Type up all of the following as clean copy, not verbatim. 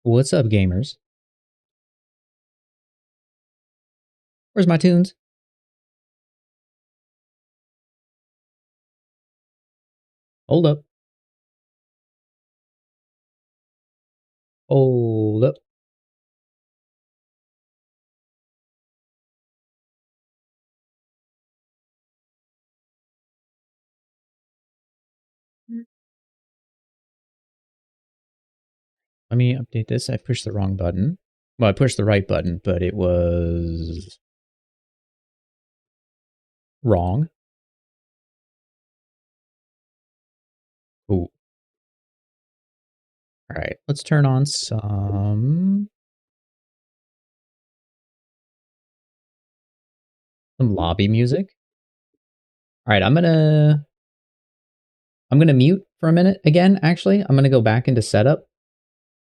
What's up, gamers? Where's my tunes? Hold up. Hold up. Let me update this. I pushed the wrong button. Well, I pushed the right button, but it was wrong. Ooh. All right, let's turn on some lobby music. All right, I'm gonna mute for a minute again. Actually, I'm gonna go back into setup,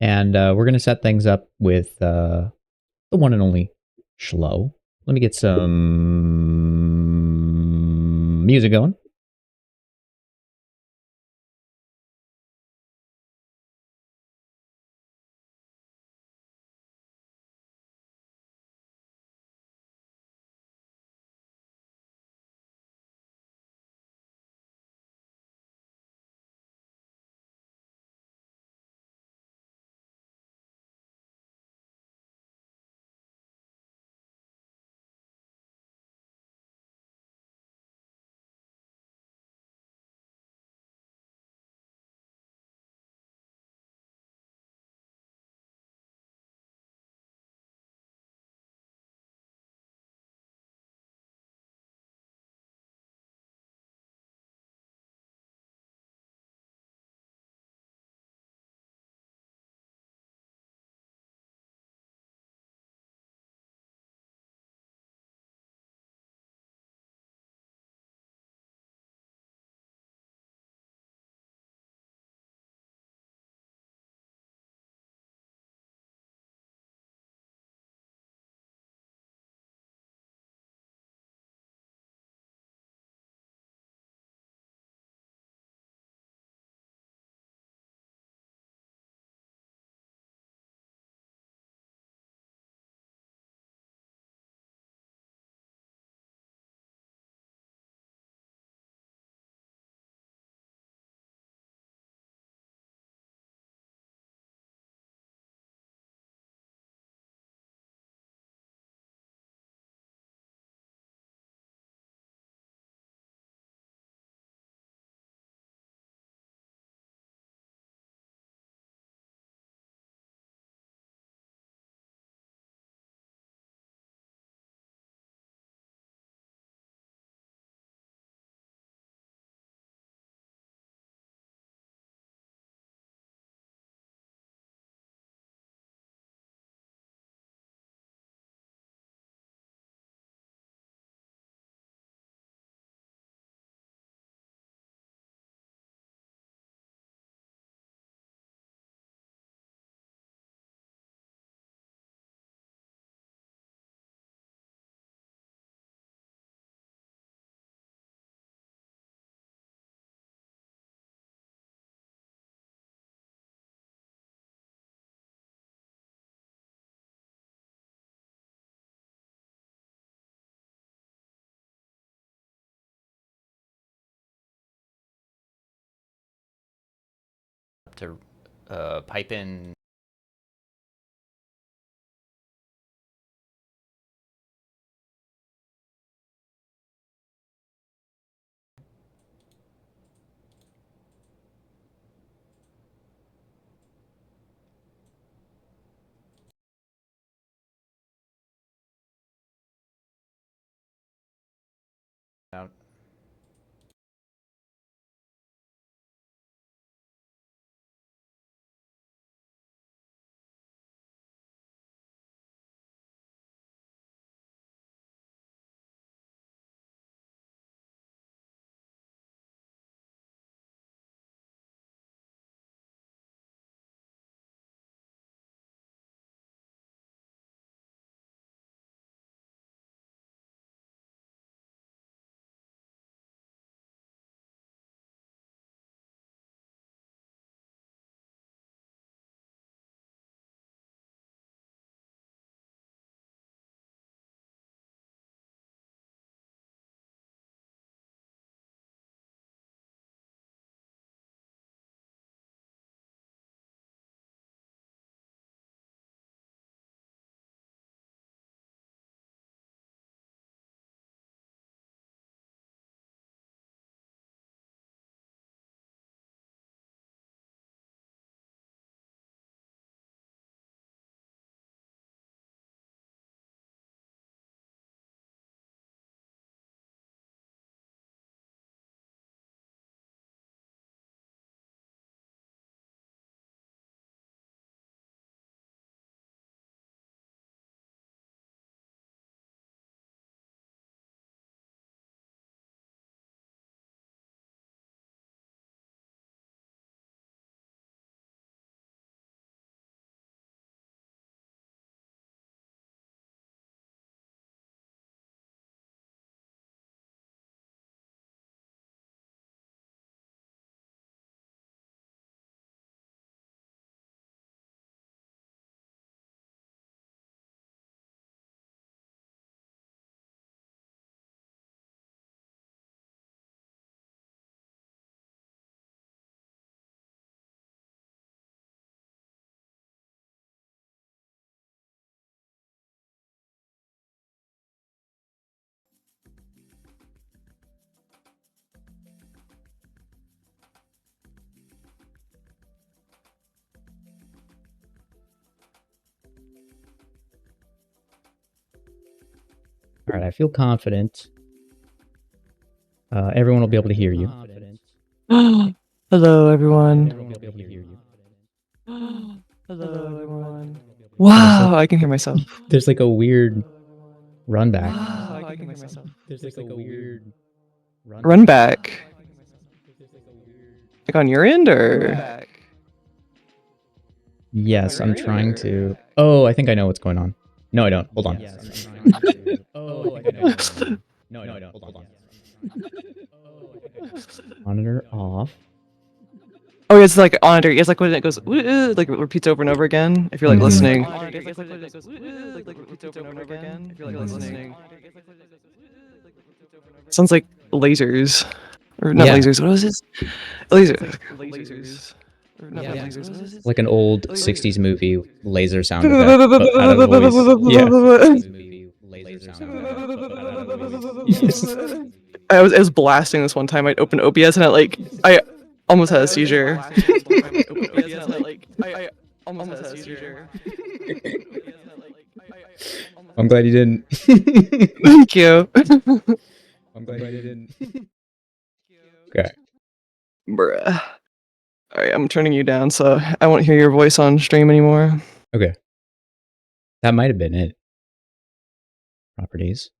and we're gonna set things up with the one and only Schlo. Let me get some music going. To pipe in out. All right, I feel confident. Everyone will be able to hear you. Hello, everyone. Hello, everyone. Wow, I can hear myself. There's like a weird run back. Wow, I can hear myself. There's like a weird run back. Like on your end, or? Yes, I'm trying to. Oh, I think I know what's going on. No, I don't. Hold on. No, I don't. Hold on. Monitor off. Oh, it's like on it. It's like when it goes, like it repeats over and over again. If you're like listening. Sounds like lasers, or not lasers. What was this? Lasers. Like an old 60s movie laser sound effect, but out of voice. Yeah. I was blasting this one time. I'd open OBS and I almost had a seizure. I'm glad you didn't. Thank you. I'm glad you didn't. Okay. Bruh. Alright, I'm turning you down so I won't hear your voice on stream anymore. Okay. That might have been it. Properties.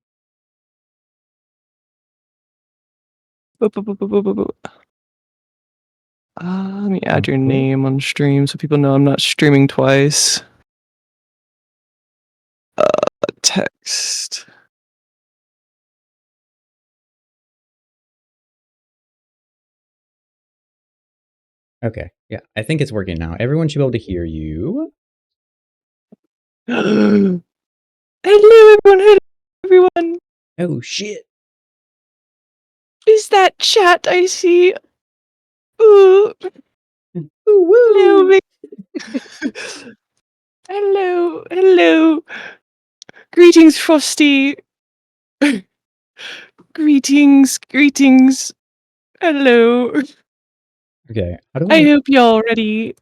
Let me add your name on stream so people know I'm not streaming twice. Text. Okay. Yeah, I think it's working now. Everyone should be able to hear you. Hello, everyone. Hello, everyone. Oh, shit. Is that chat I see? Ooh. Hello. Hello. Greetings, Frosty. Greetings. Hello. Okay. How do I hope y'all ready.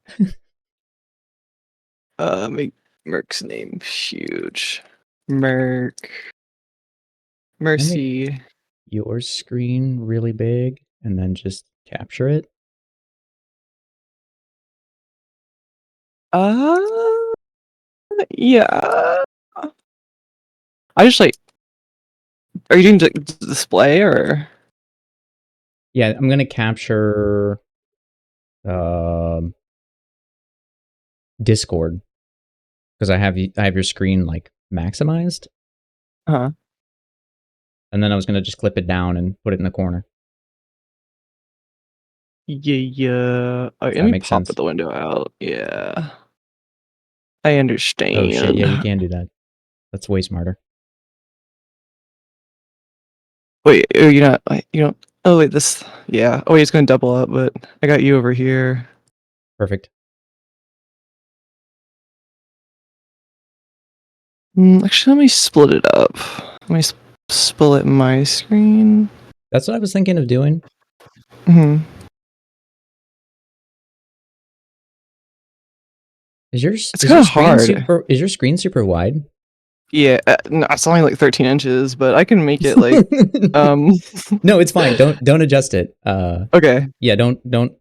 Make Merc's name huge. Mercy. Your screen really big and then just capture it? Yeah. I just like. Are you doing display or? Yeah, I'm gonna capture Discord because I have your screen like maximized. Uh-huh. And then I was gonna just clip it down and put it in the corner. Yeah. Let me pop the window out. Yeah. I understand. Oh shit! Yeah, you can do that. That's way smarter. Wait, you're not. You don't. Oh wait, this. Yeah. Oh wait, it's gonna double up, but I got you over here. Perfect. Actually, let me split it up. Let me split my screen. That's what I was thinking of doing. Mm-hmm. Is your screen super wide? Yeah, no, it's only like 13 inches, but I can make it like No, it's fine. Don't adjust it. Okay. Yeah, don't don't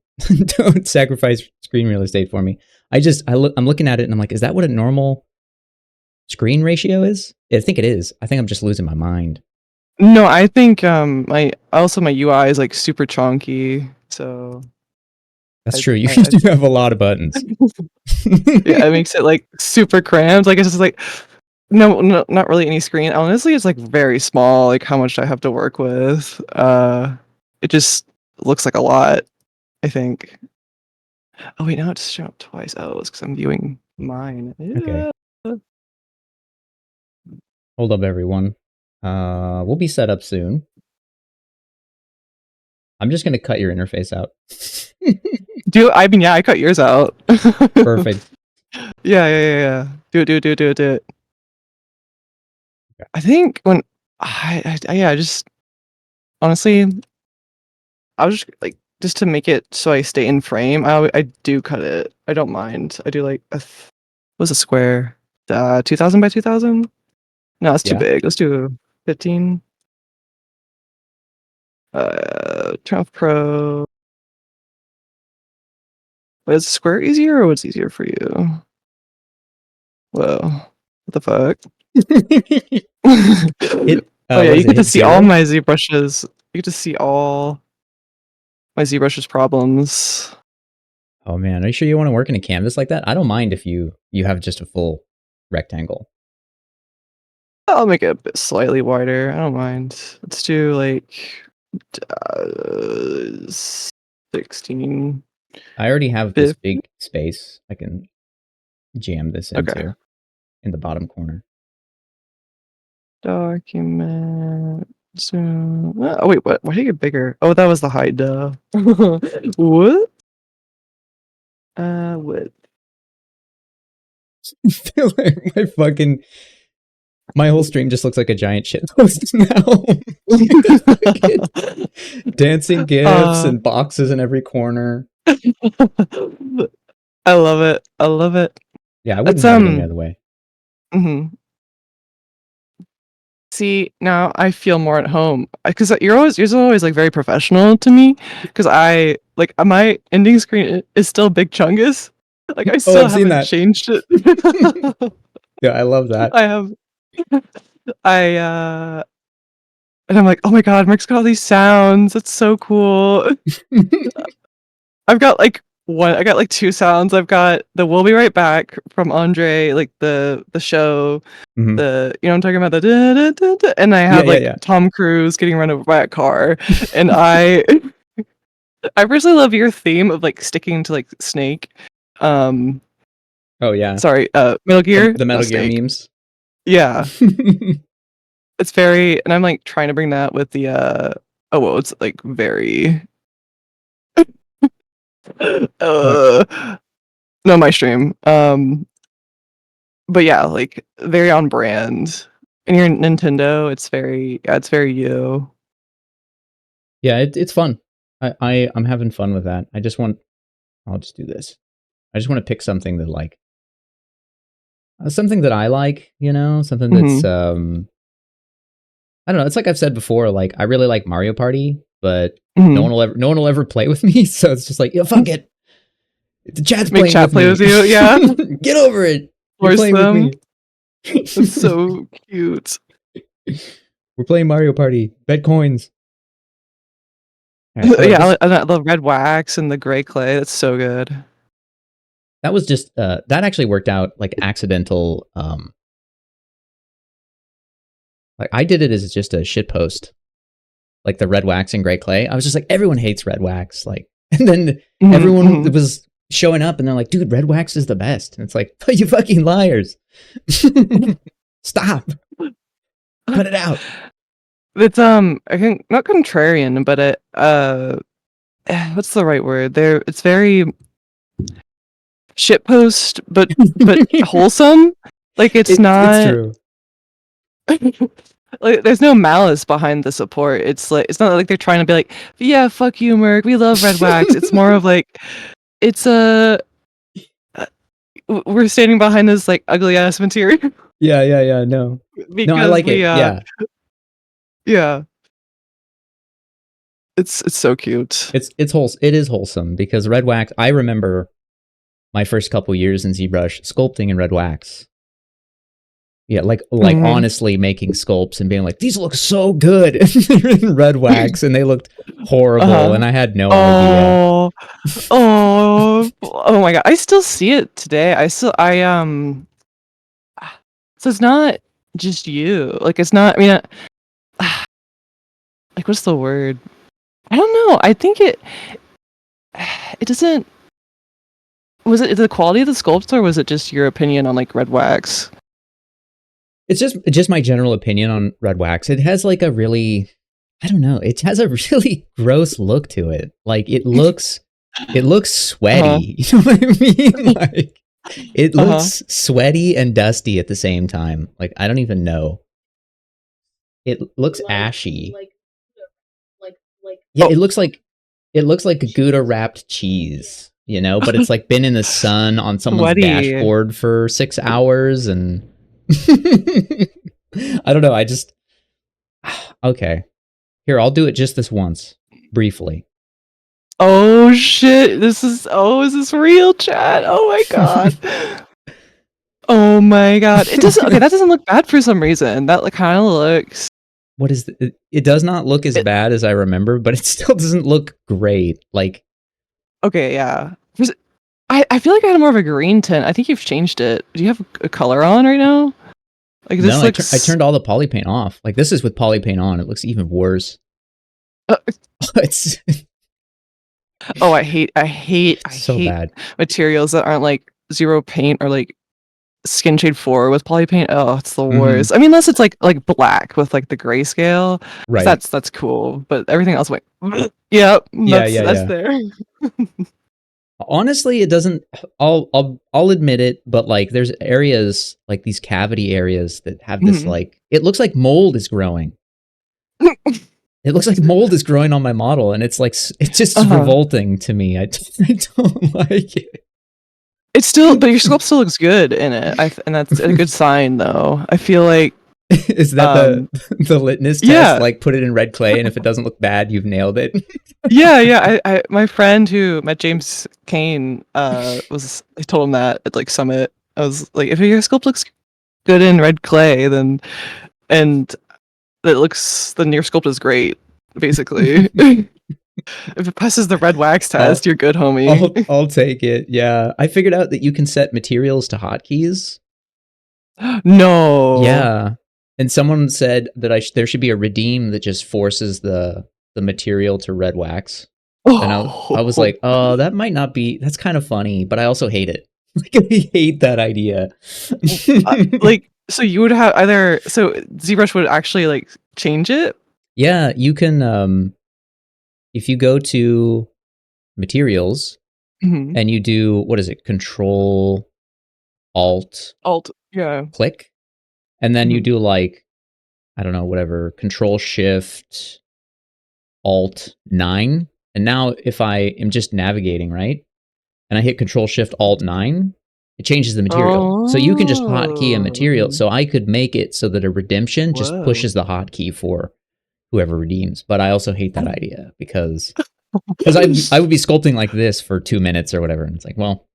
sacrifice screen real estate for me. I'm looking at it and I'm like, is that what a normal screen ratio is? I think it is. I think I'm just losing my mind. No, I think my UI is like super chunky, so that's true. You do have a lot of buttons. Yeah, it makes it like super cramped. Like it's just like no, not really any screen. Honestly, it's like very small. Like how much I have to work with. It just looks like a lot, I think. Oh wait, now it's showing up twice. Oh, it's because I'm viewing mine. Okay. Hold up, everyone. We'll be set up soon. I'm just gonna cut your interface out. I cut yours out. Perfect. Yeah. Do it. Okay. I think when I just honestly, I was just like just to make it so I stay in frame. I do cut it. I don't mind. I do like what's a square? 2000 by 2000? No, that's too big. Let's do 15. Turn off Pro. Wait, is Square easier or what's easier for you? Whoa. What the fuck? Oh yeah, you get to see all my ZBrushes. You get to see all my ZBrushes problems. Oh man, are you sure you want to work in a canvas like that? I don't mind if you have just a full rectangle. I'll make it a bit slightly wider. I don't mind. Let's do like 16. I already have this big space. I can jam this into Okay. in the bottom corner. Document. Zoom. Oh wait, what? Why did it get bigger? Oh, that was the height. Duh. What? What? My whole stream just looks like a giant shit post now. Dancing gifs and boxes in every corner. I love it. I love it. Yeah, I wouldn't have it any other way. See, now I feel more at home because you're always like very professional to me. Because I like my ending screen is still Big Chungus. Like I still haven't changed it. Yeah, I love that. I have. And I'm like, oh my god, Merc's got all these sounds. That's so cool. I've got like I got like 2 sounds. I've got the "We'll Be Right Back" from Andre, like the show. The I'm talking about, the da, da, da, da, and I have Tom Cruise getting run over by a car. And I personally love your theme of like sticking to like Snake. Oh yeah. Sorry, Metal Gear. The Metal Gear memes. Yeah. It's very, and I'm like trying to bring that with the it's like very no, my stream. But yeah, like very on brand. And your Nintendo, it's very you. Yeah, it's fun. I'm having fun with that. I'll just do this. I just want to pick something that like something that I like, something that's I don't know. It's like I've said before. Like I really like Mario Party, but no one will ever play with me. So it's just like, fuck it. The chat's Make chat play with you. Yeah, get over it. Force them. With me. It's so cute. We're playing Mario Party. Bet coins. Right, yeah, I love red wax and the gray clay. That's so good. That was just that actually worked out like accidental. Like I did it as just a shit post, like the red wax and gray clay. I was just like, everyone hates red wax, like, and then everyone was showing up, and they're like, dude, red wax is the best. And it's like, oh, you fucking liars! Stop, cut it out. It's I think not contrarian, but what's the right word? It's very shitpost, but wholesome. Like it's not. It's true. Like there's no malice behind the support. It's like it's not like they're trying to be like, yeah, fuck you, Merc. We love red wax. It's more of like, it's we're standing behind this like ugly ass material. Yeah. No, I like it. Yeah. It's so cute. It's wholesome. It is wholesome because red wax. I remember my first couple years in ZBrush sculpting in red wax. Yeah, like honestly making sculpts and being like, these look so good in red wax, and they looked horrible, and I had no idea. Oh my god! I still see it today. So it's not just you. Like it's not. I mean, like what's the word? I don't know. I think it doesn't. Was it the quality of the sculpts, or was it just your opinion on like red wax? It's just my general opinion on red wax. It has like a really, I don't know. It has a really gross look to it. Like it looks sweaty. You know what I mean? Like it looks sweaty and dusty at the same time. Like I don't even know. It looks ashy. Yeah, it looks like Gouda wrapped cheese. But it's like been in the sun on someone's dashboard for 6 hours, and I don't know. Okay. Here, I'll do it just this once, briefly. Oh shit! Is this real, chat? Oh my god! Oh my god! It doesn't. Okay, that doesn't look bad for some reason. That kind of looks. What is it does not look as bad as I remember, but it still doesn't look great. Like, okay, yeah. I feel like I had more of a green tint. I think you've changed it. Do you have a color on right now? Like this no, looks. I turned all the poly paint off. Like, this is with poly paint on. It looks even worse. Uh, It's oh, I hate so bad. materials that aren't like zero paint or like skin shade 4 with poly paint. Oh, it's the worst. I mean, unless it's like black with like the grayscale. Right. That's cool. But everything else, like, yep, that's there. Honestly, it doesn't. I'll admit it, but like, there's areas like these cavity areas that have this like. It looks like mold is growing. It looks like mold is growing on my model, and it's like it's just revolting to me. I don't like it. It's still, but your sculpt still looks good in it, and that's a good sign, though. I feel like is that the litmus test? Yeah. Like, put it in red clay, and if it doesn't look bad, you've nailed it. yeah. I my friend who met James Kane I told him that at like Summit. I was like, if your sculpt looks good in red clay, then your sculpt is great. Basically, if it passes the red wax test, you're good, homie. I'll take it. Yeah, I figured out that you can set materials to hotkeys. No. Yeah, and someone said that there should be a redeem that just forces the material to red wax. And I was like, oh, that might not be. That's kind of funny, but I also hate it. Like, I hate that idea. Like, so you would have ZBrush would actually like change it. Yeah, you can. If you go to materials and you do, what is it? Control Alt, yeah. click, and then you do like, I don't know, whatever, Control Shift Alt 9. And now if I am just navigating, right? And I hit Control Shift Alt 9, it changes the material. So you can just hotkey a material. So I could make it so that a redemption just pushes the hotkey for whoever redeems. But I also hate that idea because I would be sculpting like this for 2 minutes or whatever. And it's like, well.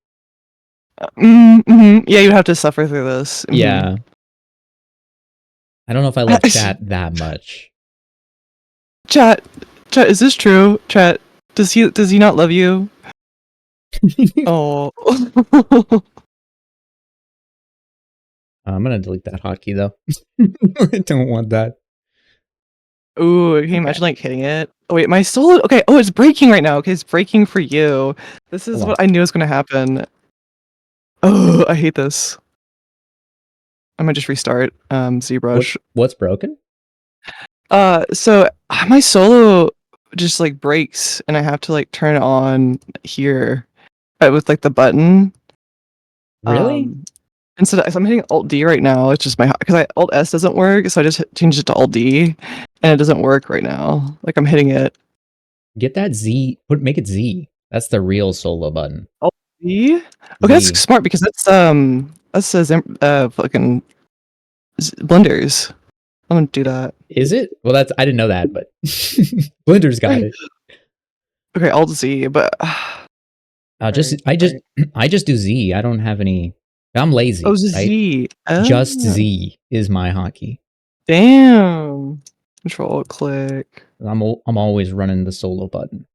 Yeah, you have to suffer through this. Yeah. I don't know if I love chat that much. Chat, is this true? Chat, does he not love you? Oh. I'm gonna delete that hotkey though. I don't want that. Ooh, can you imagine like hitting it? Oh wait, my solo. Okay, oh, it's breaking right now. Okay, it's breaking for you. This is what I knew was gonna happen. Oh, I hate this. I might just restart ZBrush. What's broken? So my solo just like breaks, and I have to like turn it on here with like the button. Really? So I'm hitting Alt D right now. It's just because Alt S doesn't work, so I just changed it to Alt D, and it doesn't work right now. Like I'm hitting it. Get that Z. Make it Z. That's the real solo button. Alt D. Okay, that's smart because that says fucking Blenders. I'm gonna do that. Is it? Well, I didn't know that, but Blender's got it. Okay, Alt Z, but I just do Z. I don't have any. I'm lazy. Oh, Z. Right? Just Z is my hotkey. Damn. Control click. I'm always running the solo button.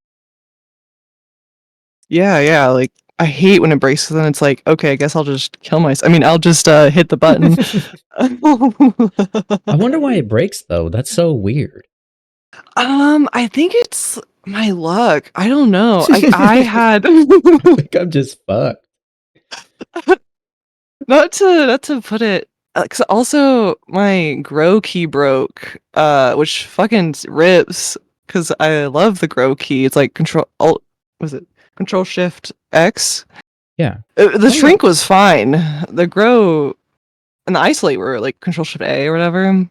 Yeah. Like I hate when it breaks. And then it's like, okay, I guess I'll just kill myself. I mean, I'll just hit the button. I wonder why it breaks though. That's so weird. I think it's my luck. I don't know. I had. I think I'm just fucked. Not to put it. Cause also my grow key broke, which fucking rips. Cause I love the grow key. It's like Control Shift X? Yeah. The shrink was fine. The grow and the isolate were like Control Shift A or whatever.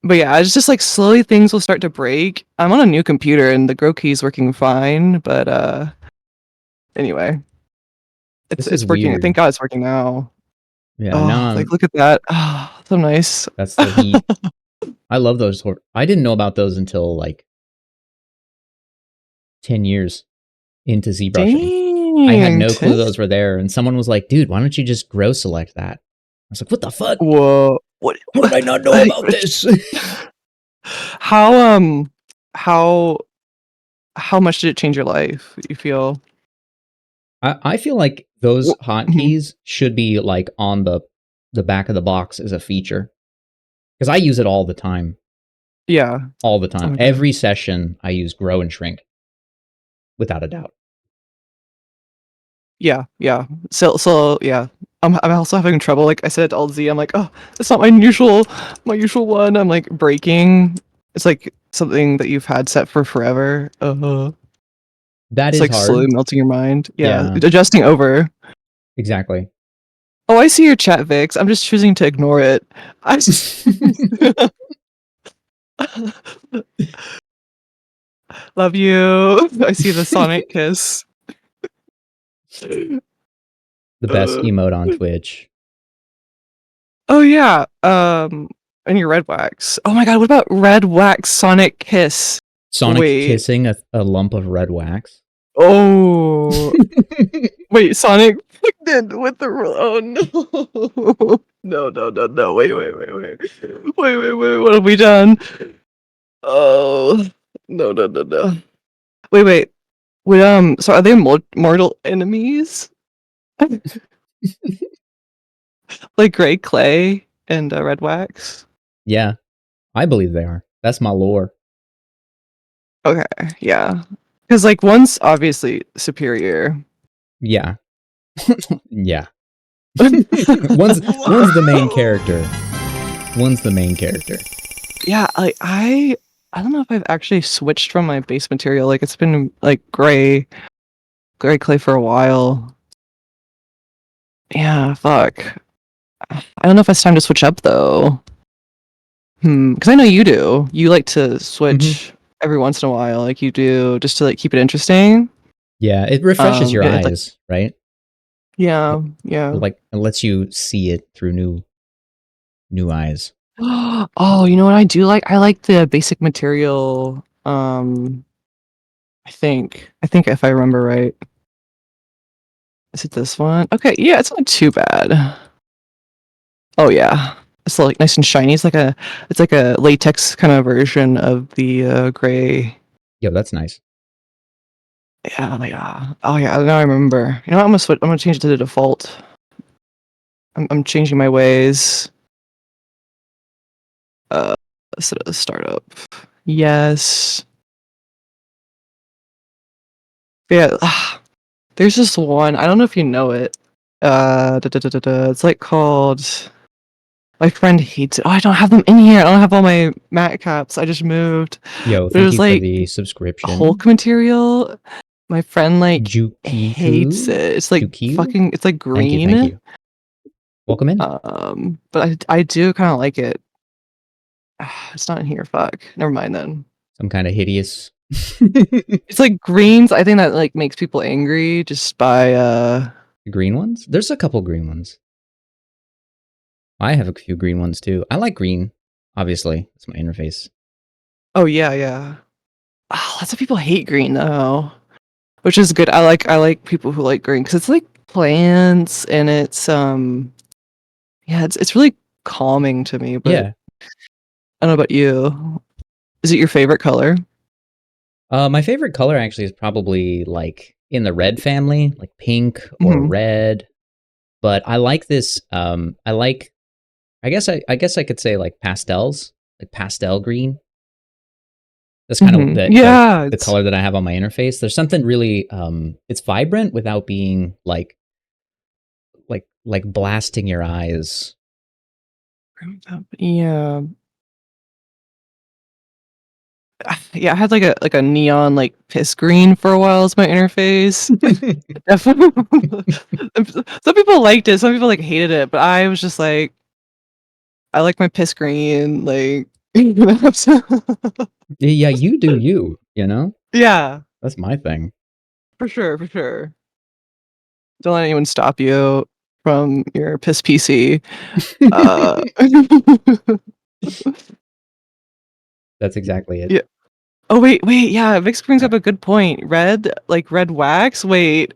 But yeah, it's just like slowly things will start to break. I'm on a new computer and the grow key is working fine, but anyway, it's working. Weird. Thank God it's working now. Yeah, like look at that. Oh, so nice. That's the heat. I love those. I didn't know about those until like 10 years into ZBrushing. I had Dang. no clue those were there, and someone was like, "Dude, why don't you just grow select that?" I was like, "What the fuck? Whoa. What? How did I not know about this?" How how how much did it change your life? You feel? I feel like those Mhm. hotkeys should be like on the back of the box as a feature because I use it all the time. Yeah. All the Oh time. my god. Every session, I use grow and shrink, without a doubt. Yeah, yeah. So yeah. I'm also having trouble. Like I said to Alt Z, I'm like, oh, it's not my usual one. I'm like breaking. It's like something that you've had set for forever. That It's is like slowly hard. melting your mind. Yeah, Yeah, adjusting over. exactly. Oh, I see your chat, Vix. I'm just choosing to ignore it. I. Love you. I see the Sonic kiss. The best Uh, emote on Twitch. oh yeah. And your red wax. Oh my god, what about red wax Sonic kiss? Sonic Wait. kissing a lump of red wax. Oh. Wait, Sonic pregnant with the oh no. No, no, no, no. Wait. Wait. What have we done? Oh. No, no, no, no. Wait. Wait, so are they mortal enemies? Like gray clay and red wax? Yeah, I believe they are. That's my lore. Okay, yeah. Because like one's obviously superior. Yeah. Yeah. One's the main character. One's the main character. Yeah, I don't know if I've actually switched from my base material. Like it's been like gray clay for a while. Yeah, fuck. I don't know if it's time to switch up though. Because I know you do. You like to switch every once in a while, like you do, just to like keep it interesting. Yeah, it refreshes your It's like eyes, right? yeah, It, yeah. it lets you see it through new eyes. Oh, you know what I do like? I like the basic material. I think if I remember right, is it this one? Okay, yeah, it's not too bad. Oh yeah, it's like nice and shiny. It's like a latex kind of version of the gray. Yo, that's nice. Yeah, oh yeah. Now I remember. You know what? I'm gonna switch. I'm gonna change it to the default. I'm changing my ways. Uh, set a startup. Yes. Yeah. There's this one. I don't know if you know it. It's like called. My friend hates it. Oh, I don't have them in here. I don't have all my mat caps. I just moved. Yo, thank There's you for like the subscription. Hulk material. My friend like hates Jukiku? it. It's like Jukiu? fucking. It's like Thank you, thank green. you. Welcome in. But I do kind of like it. It's not in here. Fuck. Never mind then. Some kind of hideous. It's like greens. I think that like makes people angry just by Green ones? There's a couple green ones. I have a few green ones too. I like green, obviously. It's my interface. Oh yeah. Lots of people hate green though, which is good. I like people who like green because it's like plants and it's yeah, it's really calming to me. But Yeah. I don't know about you. Is it your favorite color? My favorite color actually is probably like in the red family, like pink or Hmm. red. But I like this. I like. I guess I could say like pastels, like pastel green. That's kind of Yeah, the it's color that I have on my interface. There's something really. It's vibrant without being like blasting your eyes. yeah. Yeah, I had like a neon like piss green for a while as my interface. Definitely. Some people liked it, some people like hated it, but I was just like, I like my piss green, like Yeah, you do you. You know, yeah, that's my thing. for sure, for sure. Don't let anyone stop you from your piss PC. Uh, That's exactly it. Yeah. Oh wait, yeah, Vix brings up a good point. Red wax. Wait,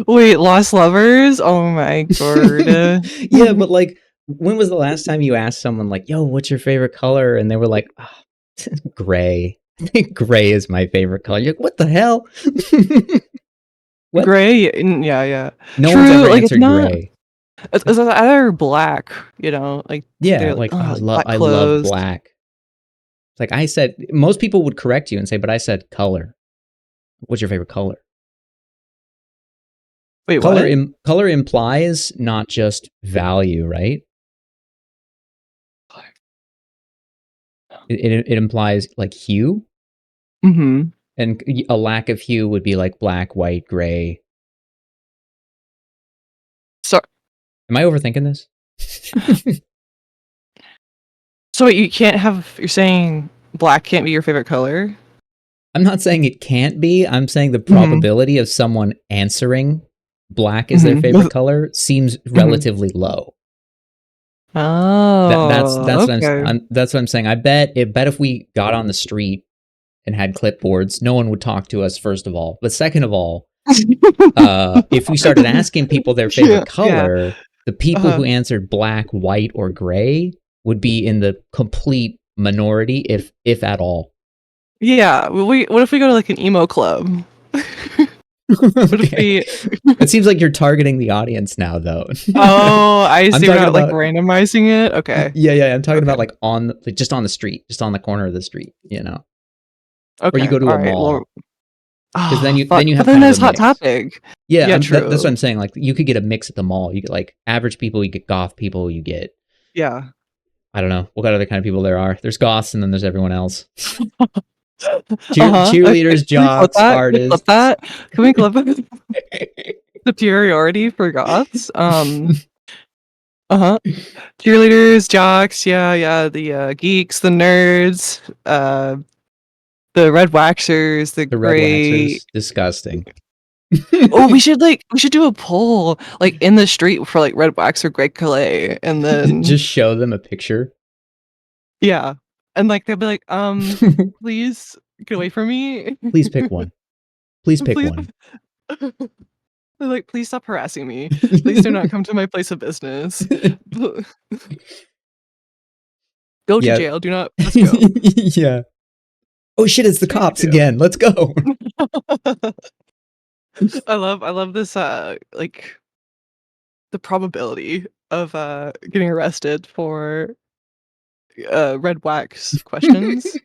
lost lovers. Oh my god. Yeah, but like, when was the last time you asked someone like, "Yo, what's your favorite color?" and they were like, oh, "Gray." Gray is my favorite color. You're like, what the hell? What? Gray. Yeah. No one's True. ever Like it's answered not. gray. It's either black. Like Yeah, they're like, oh, like black I love clothes. black. Like I said, most people would correct you and say, but I said color. What's your favorite color? Wait, what? Color implies not just value, right? It implies like hue, Mm-hmm. and a lack of hue would be like black, white, gray. So, Am I overthinking this? so wait, you can't have. You're saying black can't be your favorite color? I'm not saying it can't be. I'm saying the Mm-hmm. probability of someone answering black is their favorite color seems relatively low. That's Oh, what okay. that's what I'm saying. I bet if we got on the street and had clipboards, no one would talk to us, first of all. But second of all, if we started asking people their favorite color, the people who answered black, white, or gray would be in the complete minority, if at all. Yeah. What if we go to like an emo club? What if we? It seems like you're targeting the audience now, though. Oh, I see. We're talking not like about randomizing it. Okay. yeah. I'm talking about Okay. like just on the street, just on the corner of the street, or you Okay. go to All a right. mall. Well. Because Oh, then fuck. you But have then kind of there's a Hot mix. Topic. Yeah, Yeah. that's what True. I'm saying. Like, you could get a mix at the mall. You get like average people, you get goth people, you get, Yeah. I don't know what other kind of people there are. There's goths, and then there's everyone else. Okay. Cheerleaders, Can we flip jocks, that? Can we flip artists. that? Can we flip it? Superiority for goths. Cheerleaders, jocks, yeah. The geeks, the nerds, the red waxers, the The red gray. waxers, disgusting. Oh, we should do a poll like in the street for like red wax or gray clay, and then Just show them a picture. yeah, and like they'll be like, please get away from me. Please pick one. Please pick Please. one. They're like, please stop harassing me. Please do not come to my place of business. Go to Yeah. jail. Do not. Let's go. Yeah. Oh shit! It's the cops Yeah. again. Let's go. I love this like the probability of getting arrested for red wax questions.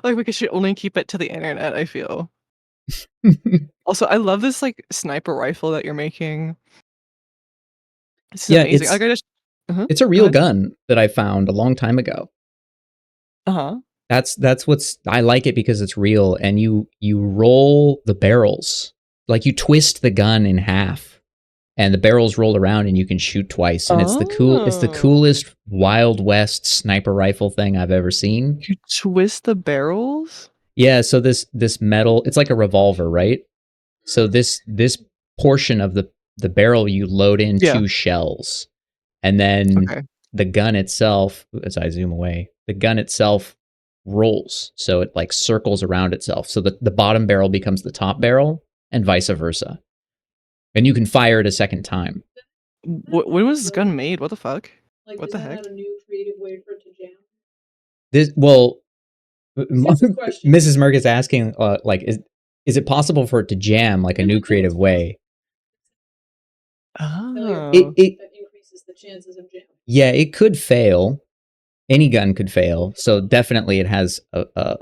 Like we should only keep it to the internet, I feel. Also, I love this like sniper rifle that you're making. This is amazing. Like I just it's a real gun that I found a long time ago. Uh-huh. That's what's, I like it because it's real, and you roll the barrels. Like, you twist the gun in half and the barrels roll around and you can shoot twice, and it's the coolest Wild West sniper rifle thing I've ever seen. You twist the barrels? Yeah, so this metal, it's like a revolver, right? So this portion of the barrel, you load in 2 shells, and then the gun itself, as I zoom away, the gun itself rolls, so it like circles around itself, so the bottom barrel becomes the top barrel and vice versa, and you can fire it a second time. When was this gun made? What the fuck? Like, What is the that heck? not a new creative way for it to jam? This, well, Question. Mrs. Merck is asking, like, is it possible for it to jam like a new creative way? Oh. It That increases the chances of jamming. Yeah, it could fail. Any gun could fail, so definitely it has a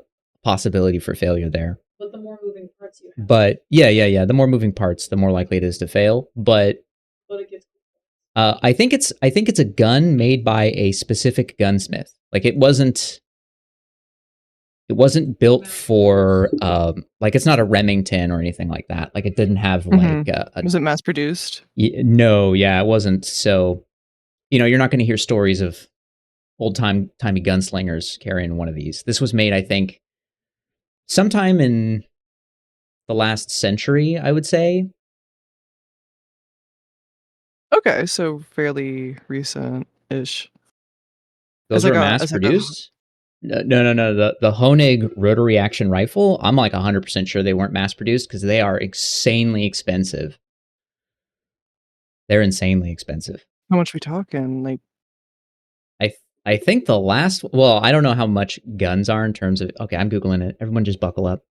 possibility for failure there. But the more moving parts you have. But yeah. The more moving parts, the more likely it is to fail. But it gets. I think it's a gun made by a specific gunsmith. Like, it wasn't built for like, it's not a Remington or anything like that. Like, it didn't have like was it mass produced? No, yeah, it wasn't. So, you're not going to hear stories of timey gunslingers carrying one of these. This was made, I think, sometime in the last century, I would say. Okay, so fairly recent-ish. Those like were mass as like produced? No. The Honig rotary action rifle, I'm like 100% sure they weren't mass produced because they are insanely expensive. They're insanely expensive. how much we talking? Like, I think the last, well, I don't know how much guns are in terms of, okay, I'm Googling it. Everyone just buckle up.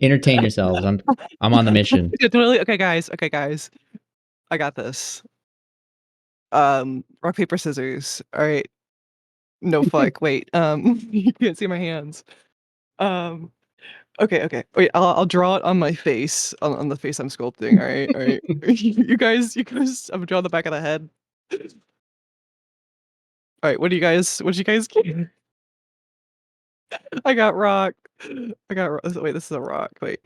Entertain yourselves. I'm on the mission. Totally. Okay, guys. I got this. Rock, paper, scissors. All right. No fuck. Wait. You can't see my hands. Okay. Wait, I'll draw it on my face, on the face I'm sculpting. All right. You guys. I'm drawing the back of the head. All right. What did you guys get? I got rock. Wait, this is a rock. Wait.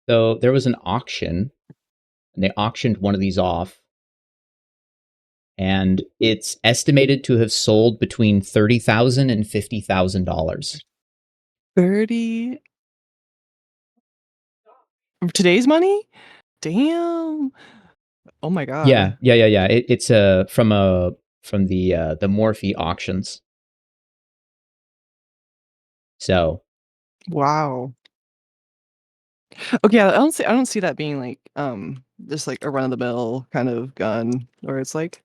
So there was an auction, and they auctioned one of these off, and it's estimated to have sold between $30,000 and $50,000. 30 today's money? Damn. Oh my god. Yeah. It's from the Morphe auctions. So Wow. Okay, yeah, I don't see that being like just like a run of the mill kind of gun where it's like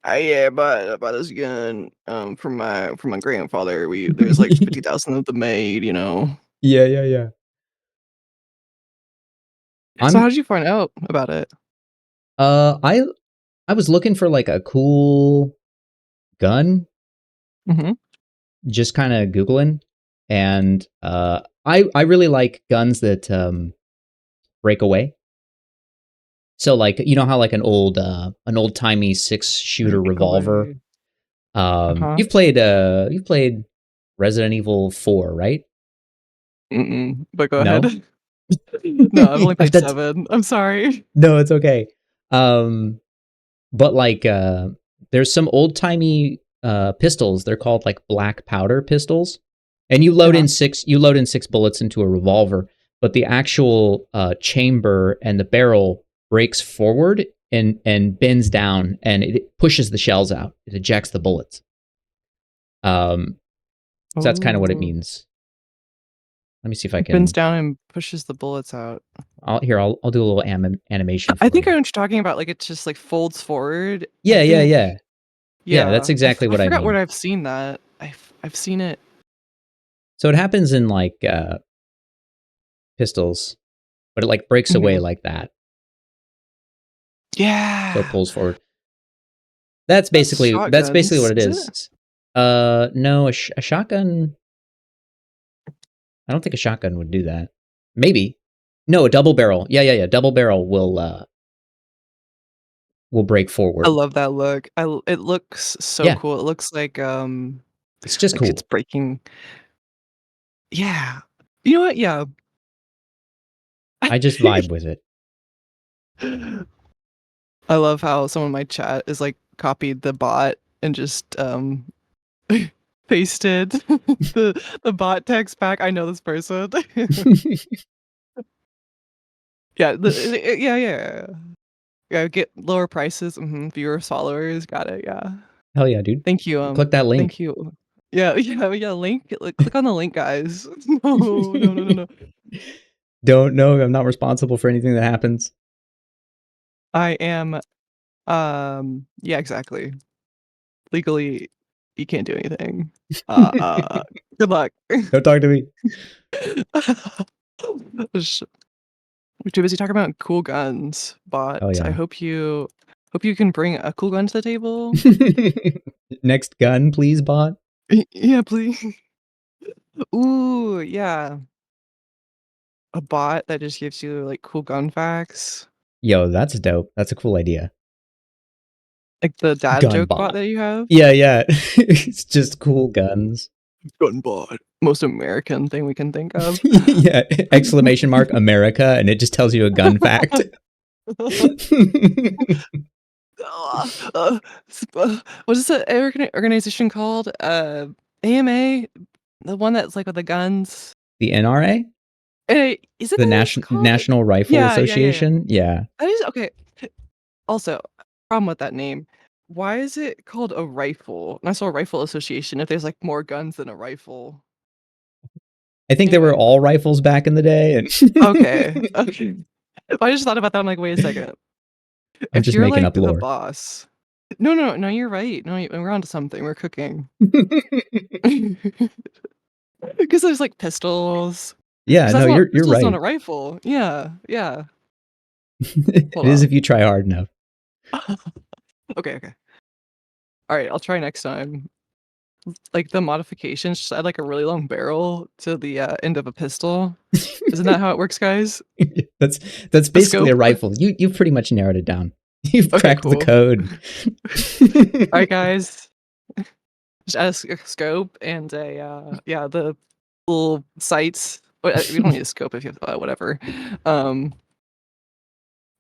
yeah, I bought this gun from my grandfather. There's like 50,000 of them made, you know. yeah. So how did you find out about it? I was looking for like a cool gun, Mhm. just kind of Googling, and I really like guns that break away. So like, you know how like an old timey 6-shooter Break revolver. away. Uh-huh. You've played Resident Evil 4, right? But go No? ahead. No, I've only played That's 7. I'm sorry. no, it's okay. But like there's some old-timey pistols. They're called like black powder pistols. And you load Uh-huh. in 6 bullets into a revolver, but the actual chamber and the barrel breaks forward and bends down, and it pushes the shells out. It ejects the bullets. So that's kind of what it Oh. means. Let me see if I It can. bends down and pushes the bullets out. I'll do a little animation. I think I you. know what you're talking about. Like it just like folds forward. Yeah. Yeah, Yeah, that's exactly what I I forgot mean. where I've seen that. I've seen it. So it happens in like pistols, but it like breaks away Mhm. like that. Yeah. So it pulls forward. That's basically what it Is is. it? No, a shotgun. I don't think a shotgun would do that. Maybe. No, a double barrel. Yeah. Double barrel will break forward. I love that look. It looks so Yeah. cool. It looks like It's just cool. it's breaking. Yeah. You know what? Yeah. I just vibe with it. I love how someone in my chat is like copied the bot and just pasted the bot text back. I know this person. Yeah, yeah. Get lower prices. Viewers, followers. Got it. Yeah. Hell yeah, dude. Thank you. Click that link. Thank you. Yeah. Link. Click on the link, guys. No. Don't know. I'm not responsible for anything that happens. I am. Yeah. Exactly. Legally, you can't do anything. Good luck. Don't talk to me. We're too busy talking about cool guns, but Oh, yeah. I hope you can bring a cool gun to the table. Next gun, please, bot. Yeah, please. Ooh, yeah. A bot that just gives you like cool gun facts. Yo, that's dope. That's a cool idea. Like the dad Gun joke bot. bot that you have. Yeah. It's just cool guns. Gun bot. Most American thing we can think of. Yeah. Exclamation mark America, and it just tells you a gun fact. What is the organization called? AMA, the one that's like with the guns. The NRA? Is it The that it's called? National Rifle Yeah. Association? Yeah. That is okay. Also, problem with that name. Why is it called a rifle? National Rifle Association if there's like more guns than a rifle. I think they were Anyway. all rifles back in the day. And Okay. Okay. I just thought about that. I'm like, wait a second. I'm If just you're making like up the lore. boss. No, you're right. No, we're onto something. We're cooking. Because there's like pistols. Yeah, Because no, you're pistol's not right. a rifle. Yeah. It Hold is up. if you try hard enough. Okay. All right, I'll try next time. Like the modifications, just add like a really long barrel to the end of a pistol. Isn't that how it works, guys? That's The basically a scope? rifle. You've pretty much narrowed it down. You've Okay, cracked the cool. code. All right, guys. Just add a scope and a the little sights. We don't need a scope if you have whatever.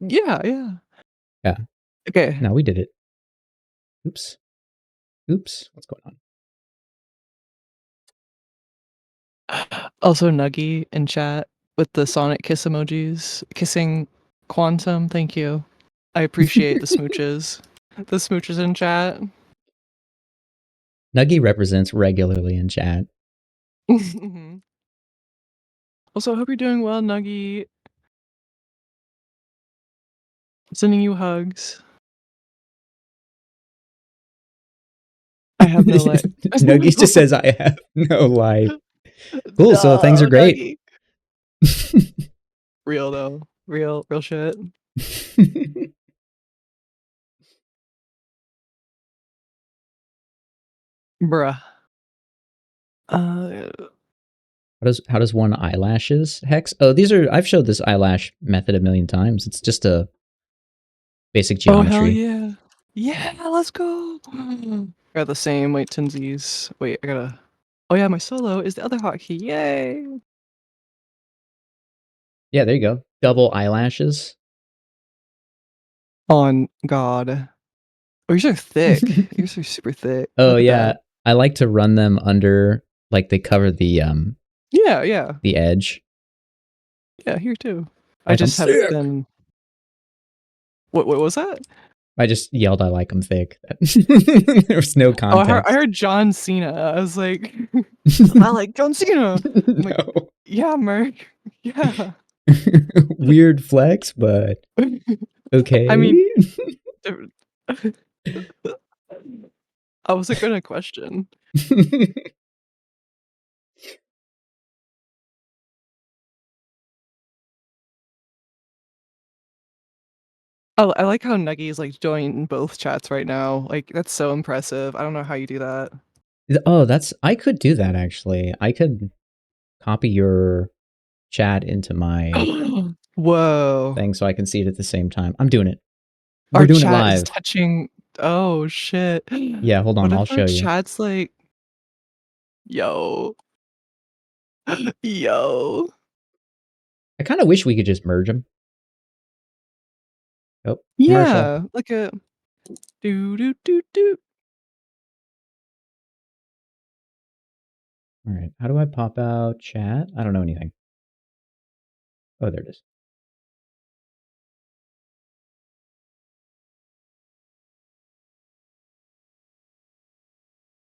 Yeah. Yeah. Okay. No, we did it. Oops. What's going on? Also, Nuggy in chat with the Sonic kiss emojis. Kissing Quantum, thank you. I appreciate the smooches. The smooches in chat. Nuggy represents regularly in chat. Mhm. Also, I hope you're doing well, Nuggy. Sending you hugs. I have no life. Nuggy just says I have no life. Cool, so things are No, great. Nuggy. Real though. Real shit. Bruh. How does one eyelashes hex? Oh, I've showed this eyelash method a million times. It's just a basic Oh hell geometry. yeah. Yeah, let's go. Got the same. Wait, Tinsies. Wait, I gotta. Oh yeah, my solo is the other hotkey. Yay! Yeah, there you go. Double eyelashes. On God. Oh, yours are thick. Yours are super thick. Oh Look at yeah, that. I like to run them under, like they cover the Yeah. edge. Yeah, here too. I Like I'm just have thick. been. What was that? I just yelled, "I like them thick." There was no Oh, I context. heard John Cena. I was like, I like John Cena. I'm like, No. yeah, Merc. Yeah. Weird flex, but okay. I mean, I wasn't gonna question. I like how Nuggy is like joining both chats right now. Like that's so impressive. I don't know how you do that. Oh, I could do that actually. I could copy your chat into my Whoa. thing so I can see it at the same time. I'm doing it. We're Our doing it chat is live. touching. Oh shit. Yeah, hold on, What I'll if our show you. chat's like, yo, yo? I kind of wish we could just merge them. Oh, commercial. Yeah, like a do. All right, how do I pop out chat? I don't know anything. Oh, there it is.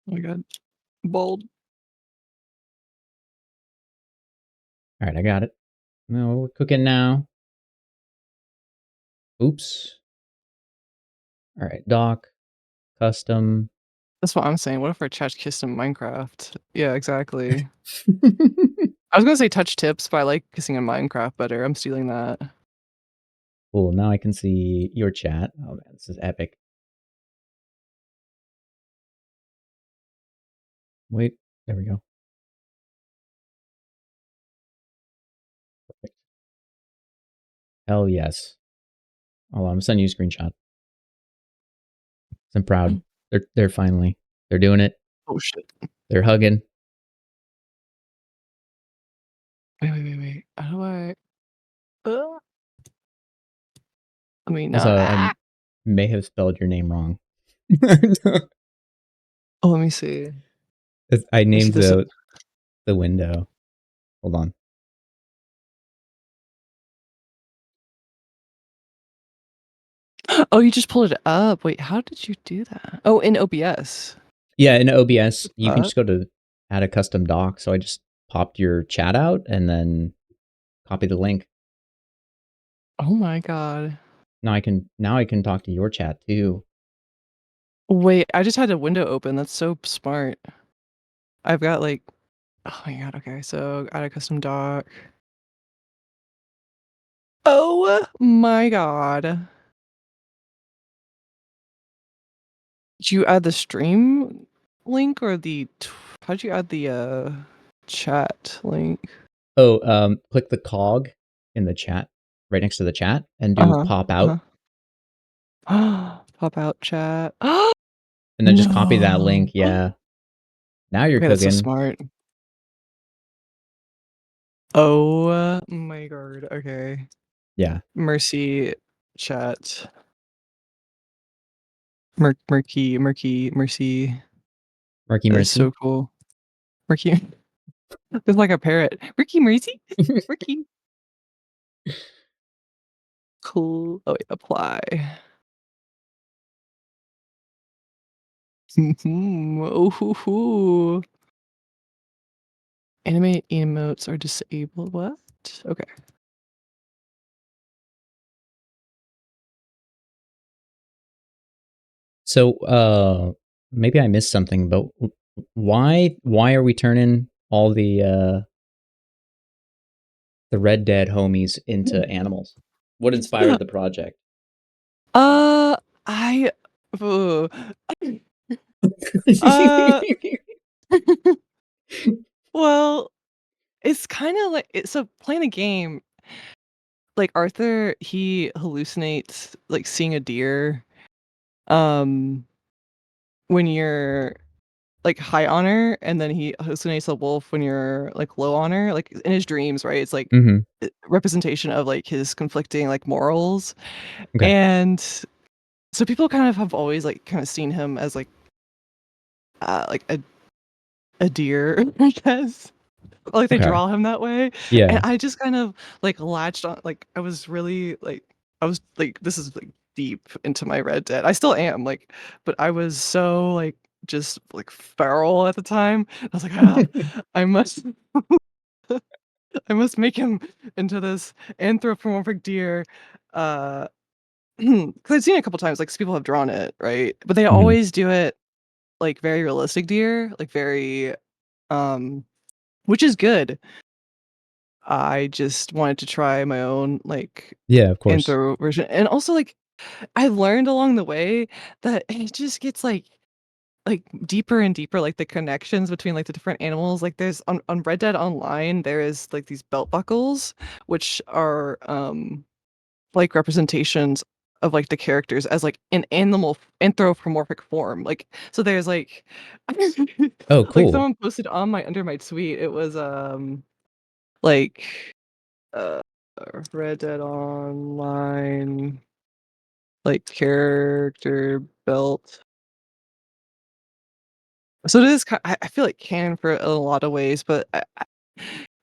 Oh my god, bold. All right, I got it. No, we're cooking now. Oops. All right, doc, custom. That's what I'm saying. What if our chat kissed in Minecraft? Yeah, exactly. I was gonna say touch tips, but I like kissing in Minecraft better. I'm stealing that. Cool, now I can see your chat. Oh man, this is epic. Wait, there we go. Perfect. Hell yes. Hold on, I'm sending you a screenshot. I'm proud. They're they're doing it. Oh shit. They're hugging. Wait. How do I? Uh, I mean, Also, I ah! may have spelled your name wrong. Oh, let me see. I Let me see named this. the window. Hold on. Oh, you just pulled it up. Wait, how did you do that? Oh, in OBS. Yeah, in OBS, you can What? just go to add a custom doc. So I just popped your chat out and then copy the link. Oh my god. Now I can talk to your chat too. Wait, I just had a window open. That's so smart. I've got like, oh my god. Okay, so add a custom doc. Oh my god. Did you add the stream link or how'd you add the chat link? Oh, click the cog in the chat, right next to the chat, and do Uh-huh. pop out, Pop out chat. and then just copy that No. link. Yeah. Now you're Okay, that's so cooking. smart. Oh my god. Okay. Yeah. Mercy chat. Mercy. Murky That is Mercy. so cool. Mercy. It's like a parrot. Mercy. Mercy. Cool. Oh wait, apply. Oh hoo hoo. Animate emotes are disabled. What? Okay. So, maybe I missed something, but why are we turning all the Red Dead homies into animals? What inspired the project? I. Ugh. Uh. Well, it's kind of like so playing a game. Like Arthur, he hallucinates like seeing a deer. Um, when you're like high on her, and then he hallucinates a wolf when you're like low on her. Like in his dreams, right? It's like Mm-hmm. representation of like his conflicting like morals, Okay. and so people kind of have always like kind of seen him as like a deer, I guess. Like they Okay. draw him that way, and Yeah. I just kind of like latched on. Like I was really like I was like this is like deep into my Red Dead. I still am like, but I was so like just like feral at the time. I was like, I must, I must make him into this anthropomorphic deer. Uh, because I've seen it a couple times. Like people have drawn it, right? But they Mhm. always do it like very realistic deer, like very which is good. I just wanted to try my own like Yeah, of course. anthro version. And also like I learned along the way that it just gets like deeper and deeper, like the connections between like the different animals. Like there's on Red Dead Online, there is like these belt buckles, which are like representations of like the characters as like an animal anthropomorphic form. Like so there's like Oh, like cool. someone posted on my under my tweet, it was like uh Red Dead Online like character belt. So it is I feel like canon for a lot of ways, but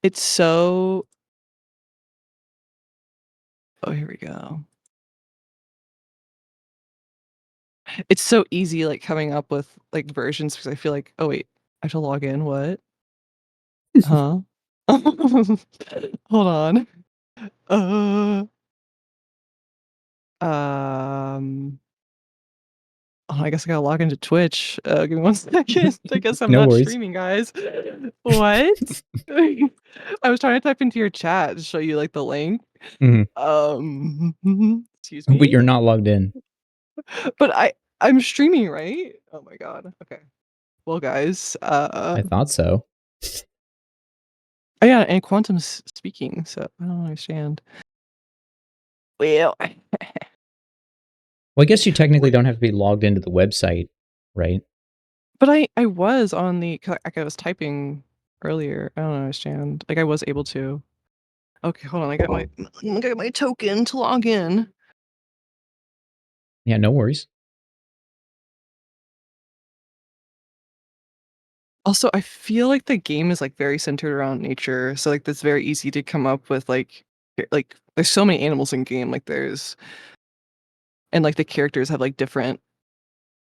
it's so oh here we go. It's so easy like coming up with like versions because I feel like oh wait, I have to log in. What? Huh? Hold on. Uh um oh, I guess I gotta log into Twitch. Give me 1 second. I guess I'm No not worries. streaming, guys. What? I was trying to type into your chat to show you like the link. Mhm. Excuse But you're me. not logged in. But I'm streaming, right? Oh my god. Okay. Well, guys. I thought so. Oh yeah, and quantum's speaking, so I don't understand. Well, Well, I guess you technically don't have to be logged into the website, right? but I was on the like I was typing earlier. I don't understand. Like I was able to. Okay, hold on. I got my token to log in. Yeah, no worries. Also, I feel like the game is like very centered around nature, so like that's very easy to come up with like there's so many animals in game. Like there's and like the characters have like different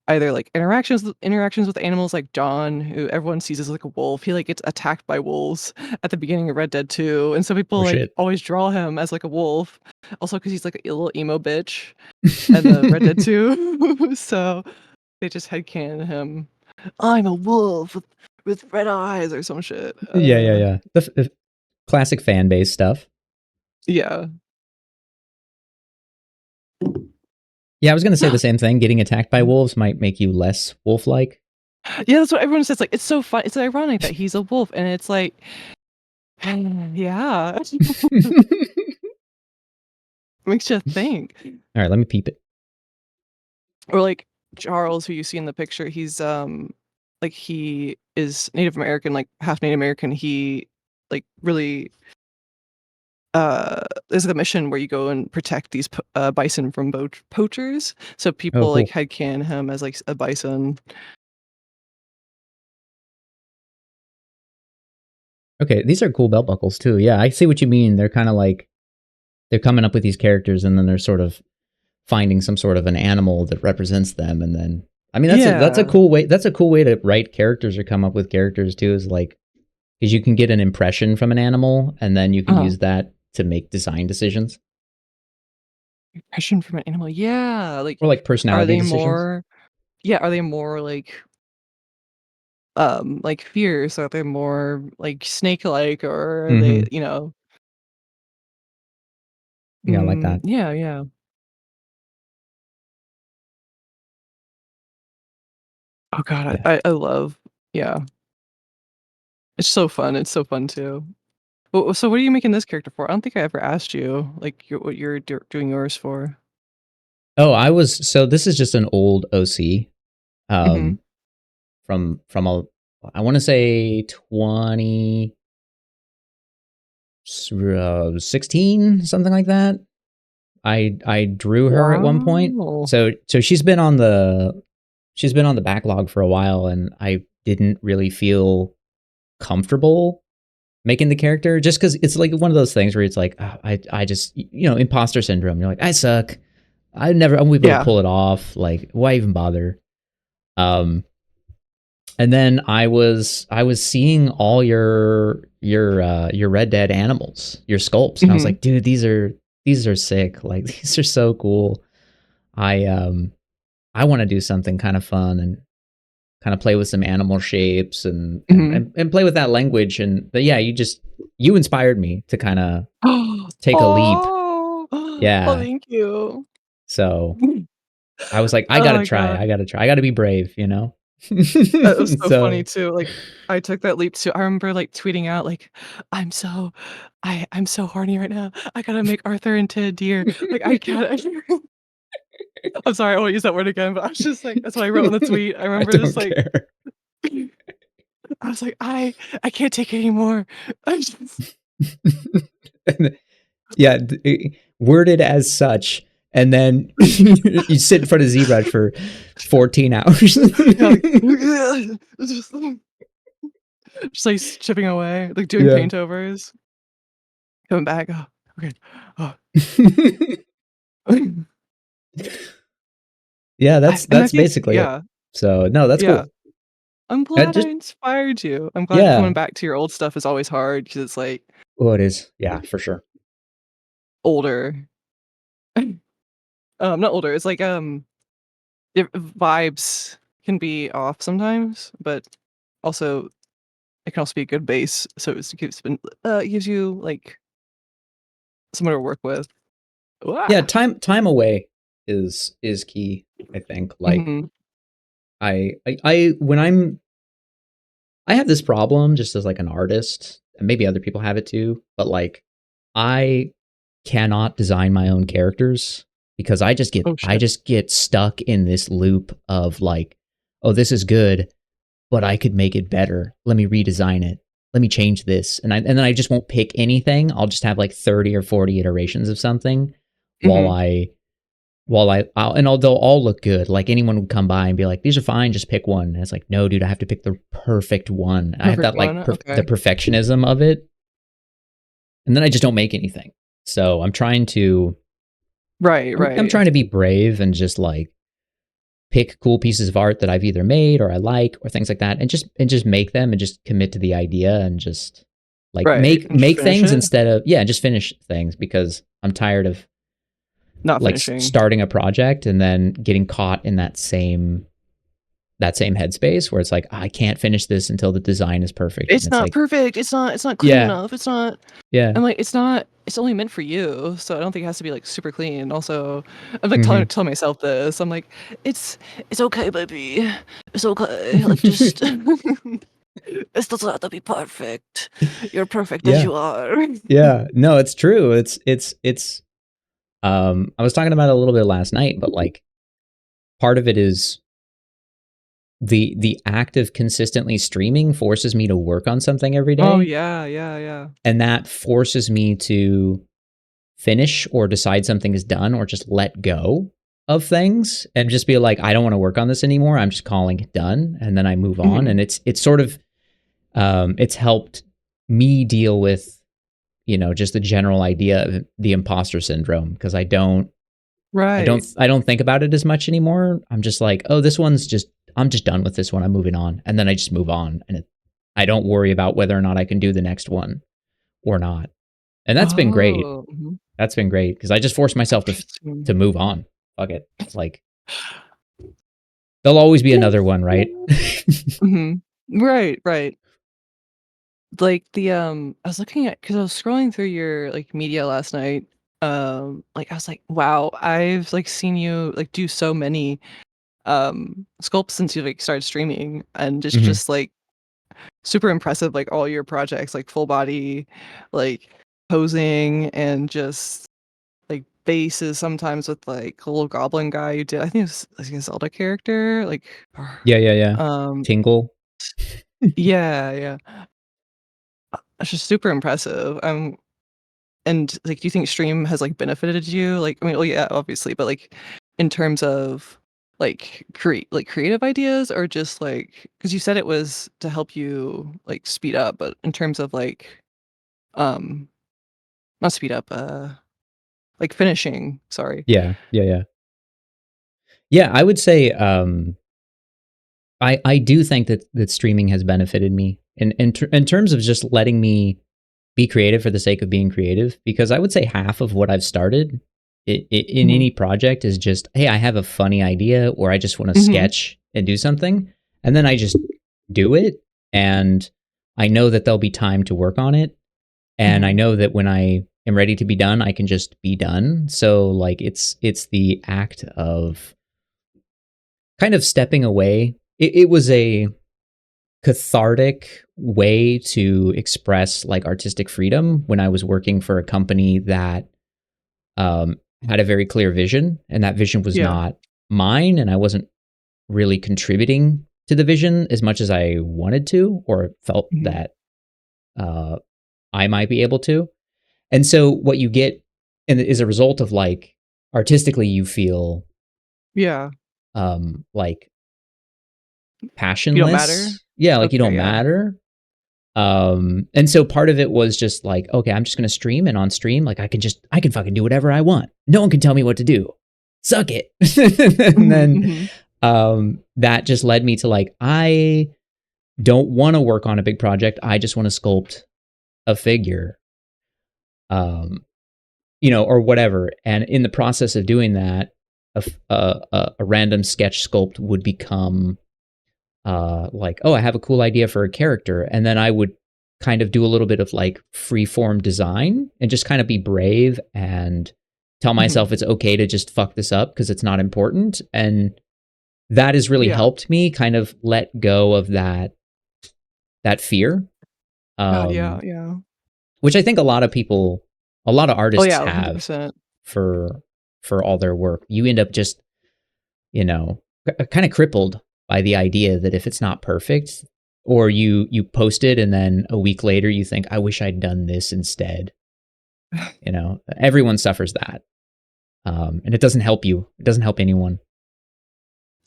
either like interactions with animals, like John, who everyone sees as like a wolf. He like gets attacked by wolves at the beginning of Red Dead 2, and so people Oh like shit. always draw him as like a wolf. Also, because he's like a little emo bitch in the Red Dead 2, so they just headcanon him. I'm a wolf with red eyes or some shit. Yeah. The classic fan base stuff. Yeah. Yeah, I was gonna say the same thing. Getting attacked by wolves might make you less wolf-like. Yeah, that's what everyone says. Like, it's so fun. It's ironic that he's a wolf, and it's like, yeah, makes you think. All right, let me peep it. Or like Charles, who you see in the picture, he's like he is Native American, like half Native American. He like really there's like a mission where you go and protect these bison from poachers. So Oh, people like cool. headcan him as like a bison. Okay, these are cool belt buckles too. Yeah, I see what you mean. They're kind of like they're coming up with these characters, and then they're sort of finding some sort of an animal that represents them, and then I mean that's a Yeah. cool way. That's a cool way to write characters or come up with characters too. Is like because you can get an impression from an animal, and then you can use that to make design decisions Impression from an animal. Yeah, like or like are personality they decisions. more? Yeah, are they more like fierce? Are they more like snake-like, or are they, Mm-hmm. you know? Yeah, I like that. Yeah, yeah. Oh god, Yeah. I love. Yeah, it's so fun. It's so fun too. Well, so what are you making this character for? I don't think I ever asked you like what you're doing yours for. Oh, so this is just an old OC. Mm-hmm. Um, from a I want to say 2016, something like that. I drew her at one point. Wow. So she's been on the backlog for a while, and I didn't really feel comfortable making the character just because it's like one of those things where it's like I just imposter syndrome. You're like I suck. I won't be able to Yeah. pull it off. Like why even bother? Um, and then I was seeing all your Red Dead animals, your sculpts, and I was Mm-hmm. like, dude, these are sick. Like these are so cool. I want to do something kind of fun and kind of play with some animal shapes and Mm-hmm. play with that language. And but yeah, you inspired me to kind of take a leap. Oh, oh, Yeah. thank you. So I was like, I Oh gotta my try. god. I gotta be brave, you know? That was so funny So too. Like I took that leap too. I remember like tweeting out like, I'm so horny right now. I gotta make Arthur into a deer. Like I can't. I'm sorry, I won't use that word again, but I was just like, that's what I wrote in the tweet. I I remember just don't like, care. I was like, I can't take it anymore. I just, Yeah, worded as such, and then you sit in front of ZBrush for 14 hours. yeah, like, just like chipping away, like doing Yeah. paint overs, coming back. Oh, okay. Oh. Yeah, And I that's think, basically it. yeah, So no, that's yeah. cool. I'm glad I Just inspired you. I'm glad coming yeah. back to your old stuff is always hard because it's like Oh, it is. Yeah, for sure. older. Not older. It's like vibes can be off sometimes, but also it can also be a good base. So it gives you like someone to work with. Yeah, Ah! time away is key, I think. Like Mhm. I when I have this problem just as like an artist, and maybe other people have it too, but like I cannot design my own characters because Oh I shit. just get stuck in this loop of like, oh, this is good, but I could make it better. Let me redesign it. Let me change this. And then I just won't pick anything. I'll just have like 30 or 40 iterations of something while Mhm. I they'll all look good. Like anyone would come by and be like, these are fine, just pick one. And it's like, no, dude, I have to pick the perfect one. I have Perfect that one. like the Okay. perfectionism of it. And then I just don't make anything. So I'm trying to Right, I'm right. trying to be brave and just like pick cool pieces of art that I've either made or I like or things like that, and just make them and just commit to the idea and just like Right, and just make finish things it? instead of just finish things, because I'm tired of Not like finishing. starting a project and then getting caught in that same headspace where it's like I can't finish this until the design is perfect, and It's it's not like perfect, it's not clean yeah enough, it's not yeah I'm like, it's only meant for you, so I don't think it has to be, like, super clean. Also, I'm, like, hmm telling myself this, I'm like, "It's okay, baby. It's okay, like, just it doesn't have to be perfect. You're perfect as yeah you are." yeah no, it's true. It's I was talking about it a little bit last night, but like part of it is the act of consistently streaming forces me to work on something every Oh, day, yeah, yeah, yeah. and that forces me to finish or decide something is done or just let go of things and just be like, I don't want to work on this anymore, I'm just calling it done, and then I move on. Mhm. And it's sort of it's helped me deal with just the general idea of the imposter syndrome, because Right. I don't think about it as much anymore. I'm just like, oh, this one's just I'm just done with this one, I'm moving on, and then I just move on, and I don't worry about whether or not I can do the next one or not. And that's been great. Oh, mhm. That's been great because I just force myself Interesting. to move on. Fuck it. It's like there'll always be another one, right? Mhm. Right, right. Like, I was looking at, because I was scrolling through your, like, media last night, like, I was like, "Wow, I've, like, seen you, like, do so many, sculpts since you, like, started streaming," and it's hmm just, like, super impressive, like, all your projects, like, full body, like, posing and just, like, faces sometimes with, like, a little goblin guy you did. I think it was, like, a Zelda character, like, or, Yeah, yeah, yeah. um Tingle. yeah, yeah. It's just super impressive, and, like, do you think stream has, like, benefited you? Like, I mean, well, yeah, obviously, but, like, in terms of, like, creative ideas, or just, like, because you said it was to help you, like, speed up, but in terms of, like, um not speed up, like, finishing, sorry. Yeah, yeah, yeah. Yeah, I would say I do think that streaming has benefited me in terms of just letting me be creative for the sake of being creative, because I would say half of what I've started in Mhm. any project is just, hey, I have a funny idea, or I just want to Mhm. sketch and do something, and then I just do it, and I know that there'll be time to work on it, and I Mhm. know that when I am ready to be done, I can just be done. So like it's the act of kind of stepping away. It was a cathartic way to express like artistic freedom when I was working for a company that um, had a very clear vision, and that vision was Yeah. not mine, and I wasn't really contributing to the vision as much as I wanted to or felt Mhm. that uh, I might be able to. And so what you get and is a result of like artistically you feel Yeah. like You don't matter? passionless. Yeah, like you Okay, don't yeah. matter. And so part of it was just like, okay, I'm just gonna stream, and on stream, like I can fucking do whatever I want. No one can tell me what to do. Suck it. And Mhm, then mhm. that just led me to like, I don't want to work on a big project. I just want to sculpt a figure. Um, or whatever. And in the process of doing that, a random sketch sculpt would become like, oh, I have a cool idea for a character, and then I would kind of do a little bit of like free form design and just kind of be brave and tell Mhm. myself it's okay to just fuck this up because it's not important. And that has really Yeah. helped me kind of let go of that fear, God, yeah, um, yeah. which I think a lot of Oh, artists yeah, have 100%. for all their work. You end up just kind of crippled by the idea that if it's not perfect, or you post it and then a week later you think, I wish I'd done this instead. Everyone suffers that, and it doesn't help you. It doesn't help anyone.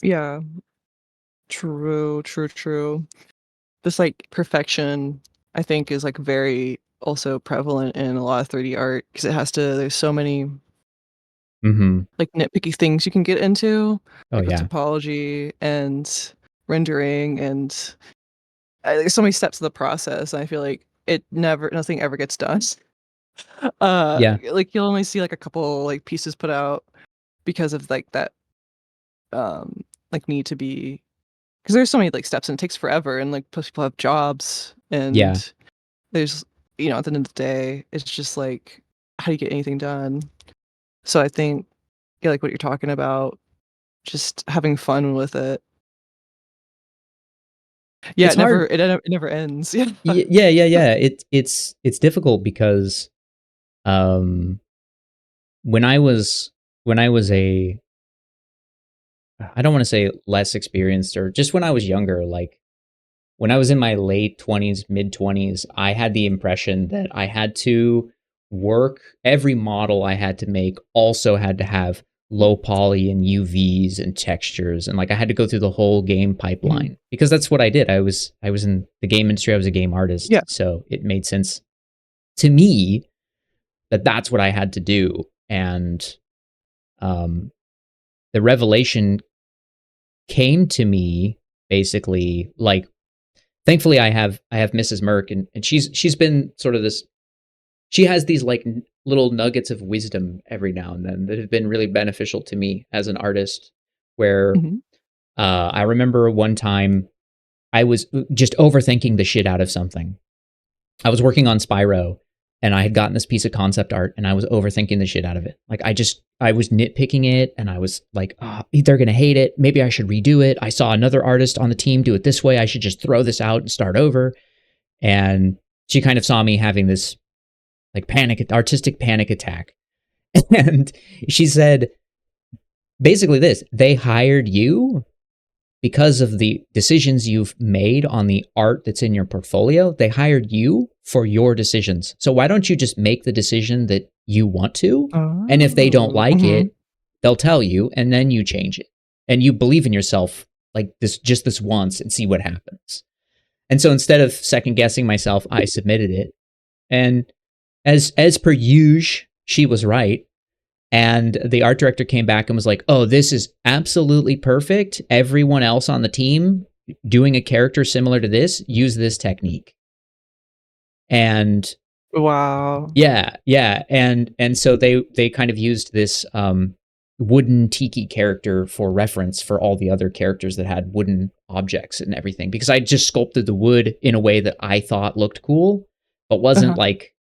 Yeah. True, true, true. This, like, perfection, I think, is, like, very also prevalent in a lot of 3D art, because it has to there's so many Mm-hmm. like nitpicky things you can get into, Oh like with yeah. topology and rendering, and there's so many steps of the process. And I feel like nothing ever gets done. Yeah. Like you'll only see like a couple like pieces put out because of like that like need to be, because there's so many like steps and it takes forever, and like plus people have jobs, Yeah. and there's, at the end of the day it's just like, how do you get anything done? So I think, yeah, like what you're talking about, just having fun with it. Yeah, It's hard. it never ends. Yeah. Yeah. It's difficult because um when I was a I don't want to say less experienced, or just when I was younger, like when I was in my late 20s, mid 20s, I had the impression that I had to work, every model I had to make also had to have low poly and UVs and textures, and like I had to go through the whole game Mhm. pipeline because that's what I did. I was in the game industry, I was a game artist, Yeah. so it made sense to me that that's what I had to do. And um the revelation came to me basically like, thankfully I have Mrs. Merck, and she's been sort of this, she has these like little nuggets of wisdom every now and then that have been really beneficial to me as an artist, where Mhm. I remember one time I was just overthinking the shit out of something. I was working on Spyro, and I had gotten this piece of concept art, and I was overthinking the shit out of it. Like I was nitpicking it, and I was like, oh, they're going to hate it. Maybe I should redo it. I saw another artist on the team do it this way. I should just throw this out and start over. And she kind of saw me having this like artistic panic attack. And she said basically this: they hired you because of the decisions you've made on the art that's in your portfolio. They hired you for your decisions. So why don't you just make the decision that you want to? And if they don't Oh. like Mhm. it, they'll tell you, and then you change it. And you believe in yourself like this, just this once, and see what happens. And so instead of second guessing myself, I submitted it. And as per usual, she was right. And the art director came back and was like, "Oh, this is absolutely perfect. Everyone else on the team doing a character similar to this, use this technique." And Wow. yeah, and so they kind of used this wooden tiki character for reference for all the other characters that had wooden objects and everything, because I just sculpted the wood in a way that I thought looked cool, but wasn't Uh-huh. like,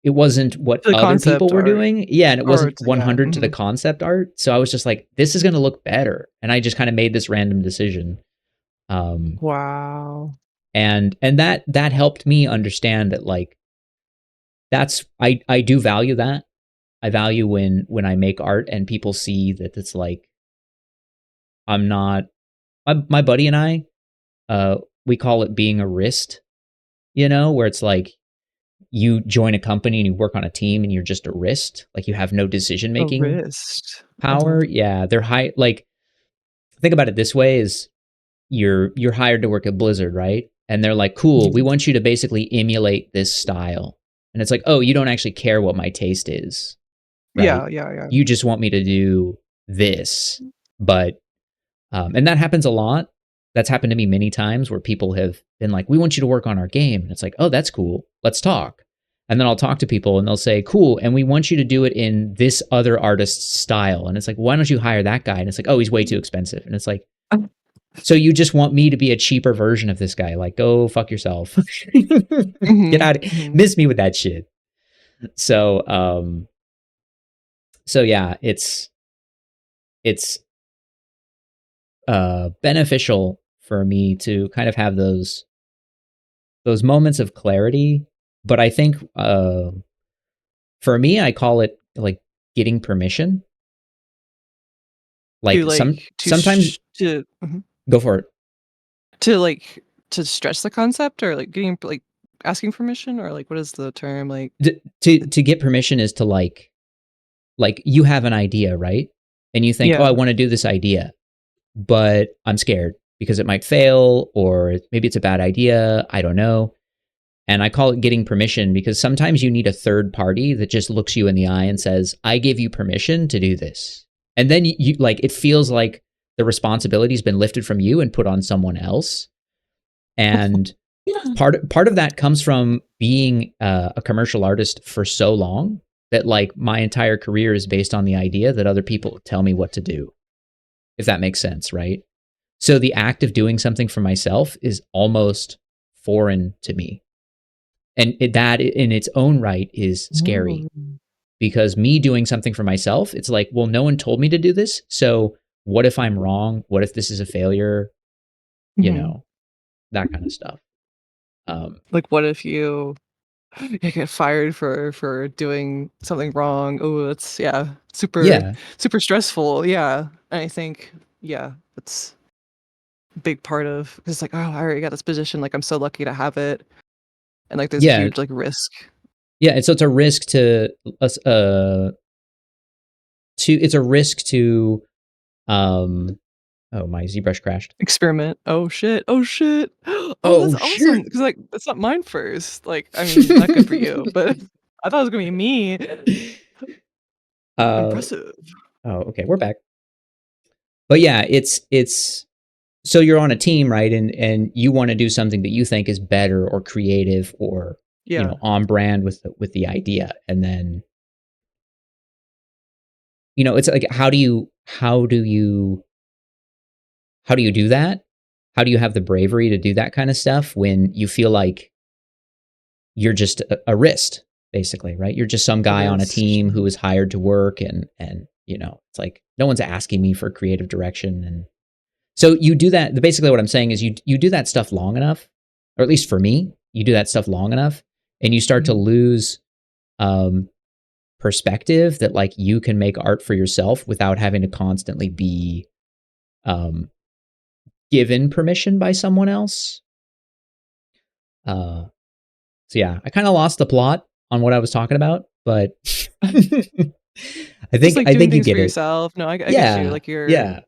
it wasn't what The other people concept were art, doing. Yeah, and it or wasn't it's, yeah. 100 to the Mhm. concept art. So I was just like, this is going to look better. And I just kind of made this random decision. Um, Wow. and that helped me understand that like, that's, I do value that. I value when I make art and people see that it's like, I'm not, my buddy and I, we call it being a wrist, where it's like, you join a company and you work on a team and you're just a wrist, like you have no decision A making wrist. Uh-huh. power. Yeah, they're high. Like, think about it this way: is you're hired to work at Blizzard, right? And they're like, cool, we Mhm. want you to basically emulate this style. And it's like, oh, you don't actually care what my taste is, right? Yeah. You just want me to do this. But and that happens a lot. That's happened to me many times where people have been like, we want you to work on our game. And it's like, oh, that's cool. Let's talk. And then I'll talk to people and they'll say, cool. And we want you to do it in this other artist's style. And it's like, why don't you hire that guy? And it's like, oh, he's way too expensive. And it's like, so you just want me to be a cheaper version of this guy? Like, go fuck yourself. Get Mhm. out. Mhm. Miss me with that shit. So, so yeah, it's beneficial for me to kind of have those moments of clarity. But I think for me, I call it like getting permission. To Like like sometimes to mhm. go for it. To like to stretch the concept, or like getting like asking permission, or like what is the term like? To get permission is to like you have an idea, right? And you think, oh, I Yeah. want to do this idea, but I'm scared because it might fail, or maybe it's a bad idea. I don't know. And I call it getting permission because sometimes you need a third party that just looks you in the eye and says, I give you permission to do this. And then you like, it feels like the responsibility's been lifted from you and put on someone else. And part of that comes from being a commercial artist for so long that like my entire career is based on the idea that other people tell me what to do, if that makes sense, right? So the act of doing something for myself is almost foreign to me. And that in its own right is scary because me doing something for myself, it's like, well, no one told me to do this. So what if I'm wrong? What if this is a failure? You know, that kind of stuff. Like, what if you get fired for doing something wrong? Oh, that's super Yeah. super stressful. Yeah, and I think that's a big part of. It's like, oh, I already got this position. Like, I'm so lucky to have it, and like, there's a Yeah. huge like risk. Yeah. And so it's a risk to us, it's a risk to, oh, my ZBrush crashed. Experiment. Oh shit. Oh shit. Oh, Oh, that's awesome. shit. Because like that's not mine first. Like, I mean, not good for you, but I thought it was gonna be me. Impressive. Oh, okay. We're back. But yeah, it's so you're on a team, right? And you want to do something that you think is better or creative or, you Yeah. know, on brand with the idea. And then, you know, it's like, how do you do that? How do you have the bravery to do that kind of stuff when you feel like you're just a wrist, basically, right? You're just some A guy on a wrist. team who is hired to work and you know, it's like no one's asking me for creative direction. And so you do that. Basically what I'm saying is you do that stuff long enough, or at least for me, you do that stuff long enough and you start to lose perspective that like you can make art for yourself without having to constantly be given permission by someone else. So yeah, I kind of lost the plot on what I was talking about, but Just like I doing think you things get for it. yourself. No, I get you. Yeah, Like your yeah.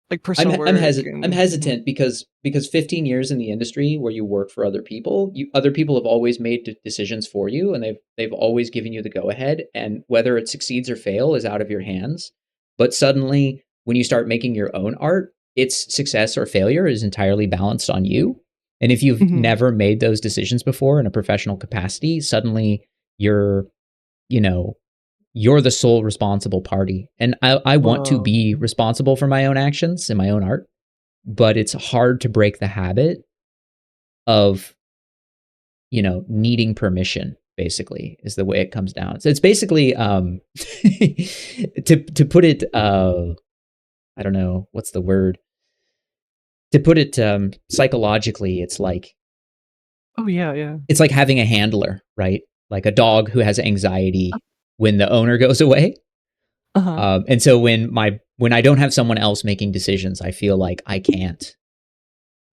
like personal work I'm and hesitant because 15 years in the industry where you work for other people, other people have always made decisions for you, and they've always given you the go ahead, and whether it succeeds or fail is out of your hands. But suddenly, when you start making your own art, its success or failure is entirely balanced on you. And if you've never made those decisions before in a professional capacity, suddenly you're, you know, you're the sole responsible party. And I want to Whoa. be responsible for my own actions and my own art, but it's hard to break the habit of, you know, needing permission, basically, is the way it comes down. So it's basically to put it I don't know, what's the word? To put it psychologically, it's like Oh yeah. it's like having a handler, right? Like a dog who has anxiety when the owner goes away. Uh-huh. And so when I don't have someone else making decisions, I feel like I can't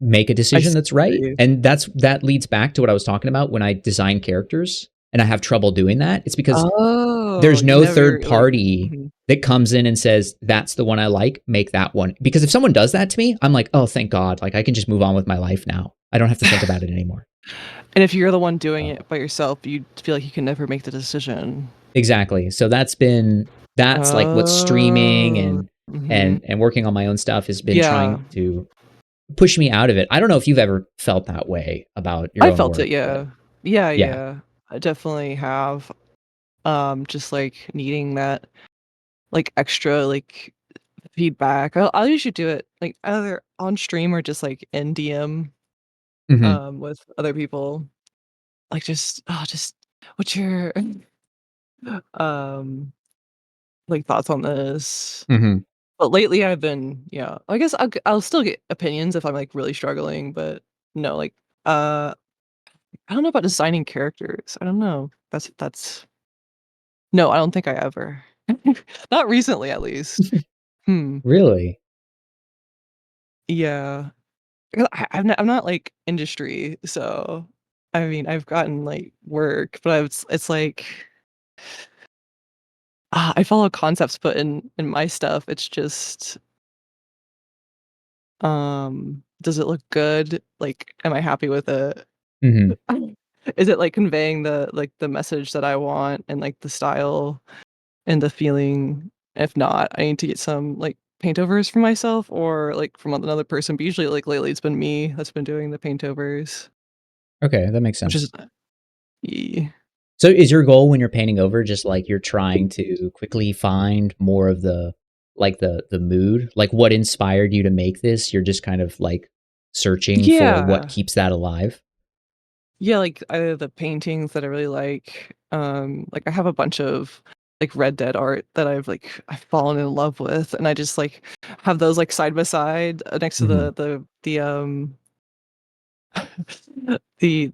make a I decision that's right. see. And that leads back to what I was talking about when I design characters and I have trouble doing that. It's because Oh, there's you no third never like party that comes in and says, that's the one I like, make that one. Because if someone does that to me, I'm like, oh, thank God. Like I can just move on with my life now. I don't have to think about it anymore. And if you're the one doing it by yourself, you feel like you can never make the decision. Exactly. So that's like what streaming Oh. and working on my own stuff has been Yeah. trying to push me out of it. I don't know if you've ever felt that way about your I own felt it, work, but yeah. yeah. Yeah. I definitely have. Just like needing that like extra like feedback. I'll usually do it like either on stream or just like in DM Mhm. with other people. Like just what's your um like thoughts on this? Mhm. But lately I've been I guess I'll still get opinions if I'm like really struggling, but no, like I don't know about designing characters. I don't know. That's no, I don't think I ever. Not recently at least. Hmm. Really? Yeah. 'Cause I'm not like industry, so I mean I've gotten like work, but it's like I follow concepts put in my stuff. It's just does it look good? Like, am I happy with it? Mhm. Is it like conveying the message that I want and like the style and the feeling? If not, I need to get some like paint overs for myself or like from another person. But usually, like lately, it's been me that's been doing the paint overs, Okay, that makes which sense. is yeah. So is your goal when you're painting over just like you're trying to quickly find more of the like the mood? Like what inspired you to make this? You're just kind of like searching for what Yeah. keeps that alive? Yeah, like either the paintings that I really like I have a bunch of like Red Dead art that I've fallen in love with, and I just like have those like side by side next to Mhm.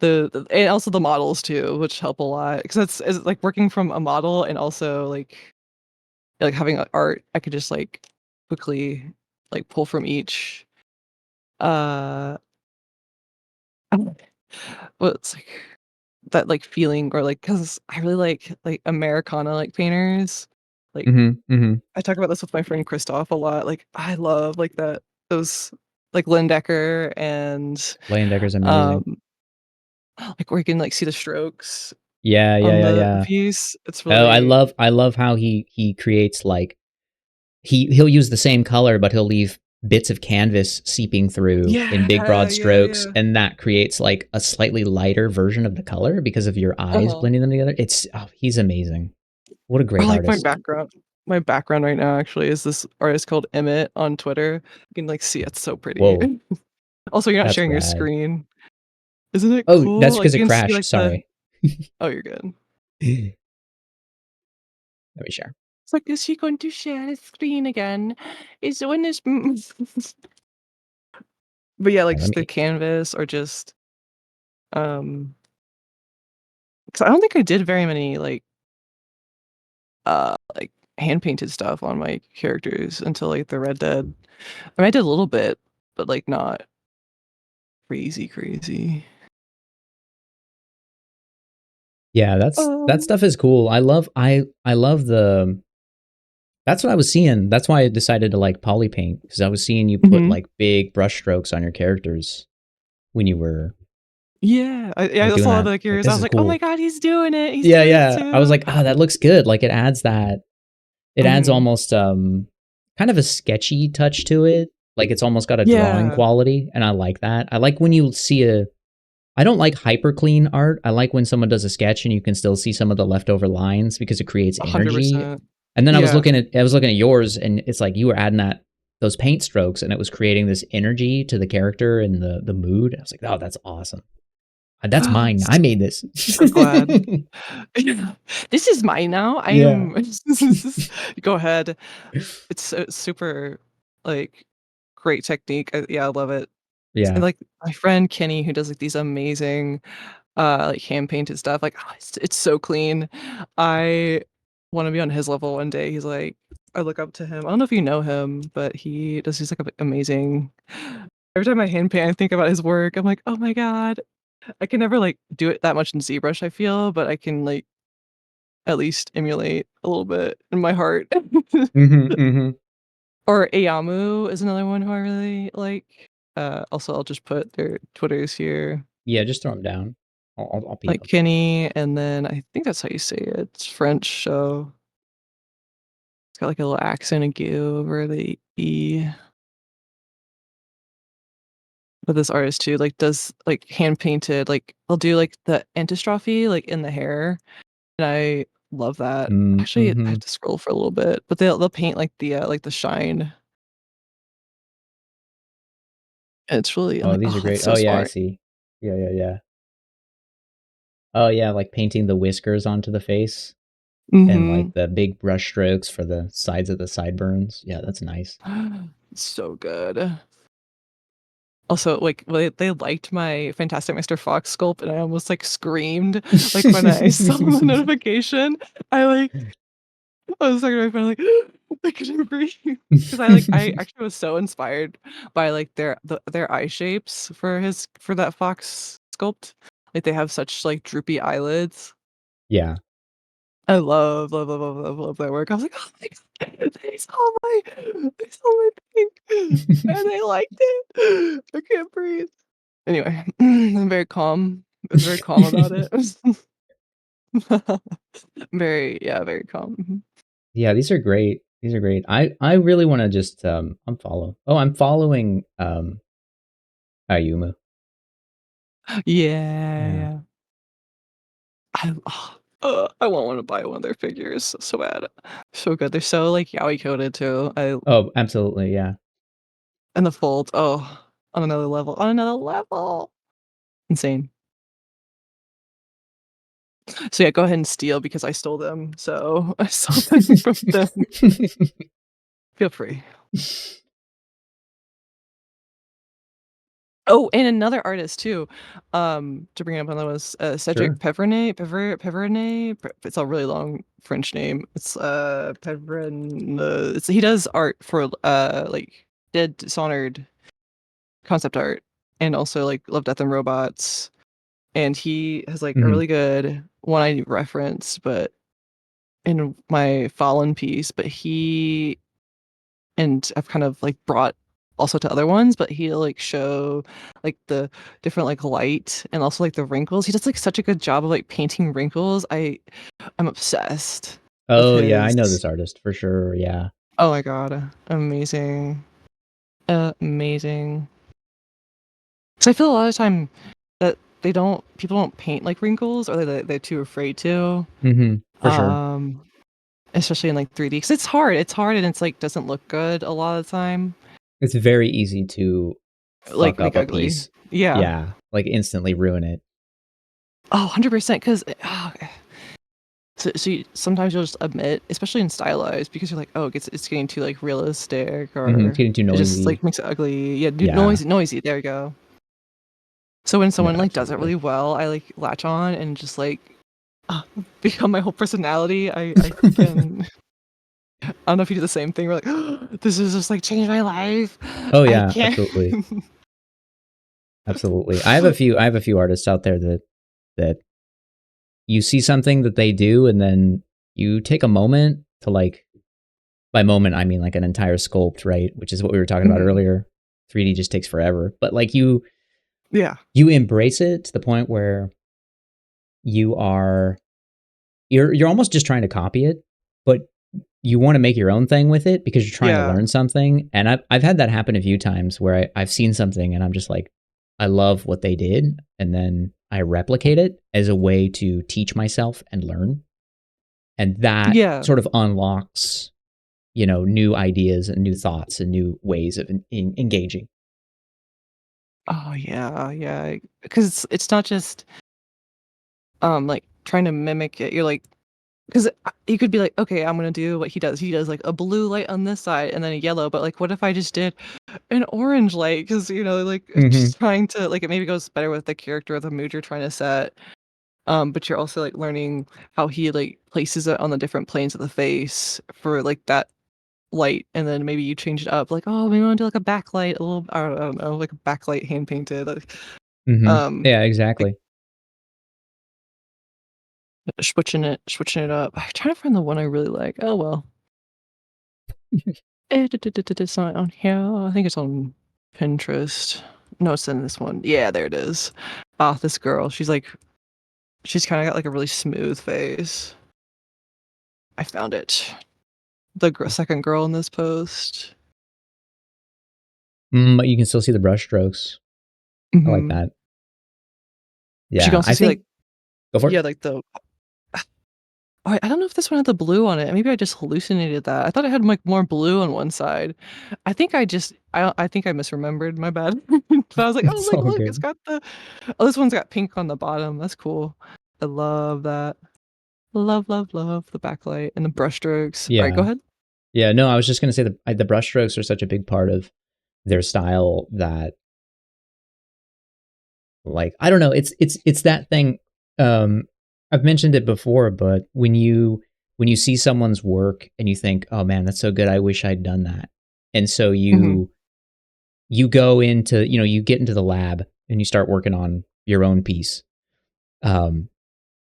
the and also the models too, which help a lot because it's like working from a model and also like having art. I could just like quickly like pull from each. Uh, well, it's like that like feeling or like because I really like Americana like painters. Like Mhm. Mhm. I talk about this with my friend Christoph a lot. Like I love like those like Lindecker and Decker's amazing. um like where you can like see the strokes Yeah, yeah, on yeah, the yeah. piece. It's Oh, really I love how he creates like he'll use the same color, but he'll leave bits of canvas seeping through in big yeah, broad yeah, strokes, yeah. and that creates like a slightly lighter version of the color because of your eyes Uh-huh. blending them together. He's amazing. What a I great like my artist. background. My background right now actually is this artist called Emmett on Twitter. You can like see it's so pretty. Whoa, Also, you're not that's sharing your rad. screen. Isn't it Oh, cool? that's Like because you it can see crashed. like the Sorry. oh, you're good. Let me share. It's like, is he going to share his screen again? Is when is but yeah, like Let just the me. canvas or just um because I don't think I did very many like hand painted stuff on my characters until like the Red Dead. I mean I did a little bit, but like not crazy. Yeah, that Um stuff is cool. I love the. That's what I was seeing. That's why I decided to like poly paint because I was seeing you put mhm. like big brush strokes on your characters when you were Yeah, like I doing saw that. the Like curious. I this was is like, "Oh my cool. god, he's doing it. He's Yeah, doing it yeah. I was too." like, oh, that looks good. Like it adds that. It adds Mhm. almost kind of a sketchy touch to it. Like it's almost got a drawing Yeah, quality, and I like that. I like when you see a. I don't like hyper clean art. I like when someone does a sketch and you can still see some of the leftover lines because it creates energy. 100%. And then Yeah. I was looking at yours, and it's like you were adding that those paint strokes, and it was creating this energy to the character and the mood. I was like, oh, that's awesome. That's mine. I made this. So glad. This is mine now. I Yeah. am Go ahead. It's so super, like, great technique. Yeah, I love it. And, Yeah. like, my friend Kenny who does, like, these amazing, like, hand painted stuff, like, it's so clean. I wanna be on his level one day. He's like I look up to him. I don't know if you know him, but he does these, like, amazing every time I hand paint, I think about his work. I'm like, "Oh my god." I can never, like, do it that much in ZBrush, I feel, but I can, like, at least emulate a little bit in my heart. Mhm. Mhm. Or Ayamu is another one who I really like. Also, I'll just put their Twitters here, Yeah. Just throw them down. I'll peep like them. Kenny, and then I think that's how you say it. It's French, so it's got, like, a little accent and give over the E. But this artist too, like, does, like, hand painted, like, I'll do, like, the antistrophe, like, in the hair. And I love that. Mm, Actually, I have mhm. to scroll for a little bit, but they'll paint like the shine, and it's really I'm Oh, like, these are "Oh, that's great. so Oh yeah, I smart." see. Yeah. Yeah. Yeah. Oh yeah, like painting the whiskers onto the face and like Mhm. the big brush strokes for the sides of the sideburns. Yeah, that's nice. So good. Also, like, they liked my Fantastic Mr. Fox sculpt, and I almost, like, screamed, like, when I saw the notification. I, like I was talking to my friend, like, I couldn't breathe because I actually was so inspired by, like, their eye shapes for that fox sculpt. Like, they have such, like, droopy eyelids. Yeah. I love that work. I was like, "Oh my god, they saw my paint, and they liked it. I can't breathe." Anyway, I'm very calm very calm about it. Very calm. Mhm. Yeah, these are great. These are great. I really want to just unfollow. Oh, I'm following Ayumu. Yeah, Yeah. yeah. I want to buy one of their figures so bad. So good. They're so like yaoi coded too. Oh, absolutely. Yeah. And the folds. Oh, on another level. On another level. Insane. So yeah, go ahead and steal because I stole them. So I stole them from them. Feel free. Oh, and another artist too. To bring up another was Cedric Sure. Peverne. It's a really long French name. It's Peverne. He does art for like Dead Dishonored concept art, and also like Love, Death, and Robots. And he has like a Mhm. really good one I reference, but in my Fallen piece. But he and I've kind of like brought also to other ones, but he'll like show like the different like light and also like the wrinkles. He does like such a good job of like painting wrinkles. I'm obsessed with Oh, yeah, I his. know this artist for sure. Yeah. Oh my god, amazing, amazing. Because I feel a lot of time that people don't paint like wrinkles, or they're too afraid to. Mhm. For sure. Um, Especially in like 3D, because it's hard. It's hard, and it's like doesn't look good a lot of the time. It's very easy to Like fuck up make a ugly. piece. Yeah. Yeah, like instantly ruin it. Oh, 100%, 'cause sometimes you'll just admit, especially in stylized, because you're like, "Oh, it's getting too, like, realistic," Mhm. It's or getting too it just, noisy. like, makes it ugly. Yeah, Yeah. noisy, there you go. So when No, someone, like, does it absolutely. really well, I, like, latch on and just, like, become my whole personality. I freaking I don't know if you do the same thing. We're like, "This has just, like, changed my life. Oh, I yeah, can't." absolutely. Absolutely. I have a few artists out there that you see something that they do and then you take a moment to like by moment I mean like an entire sculpt, right? Which is what we were talking about Mhm. earlier. 3D just takes forever. But like Yeah. you embrace it to the point where you are you're almost just trying to copy it, but you want to make your own thing with it because you're trying to Yeah. learn something. And I've had that happen a few times where I've seen something and I'm just like, I love what they did. And then I replicate it as a way to teach myself and learn. And that Yeah. sort of unlocks, you know, new ideas and new thoughts and new ways of engaging. Oh, yeah, yeah. Because it's not just, like, trying to mimic it. You're like, 'cause you could be like, "Okay, I'm gonna do what he does." He does, like, a blue light on this side and then a yellow, but, like, what if I just did an orange light? Because like, Hmm. just trying to like, it maybe goes better with the character or the mood you're trying to set, but you're also, like, learning how he, like, places it on the different planes of the face for, like, that light, and then maybe you change it up, like, "Oh, maybe I wanna do, like, a backlight, a little" I don't know, like, a backlight hand painted, Hmm. um, Yeah, like, exactly. switching it up. I'm trying to find the one I really like. Oh, well. It's not on here. I think it's on Pinterest. No, it's in this one. Yeah, there it is. Ah, this girl. She's kind of got like a really smooth face. I found it. The second girl in this post. But you can still see the brush strokes. I like Hmm. that. But you can Yeah, also I see think like, go for it. yeah, like the. Oh, I don't know if this one had the blue on it. Maybe I just hallucinated that. I thought it had like more blue on one side. I think I misremembered. My bad. But I was like, oh, It's like, all look, it's good. got the. Oh, this one's got pink on the bottom. That's cool. I love that. Love the backlight and the brushstrokes. All right, go Yeah. ahead. Yeah, no, I was just gonna say the brushstrokes are such a big part of their style that, like, I don't know, it's that thing. Um, I've mentioned it before, but when you see someone's work and you think, oh man, that's so good, I wish I'd done that, and so Hmm. you go into you get into the lab and you start working on your own piece, um,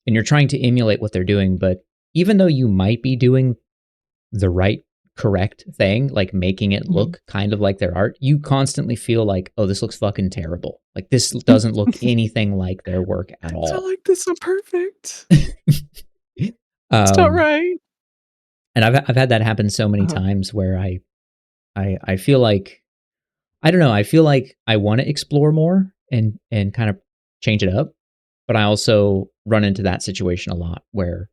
and you're trying to emulate what they're doing, but even though you might be doing the right correct thing, like making it Mhm. look kind of like their art, you constantly feel like, oh, this looks fucking terrible. Like this doesn't look anything like their work at It's not all. like this. Not perfect. It's not um, right. and I've had that happen so many Uh-huh. times where I feel like, I don't know, I feel like I want to explore more and kind of change it up, but I also run into that situation a lot where,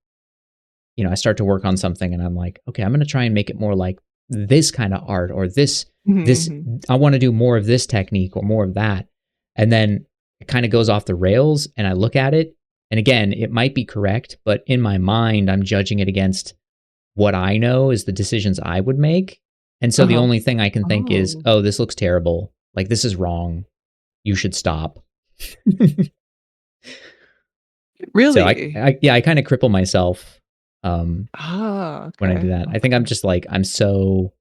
you know, I start to work on something and I'm like, okay, I'm going to try and make it more like this kind of art, or this Mhm, mhm. I want to do more of this technique or more of that. And then it kind of goes off the rails and I look at it, and again, it might be correct, but in my mind I'm judging it against what I know is the decisions I would make. And so the Uh-huh. only thing I can think is, Oh, oh, this looks terrible. Like this is wrong. You should stop. So really? I kind of cripple myself um, Ah, when I do okay, that. I think I'm okay. just like, I'm so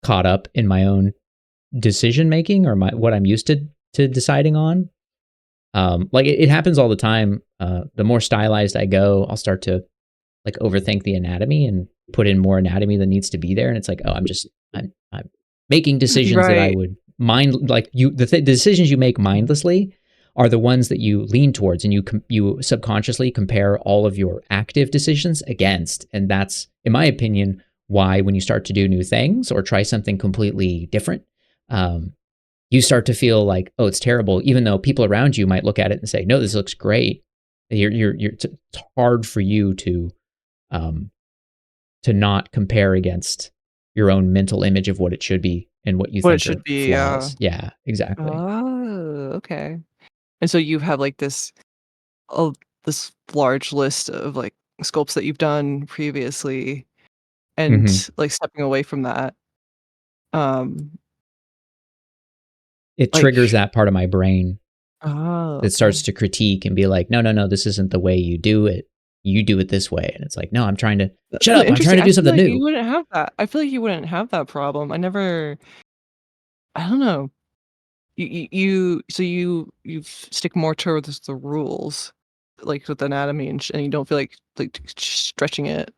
caught up in my own decision making, or my what I'm used to deciding on. Like it happens all the time. The more stylized I go, I'll start to like overthink the anatomy and put in more anatomy than needs to be there. And it's like, oh, I'm making decisions that I Right. would mind, like the decisions you make mindlessly are the ones that you lean towards, and you subconsciously compare all of your active decisions against. And that's, in my opinion, why when you start to do new things or try something completely different, um, you start to feel like, oh, it's terrible, even though people around you might look at it and say, no, this looks great. It's hard for you um, to not compare against your own mental image of what it should be and what you What it think should are be, yeah. flaws. Yeah, exactly. Oh, okay. And so you have, like, oh, this large list of, like, sculpts that you've done previously, Hmm. and, like, stepping away from that, um, It triggers like that part of my brain oh, that starts okay. to critique and be like, no, no, no, this isn't the way you do it. You do it this way. And it's like, no, I'm trying to That's shut really up. I'm trying interesting. to I do feel something like you new. wouldn't have that. I feel like you wouldn't have that problem. I don't know. So you stick more towards the rules, like, with anatomy and you don't feel like stretching it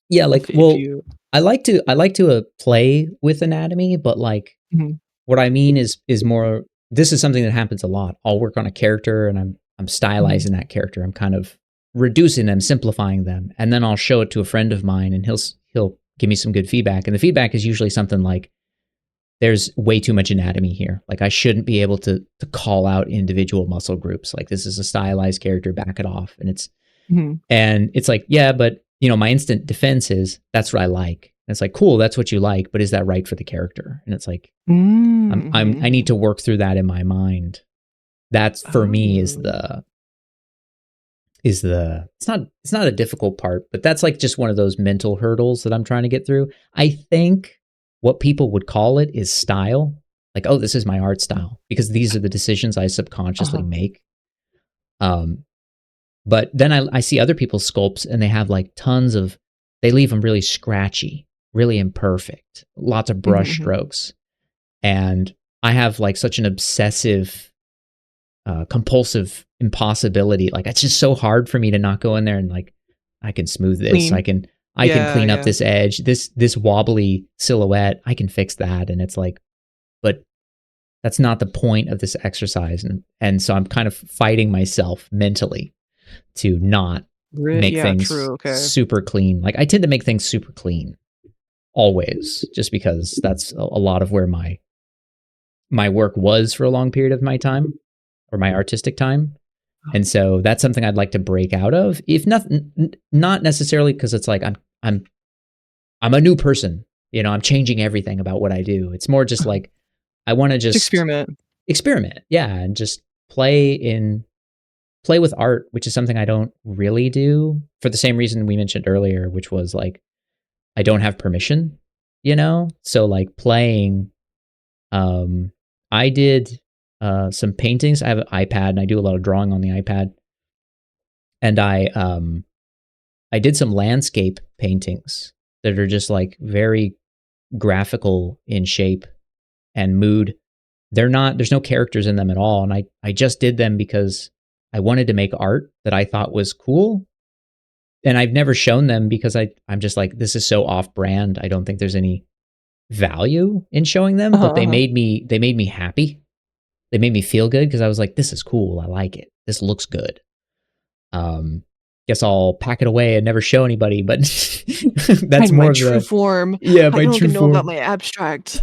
Yeah, like, if well, you I like to play with anatomy, but like Mhm, what I mean is more, this is something that happens a lot. I'll work on a character and I'm mhm, stylizing that character. I'm kind of reducing them, simplifying them, and then I'll show it to a friend of mine and he'll give me some good feedback. And the feedback is usually something like, there's way too much anatomy here. Like I shouldn't be able to call out individual muscle groups. Like this is a stylized character, back it off. mhm. And it's like, yeah, but you know, my instant defense is that's what I like. And it's like, cool, that's what you like, but is that right for the character? And it's like, Mm, I need mhm, to work through that in my mind. That's for me is mhm. the it's not a difficult part, but that's like just one of those mental hurdles that I'm trying to get through. I think what people would call it is style. Like, oh, this is my art style because these are the decisions I subconsciously Uh-huh. make. Um, but then I see other people's sculpts and they have like tons of, they leave them really scratchy, really imperfect, lots of Mhm, brush mhm. strokes. And I have like such an obsessive, compulsive impossibility. Like it's just so hard for me to not go in there and like, I can smooth this. Clean. I can Yeah, clean up yeah. this edge, this wobbly silhouette. I can fix that. And it's like, but that's not the point of this exercise. And so I'm kind of fighting myself mentally to not make Yeah, things true, okay. super clean. Like I tend to make things super clean always, just because that's a lot of where my work was for a long period of my time, or my artistic time. And so that's something I'd like to break out of. If not necessarily because it's like I'm a new person. You know, I'm changing everything about what I do. It's more just Uh-huh. like I want to Just just experiment. experiment, yeah, and just play with art, which is something I don't really do for the same reason we mentioned earlier, which was like I don't have permission, you know? So like playing, um I did some paintings. I have an iPad and I do a lot of drawing on the iPad. And I did some landscape paintings that are just like very graphical in shape and mood. There's no characters in them at all. And I just did them because I wanted to make art that I thought was cool. and I've never shown them because I'm just like, this is so off brand. I don't think there's any value in showing them, but they made me happy. They made me feel good because I was like, this is cool. I like it. This looks good. Guess I'll pack it away and never show anybody, but that's more my of true the form. yeah, I my don't true know about form. my abstract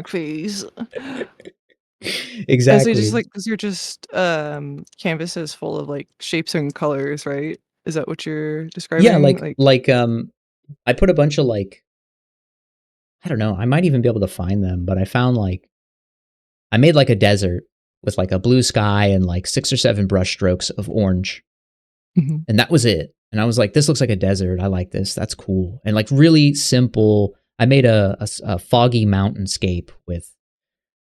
phase. And so you just Exactly. like, because you're just canvases full of like shapes and colors, right? Is that what you're describing? Yeah, like I put a bunch of like, I don't know, I might even be able to find them, but I found like I made like a desert with like a blue sky and like 6 or 7 brush strokes of orange. Mhm. And that was it. And I was like, this looks like a desert. I like this. That's cool. And like really simple. I made a foggy mountainscape with,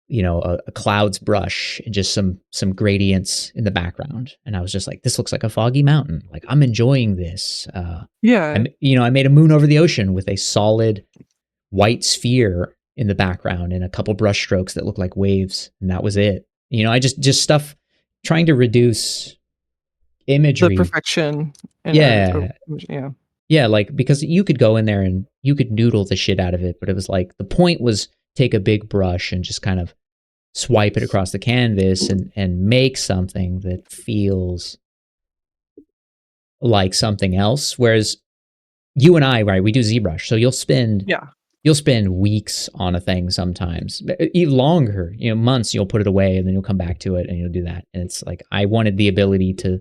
you know, a clouds brush and just some gradients in the background. And I was just like, this looks like a foggy mountain. Like I'm enjoying this. Yeah. I made a moon over the ocean with a solid white sphere in the background and a couple brush strokes that look like waves. And that was it. You know, I just stuff trying to reduce The imagery. perfection and Yeah. yeah. Yeah, like because you could go in there and you could noodle the shit out of it, but it was like the point was take a big brush and just kind of swipe it across the canvas and make something that feels like something else. Whereas you and I, right, we do ZBrush, so you'll spend weeks on a thing sometimes, even longer, you know, months. You'll put it away and then you'll come back to it and you'll do that. And it's like I wanted the ability to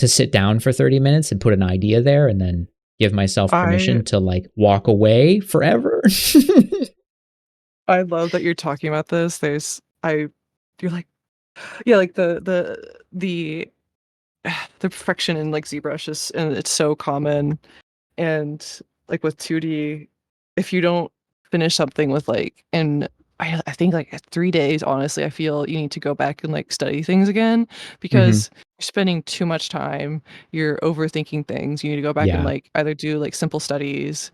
sit down for 30 minutes and put an idea there and then give myself permission to like walk away forever. I love that you're talking about this. You're like, yeah, like the the perfection in like ZBrush is, and it's so common. And like with 2D, if you don't finish something with like, and I think like 3 days, honestly, I feel you need to go back and like study things again because you're spending too much time, you're overthinking things. You need to go back and Yeah. like either do like simple studies,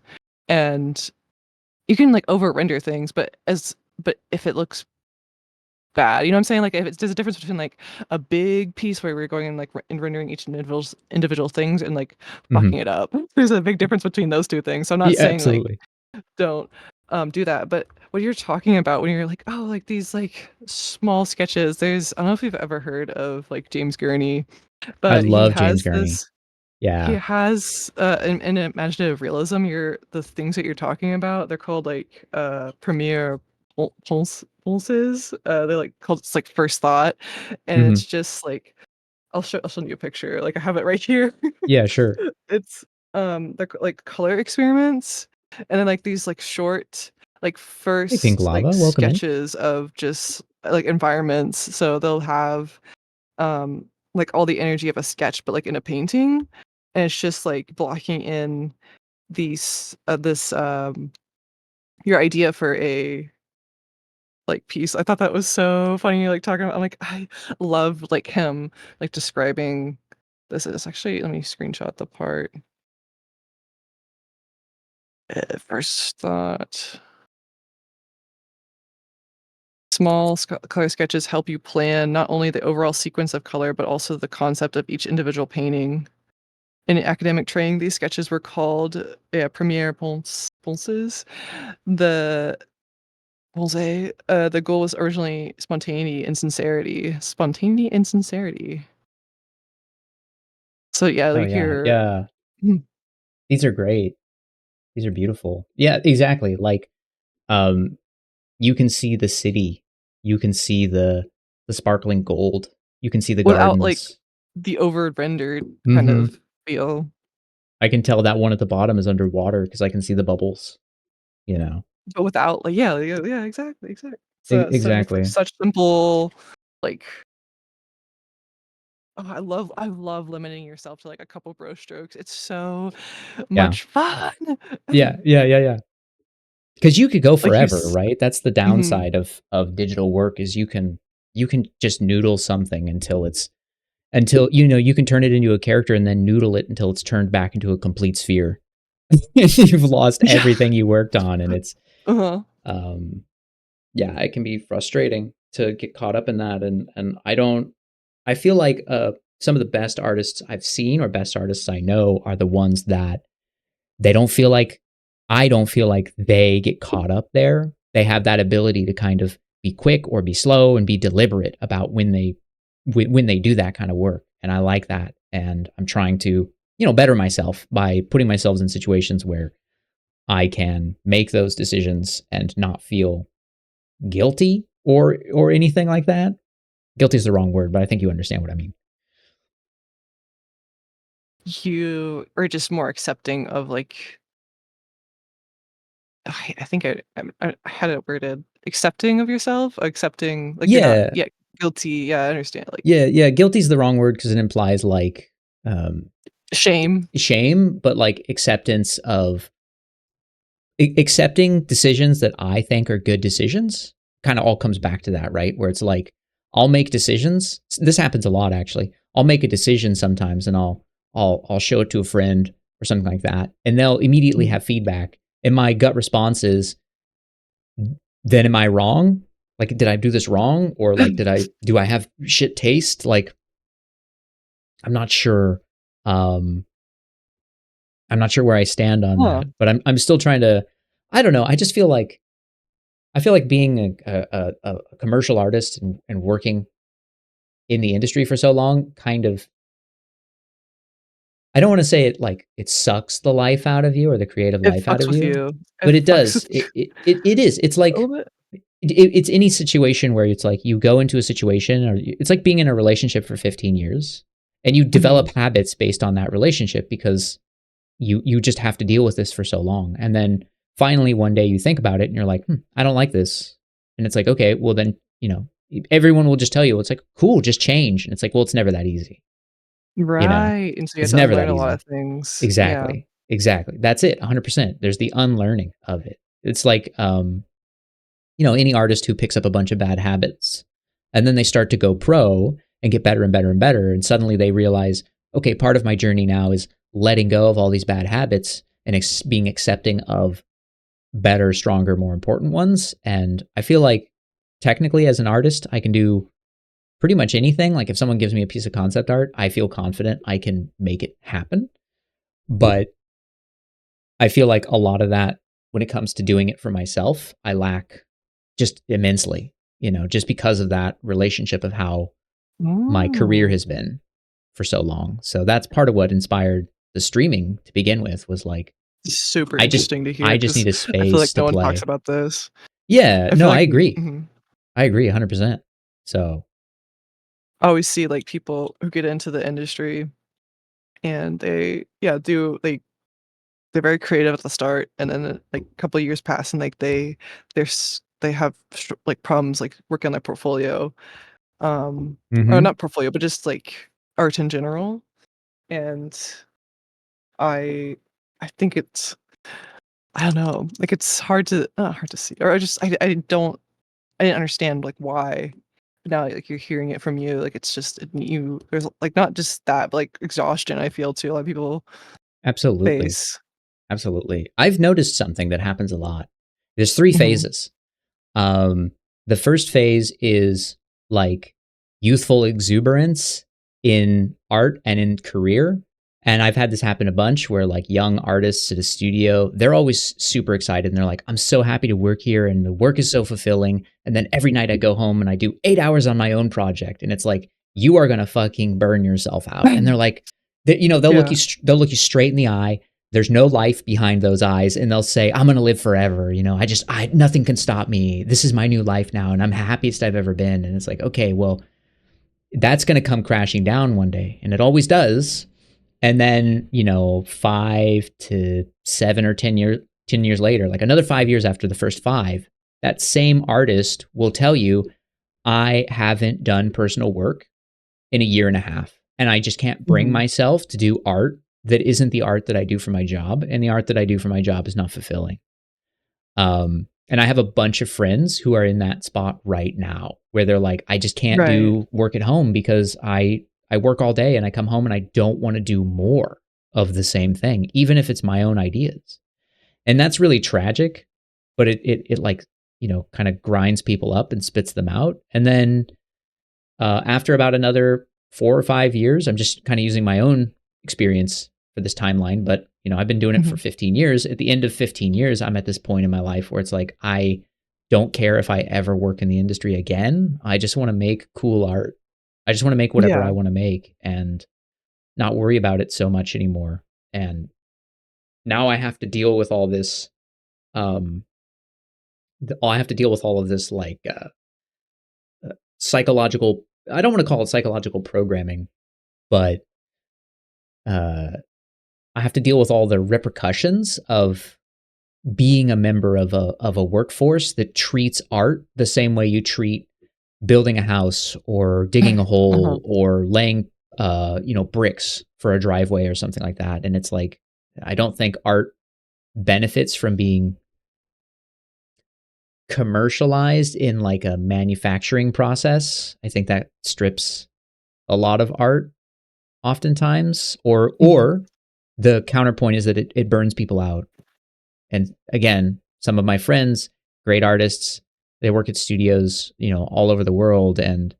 and you can like over render things, but if it looks bad, you know what I'm saying? Like if there's a difference between like a big piece where we're going and like and rendering each individual things and like fucking it up. There's a big difference between those two things. So I'm not Yeah, saying like absolutely. don't do that, but what you're talking about when you're like, oh, like these like small sketches, I don't know if you've ever heard of like James Gurney, I but love James Gurney. he Yeah. has in imaginative realism, the things that you're talking about, they're called like premiere pulses. They're like called, it's like first thought, and it's just like I'll show you a picture. Like I have it right here. Yeah, sure. It's they're like color experiments, and then like these like short like Hey, Pink first like Lava, welcome in. sketches of just like environments. So they'll have like all the energy of a sketch but like in a painting, and it's just like blocking in these this your idea for a like piece. I thought that was so funny, like talking about, I'm like, I love like him like describing this. Is actually, let me screenshot the part. First thought. Small color sketches help you plan not only the overall sequence of color, but also the concept of each individual painting. In academic training, these sketches were called premiere pulses. The the goal was originally spontaneity and sincerity. Spontaneity and sincerity. So yeah, Oh like yeah. you're Yeah. These are great. These are beautiful. Yeah, exactly. Like you can see the city. You can see the sparkling gold. You can see the without like gardens. the over rendered kind of feel. I can tell that one at the bottom is underwater because I can see the bubbles, you know. But without like, yeah, exactly. So with like Exactly. such simple, like, oh, I love limiting yourself to like a couple brush strokes. It's so Yeah. much fun. Yeah. Because you could go Like forever, right? That's the mhm. downside of digital work is you can just noodle something until you know you can turn it into a character and then noodle it until it's turned back into a complete sphere. You've lost Yeah. everything you worked on, and it's Uh-huh. um yeah, it can be frustrating to get caught up in that, and I feel like some of the best artists I've seen or best artists I know are the ones that they don't feel like, I don't feel like they get caught up there. They have that ability to kind of be quick or be slow and be deliberate about when they do that kind of work. And I like that. And I'm trying to, better myself by putting myself in situations where I can make those decisions and not feel guilty or anything like that. Guilty is the wrong word, but I think you understand what I mean. You are just more accepting of like I think I had it worded accepting of yourself, accepting like you're not Yeah. guilty. Yeah, I understand. Like Yeah. Guilty is the wrong word because it implies like shame. shame, but like acceptance of accepting decisions that I think are good decisions kind of all comes back to that, right? Where it's like, I'll make decisions. This happens a lot, actually. I'll make a decision sometimes and I'll show it to a friend or something like that. And they'll immediately have feedback. And my gut response is, then am I wrong? Like, did I do this wrong? Or like, do I have shit taste? Like, I'm not sure. I'm not sure where I stand on Huh. that, but I'm still trying to, I don't know. I just feel like, being a commercial artist and working in the industry for so long, kind of, I don't want to say it like it sucks the life out of you or the creative It life out fucks of with you, you. but It it fucks does. with you It is. It's a like, little bit. it's any situation where it's like you go into a situation, or it's like being in a relationship for 15 years and you develop habits based on that relationship because you just have to deal with this for so long. And then finally one day you think about it and you're like, I don't like this. And it's like, okay, well then, everyone will just tell you, it's like, cool, just change. And it's like, well, it's never that easy. Right. And so you have It's to never unlearn that a lot easy. of things. Yeah. Exactly. That's it. 100%. There's the unlearning of it. It's like, any artist who picks up a bunch of bad habits and then they start to go pro and get better and better and better. And suddenly they realize, okay, part of my journey now is letting go of all these bad habits and being accepting of better, stronger, more important ones. And I feel like technically as an artist, I can do pretty much anything. Like if someone gives me a piece of concept art, I feel confident I can make it happen. But I feel like a lot of that, when it comes to doing it for myself, I lack just immensely, just because of that relationship of how my career Mm. has been for so long. So that's part of what inspired the streaming to begin with, was like, Super I just interesting to hear I just because need a I feel like space to no one talks play. about this. Yeah, I feel no, like I agree. mhm. I agree 100%. So, I always see like people who get into the industry and they're very creative at the start and then like a couple of years pass and like they have like problems like working on their portfolio or mhm. not portfolio but just like art in general and I I think it's I don't know like it's hard to not hard to see or I didn't understand like why. Now like you're hearing it from you, like it's just you there's like not just that, but like exhaustion I feel too. A lot of people Absolutely. face. Absolutely. I've noticed something that happens a lot. There's 3 Mhm. phases. Um, the first phase is like youthful exuberance in art and in career. And I've had this happen a bunch where like young artists at a studio, they're always super excited and they're like, I'm so happy to work here and the work is so fulfilling. And then every night I go home and I do 8 hours on my own project. And it's like, you are going to fucking burn yourself out. And they're like, they'll look Yeah. they'll look you straight in the eye. There's no life behind those eyes, and they'll say, I'm going to live forever. Nothing can stop me. This is my new life now. And I'm happiest I've ever been. And it's like, okay, well, that's going to come crashing down one day. And it always does. And then, 5 to 7 or 10 years later, like another 5 years after the first 5, that same artist will tell you, I haven't done personal work in a year and a half. And I just can't bring Mhm. myself to do art that isn't the art that I do for my job. And the art that I do for my job is not fulfilling. And I have a bunch of friends who are in that spot right now where they're like, I just can't Right. do work at home because I work all day and I come home and I don't want to do more of the same thing, even if it's my own ideas. And that's really tragic, but it like, kind of grinds people up and spits them out. And then after about another 4 or 5 years. I'm just kind of using my own experience for this timeline, but I've been doing it for 15 years. At the end of 15 years, I'm at this point in my life where it's like, I don't care if I ever work in the industry again. I just want to make cool art. I just want to make whatever I want to make and not worry about it so much anymore. And now I have to deal with all this. I have to deal with all of this like psychological. I don't want to call it psychological programming, but I have to deal with all the repercussions of being a member of a workforce that treats art the same way you treat building a house or digging a hole or laying bricks for a driveway or something like that. And it's like, I don't think art benefits from being commercialized in like a manufacturing process. I think that strips a lot of art oftentimes, or the counterpoint is that it burns people out. And again, some of my friends, great artists, they work at studios, all over the world, and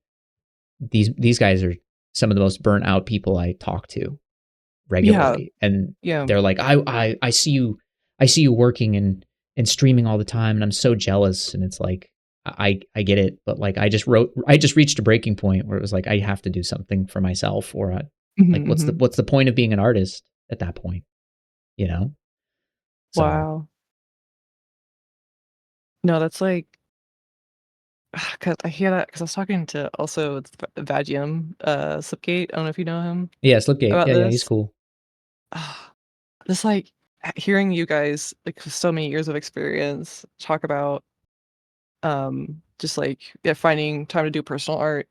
these guys are some of the most burnt out people I talk to regularly. And they're like, I see you working and streaming all the time, and I'm so jealous. And it's like, I get it, but like I just reached a breaking point where it was like, I have to do something for myself, or like what's the point of being an artist at that point, So, wow. No, that's like, because I hear that because I was talking to also Vagium Slipgate. I don't know if you know him. Yeah, Slipgate. About Yeah, this. he's cool. Just like hearing you guys, like so many years of experience, talk about just like finding time to do personal art,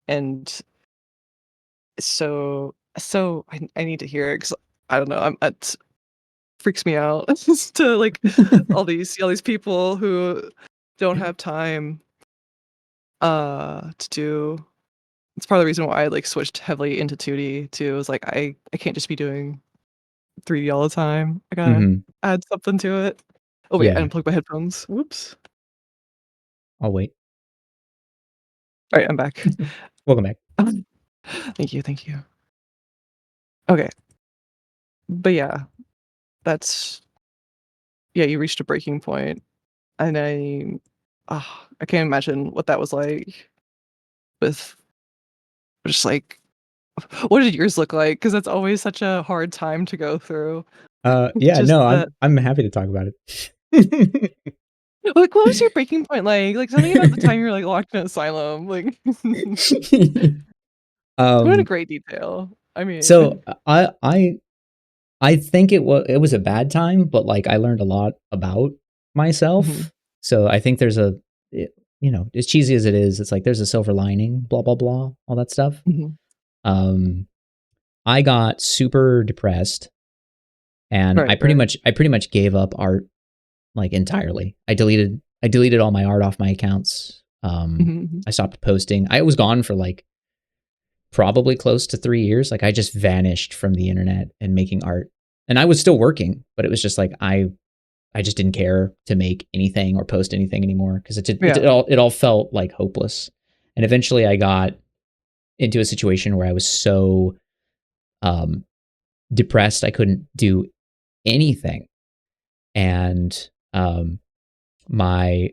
and so I need to hear it because I don't know, it freaks me out just to like all these people who don't have time to do. It's part of the reason why I like switched heavily into 2D too. Is like I can't just be doing 3D all the time. I gotta add something to it. Oh wait, I unplugged my headphones. Whoops. I'll wait. All right, I'm back. Welcome back. Thank you. Okay. But yeah, you reached a breaking point, and I can't imagine what that was like with just like, what did yours look like? Because that's always such a hard time to go through. Yeah, no, I'm happy to talk about it. Like, what was your breaking point like? Like, something about the time you were like locked in an asylum. Like, what a great detail. I mean, so I think it was a bad time, but like I learned a lot about myself. So I think there's as cheesy as it is, it's like there's a silver lining, blah blah blah, all that stuff. I got super depressed, and I pretty much gave up art like entirely. I deleted all my art off my accounts. I stopped posting. I was gone for like probably close to 3 years. Like I just vanished from the internet and making art. And I was still working, but it was just like I just didn't care to make anything or post anything anymore because it all felt like hopeless. And eventually I got into a situation where I was so depressed I couldn't do anything. And my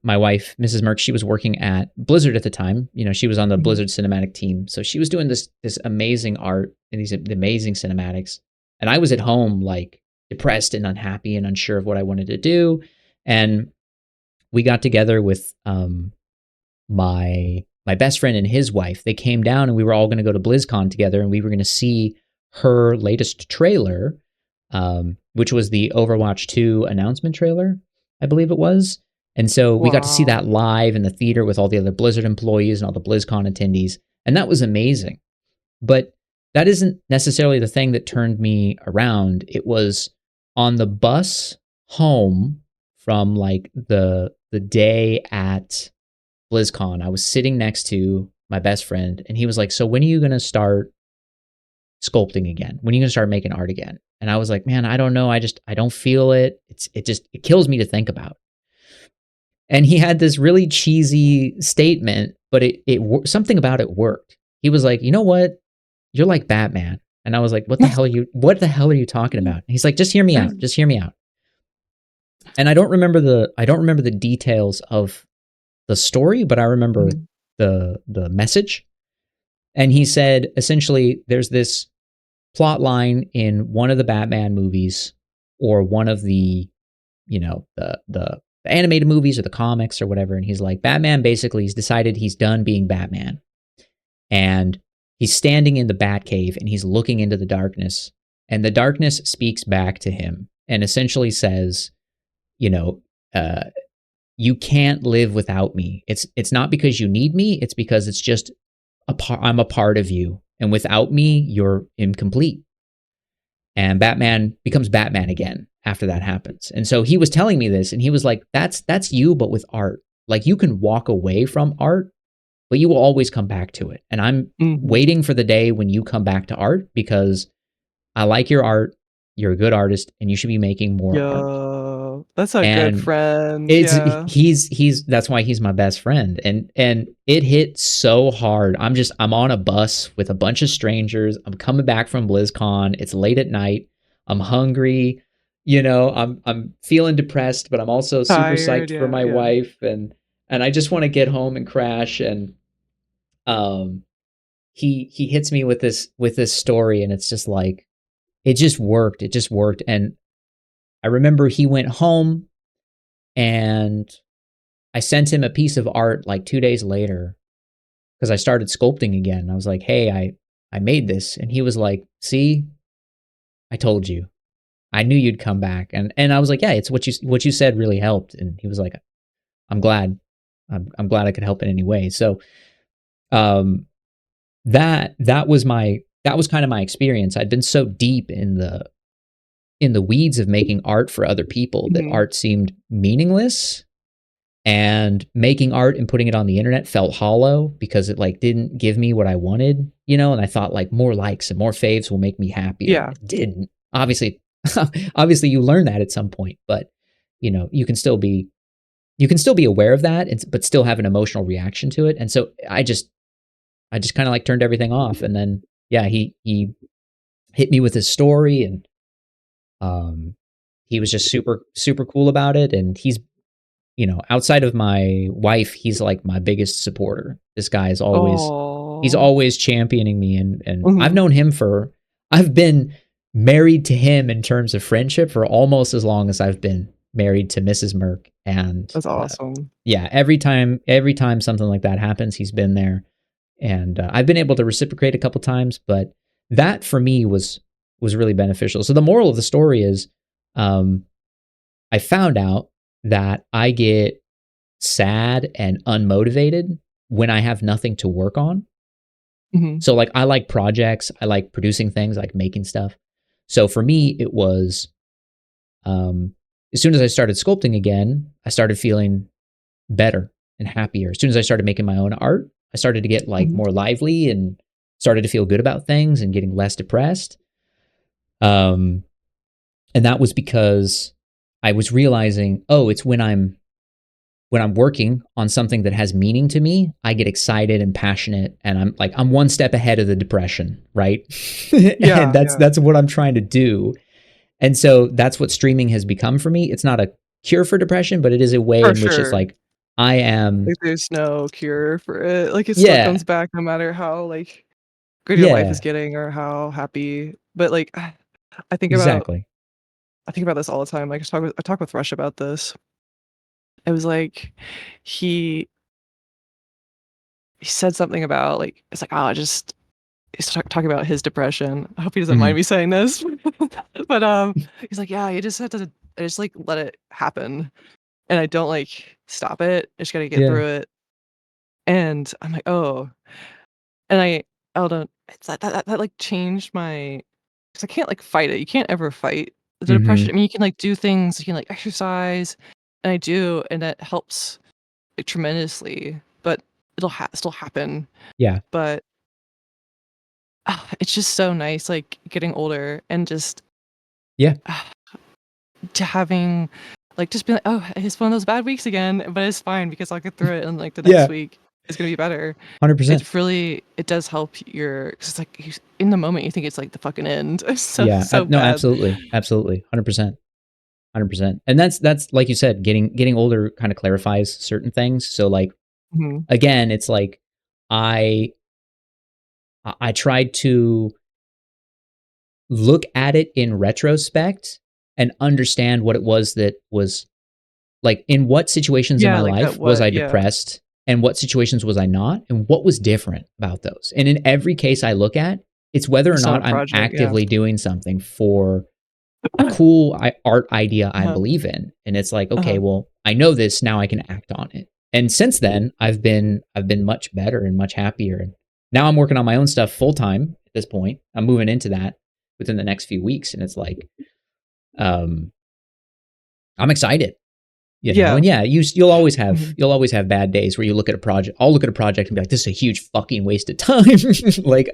wife, Mrs. Merck, she was working at Blizzard at the time. She was on the Blizzard cinematic team, so she was doing this amazing art and these amazing cinematics. And I was at home, like depressed and unhappy and unsure of what I wanted to do. And we got together with my best friend and his wife. They came down, and we were all going to go to BlizzCon together, and we were going to see her latest trailer, which was the Overwatch 2 announcement trailer, I believe it was. And so we got to see that live in the theater with all the other Blizzard employees and all the BlizzCon attendees. And that was amazing. But that isn't necessarily the thing that turned me around. It was on the bus home from like the day at BlizzCon. I was sitting next to my best friend, and he was like, "So when are you going to start sculpting again? When are you going to start making art again?" And I was like, "Man, I don't know. I don't feel it. It kills me to think about." And he had this really cheesy statement, but it something about it worked. he was like, you know what? You're like Batman. And I was like, what the hell are you talking about? And he's like, just hear me out. Just hear me out. And I don't remember the details of the story, but I remember Mhm. the message. And he said, essentially, there's this plot line in one of the Batman movies or one of the, the animated movies or the comics or whatever. And he's like, Batman basically he's decided he's done being Batman. And he's standing in the Batcave and he's looking into the darkness. And the darkness speaks back to him and essentially says, you know, uh, you can't live without me. It's not because you need me. It's because it's just I'm a part of you. And without me, you're incomplete. And Batman becomes Batman again after that happens. And so he was telling me this and he was like, that's you, but with art. Like you can walk away from art, but you will always come back to it. And I'm Mhm. waiting for the day when you come back to art because I like your art. You're a good artist and you should be making more art. Yo, that's a good And friend. it's Yeah. he's that's why he's my best friend. And it hit so hard. I'm on a bus with a bunch of strangers. I'm coming back from BlizzCon. It's late at night. I'm hungry. I'm feeling depressed, but I'm also super Tired. psyched for Yeah. my Yeah. wife and I just want to get home and crash and um he hits me with this story and it's just like it just worked. It just worked and I remember he went home and I sent him a piece of art like 2 days later because I started sculpting again. I was like, "Hey, I made this." And he was like, "See? I told you. I knew you'd come back." And I was like, "Yeah, it's what you said really helped." And he was like, "I'm glad. I'm glad I could help in any way." So, um that was kind of my experience. I'd been so deep in the weeds of making art for other people that Mhm. art seemed meaningless and making art and putting it on the internet felt hollow because it like didn't give me what I wanted, and I thought like more likes and more faves will make me happy and Yeah. it didn't. Obviously obviously you learn that at some point, but you can still be aware of that but still have an emotional reaction to it. And so I just kind of like turned everything off and then yeah, he hit me with his story and um he was just super super cool about it and outside of my wife, he's like my biggest supporter. This guy is always he's Oh. always championing me and Mhm. I've been married to him in terms of friendship for almost as long as I've been married to Mrs. Merck and That's awesome. yeah, every time something like that happens, he's been there and I've been able to reciprocate a couple times, but that for me was really beneficial. So the moral of the story is um I found out that I get sad and unmotivated when I have nothing to work on. Mhm. So like I like projects, I like producing things, I like making stuff. So for me it was um as soon as I started sculpting again, I started feeling better and happier. As soon as I started making my own art, I started to get like Mhm. more lively and started to feel good about things and getting less depressed. Um and that was because I was realizing, oh, it's when I'm working on something that has meaning to me, I get excited and passionate and I'm one step ahead of the depression, right? And Yeah. Yeah. that's what I'm trying to do. And so that's what streaming has become for me. It's not a cure for depression, but it is a way For in which it's sure. like I am Like, there's no cure for it. Like, it still yeah, comes back no matter how, like, good your life is yeah, getting or how happy but, like, I think about exactly. I think about this all the time. Like, I talk with Rush about this. It was like, he he said something about, like it's like, "Oh, I just" he's talking about his depression. I hope he doesn't mind Mhm. me saying this. But, he's like, "Yeah, you just have to I just, like, let it happen, and I don't, like, stop it. I just gotta get Yeah. through it." And I'm like, "Oh." And I don't it's that, like, changed my 'cause I can't, like, fight it. You can't ever fight the depression. I Mhm. mean, you can, like, do things, you can, like, exercise, and I do, and that helps, like, tremendously, but it'll still happen. Yeah. But, it's just so nice, like, getting older and just Yeah. to having just being like, "Oh, it's one of those bad weeks again, but it's fine because I'll get through it in, like, the next Yeah. week." is gonna be better. 100%. It does help your, because it's like in the moment you think it's like the fucking end. It's Yeah, so no, bad. absolutely, 100%, 100%. And that's like you said, getting older kind of clarifies certain things. So like Mhm. again, it's like I tried to look at it in retrospect and understand what it was that was like in what situations in Yeah, my like life at was what, I yeah. depressed and what situations was I not and what was different about those. And in every case I look at, it's whether or It's not a not I'm project, yeah. actively doing something for a cool art idea I Uh-huh. believe in. And it's like, okay, Uh-huh. well, I know this, now I can act on it. And since then, I've been much better and much happier. And now I'm working on my own stuff full time at this point. I'm moving into that within the next few weeks. And it's like, um, I'm excited, you know. Yeah. And yeah, you'll always have Mhm. bad days where you look at a project. I'll look at a project and be like, this is a huge fucking waste of time. Like,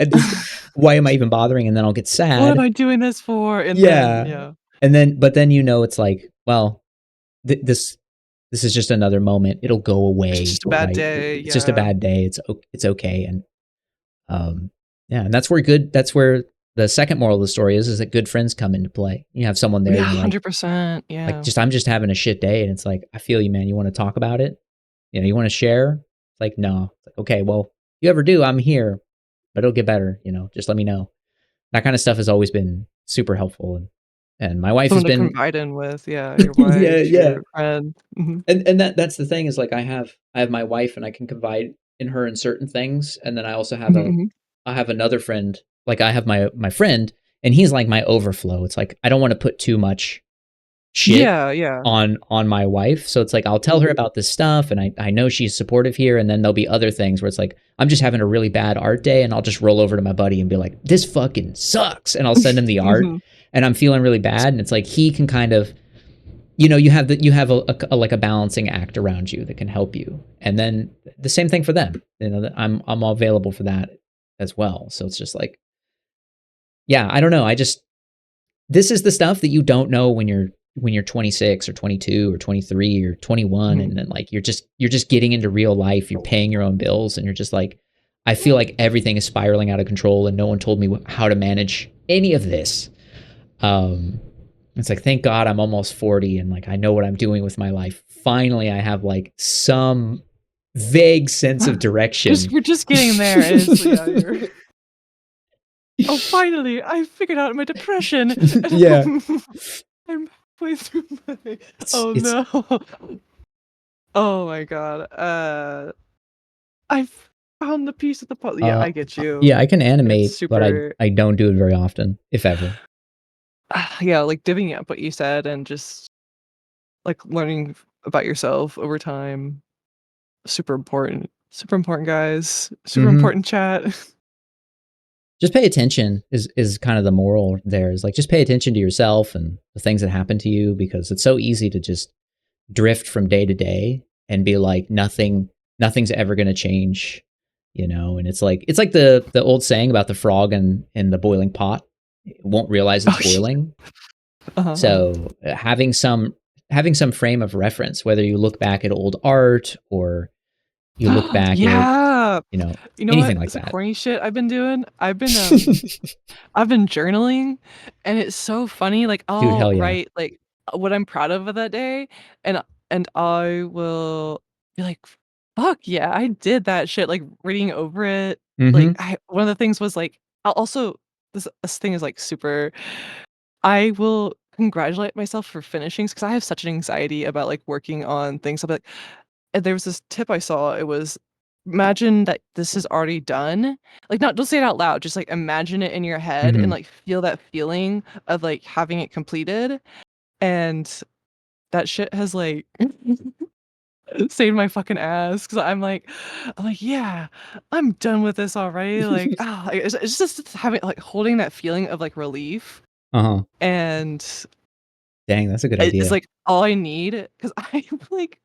why am I even bothering? And then I'll get What am sad. I doing this for? And then, Yeah. yeah. And then, but then it's like, well, this is just another moment. It'll go It's away, just a bad right? day, It's just a yeah. bad day. It's okay. And yeah, and that's where the second moral of the story is that good friends come into play. You have someone there Yeah, and you're like 100%, yeah. just I'm just having a shit day and it's like, I feel you, man. You want to talk about it? You know, you want to share? It's like, no. It's like, okay, well, if you ever do, I'm here, but it'll get better, you know. Just let me know. That kind of stuff has always been super helpful and my wife has Someone to been confide in with, yeah, your yeah, wife, yeah. your friend. Mhm. And that's the thing is like I have my wife and I can confide in her in certain things, and then I also have Mhm, mhm. I have another friend. Like I have my friend, and he's like my overflow. It's like I don't want to put too much shit Yeah, yeah. on my wife, so it's like I'll tell her about this stuff, and I know she's supportive here, and then there'll be other things where it's like I'm just having a really bad art day, and I'll just roll over to my buddy and be like, "This fucking sucks," and I'll send him the art, Mhm. and I'm feeling really bad, and it's like he can kind of you have like a balancing act around you that can help you, and then the same thing for them. You know, I'm available for that as well. So it's just like, yeah, I don't know. This is the stuff that you don't know when you're 26 or 22 or 23 or 21, Mhm. and then like you're just getting into real life. You're paying your own bills, and you're just like, I feel like everything is spiraling out of control, and no one told me how to manage any of this. Um, it's like, thank God I'm almost 40 and like I know what I'm doing with my life. Finally, I have like some vague sense of direction. We're just getting there, and it's yeah, you're oh, finally, I figured out my depression, and Yeah. I'm halfway through my It's oh, it's no. Oh my god, I've found the piece of the puzzle. Yeah, uh I get you. yeah, I can It's animate, but super I don't do it very often, if ever. yeah, like divvying up what you said and just like learning about yourself over time. Super important. Super important, guys. Super Mhm. important chat. Just pay attention is kind of the moral there. Is like just pay attention to yourself and the things that happen to you because it's so easy to just drift from day to day and be like nothing's ever going to change, you know. And it's like the old saying about the frog in the boiling pot. It won't realize it's Oh, yeah. boiling. Uh-huh. So having some frame of reference, whether you look back at old art or you look back at, Yeah. you know, You know anything what? like Some that. corny shit I've been doing? I've been journaling, and it's so funny, like, Dude, I'll hell yeah. write, like, what I'm proud of that day, and I will be like, "Fuck yeah, I did that shit," like, reading over it, like, Mhm. I one of the things was, like I'll also this thing is, like, super I will congratulate myself for finishing because I have such an anxiety about, like, working on things. I'll be like and there was this tip I saw, it was, imagine that this is already done. Like, not don't say it out loud, just, like, imagine it in your head and, Mhm. like, feel that feeling of, like, having it completed, and that shit has, like, saved my fucking ass because I'm like, "Yeah, I'm done with this already," like, it's just having like, holding that feeling of, like, relief, Uh-huh. and Dang, that's a good it's idea. like all I need because I'm like,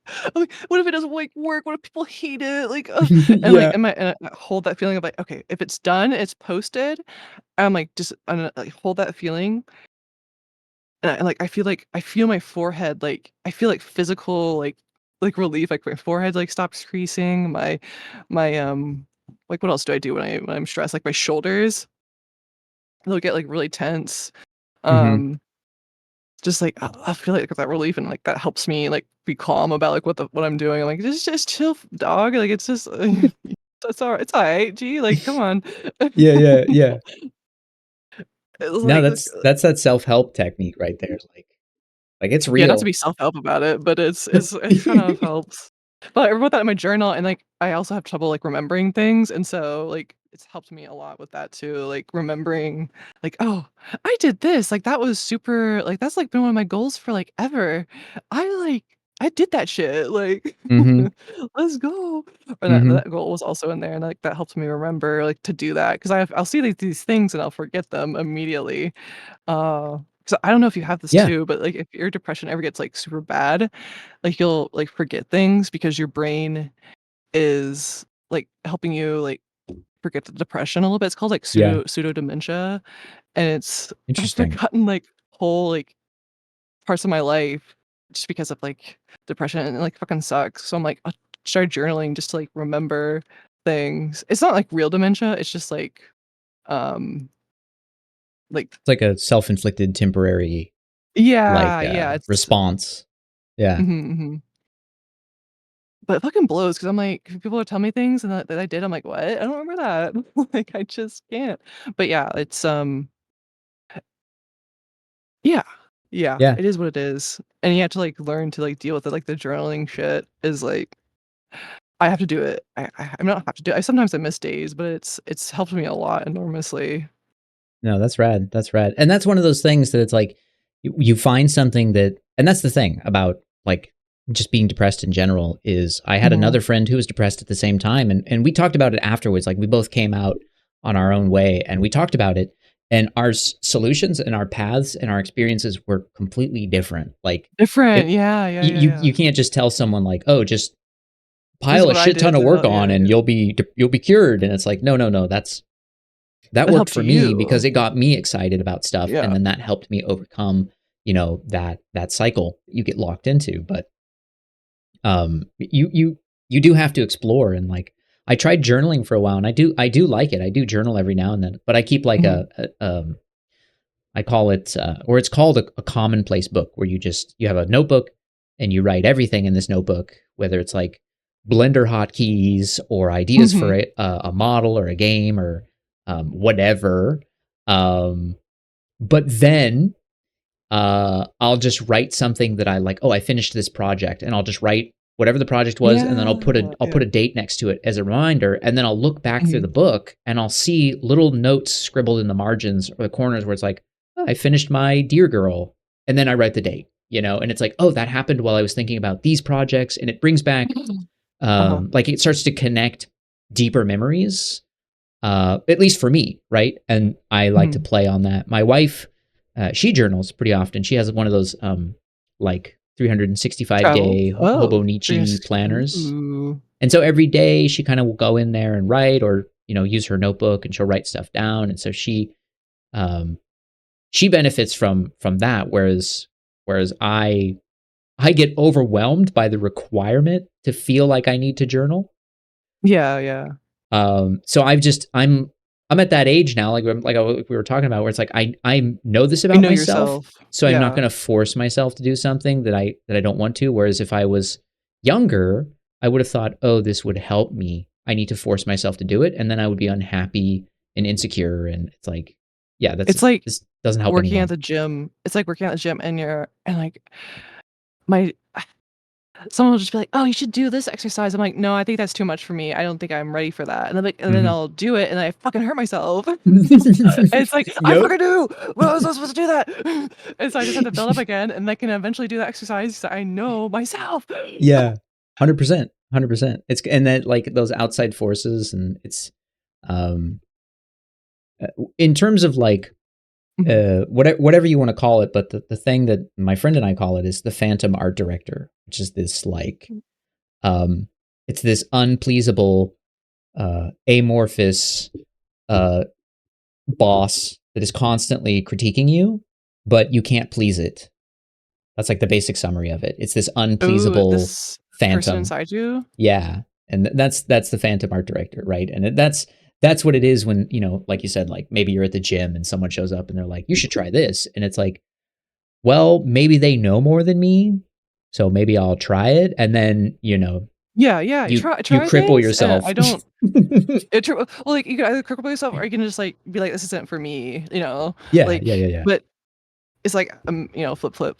"What if it doesn't, like, work? What if people hate it?" Like, ugh, and, like, Yeah. and I hold that feeling of, like, "Okay, if it's done, it's posted." I'm, like, just I'm gonna, like, hold that feeling, and I feel my forehead, like, I feel, like, physical, like, like relief. Like my forehead like stops creasing. My like what else do I do when I'm stressed? Like my shoulders, they'll get like really tense. Mm-hmm. Just like I feel like that relief and like that helps me like be calm about like what I'm doing. I'm like just chill, dog. Like it's just it's all right. It's all right. Gee, like come on. Yeah. It's No, like that's that self-help technique right there. Like it's yeah, not to real. be self-help about it, but it kind of helps. But I wrote that in my journal, and like I also have trouble like remembering things, and so like it's helped me a lot with that too. Like remembering, like oh, I did this, like that was super, like that's like been one of my goals for like ever. I did that shit, like Mm-hmm. let's go. Or Mm-hmm. that goal was also in there, and like that helped me remember like to do that because I'll see like, these things and I'll forget them immediately. So I don't know if you have this Yeah. too, but, like, if your depression ever gets, like, super bad, like, you'll, like, forget things because your brain is, like, helping you, like, forget the depression a little bit. It's called, like, Yeah. pseudo dementia, and I've Interesting. forgotten, like, whole, like, parts of my life just because of, like, depression, and it, like, fucking sucks. So I'm like, I'll start journaling just to, like, remember things. It's not, like, real dementia, it's just, um, like It's like a self-inflicted temporary yeah, it's response. Yeah. mhm, mhm. But it fucking blows because 'cause I'm like, people would tell me things and that I did, I'm like, "What? I don't remember that." Like, I just can't. But yeah, yeah. Yeah, Yeah. it is what it is. And you have to, like, learn to, like, deal with it, like, the journaling shit is, like I have to do it. I not have to do it. Sometimes I miss days, but it's helped me a lot enormously. No, that's rad. That's rad. And that's one of those things that it's like you find something that, and that's the thing about like just being depressed in general is I had Mhm. another friend who was depressed at the same time, and we talked about it afterwards. Like we both came out on our own way and we talked about it, and our solutions and our paths and our experiences were completely different. Like Different. it, Yeah. you can't just tell someone like, oh, just This is pile a what I shit ton did of to work help on and you'll be cured. And it's like, no, that that worked helped for me you. because it got me excited about stuff, and Yeah. then that helped me overcome, that cycle you get locked into. But you do have to explore, and like I tried journaling for a while, and I do like it. I do journal every now and then, but I keep like Mhm. I call it, or it's called a commonplace book, where you have a notebook and you write everything in this notebook, whether it's like Blender hotkeys or ideas for Mhm. a model or a game or whatever. Um, but then I'll just write something that I like. Oh, I finished this project, and I'll just write whatever the project was, and then I'll put Yeah. a date next to it as a reminder, and then I'll look back through the Mhm. book and I'll see little notes scribbled in the margins or the corners where it's like, oh, I finished my Dear Girl, and then I write the date, and it's like, oh, that happened while I was thinking about these projects, and it brings back, Uh-huh. like it starts to connect deeper memories, at least for me, right? And I like to Mhm. play on that. My wife, she journals pretty often. She has one of those like 365 Travel? day Oh, Hobonichi 365. planners. Ooh. And so every day she kind of will go in there and write, or use her notebook, and she'll write stuff down. And so um, she benefits from that, whereas I get overwhelmed by the requirement to feel like I need to journal. Yeah. So I'm at that age now, like we were talking about, where it's like I know this You about know myself, yourself. so I'm not Yeah. going to force myself to do something that I don't want to. Whereas if I was younger, I would have thought, oh, this would help me. I need to force myself to do it, and then I would be unhappy and insecure. And it's like, yeah, It's like this doesn't help working at anyone. the gym. It's like working at the gym and like my someone will just be like, "Oh, you should do this exercise." I'm like, "No, I think that's too much for me. I don't think I'm ready for that." And then Mhm. I'll do it and I fucking hurt myself. And it's like, "I Yep. fucking do. Well, I was not supposed to do that." And so I just have to build up again and I can eventually do the exercise so I know myself. Yeah. 100%. 100%. It's and then like those outside forces, and it's um in terms of like Mhm. whatever you want to call it, but the thing that my friend and I call it is the phantom art director, which is this like um it's this unpleasable amorphous uh boss that is constantly critiquing you, but you can't please it. That's like the basic summary of it. It's this Ooh, unpleasable this person Phantom. inside you. Yeah, and that's the Phantom art director, right? And that's what it is when, you know, like you said, like maybe you're at the gym and someone shows up and they're like, you should try this, and it's like, well, maybe they know more than me, so maybe I'll try it, and then, you know, Yeah, you try cripple things. yourself. I don't. Well, like you can either cripple yourself or you can just like be like, this isn't for me, you know. Yeah, Like, yeah. but it's like you know, flip.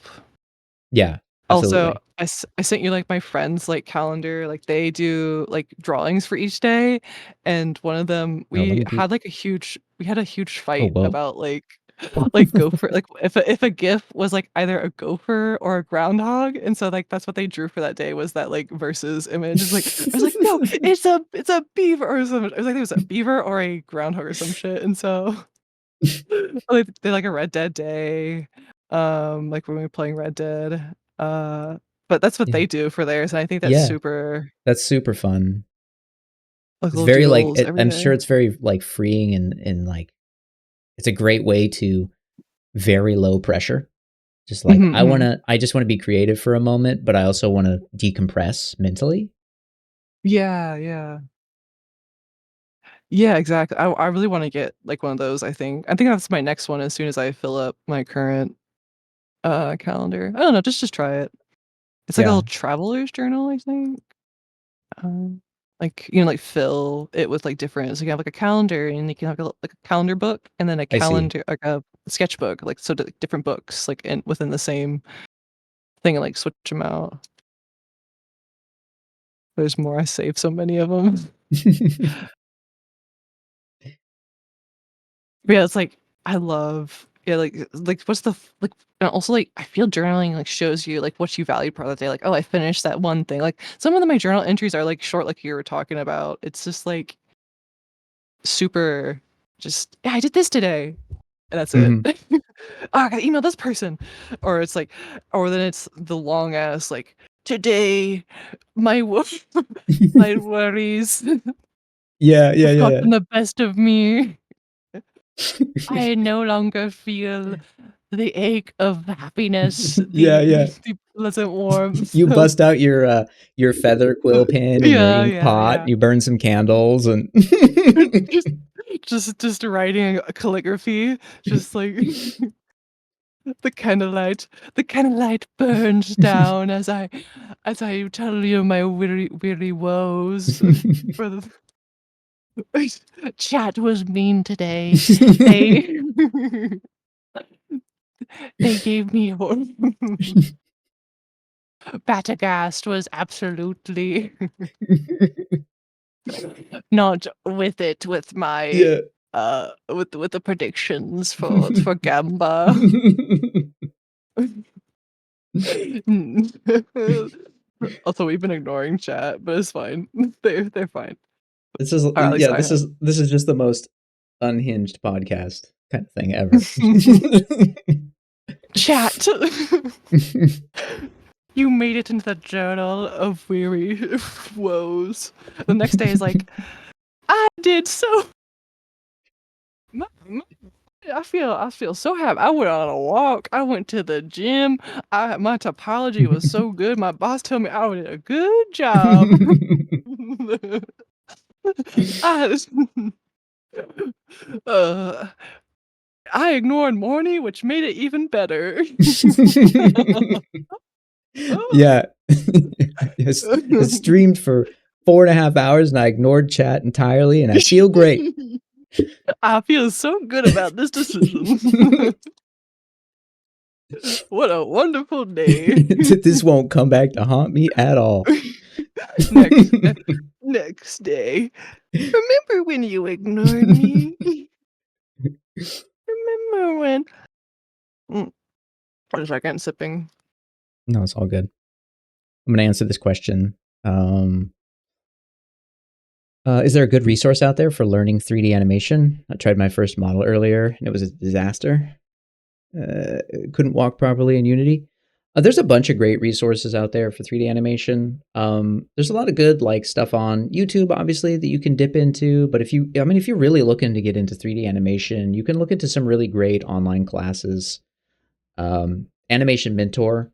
Yeah, Also, absolutely. I sent you like my friends like calendar. Like they do like drawings for each day, and one of them No, let we me do. had a huge Oh, fight whoa. about like gopher, like if a gif was like either a gopher or a groundhog, and so like that's what they drew for that day was that like versus image. It's like I was like, no, it's a beaver or something. I was like, there was a beaver or a groundhog or some shit, and so like they like a Red Dead day, like when we were playing Red Dead, but that's what Yeah, they do for theirs, and I think that's yeah, super that's super fun. like It's little very like doodles every I'm day. sure it's very like freeing and like it's a great way to very low pressure. Just like Mhm, mhm. I just want to be creative for a moment, but I also want to decompress mentally. Yeah. Yeah, exactly. I really wanna get, like, one of those, I think that's my next one as soon as I fill up my current, calendar. I don't know, just try it. It's like a Yeah, little traveler's journal, I think. Like, you know, like, fill it with, like, different so you can have, like, a calendar, and you can have, like, a calendar book, and then a I see. calendar like, a sketchbook, like, so different books, like, in within the same thing and, like, switch them out. There's more, I save so many of them. But yeah, it's like I love yeah, like what's the like and also like I feel journaling like shows you like what you valued part of the day. Like, oh, I finished that one thing. Like some of my journal entries are like short, like you were talking about. It's just like super just yeah, I did this today. And that's it. Mhm. Oh, I gotta email this person. Or it's like or then it's the long ass like today my my worries have Yeah. gotten the best of me. I no longer feel the ache of happiness, Yeah. the pleasant warmth. You bust out your feather quill pen and your ink pot, Yeah. you burn some candles and Just just writing a calligraphy, just like the candlelight burns down as I tell you my weary woes. For the chat was mean today. They they gave me Batagast was absolutely not with it with my Yeah. with the predictions for Gamba. Also, we've been ignoring chat, but it's fine. They're fine. This is Or at least I have. this is just the most unhinged podcast kind of thing ever. Chat. You made it into the journal of weary woes. The next day is like, I did so. I feel so happy. I went on a walk. I went to the gym. My topology was so good. My boss told me I did a good job. I, uh, I ignored Morny, which made it even better. Yeah. Yes, I streamed for 4.5 hours and I ignored chat entirely and I feel great. I feel so good about this decision. What a wonderful day. This won't come back to haunt me at all. next ne- Next day. Remember when you ignored me? Remember when? Mm, 1 second, sipping. No, it's all good. I'm going to answer this question. Is there a good resource out there for learning 3D animation? I tried my first model earlier and it was a disaster. Couldn't walk properly in Unity. There's a bunch of great resources out there for 3D animation. There's a lot of good like stuff on YouTube, obviously, that you can dip into. But if you're really looking to get into 3D animation, you can look into some really great online classes. Animation Mentor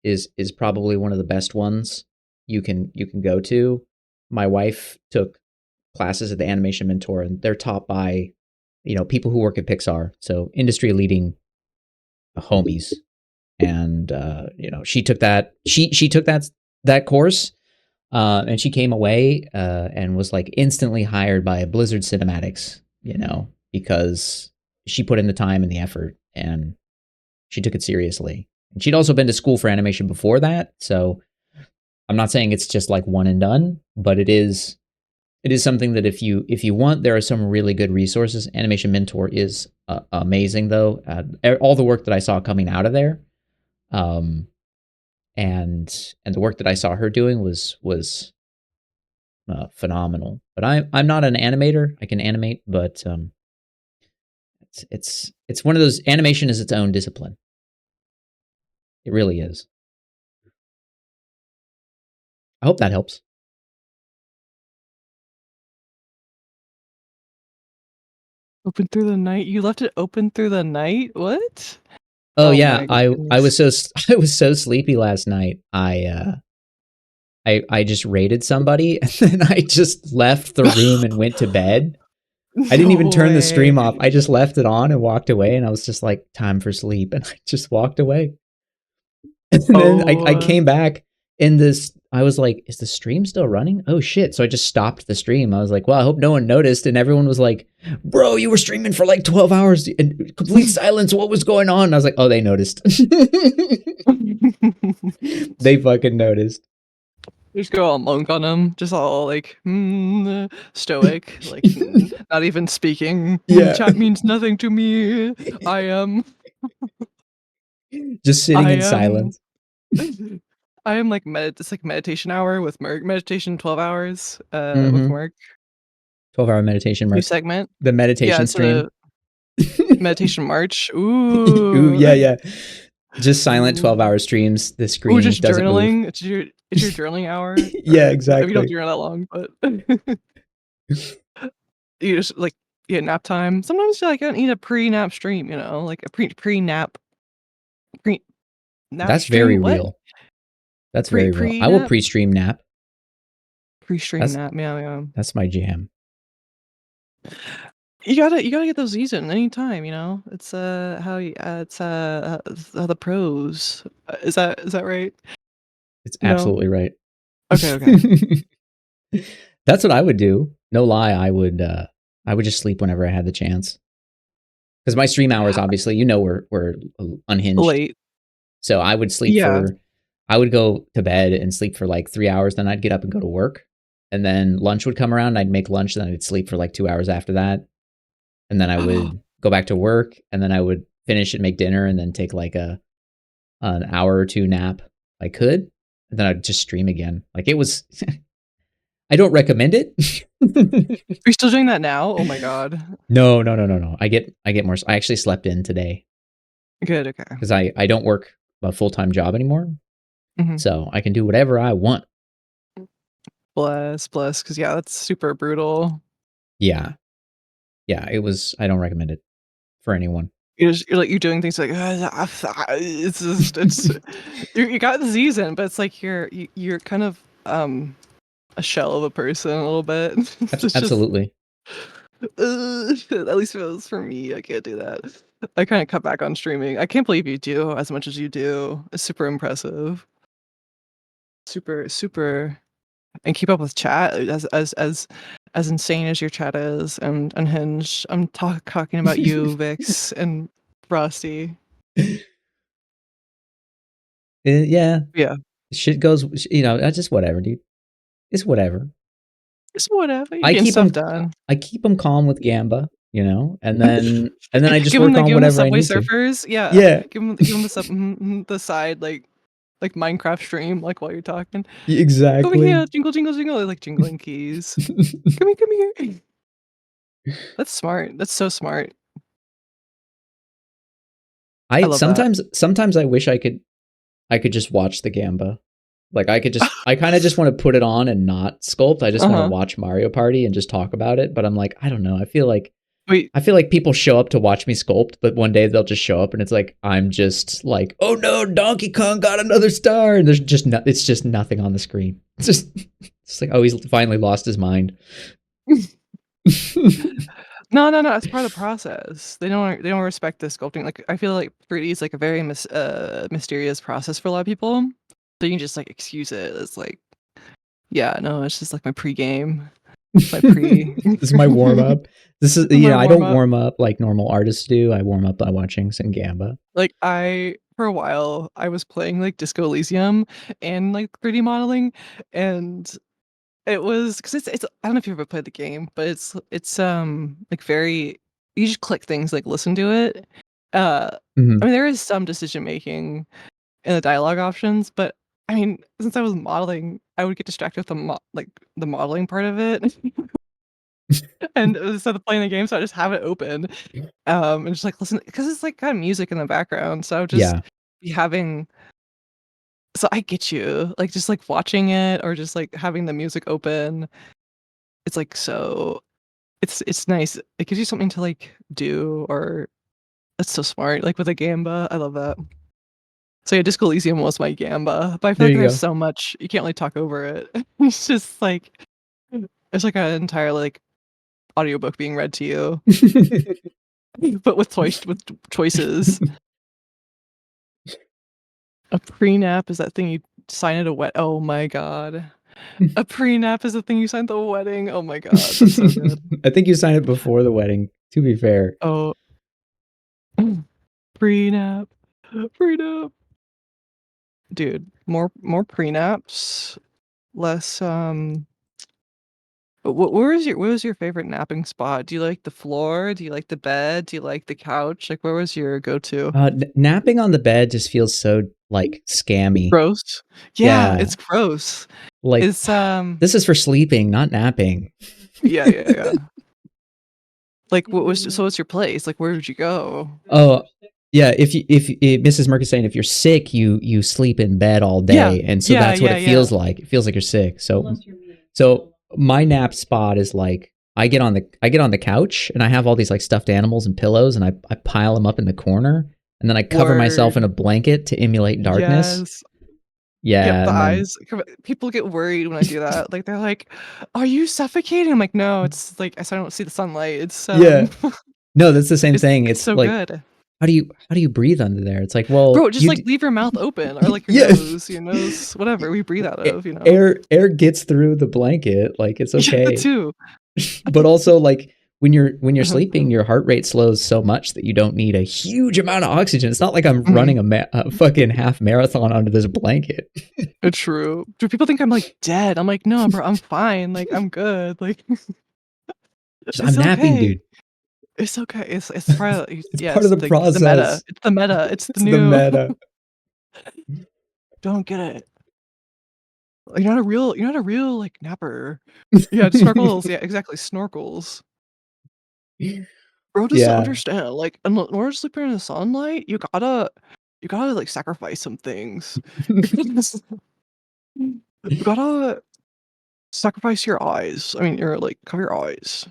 is probably one of the best ones. you can go to. My wife took classes at the Animation Mentor, and they're taught by, people who work at Pixar, so industry leading homies. And she took that she took that course, and she came away and was like instantly hired by Blizzard Cinematics, because she put in the time and the effort, and she took it seriously. And she'd also been to school for animation before that, so I'm not saying it's just like one and done, but it is something that if you want, there are some really good resources. Animation Mentor is amazing, though. All the work that I saw coming out of there, and the work that I saw her doing was phenomenal. But I'm not an animator. I can animate, but it's one of those. Animation is its own discipline. It really is. I hope that helps. Open through the night. You left it open through the night. What? Oh yeah, my I was goodness. I was so sleepy last night. I just raided somebody, and then I just left the room and went to bed. I didn't even No turn the stream way. off. I just left it on and walked away, and I was just like, time for sleep, and I just walked away. And then I Oh. came back in this. I was like, is the stream still running? Oh shit. So I just stopped the stream. I was like, well, I hope no one noticed. And everyone was like, bro, you were streaming for like 12 hours in complete silence. What was going on? And I was like, oh, they noticed. They fucking noticed. Just go all monk on him, just all like stoic, like not even speaking. Yeah. Chat means nothing to me. I am. Just sitting I in am. silence. I am like it's like meditation hour with Merc. Meditation 12 hours with Mhm. Merc. 12-hour meditation New mark. segment. The meditation it's stream. Meditation march. Ooh, Ooh. yeah. Just silent Ooh. 12-hour streams. The Ooh, screen just doesn't move. journaling. It's your journaling hour. Yeah, Or, I mean, you exactly. don't journal that long, but you just like nap time. Sometimes like I don't need a pre-nap stream, like a pre-nap That's stream. very What? real. That's very real. I will Pre-nap? pre-stream nap. Pre-stream nap. Yeah. That's my jam. You gotta get those season anytime. It's it's how the pros. Is that right? It's No. absolutely right. Okay. That's what I would do. No lie, I would just sleep whenever I had the chance. Because my stream hours, obviously, were unhinged. Late. So I would sleep Yeah. I would go to bed and sleep for like 3 hours, then I'd get up and go to work. And then lunch would come around, and I'd make lunch, then I'd sleep for like 2 hours after that. And then I would go back to work, and then I would finish and make dinner, and then take like an hour or two nap. I could, and then I'd just stream again. Like it was. I don't recommend it. Are you still doing that now? Oh my god. No. I get more. I actually slept in today. Good. Okay. Because I don't work a full-time job anymore, so I can do whatever I want. Bless, because that's super brutal. Yeah, it was. I don't recommend it for anyone. You're doing things like it's just you got the season, but it's like you're kind of a shell of a person a little bit. Absolutely. At least it was for me. I can't do that. I kind of cut back on streaming. I can't believe you do as much as you do. It's super impressive. Super, and keep up with chat as insane as your chat is and unhinged. I'm talking about you, Vix, and Frosty. Yeah. Shit goes. That's just whatever, dude. It's whatever. It's whatever. You're I getting keep stuff them. done. I keep them calm with Gamba, and then I just give work them on the whatever I Subway need to. Surfers. Yeah. Yeah. Give them the side like Minecraft stream like while you're talking. Exactly. Over here, jingle, jingle, jingle, like jingling keys. Come here. That's smart. That's so smart. I love Sometimes I wish I could just watch the Gamba. Like I kind of just want to put it on and not sculpt. I just want to watch Mario Party and just talk about it. But I'm like, I don't know. I feel like Wait, I feel like people show up to watch me sculpt, but one day they'll just show up and it's like I'm just like, oh no, Donkey Kong got another star, and there's just it's just nothing on the screen. It's like, oh, he's finally lost his mind. no, it's part of the process. They don't respect the sculpting. Like I feel like 3D is like a very mysterious process for a lot of people. So you can just like excuse it. It's like, yeah, no, it's just like my pre-game, my pre. This is my warm up. This is My I don't warm-up. warm up like normal artists do. I warm up by watching some Gamba. Like for a while, I was playing like Disco Elysium and like 3D modeling, and it was because it's I don't know if you've ever played the game, but it's like very you just click things like listen to it. Mhm. I mean there is some decision making in the dialogue options, but I mean since I was modeling, I would get distracted with like the modeling part of it. And instead of playing the game, so I just have it open, and just like listen because it's like got music in the background, so I would just Yeah. be having. So I get you, like just like watching it or just like having the music open. It's like so. It's nice. It gives you something to like do, or it's so smart. Like with a gamba, I love that. So yeah, Disco Elysium was my gamba, but I feel There like you there's go. so much you can't really talk over it. It's just like it's like an entire like audiobook being read to you, but with choices. A prenup is that thing you sign at a wed. Oh my god. A prenup is the thing you sign at the wedding. Oh my god, that's so good. I think you signed it before the wedding, to be fair. Oh, prenup, prenup, dude. More prenups, less. Where was your favorite napping spot? Do you like the floor? Do you like the bed? Do you like the couch? Like, where was your go-to? Napping on the bed just feels so like scammy. Gross. Yeah, Yeah. it's gross. Like It's this is for sleeping, not napping. yeah. Like, what's your place? Like, where would you go? Oh, yeah. If Mrs. Merck is saying if you're sick, you sleep in bed all Yeah, day, and so that's what it yeah. feels like. It feels like you're sick. Unless you're me. So my nap spot is like I get on the couch and I have all these like stuffed animals and pillows and I pile them up in the corner and then I cover myself in Word. a blanket to emulate darkness. Yes. Yep, Yeah, the and then eyes. People get worried when I do that. Like they're like, "Are you suffocating?" I'm like, "No, it's like I don't see the sunlight. It's yeah. No, that's the same it's thing. it's It's so like good." how do you breathe under there? It's like, well, Bro, just like leave your mouth open or like yeah. your nose, whatever we breathe out of, you know. Air gets through the blanket, like it's Yeah, okay. too. But also like when you're Uh-huh. sleeping, your heart rate slows so much that you don't need a huge amount of oxygen. It's not like I'm Mhm. running a fucking half marathon under this blanket. It's true. Do people think I'm like dead? I'm like, "No, bro, I'm fine. Like I'm good. Like Just, I'm it's napping, okay." dude. It's okay. It's part of It's yeah, part of the it's the meta. process. It's the meta. It's the It's the new. meta. Don't get it. You're not a real like napper. Yeah, snorkels. Yeah, exactly. Snorkels. Bro doesn't Yeah. understand. Like in order to sleep in the sunlight, you gotta like sacrifice some things. You gotta sacrifice your eyes. I mean, you're like cover your eyes.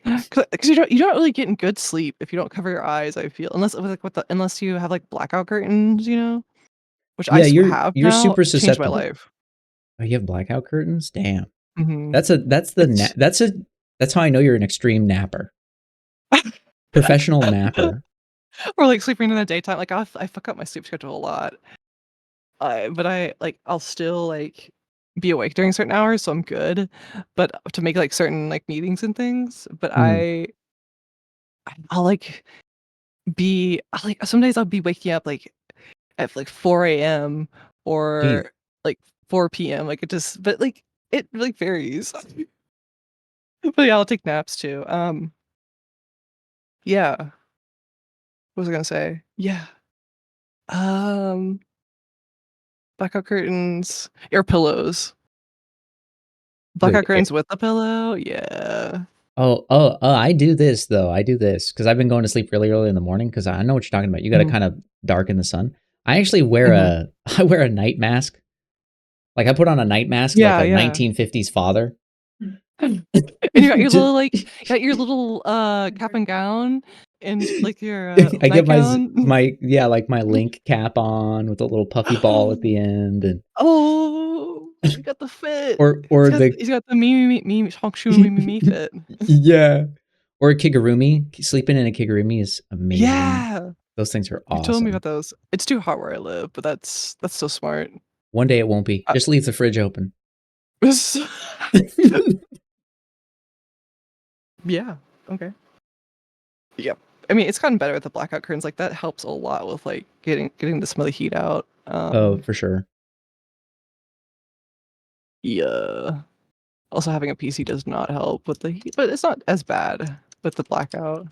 Because you don't really get in good sleep if you don't cover your eyes. I feel unless you have like blackout curtains, which I Yeah, have you're now. super It changed my susceptible. life. Oh, you have blackout curtains? Damn. Hmm That's It's that's how I know you're an extreme napper. Professional napper. or like sleeping in the daytime. Like I fuck up my sleep schedule a lot. But I'll still like be awake during certain hours, so I'm good. But to make like certain like meetings and things, but Mhm. I'll like some days I'll be waking up like at like 4 a.m. Jeez. or like 4 p.m. Like it just, but like it like varies. But yeah, I'll take naps too. Yeah. What was I gonna say? Yeah. Um, Blackout curtains or pillows. Blackout Wait, curtains with a pillow. Yeah. I do this though. I do this because I've been going to sleep really early in the morning because I know what you're talking about. You got to Mhm, kind of darken the sun. I actually wear mhm. I wear a night mask. Like I put on a night mask like Yeah, a yeah. 1950s father. And you got your Just- little cap and gown and like your I get nightgown. my Link cap on with a little puffy ball at the end, and Oh, you got the fit. or the He's got the me honk shoe me fit. yeah, or a kigurumi. Sleeping in a kigurumi is amazing. Yeah, Those things are you told me awesome. about those. It's too hot where I live, but that's so smart. One day it won't be. Uh, Just leave the fridge open. Yeah. Okay. Yep. I mean, it's gotten better with the blackout curtains. Like that helps a lot with like getting the smelly heat out. Oh, for sure. Yeah. Also, having a PC does not help with the heat, but it's not as bad with the blackout.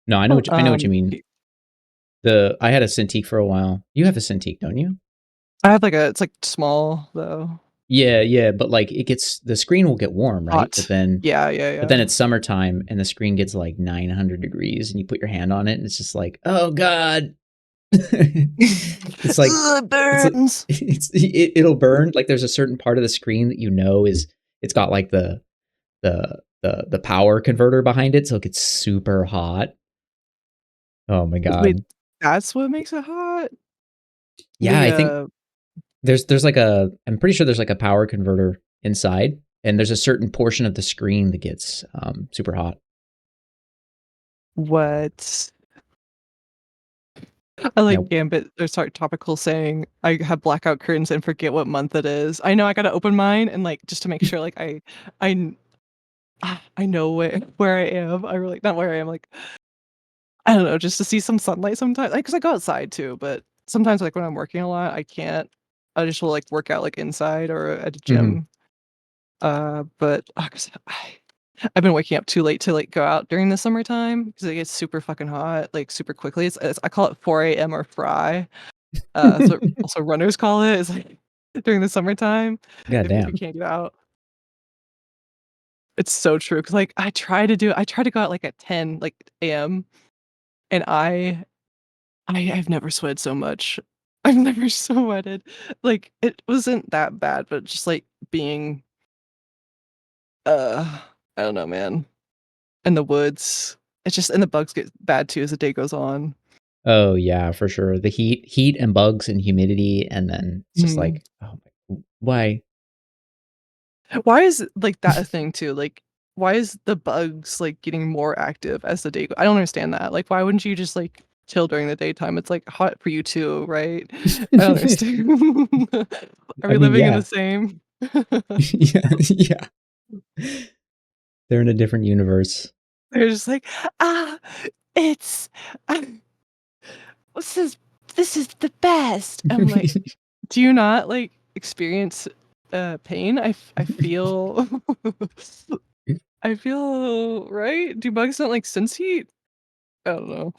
No, I know what you mean. I had a Cintiq for a while. You have a Cintiq, don't you? I have it's like small though. Yeah, but like the screen will get warm, right? Hot. But then Yeah. But then it's summertime and the screen gets like 900 degrees and you put your hand on it and it's just like, oh God. It's like, it burns. It'll burn. Like there's a certain part of the screen that it's got like the power converter behind it. So it gets super hot. Oh my God. Wait, that's what makes it hot? Yeah, I think there's like I'm pretty sure there's like a power converter inside and there's a certain portion of the screen that gets super hot. What? I like Yeah. Gambit. There's topical saying I have blackout curtains and forget what month it is. I know I gotta open mine and like just to make sure like I know where I am. I really not where I am. Like I don't know, just to see some sunlight sometimes. Like because I go outside too, but sometimes like when I'm working a lot, I can't. I just will like work out like inside or at a Mhm. gym. But 'cause I've been waking up too late to like go out during the summertime because it gets super fucking hot like super quickly. It's I call it 4 a.m. or fry. That's what also runners call it. Is like during the summertime if you Goddamn. can't get out. It's so true because like I try to go out like at 10 like a.m. and I've never sweated so much. I've never sweated. Like it wasn't that bad, but just like being I don't know, man. In the woods. It's just and the bugs get bad too as the day goes on. Oh yeah, for sure. The heat and bugs and humidity, and then it's just Mhm. like, oh my, why? Why is like that a thing too? Like why is the bugs like getting more active as the day I don't understand that. Like why wouldn't you just like chill during the daytime? It's like hot for you too, right? I don't understand. Are I we mean, living in the yeah, same? yeah. They're in a different universe. They're just like, ah, it's ah, this is this is the best. I'm like, do you not like experience pain? I feel I feel right. Do bugs not like sense heat? I don't know.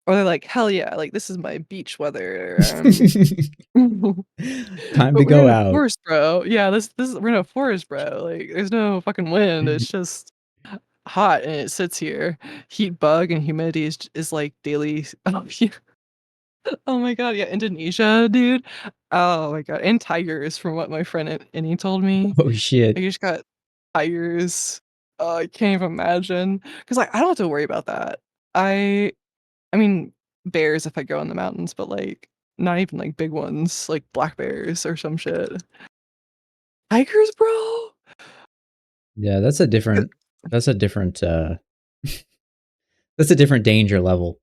Or they're like, hell yeah, like this is my beach weather. Time to But we're go in a out. forest, bro. Yeah, this we're in a forest, bro. Like there's no fucking wind. It's just hot and it sits here. Heat bug and humidity is like daily. Oh, yeah. Oh my god, yeah, Indonesia, dude. Oh my god, and tigers from what my friend Annie told me. Oh shit. I just got tigers. Oh, I can't even imagine. Cause like I don't have to worry about that. I I mean bears if I go in the mountains, but like not even like big ones, like black bears or some shit. Tigers, bro. Yeah, that's a different. That's a different. That's a different danger level.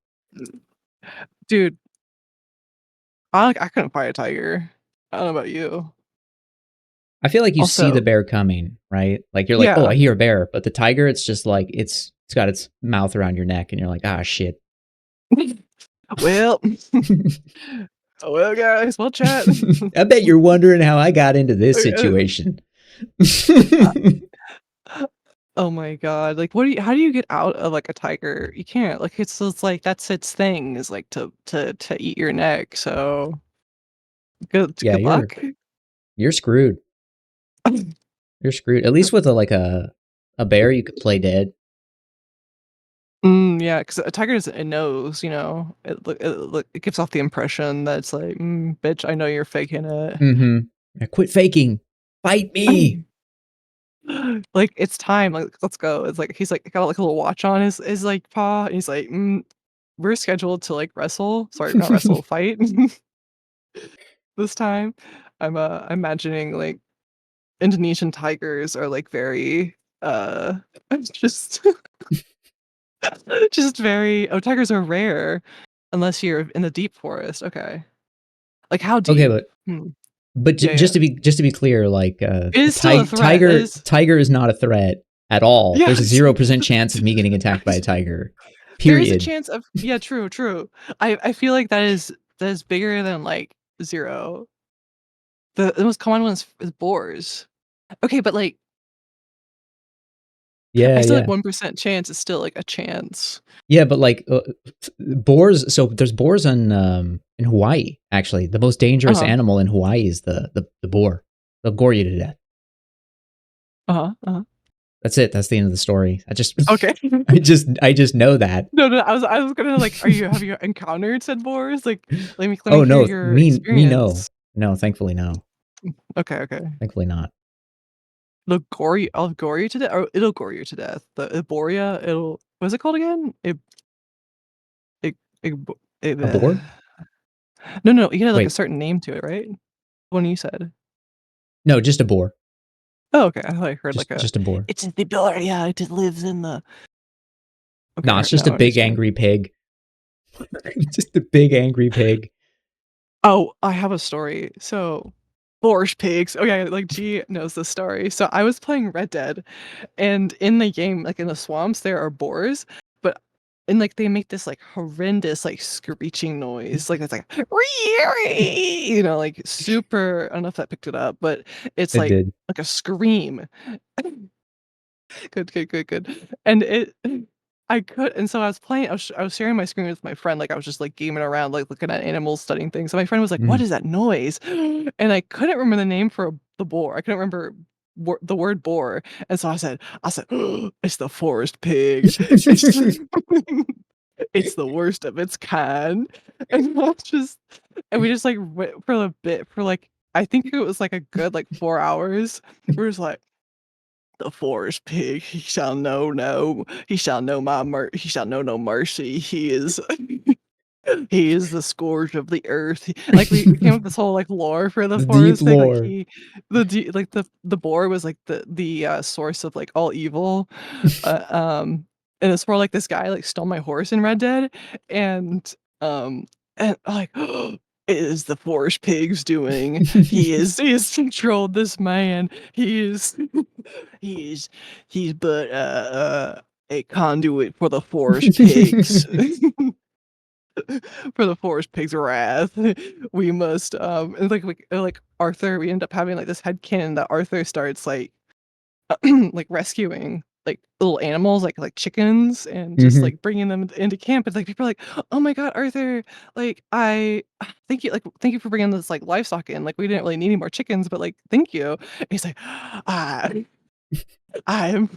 Dude, I couldn't fight a tiger. I don't know about you. I feel like you see the Also, bear coming, right? Like you're like, oh, I yeah. hear a bear, but the tiger, it's just like it's got its mouth around your neck, and you're like, ah, shit. Well, well, guys, we'll chat. I bet you're wondering how I got into this Uh, situation. oh my god! Like, how do you get out of like a tiger? You can't. Like, it's like that's its thing is like to eat your neck. So Yeah, good luck. you're screwed. You're screwed. At least with a bear, you could play dead. Yeah, because a tiger doesn't it knows, you know, it gives off the impression that it's like, bitch, I know you're faking it. Mm-hmm. Yeah, quit faking. Fight me. Like, it's time, like, let's go. It's like he's like got like a little watch on his like paw, and he's like, we're scheduled to like wrestle. Sorry, not wrestle, fight this time. I'm imagining like Indonesian tigers are like very just just very tigers are rare unless you're in the deep forest. Okay. Like how Okay, deep? Hmm. but Yeah, just yeah. to be clear, like It is still a threat. It is tiger is not a threat at all. There's a yes. 0% chance of me getting attacked by a tiger. There is a Period. chance of yeah, true, true. I feel like that is bigger than like 0. The most common one is boars. Okay, but like I Yeah, still like yeah. 1% chance is still like a chance. Yeah, but like boars. So there's boars in Hawaii. Actually, the most dangerous Uh-huh. animal in Hawaii is the boar. They'll gore you to death. Uh-huh. Uh-huh. That's it. That's the end of the story. Okay. I just know that. No, no, I was gonna like, have you encountered said boars? Like, let me Oh hear no, your me no. experience. No, thankfully no. Okay, okay. Thankfully not. I'll gore you to death, or it'll gore you to death. The Iboria, it'll what's it called again? It, it, it A boar? no, no, you had like a Wait, certain name to it, right? One you said. no, just a boar. Oh, okay. I thought I heard like a. Just a boar. It's in the Iboria. It lives in the. Okay, No, it's now just a I big understand. angry pig. Just a big angry pig. Oh, I have a story. So, borscht pigs. Okay, like G knows the story. So I was playing Red Dead, and in the game, like in the swamps, there are boars, but and like they make this like horrendous like screeching noise, like it's like you know, like super. I don't know if that picked it up, but it's It did. like a scream. Good, good, good, good. And it I could and so I was playing I was sharing my screen with my friend, like, I was just, like, gaming around, like, looking at animals, studying things, so my friend was like, "What Mhm. is that noise?" And I couldn't remember the name for the boar, I couldn't remember the word boar, and so I said, "It's the forest pig. It's it's the worst of its kind." And that's just and we just, like, went for a bit for, like I think it was, like, a good, like, 4 hours. We're just like the forest pig, he shall know he shall know no mercy. He is he is the scourge of the earth. Like we came up with this whole like lore for the The deep forest pig. Like lore. like the boar was like the source of like all evil. Uh, um, and it's more like this guy like stole my horse in Red Dead, and um and like it is the forest pig's doing. He has controlled this man. He is he's he's but a conduit for the forest pigs. For the forest pig's wrath. We must and like Arthur, we end up having like this headcanon that Arthur starts like like rescuing like little animals like chickens and just Mhm. like bringing them into camp. And like people are like, oh my god, Arthur, like I thank you for bringing this like livestock in. Like we didn't really need any more chickens, but like thank you. And he's like, ah, I'm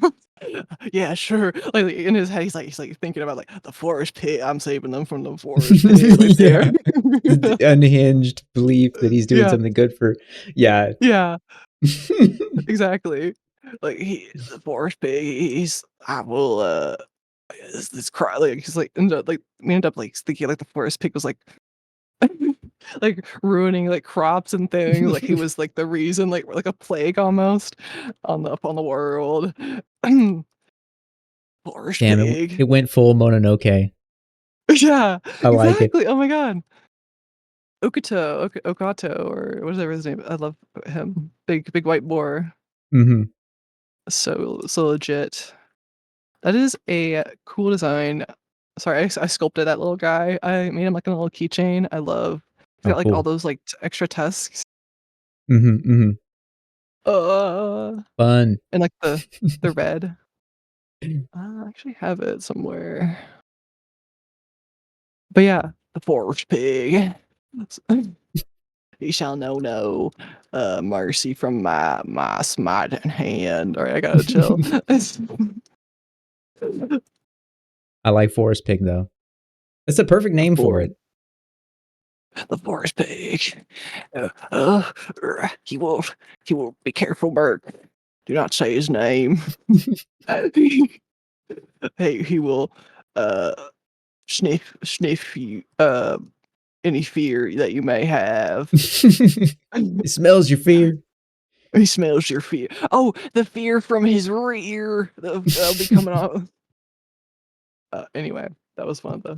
yeah, sure. Like in his head, he's like thinking about like the forest pig. I'm saving them from the forest pig right there. Yeah. The unhinged belief that he's doing Yeah, something good for yeah. yeah, exactly. Like the forest pig. He's I will this cry like he's like end up like we end up like thinking like the forest pig was like like ruining like crops and things. Like he was like the reason like a plague almost on the world. Forest Damn, pig. it went full Mononoke. Yeah, I like it. exactly. Oh my god. Okato, or whatever his name. I love him. Big white boar. Mhm. So legit. That is a cool design. Sorry, I sculpted that little guy. I made him like a little keychain. I love. He's Oh, got like all cool. those like extra tusks. Mhm, mhm. Uh, Fun. and like the red. I actually have it somewhere. But yeah, the forest pig. He shall know no mercy from my smiting hand. All right, I gotta chill. I like Forest Pig though. It's the perfect The name for forest, it. the forest pig. He will be careful, Bert. Do not say his name. Hey, he will sniff you any fear that you may have. It smells your fear. He smells your fear. Oh, the fear from his rear that'll be coming out. Anyway, that was fun though.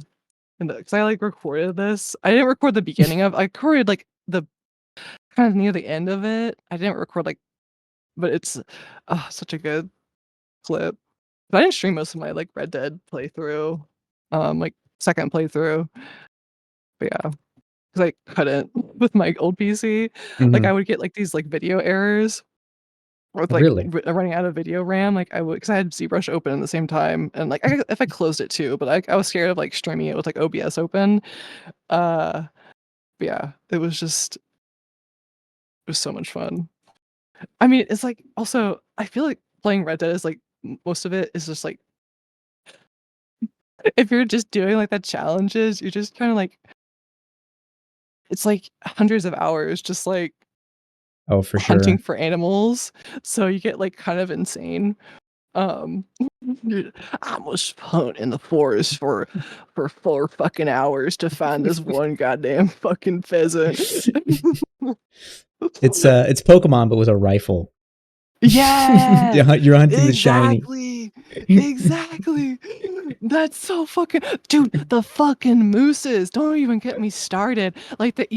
And because I like recorded this, I didn't record the beginning of. I recorded like the kind of near the end of it. I didn't record like, but it's such a good clip. But I didn't stream most of my like Red Dead playthrough, like second playthrough. But yeah, because I couldn't with my old PC. Like Mhm. I would get like these like video errors with like Really? running out of video RAM. Like I would, because I had ZBrush open at the same time, and like if I closed it too, but I was scared of like streaming it with like OBS open. But yeah, it was so much fun. I mean, it's like also I feel like playing Red Dead is like most of it is just like if you're just doing like the challenges, you're just kind of like it's like hundreds of hours just like Oh, for hunting sure. for animals. So you get like kind of insane. Um I must hunt in the forest for 4 fucking hours to find this one goddamn fucking pheasant. It's Pokemon, but with a rifle. Yeah, You're hunting the shiny. exactly, exactly. That's so fucking dude. The fucking mooses. Don't even get me started. Like the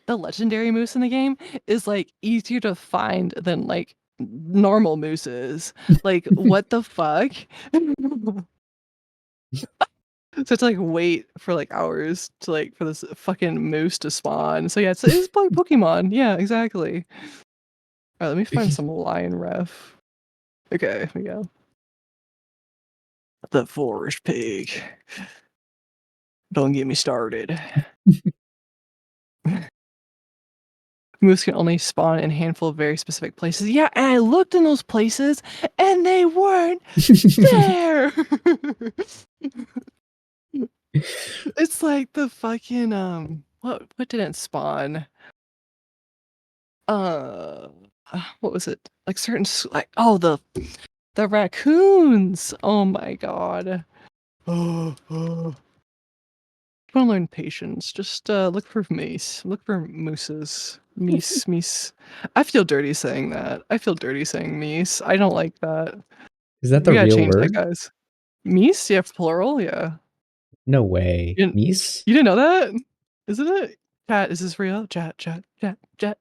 legendary moose in the game is like easier to find than like normal mooses. Like what the fuck? So to like wait for like hours to like for this fucking moose to spawn. So yeah, it's like Pokemon. Yeah, exactly. All right, let me find some lion ref. Okay, here we go. The forest pig. Don't get me started. Moose can only spawn in a handful of very specific places. Yeah, and I looked in those places and they weren't there. It's like the fucking what didn't spawn? Uh what was it? Like certain like oh the raccoons. Oh my god. Oh. Want to learn patience. Just look for meese. Look for mooses. Meese, meese. I feel dirty saying that. I feel dirty saying meese. I don't like that. Is that the We gotta real change that, word? guys. Meese? Yeah, plural. Yeah. No way. You didn't, Meese? you didn't know that? Isn't it? Chat, is this real? Chat, chat, chat, chat.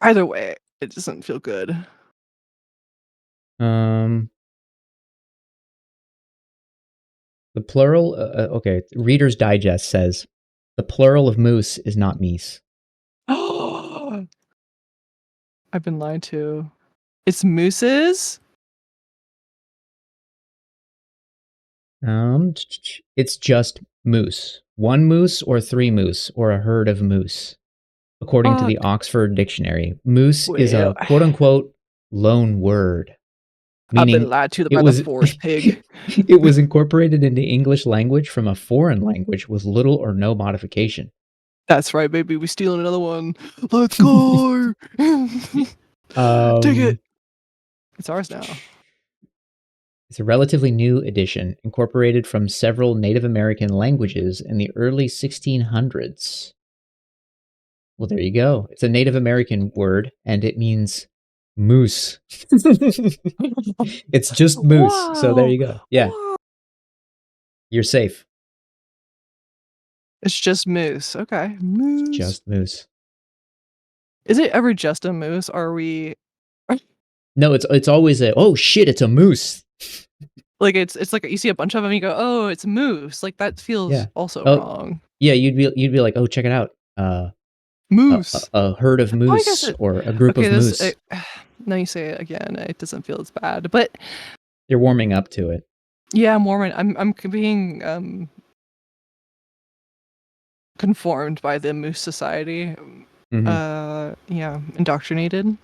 Either way, it doesn't feel good. Um, the plural. Okay, Reader's Digest says the plural of moose is not meese. I've been lied to. It's mooses? It's just moose. One moose or three moose or a herd of moose. According to the Fuck. Oxford Dictionary, moose is Well, a quote-unquote loan word, I've been meaning lied to it by the was forest pig. it was incorporated into English language from a foreign language with little or no modification. That's right, baby. We stealing another one. Let's go. Take it. It's ours now. It's a relatively new edition, incorporated from several Native American languages in the early 1600s. Well, there you go. It's a Native American word, and it means moose. It's just moose, so there Wow. you go. Yeah, Wow. you're safe. It's just moose. Okay. Moose. It's just moose. Is it ever just a moose? Or are we No, it's always a, oh shit, it's a moose. like it's like you see a bunch of them, you go, oh, it's moose. Like that feels Yeah. also Oh, wrong. yeah, you'd be like, oh, check it out. Moose. A herd of Oh, I guess moose it. or a group Okay, of moose. now you say it again. It doesn't feel as bad, but You're warming up to it. yeah, Mormon. I'm being conformed by the moose society. Mhm. Yeah, indoctrinated.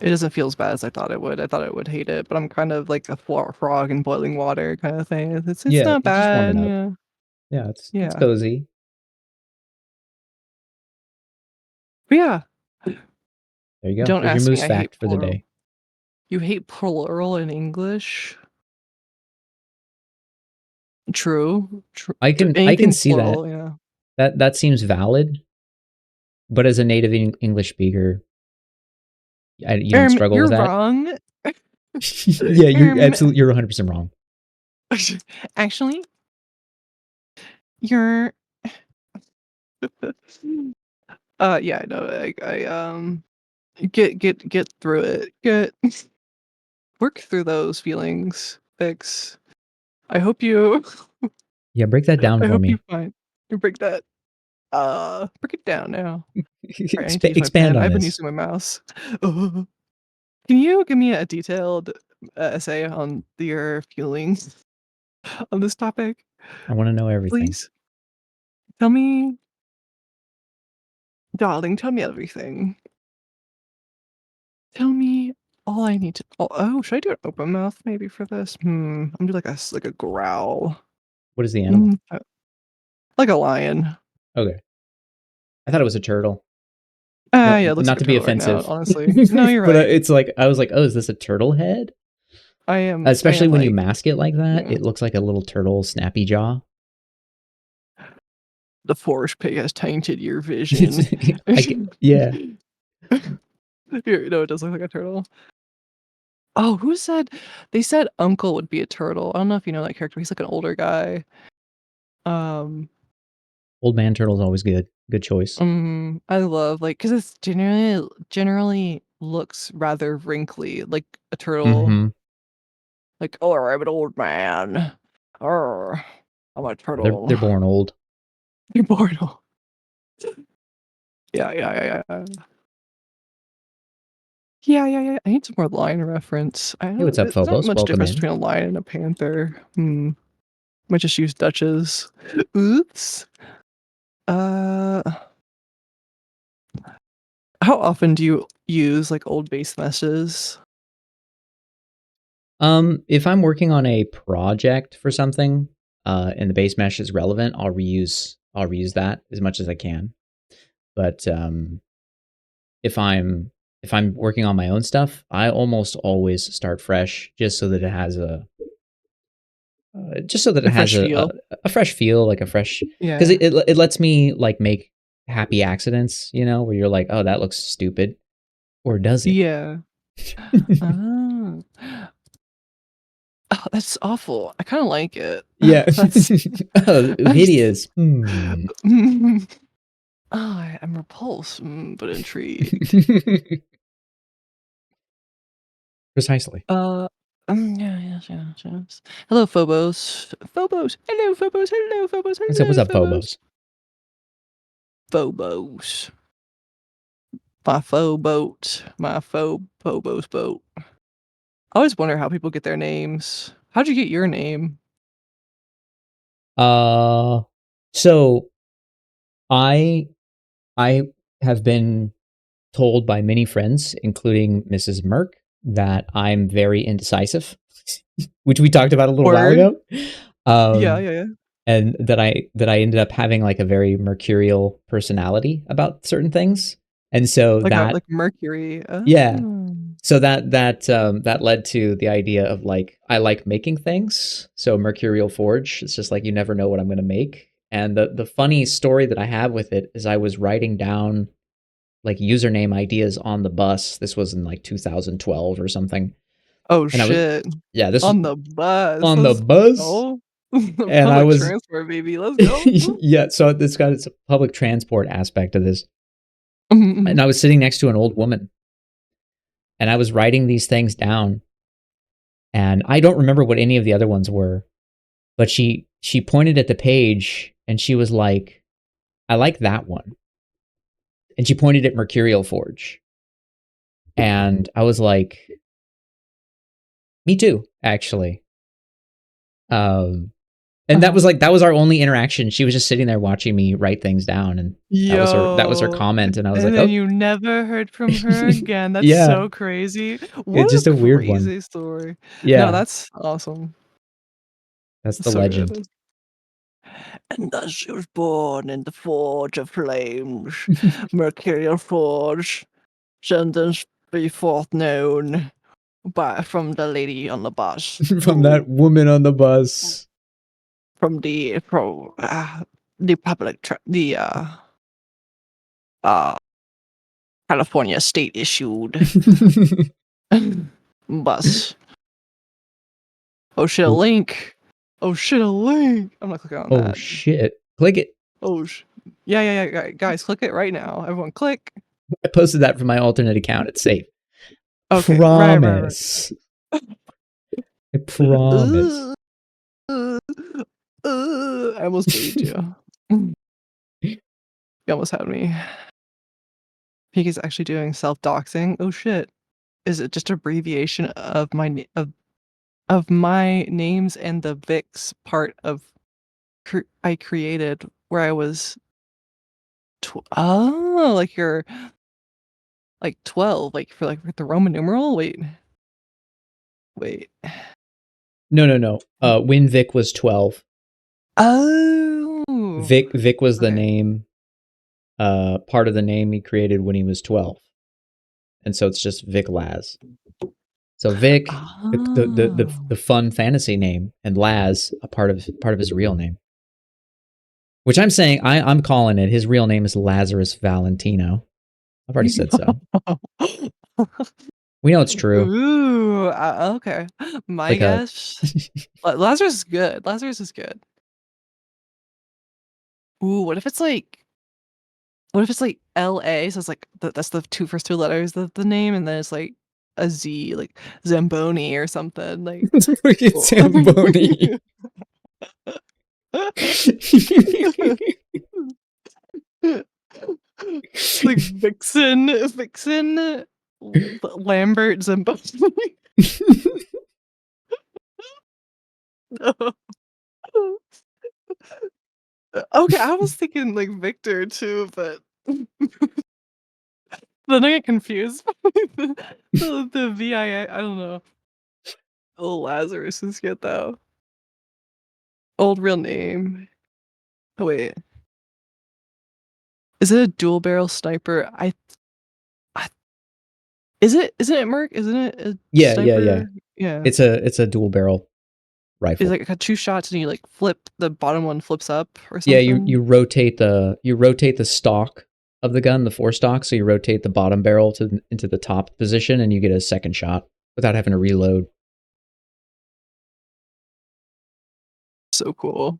It doesn't feel as bad as I thought it would. I thought I would hate it, but I'm kind of like a frog in boiling water kind of thing. It's Yeah, not you're just bad. warming up. Yeah. Yeah, it's Yeah. cozy. But yeah, There you go. don't There's your ask me. moose I hate fact for the plural. day. You hate plural in English? True. I can Anything see plural, that. yeah. That seems valid. But as a native English speaker, you don't struggle You're with that. wrong. Yeah, you're 100% wrong. Actually, you're. Yeah, no, I get through it. Work through those feelings. Fix. I hope you. Yeah, break that down I for hope you me. find. You break that. Break it down now. Alright, I need to use my Expand pen. on I've been this. using my mouse. Can you give me a detailed essay on your feelings on this topic, I want to know everything. please? Tell me, darling. Tell me everything. Tell me all I need to. Oh, should I do an open mouth maybe for this? I'm gonna do like a growl. What is the animal? Like a lion. Okay. I thought it was a turtle. Yeah, No, it looks not like to a be turtle right now, offensive. honestly. No, you're But right. it's like, I was like, oh, is this a turtle head? I am Especially when you like, mask it like that, yeah. it looks like a little turtle snappy jaw. The forest pig has tainted your vision. Yeah. No, it does look like a turtle. Oh, who said? They said Uncle would be a turtle. I don't know if you know that character. He's like an older guy. Old man turtle's always good. Good choice. I love because it's generally looks rather wrinkly, like a turtle. Mm-hmm. Like, oh, I'm an old man. Oh, I'm a turtle. They're born old. You're born old. Yeah. Yeah. I need some more lion reference. Hey, what's up, There's not Phobos? much Welcome difference in. between a lion and a panther. Might just use Dutch's. Oops. Uh, how often do you use like old base meshes? If I'm working on a project for something, and the base mesh is relevant, I'll reuse that as much as I can. But if I'm working on my own stuff, I almost always start fresh, just so that it has a Fresh feel. a fresh feel, like a fresh, because Yeah. it lets me like make happy accidents, where you're like, oh, that looks stupid, or does it? Yeah. Ah. Oh, that's awful. I kind of like it. Yeah. That's. Oh, hideous. Hmm. I'm repulsed, but intrigued. Precisely. Yeah, yes. Hello, Phobos. Phobos. Hello, Phobos. Hello, Phobos. What's Hello, up, Phobos? Phobos. My faux boat. My faux Phobos boat. I always wonder how people get their names. How'd you get your name? So I have been told by many friends, including Mrs. Merck, that I'm very indecisive, which we talked about a little while Word? ago. Yeah. And that I ended up having like a very mercurial personality about certain things. And so Like Mercury. yeah. Oh. So that led to the idea of like, I like making things. So MercurialForge, it's just like, you never know what I'm going to make. And the funny story that I have with it is I was writing down like username ideas on the bus. This was in like 2012 or something. Oh And I was, shit. yeah, this On was the bus. on the Let's bus. go. And I Public was, transport, baby. Let's go. yeah, so it's got its public transport aspect of this. And I was sitting next to an old woman and I was writing these things down. And I don't remember what any of the other ones were, but she pointed at the page and she was like, I like that one. And she pointed at MercurialForge. And I was like, me too, actually. And that was our only interaction. She was just sitting there watching me write things down, and that was her comment. And I was And like, then oh, you never heard from her again. That's yeah, so crazy. What it's just a a weird one. crazy story. No, Yeah, that's awesome. that's That's the so legend. good. And thus she was born in the Forge of Flames, MercurialForge, sentence be forth known from the lady on the bus. From that woman on the bus. From the public California state issued bus. Oh shit, a link. Oh shit, a link. I'm not clicking on Oh that. shit. Click it. Oh yeah, guys, click it right now. Everyone click. I posted that from my alternate account. It's safe. Okay, Promise. I promise. I almost believed you. You almost had me. Peak is actually doing self-doxing. Oh shit. Is it just abbreviation of of my names and the Vix part of I created where I was like you're like 12, like for the Roman numeral? Wait. No. When Vic was 12. Oh. Vic was the Okay. name, part of the name he created when he was 12. And so it's just Vic Laz. So Vic, the fun fantasy name, and Laz, a part of his real name. Which I'm saying, I'm calling it. His real name is Lazarus Valentino. I've already said so. We know it's true. Ooh, okay. My Like a- guess. Lazarus is good. Lazarus is good. Ooh, what if it's like LA? So it's like that's the first two letters of the name, and then it's like a Z, like Zamboni or something. Like Freaking Zamboni. like Vixen, Lambert Zamboni. Okay, I was thinking like Victor too, but then I get confused. the VI, I don't know. Oh, Lazarus is good though. Old real name. Oh wait, is it a dual barrel sniper? Isn't it Merc? Isn't it a sniper? Yeah. It's a dual barrel rifle. It's like got two shots and you like flip the bottom one flips up or Yeah, something. you rotate the stock of the gun, the forestock, so you rotate the bottom barrel into the top position and you get a second shot without having to reload. So cool.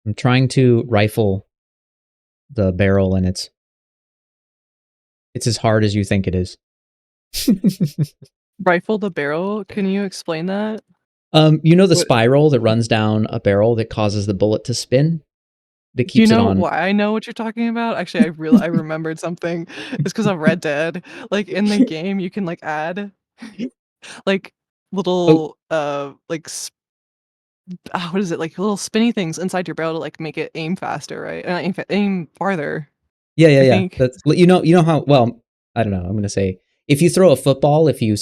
I'm trying to rifle the barrel and it's as hard as you think it is. Rifle the barrel? Can you explain that? You know the spiral that runs down a barrel that causes the bullet to spin? That keeps Do you know it on. why I know what you're talking about? Actually, I remembered something. It's because of Red Dead. Like in the game, you can like add like little what is it, like little spinny things inside your barrel to like make it aim faster, right? Aim farther. I Yeah. think. That's you know how well. I don't know. I'm gonna say if you throw a football, if you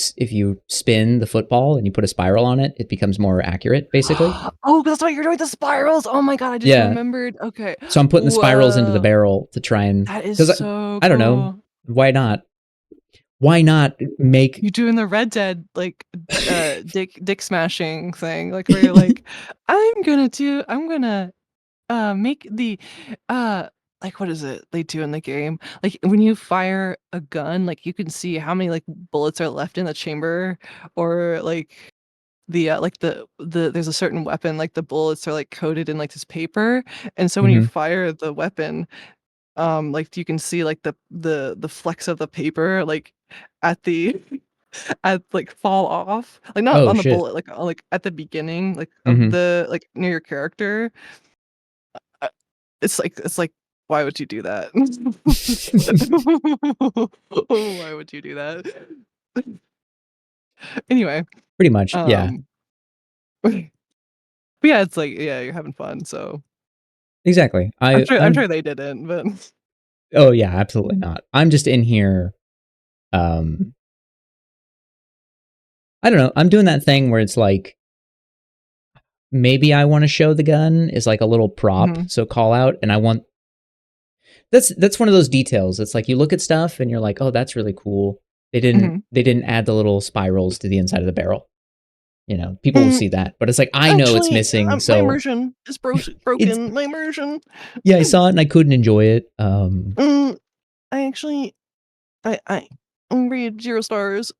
spin the football and you put a spiral on it, it becomes more accurate, basically. Oh, that's why you're doing the spirals. Oh my god, I just remembered. Okay. So I'm putting the spirals into the barrel to try and. That is so cool. I don't know. Why not? Why not make you doing the Red Dead like dick smashing thing, like where you're like, I'm gonna make the like what is it they do in the game? Like when you fire a gun, like you can see how many like bullets are left in the chamber, or like the there's a certain weapon, like the bullets are like coated in like this paper, and so when you fire the weapon, like you can see like the flecks of the paper like at the at like fall off, like not on the bullet, like at the beginning like of the like near your character. It's like why would you do that? Why would you do that? Anyway, pretty much yeah. But yeah, it's like yeah, you're having fun, so exactly. I'm sure they didn't, but oh yeah, absolutely not. I'm just in here. I don't know. I'm doing that thing where it's like maybe I want to show the gun is like a little prop, Mhm. so call out, and I want that's one of those details. It's like you look at stuff and you're like, oh, that's really cool. Mhm. They didn't add the little spirals to the inside of the barrel. You know, people will Mm, see that, but it's like I know it's actually, missing, my so immersion is it's broken. My immersion. yeah. I saw it and I couldn't enjoy it. I actually, I read 0 stars.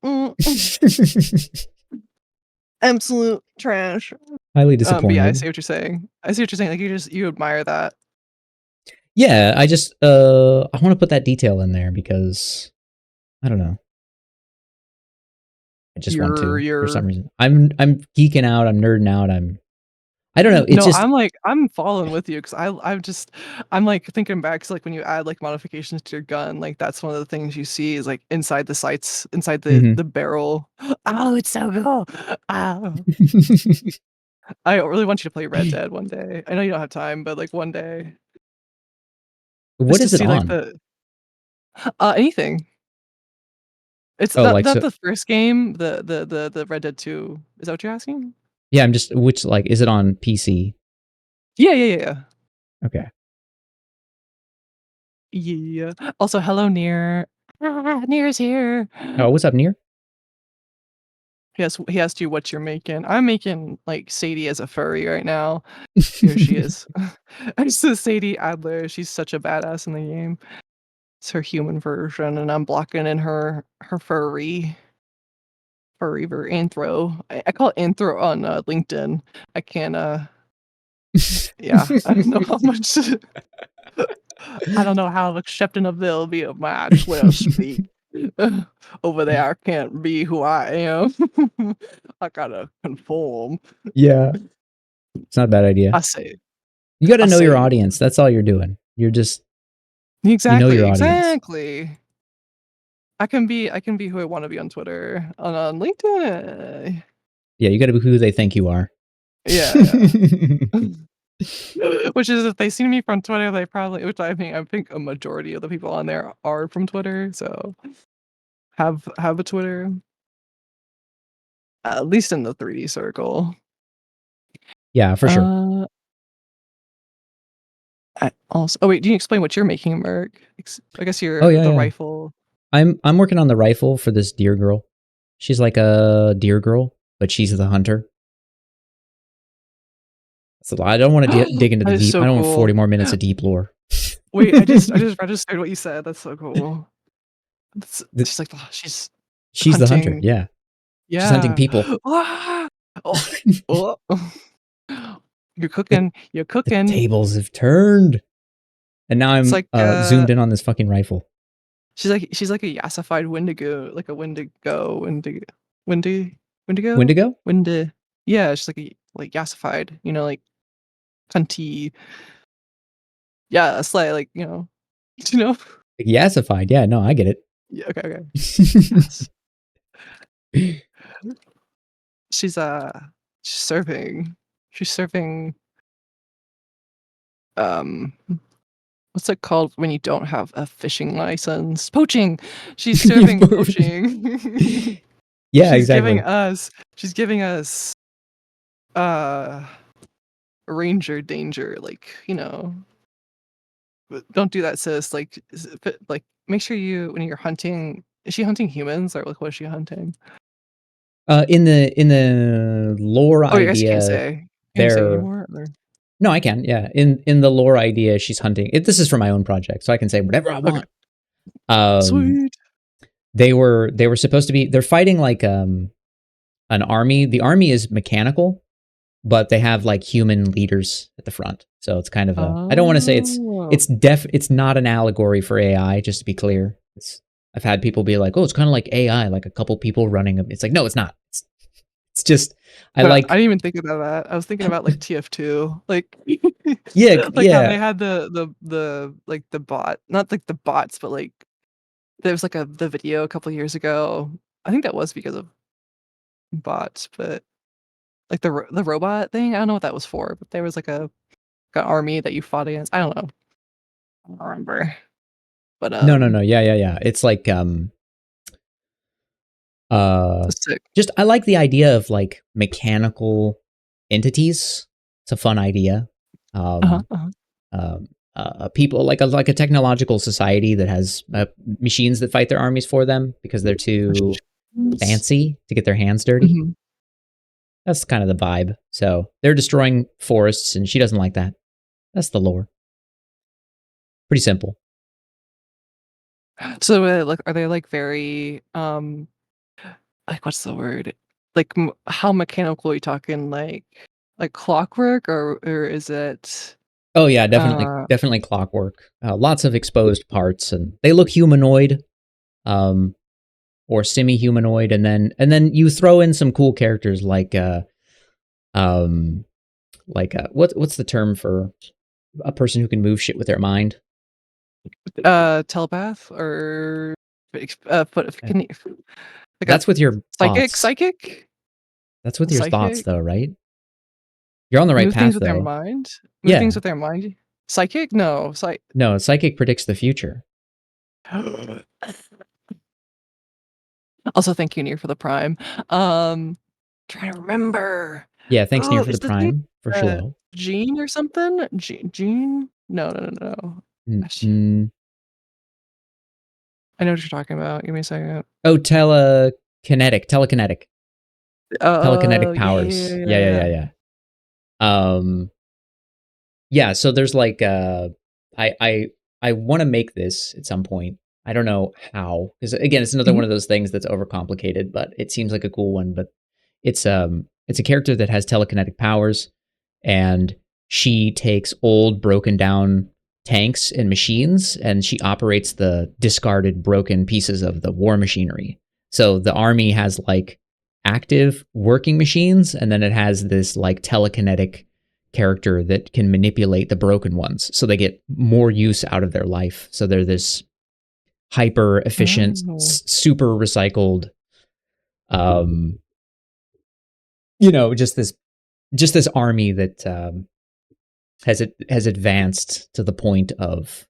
Absolute trash. Highly But yeah, I disappointed. see what you're saying. I see what you're saying. Like you admire that. Yeah, I just I want to put that detail in there because I don't know. I just want to for some You're reason. I'm geeking out. I'm nerding out. I don't know. It's no, just I'm following with you because I'm like thinking back to like when you add like modifications to your gun, like that's one of the things you see is like inside the sights, inside mhm. the barrel. Oh, it's so cool. Oh. I really want you to play Red Dead one day. I know you don't have time, but like one day. What Just to is it see like on? the anything. It's Oh, not like not so. the first game, the Red Dead 2. Is that what you're asking? Yeah, I'm just which like is it on PC? Yeah. Okay. Yeah. Also, hello, Near. Near's here. Oh, what's up, Near? He asked you what you're making. I'm making like Sadie as a furry right now. Here she is. It's the Sadie Adler. She's such a badass in the game. It's her human version, and I'm blocking in her furry anthro. I call it anthro on LinkedIn. I can't yeah. I don't know how much I don't know how accepting they'll be of my actual speak. Over there, I can't be who I am. I gotta conform. Yeah, it's not a bad idea. I say, You got to I know your say, audience. That's all you're doing. You're just you know exactly, your audience. exactly. I can be who I want to be on Twitter. On LinkedIn, Yeah, you got to be who they think you are. yeah. Which is if they see me from Twitter, they probably, which I think a majority of the people on there are from Twitter. So have a Twitter, at least in the 3D circle. Yeah, for sure. I also oh wait, do you explain what you're making, Merc? I guess Oh you're yeah, the yeah. rifle. I'm working on the rifle for this deer girl. She's like a deer girl, but she's the hunter. So I don't want to dig into the That is deep. I so don't want 40 cool. more minutes of deep lore. Wait, I just registered what you said. That's so cool. She's like She's the hunter. hunting. Yeah, she's hunting Yeah. people. Ah! Oh, oh. You're The, cooking. You're the cooking. tables have turned, and now It's I'm like zoomed in on this fucking rifle. she's like a yassified Wendigo, like a Wendigo, Wendigo? Wendy. Yeah, she's like a like yassified. You know, like cunty. Yeah, slay. Like you know. Like, yassified. Yeah, no, I get it. Yeah. Okay. Yes. She's she's serving. She's serving. Um, what's it called when you don't have a fishing license? Poaching. She's serving poaching. Yeah, she's giving exactly. us. She's giving us. Uh, ranger danger. Like don't do that, sis. Like, like make sure you when you're hunting. Is she hunting humans or like what is she hunting? In the lore Oh, I guess you can't idea, say. Can you say they're anymore? Or? no, I can. Yeah, in the lore idea, she's hunting. This is for my own project, so I can say whatever I Okay. want. Um, Sweet. they were supposed to be. They're fighting like an army. The army is mechanical, but they have like human leaders at the front. So it's kind of a. I don't want to say Oh. it's not an allegory for AI. Just to be clear, I've had people be like, oh, it's kind of like AI, like a couple people running. It's like no, it's not. It's just I I like didn't even think about that. I was thinking about like TF2, like yeah like how yeah. they had the like the bot, not like the bots, but like there was like the video a couple years ago. I think that was because of bots, but like the robot thing. I don't know what that was for, but there was like an army that you fought against. I don't know. I don't remember. But No. Yeah. It's like sick. just I like the idea of like mechanical entities. It's a fun idea. Uh-huh, uh-huh. People like a technological society that has machines that fight their armies for them because they're too fancy to get their hands dirty. Mhm. That's kind of the vibe. So they're destroying forests, and she doesn't like that. That's the lore. Pretty simple. So, like, are they like very like what's the word? Like, how mechanical are you talking? Like clockwork, or is it? Oh yeah, definitely, Uh, definitely clockwork. Lots of exposed parts, and they look humanoid, um, or semi-humanoid, and then you throw in some cool characters um, what's the term for a person who can move shit with their mind? telepath or Uh, can you, like a That's with your psychic, thoughts. psychic, That's with your thoughts, psychic. though, right? You're on the right Move path, things with their though. mind. Move things Yeah. with their mind. Psychic? No, No, psychic predicts the future. Also, thank you, Nier, for the prime. Trying to remember. Yeah, thanks, Near, Oh, for the is this name prime for sure. Jean or something? Jean? No, no, no, no. Gosh, Mm-mm. I know what you're talking about. Give me a second. Oh, telekinetic Yeah, yeah, yeah, powers. yeah, Yeah, yeah, yeah. yeah, yeah. Yeah. So there's like, I, I, I want to make this at some point. I don't know how, because again, it's another Mhm, one of those things that's overcomplicated, but it seems like a cool one. But it's a character that has telekinetic powers, and she takes old, broken down tanks and machines, and she operates the discarded, broken pieces of the war machinery. So the army has like active working machines, and then it has this like telekinetic character that can manipulate the broken ones, so they get more use out of their life. So they're this hyper efficient, oh, super recycled, um, just this army that has advanced to the point of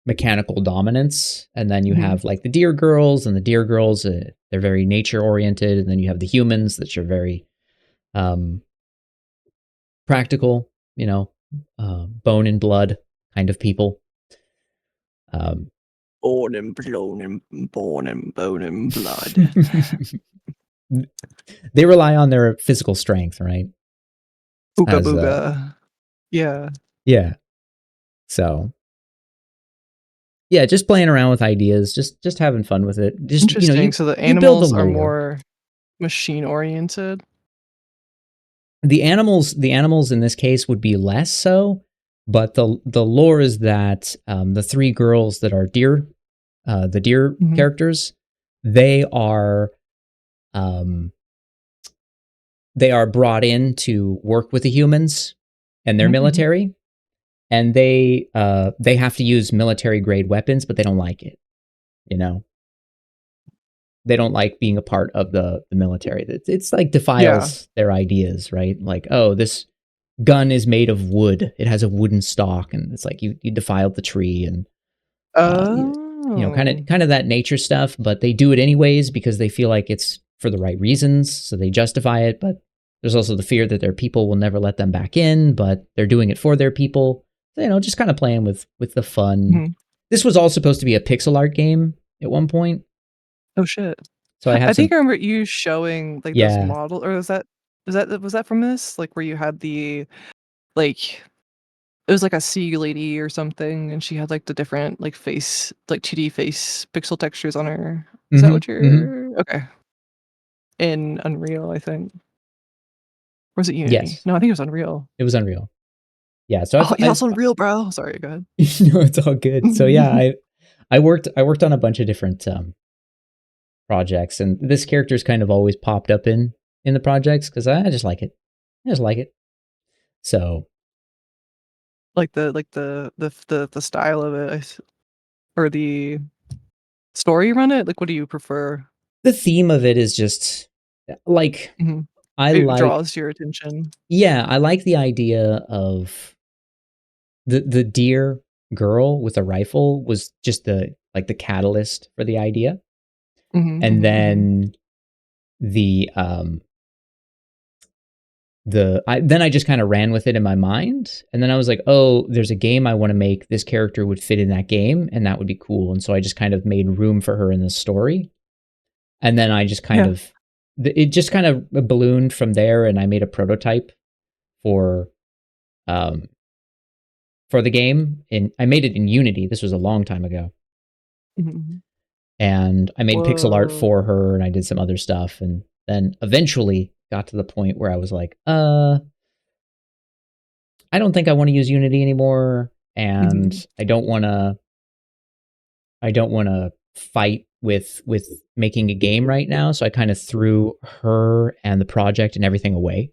mechanical dominance. And then you mhm. have like the deer girls, and the deer girls, they're very nature oriented, and then you have the humans that are very um, practical, bone and blood kind of people. Um, Born and blown and born and bone and blood. they rely on their physical strength, right? Ooga As booga. Yeah. yeah, so yeah, just playing around with ideas, just having fun with it. Just Interesting. you So the you build the animals are lore. more machine oriented. The animals in this case would be less so, but the lore is that the three girls that are the deer Mhm, characters, they are um, they are brought in to work with the humans and their mhm, mhm. military, and they have to use military grade weapons, but they don't like it. You know, they don't like being a part of the military. It's like Yeah. defiles their ideas, right? Like, oh, this gun is made of wood. It has a wooden stock, and it's like you defiled the tree, and uh, you, kind of Oh. kind of that nature stuff. But they do it anyways because they feel like it's for the right reasons, so they justify it. But there's also the fear that their people will never let them back in, but they're doing it for their people. So, just kind of playing with the fun. Mhm. This was all supposed to be a pixel art game at one point, Oh, shit. so I I had think some. I remember you showing, like, those Yeah. model or was that from this? Like, where you had like it was like a sea lady or something, and she had, like, the different, like, face like, 2D face pixel textures on her. Is that Mm-hmm. what Mm-hmm. you're okay. In Unreal, I think. Or was it Unity? Yes, No, I think it was Unreal. it was Unreal. Yeah, so Oh, yeah, it's Unreal, bro. Sorry, go ahead. no, it's all good. So yeah, I worked on a bunch of different projects, and this character's kind of always popped up in the projects because I just like it. I just like it. So Like the style of it, or the story you run it? Like, what do you prefer? the theme of it is just like Mhm. I It like draws your attention. yeah, I like the idea of the deer girl with a rifle was just the catalyst for the idea. Mhm, And mhm, mhm. then the then I just kind of ran with it in my mind, and then I was like, oh, there's a game I want to make. This character would fit in that game, and that would be cool. And so I just kind of made room for her in the story, and then I just kind Yeah. of it just kind of ballooned from there, and I made a prototype for um for the game, and I made it in Unity. This was a long time ago, Mhm. and I made pixel art Whoa. for her, and I did some other stuff, and then eventually got to the point where I was like, I don't think I want to use Unity anymore, and Mhm. I don't want to fight with making a game right now, so I kind of threw her and the project and everything away.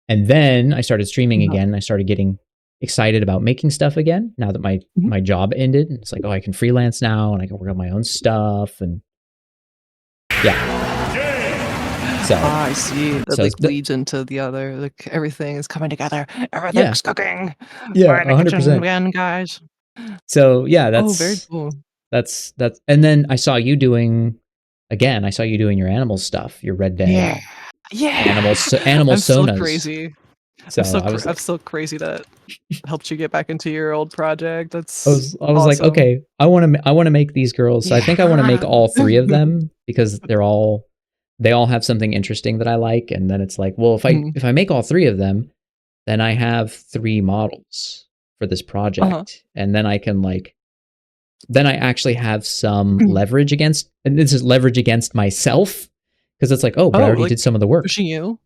And then I started streaming No. again. I started getting excited about making stuff again now that Mhm. my job ended. It's like, oh, I can freelance now and I can work on my own stuff, and yeah. So Ah, I see. That so like leads into the other. Like everything is coming together. yeah. Everything's cooking. Yeah, We're in the kitchen 100%. again, guys. So yeah, Oh, very cool. that's and then I saw you doing your animal stuff, your Red Yeah. Dead Yeah. animal I'm still sonas. crazy. So I was I'm like, still crazy that helped you get back into your old project. That's I was like, awesome. okay, I want to make these girls. So I think I want to make Yeah. all three of them because they all have something interesting that I like. And then it's like, well, Mhm. if I make all three of them, then I have 3 models for this Uh-huh. project, and then I can then I actually have some leverage against, and this is leverage against myself, because it's like, oh, but I Oh, already like did some of the work. pushing you?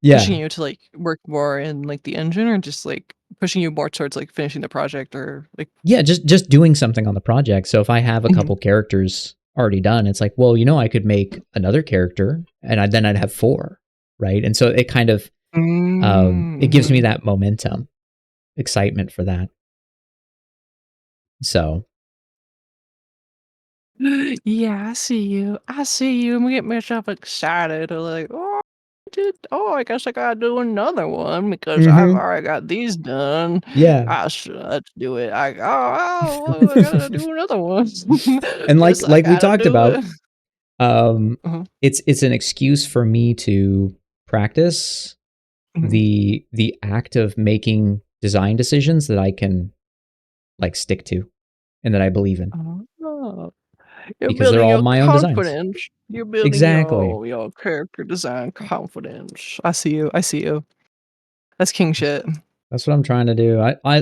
Yeah, Pushing you to, like, work more in, like, the engine or just, like, pushing you more towards, like, finishing the project or, like yeah, just doing something on the project. So if I have a Mhm. couple characters already done, it's like, well, I could make another character, and then I'd have 4, right? And so it kind of it gives me Mhm. that momentum, excitement for that. So Yeah, I see you. I see you. I'm getting myself excited. Like, I guess I gotta do another one because I've hmm already got these done. yeah. Let's do it. I gotta do another one. And Guess I like we gotta talked do about, it. Uh-huh. it's an excuse for me to practice Mhm. the act of making design decisions that I can stick to and that I believe in, Oh, you're because they're building all your my own designs. confidence. You're building Exactly. your character design confidence. I see you. I see you. That's king shit. That's what I'm trying to do.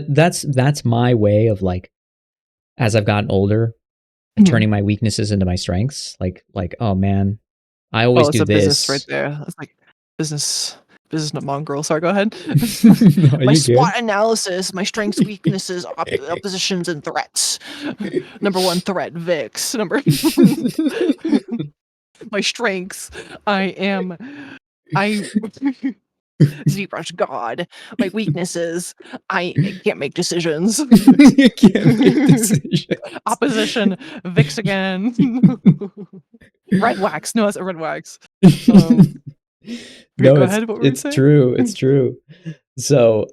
That's my way of as I've gotten older, Mhm. turning my weaknesses into my strengths. Oh man, I always Oh, it's do a business right this. there. That's like business business not mongrel. Sorry, go ahead. No, My you good? SWOT analysis, my strengths, weaknesses, oppositions, and threats. Number 1 threat, Vix. Number my strengths, I ZBrush God. My weaknesses, I can't make decisions. You can't make decisions. Opposition, Vix again. Red wax. No, that's a red wax. Um, No, go ahead. What were we it's saying? true. It's true. So,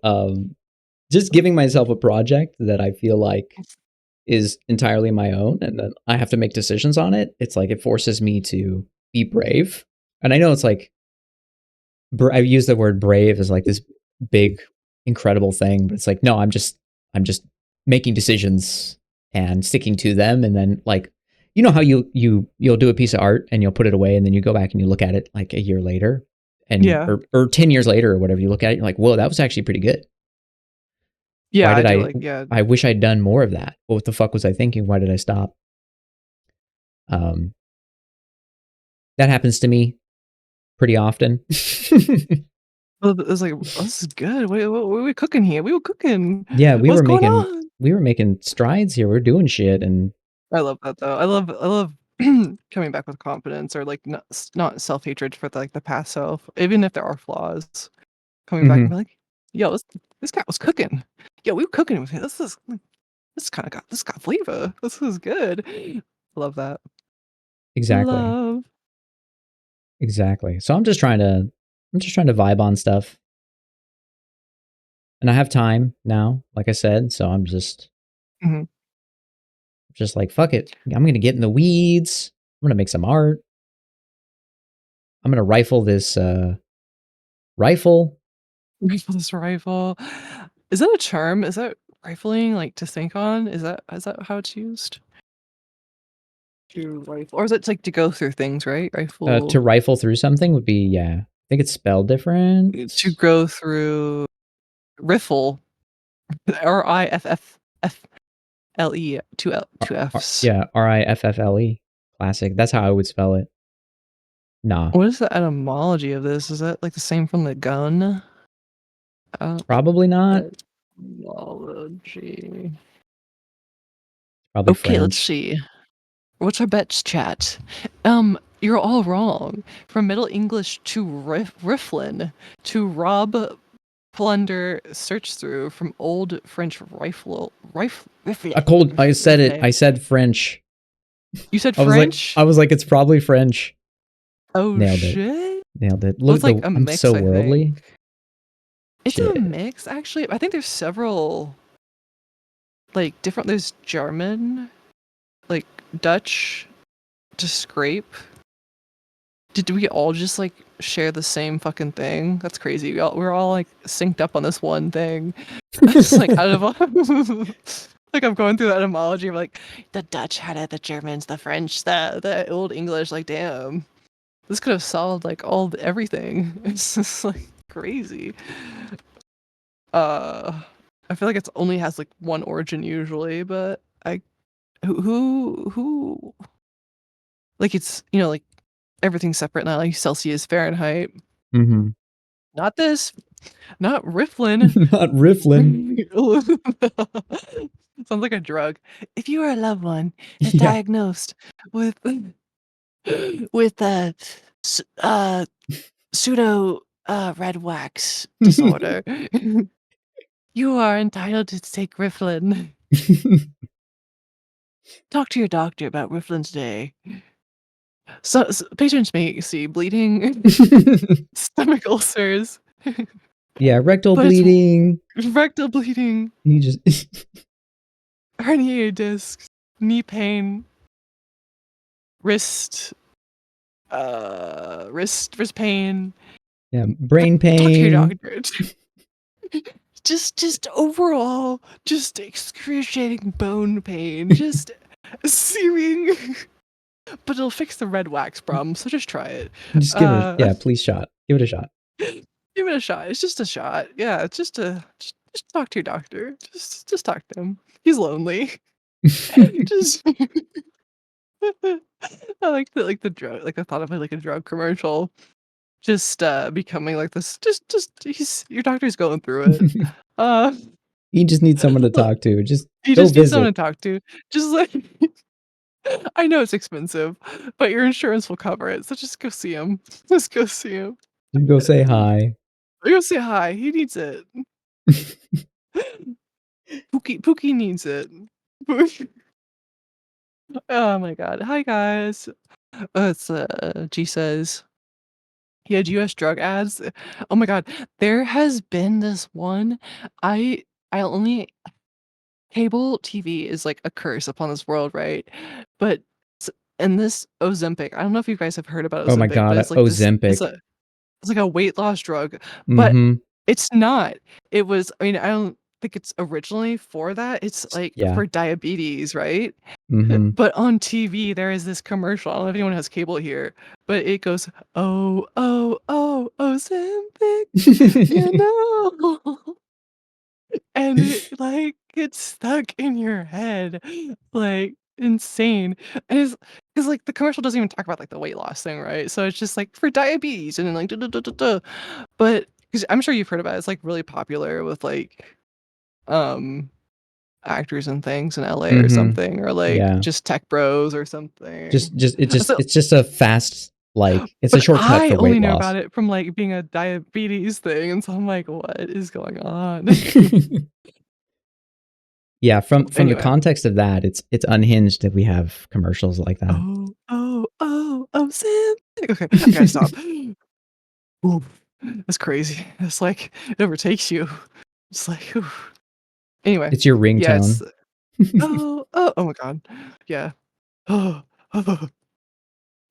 just giving myself a project that I feel like is entirely my own, and then I have to make decisions on it. It's like it forces me to be brave. And I know it's like I use the word brave as this big, incredible thing, but it's like no, I'm just making decisions and sticking to them, and then how you'll do a piece of art and you'll put it away, and then you go back and you look at it like a year later, and Yeah. or 10 years later or whatever, you look at it, you're like, whoa, that was actually pretty good. Yeah, Why I did do like yeah. I wish I'd done more of that. What the fuck was I thinking? Why did I stop? Um, that happens to me pretty often. Well, it's like, "Oh, this is good. What are we cooking here? We were cooking. Yeah, What's going on?" we were making strides here. We're doing shit, and I love that though. I love coming back with confidence or like not self-hatred for like the past self, even if there are flaws. Coming back and mhm, be like, "Yo, this guy was cooking. Yo, we were cooking with him. This got flavor. This is good." Love that. exactly, Love. exactly. So I'm just trying to vibe on stuff, and I have time now, like I said. So I'm Mhm. just like fuck it. I'm gonna get in the weeds. I'm gonna make some art. I'm gonna rifle this Rifle. Rifle. Rifle. Is that a term? Is that rifling like to think on? Is that how it's used? To rifle, or is it like to go through things, right? Rifle. To rifle through something would be, yeah. I think it's spelled different. To go through. Riffle. RIFFFLE. Two F's. Yeah, RIFFLE. Classic. That's how I would spell it. Nah. What is the etymology of this? Is that like the same from the gun? Probably not. Etymology. Probably Okay, French. let's see. What's our bets, chat? You're all wrong. From Middle English to Rifflin to rob, plunder, search through. From Old French rifle. I said it. I said French. You said I was French? I was like, it's probably French. Oh Nailed shit! it. Nailed it. Well, Look it's at like a I'm mix, so I worldly. think. It's Shit. a mix, actually. I think there's several, like, different. There's German, like Dutch, to scrape. Did we all just like share the same fucking thing? That's crazy. We're all like synced up on this one thing. It's like out of like I'm going through the etymology of like the Dutch had it, the Germans, the French, the Old English. Like, damn, this could have solved like everything. It's just like crazy. I feel like it's only has like one origin usually, but who like it's like everything's separate now, like Celsius, Fahrenheit. Mm-hmm. Not this, not Rifflin. Not Rifflin. Sounds like a drug. If you or a loved one is Yeah. diagnosed with pseudo red wax disorder, you are entitled to take Rifflin. Talk to your doctor about Rifflin's Day. So patients may see bleeding, stomach ulcers. Yeah, rectal But it's bleeding. rectal bleeding, You just herniated discs, knee pain, wrist pain. yeah, brain Talk to your pain. doctor. just overall, just excruciating bone pain, just searing. But it'll fix the red wax problem, so just try it. Just give it. Yeah, please shot. Give it a shot. Give it a shot. It's just a shot. Yeah, it's just talk to your doctor. Just talk to him. He's lonely. Just I like the drug, like the thought of like a drug commercial. Just becoming like this. He's your doctor's going through it. Uh, You just need someone to look, talk to. Just you go just need visit. someone to talk to. Just like I know it's expensive, but your insurance will cover it. So just go see him. Just go see him. You go say hi. Go say hi. He needs it. Pookie needs it. Oh my god. Hi guys. It's G says he had US drug ads. Oh my god. There has been this one. I only cable TV is like a curse upon this world, right? But and this Ozempic, I don't know if you guys have heard about Ozempic, Oh my god, but it's like this Ozempic. it's like a weight loss drug, but Mm-hmm. it's not. It was, I mean, I don't think it's originally for that. It's like Yeah. for diabetes, right? Mm-hmm. But on TV, there is this commercial. I don't know if anyone has cable here, but it goes, oh, Ozempic, you know. And it like gets stuck in your head, like insane. And it's because like the commercial doesn't even talk about like the weight loss thing, right? So it's just like for diabetes and then like but because I'm sure you've heard about it, it's like really popular with like actors and things in LA or something, or like Yeah. just tech bros or something. It's just a fast, like, it's a But shortcut I for only weight know loss. about it from like being a diabetes thing, and so I'm like, what is going on? Yeah, from Anyway. the context of that, it's unhinged that we have commercials like that. Sam. Okay, I gotta stop. Ooh, that's crazy. It's like it overtakes you. It's like, oof. Anyway, It's your ringtone. oh my god, yeah.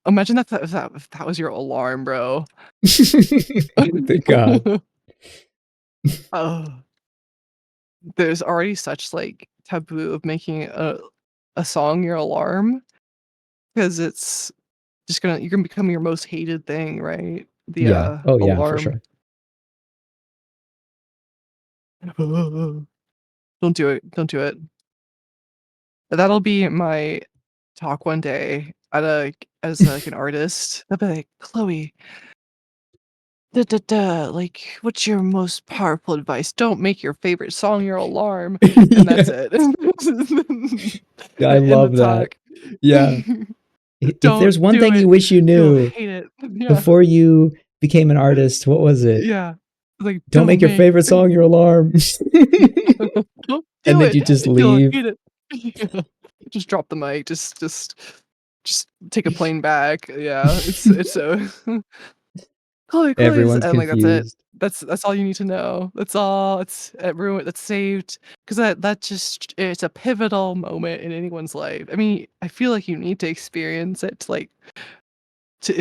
Imagine if that was your alarm, bro. Thank God. Oh, there's already such like taboo of making a song your alarm because it's just you're gonna become your most hated thing, right? The Yeah. Oh yeah, for alarm. sure. Don't do it. Don't do it. That'll be my talk one day at as like an artist. They'll be like, Chloe, like, what's your most powerful advice? Don't make your favorite song your alarm, and that's Yeah. it. I In the love that. talk. Yeah. If there's Don't one do thing you it. wish you You'll knew hate it. Yeah. before you became an artist, what was it? Yeah. Like, Don't make your favorite song your alarm. don't And do then it. you just You'll leave. hate it. Yeah. Just drop the mic. Just take a plane back. Yeah. It's so Chloe's Everyone's and like that's it. confused. That's all you need to know. That's all. It's everyone that's saved because that just it's a pivotal moment in anyone's life. I mean, I feel like you need to experience it to like to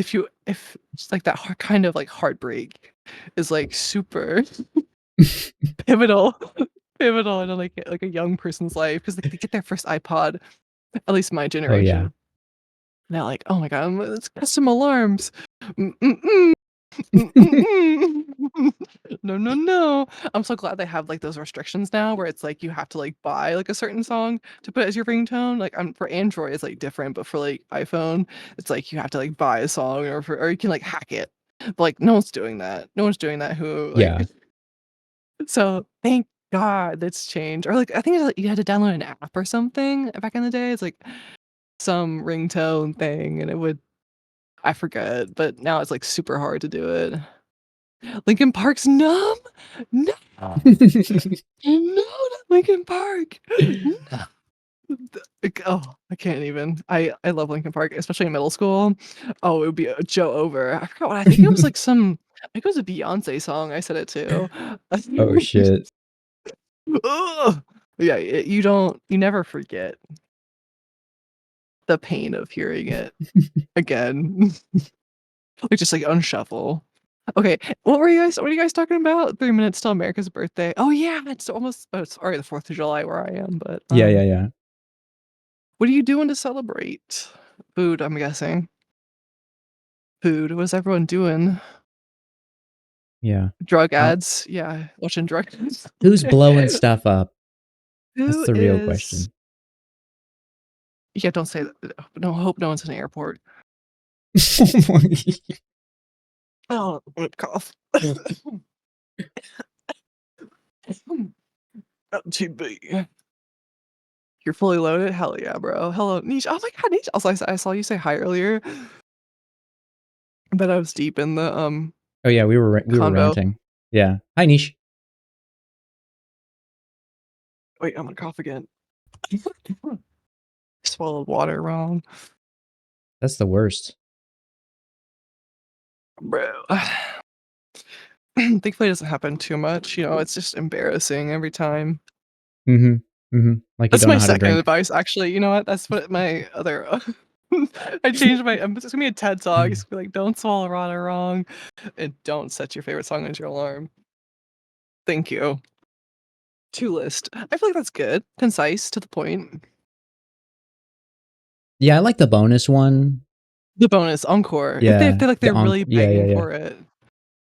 if it's like that kind of like heartbreak is like super pivotal pivotal in like a young person's life because like, they get their first iPod, at least my Oh yeah. generation. And they're like, oh my god, it's custom alarms. Mm-mm-mm. Mm-mm-mm. No, no, no. I'm so glad they have like those restrictions now where it's like you have to like buy like a certain song to put as your ringtone. Like for Android it's like different, but for like iPhone, it's like you have to like buy a song or you can like hack it. But like no one's doing that. No one's doing that who Yeah. like so thank God that's changed. Or like I think it's, like, you had to download an app or something back in the day. It's like some ringtone thing and it would I forget, but now it's like super hard to do it. Lincoln Park's Numb? No, no, not Lincoln Park. No. Oh, I can't even. I love Lincoln Park, especially in middle school. Oh, it would be a Joe Over. I forgot what I think it was like some. I think it was a Beyonce song. I said it too. Oh shit. Ugh. Yeah, you never forget the pain of hearing it again. Like just like unshuffle. Okay, what are you guys talking about? 3 minutes till America's birthday. Oh yeah, it's almost it's already the 4th of July where I am, but Yeah, yeah, yeah. what are you doing to celebrate? Food, I'm guessing. Food. What's everyone doing? Yeah. Drug How ads. Yeah, watching drug ads. who's blowing stuff up? That's Who the real is question. Yeah, don't say that. No, hope no one's in an airport. Oh, I'm gonna cough. LTB. You're fully loaded? Hell yeah, bro. Hello, Niche. Oh my god, Niche. Also, I saw you say hi earlier, but I was deep in the Oh yeah, we were convo. ranting. Yeah. Hi Niche. Wait, I'm gonna cough again. Swallowed water wrong, That's the worst. bro. Thankfully, it doesn't happen too much. It's just embarrassing every time. Mm-hmm. Mm-hmm. Like you That's don't know my how to second drink. advice, actually. You know what? That's what my other. I changed my. It's gonna be a TED talk. It's gonna be like, don't swallow water wrong, and don't set your favorite song as your alarm. Thank you. To list. I feel like that's good, concise, to the point. Yeah, I like the bonus one. The bonus encore. If Yeah. they're really Yeah, begging yeah, for it,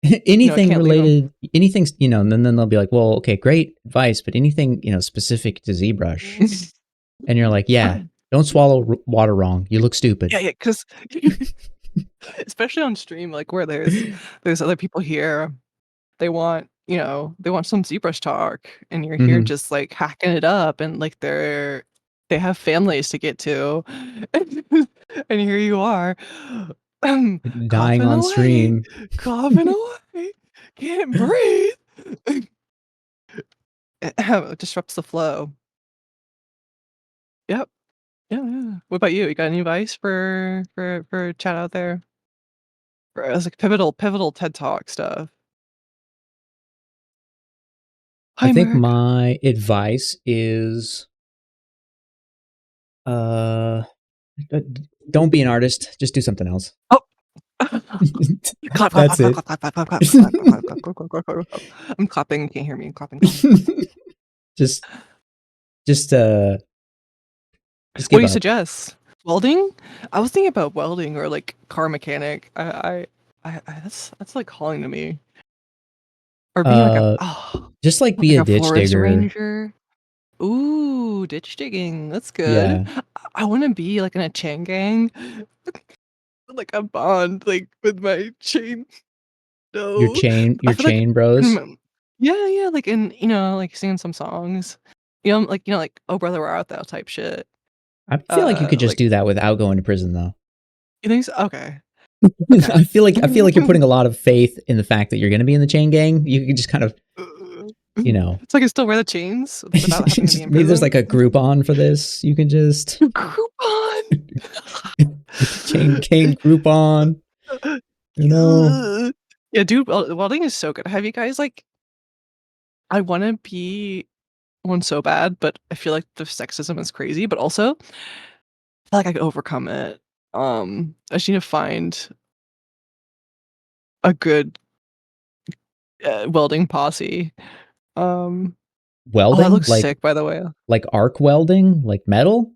yeah. I Anything can't leave them. related, anything, and then they'll be like, well, okay, great advice, but anything, specific to ZBrush. And you're like, yeah, don't swallow water wrong. You look stupid. Yeah, because especially on stream, like where there's other people here, they want some ZBrush talk, and you're here Mm-hmm. just like hacking it up, and like they have families to get to, and here you are, Dying coughing on away, stream. coughing away, can't breathe. It disrupts the flow. Yep. Yeah, yeah. What about you? You got any advice for chat out there? For it's like pivotal TED Talk stuff. I Hi, think Merc. my advice is, uh, Don't be an artist. Just do something else. Oh. Clap, clap, That's clap, it. clap, clap, clap, clap, clap, clap, clap, clap, clap, clap, clap, clap, clap. I'm clapping. You can't hear me. I'm clapping. just What give do you up. suggest? Welding? I was thinking about welding or like car mechanic. That's like calling to me. Or being like Just like be a ditch forest digger. ranger. Ooh, ditch digging. That's good. Yeah. I want to be like in a chain gang, like a bond, like with my chain. Your No, chain bros. yeah, like in like singing some songs. Like Oh Brother Where Art Thou type shit. I feel like you could just Like do that without going to prison, though. you think so? Okay. Okay. I feel like you're putting a lot of faith in the fact that you're going to be in the chain gang. You can just kind of, It's like I still wear the chains without having to be in maybe there's prison. like a Groupon for this. You can just Groupon. chain Groupon. You know, Yeah, dude, welding is so good. Have you guys like? I want to be one so bad, but I feel like the sexism is crazy. But also, I feel like I could overcome it. I just need to find a good welding posse. Oh, that welding looks sick, by the way. like arc welding, like metal.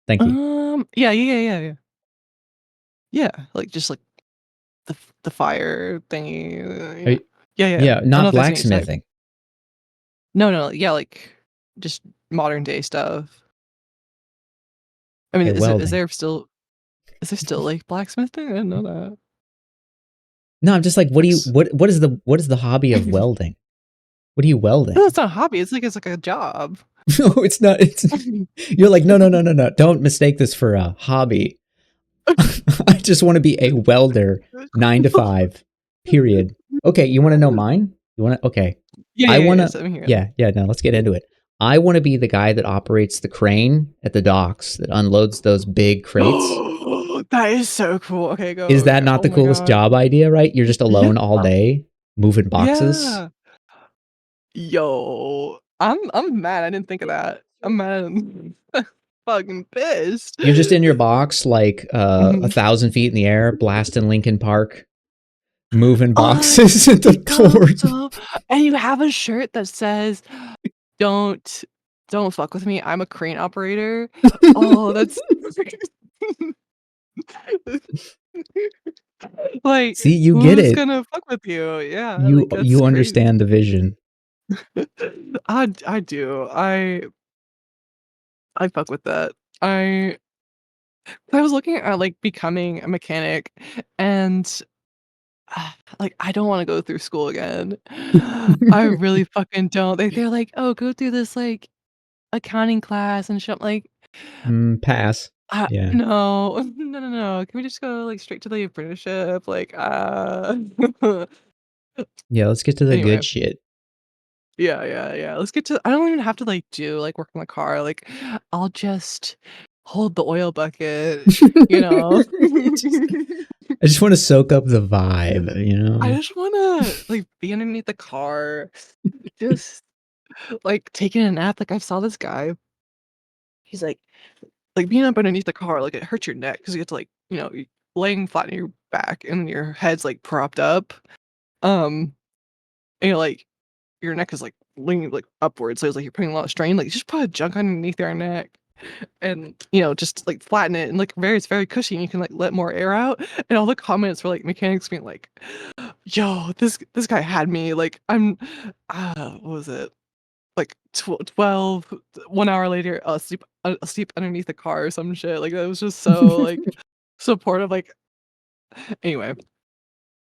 Thank you. Yeah. Yeah, like just like the fire thingy. Yeah. I don't know Not if that's any tech. blacksmithing. No, yeah, like just modern day stuff. I mean, Okay, is welding. there still like blacksmithing? I didn't know that. No, I'm just like, what is the hobby of welding? What are you welding? No, it's not a hobby. It's like a job. No, it's not. You're like, no. Don't mistake this for a hobby. I just want to be a welder, 9 to 5. Period. Okay, you want to know mine? You want to? Okay. Yeah, I want yes, to. I'm here. Yeah. No, let's get into it. I want to be the guy that operates the crane at the docks that unloads those big crates. That is so cool. Okay, Is that not oh the my coolest God. job idea? Right? You're just alone all day moving boxes. Yeah. Yo, I'm mad. I didn't think of that. I'm mad. Fucking pissed. You're just in your box, like Mhm. 1,000 feet in the air, blasting Linkin Park, moving Oh, boxes into port. and you have a shirt that says, "Don't fuck with me. I'm a crane operator." Oh, that's like, See, you get who's it. gonna fuck with you? Yeah, You like that's you crazy. understand the vision. I do. I fuck with that. I was looking at like becoming a mechanic and like I don't want to go through school again. I really fucking don't. They're like, "Oh, go through this like accounting class and shit." I'm like, Pass. Yeah. no. No. Can we just go like straight to the apprenticeship? Like Yeah, let's get to the anyway. good shit. Yeah. Let's get to I don't even have to like do like work on the car. Like I'll just hold the oil bucket, you know. I just want to soak up the vibe, I just wanna like be underneath the car, just like taking a nap. Like I saw this guy. He's like being up underneath the car, like it hurts your neck because you get to like, laying flat on your back and your head's like propped up. Um, and you're like your neck is like leaning like upwards, so it's like you're putting a lot of strain. Like just put a junk underneath your neck and just like flatten it and like it's very cushy and you can like let more air out. And all the comments were like mechanics being like, yo, this guy had me. Like I'm what was it? Like 12 1 hour later, asleep underneath the car or some shit. Like, that was just so, like, supportive, like anyway.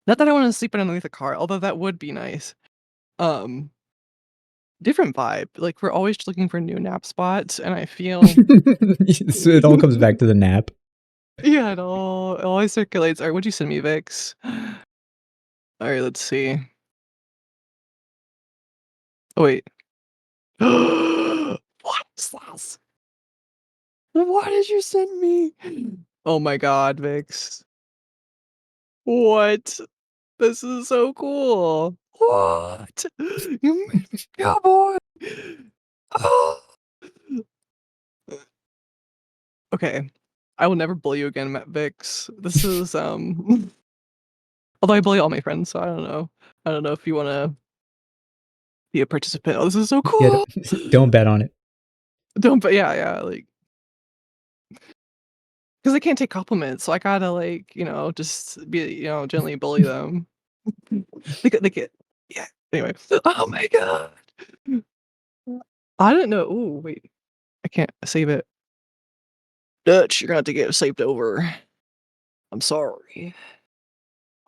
Not that I wanna sleep underneath the car, although that would be nice. Um, different vibe. Like, we're always just looking for new nap spots, and I feel So it all comes back to the nap. yeah, it always circulates. Alright, what'd you send me, Vix? Alright, let's see. Oh, wait. What is this? What did you send me? Oh my god, Vix. What? This is so cool. What? You made me cowboy. Oh. Okay. I will never bully you again, Matt Vix. This is although I bully all my friends, so I don't know. I don't know if you wanna be a participant. Oh, this is so Yeah, cool. don't bet on it. Don't but yeah, like because I can't take compliments, so I gotta like, just be, gently bully them. They get yeah. Anyway. Oh my god. I didn't know. Ooh, wait. I can't save it. Dutch, you're gonna have to get it saved over. I'm sorry.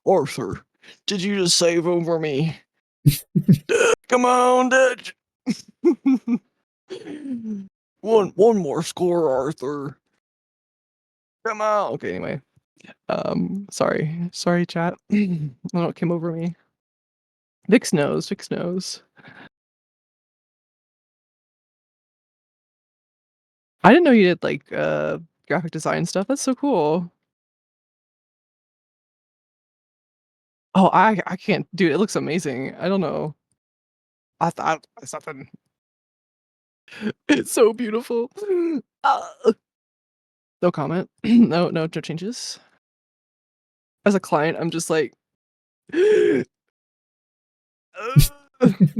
Arthur, did you just save over me? Come on, Dutch. one more score, Arthur. Come on. Okay, anyway. Sorry, chat. I don't know what came over me. Vix knows. I didn't know you did like graphic design stuff. That's so cool. Oh, I can't, dude. It looks amazing. I don't know. I thought something. It's so beautiful. No comment. No changes. As a client, I'm just like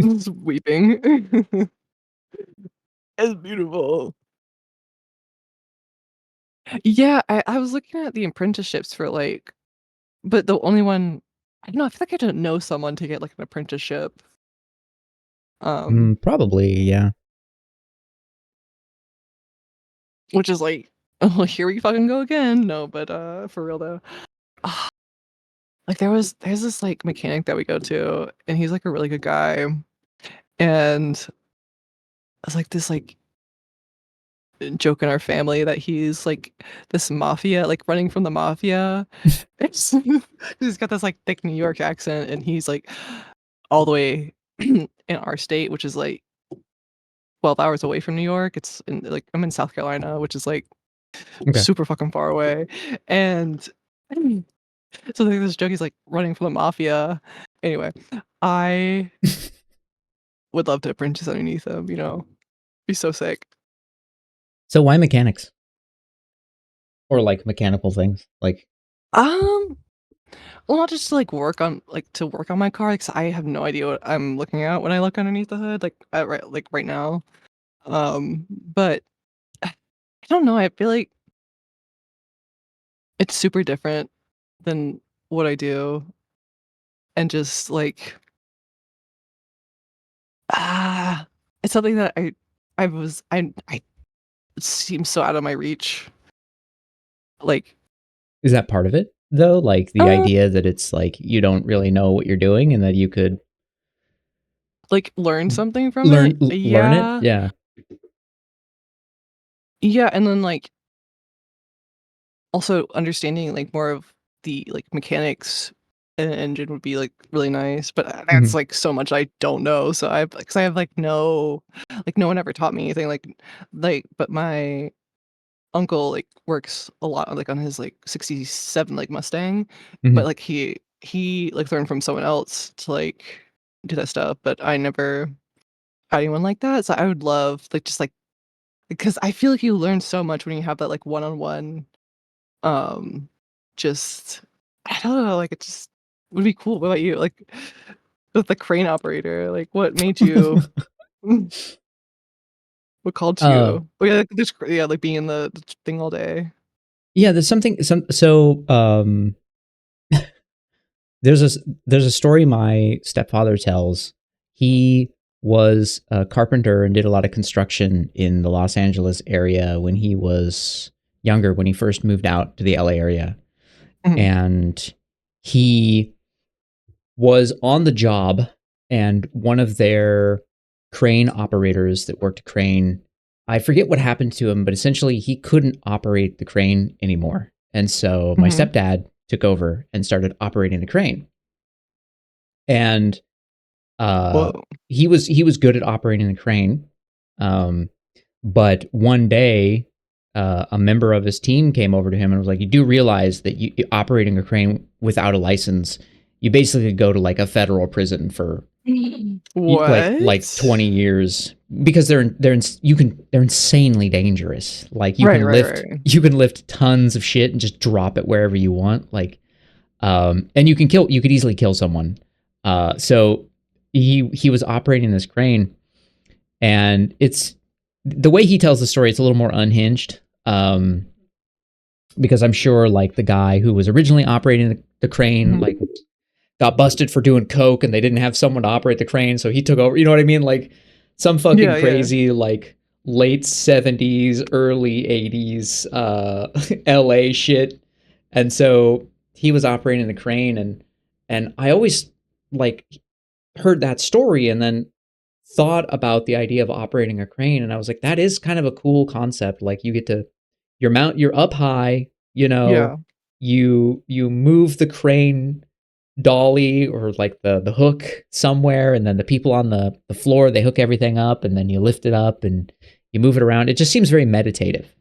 just weeping. It's beautiful. Yeah, I was looking at the apprenticeships for like, but the only one I don't know. I feel like I didn't know someone to get like an apprenticeship. Probably, yeah. Which is like, oh, here we fucking go again. No, but for real though. Ah, like there's this like mechanic that we go to, and he's like a really good guy, and it's like this like joke in our family that he's like this mafia, like running from the mafia. It's he's got this like thick New York accent, and he's like all the way in our state, which is like 12 hours away from New York. It's in like I'm in South Carolina, which is like Okay. super fucking far away. And so like this joke, he's like running from the mafia. Anyway, I would love to apprentice underneath him, be so sick. So why mechanics? Or like mechanical things? Like Well, not just to like work on my car, because I have no idea what I'm looking at when I look underneath the hood, right now. But I don't know. I feel like it's super different than what I do, and just like it's something that I it seems so out of my reach. Like, is that part of it though? Like the uh, idea that it's like you don't really know what you're doing and that you could like learn something from learn it. learn it? Yeah, Yeah. yeah, and then like also understanding like more of the like mechanics in an engine would be like really nice, but that's Mhm. like so much I don't know. So because I have no one ever taught me anything but my uncle like works a lot like on his like 67 like Mustang, but Mhm. like he like learned from someone else to like do that stuff, but I never had anyone like that. So I would love like just like because I feel like you learn so much when you have that like one-on-one um, just I don't know, like, it just would be cool. What about you? Like, with the crane operator, like, what made you what called to Uh you? Oh, yeah, like, yeah, like, being in the thing all day. yeah, there's something there's a story my stepfather tells. He was a carpenter and did a lot of construction in the Los Angeles area when he was younger, when he first moved out to the LA area. Mhm, And he was on the job, and one of their crane operators that worked a crane, I forget what happened to him, but essentially he couldn't operate the crane anymore. And so my mhm. stepdad took over and started operating the crane. And uh, Whoa. he was good at operating the crane. Um, but one day, a member of his team came over to him and was like, "You do realize that you operating a crane without a license, you basically go to like a federal prison for like What? 20 years because they're insanely dangerous. Like Right, right. you can lift tons of shit and just drop it wherever you want. Like, and you could easily kill someone. So he was operating this crane, and it's the way he tells the story. It's a little more unhinged. Because I'm sure like the guy who was originally operating the crane like got busted for doing coke, and they didn't have someone to operate the crane, so he took over. You know what I mean? Like some fucking Yeah. crazy like late 70s, early 80s LA shit. And so he was operating the crane, and I always like heard that story and then thought about the idea of operating a crane, and I was like, that is kind of a cool concept. Like you get to you're up high, you know, Yeah. you move the crane dolly or like the hook somewhere, and then the people on the floor, they hook everything up, and then you lift it up and you move it around. It just seems very meditative.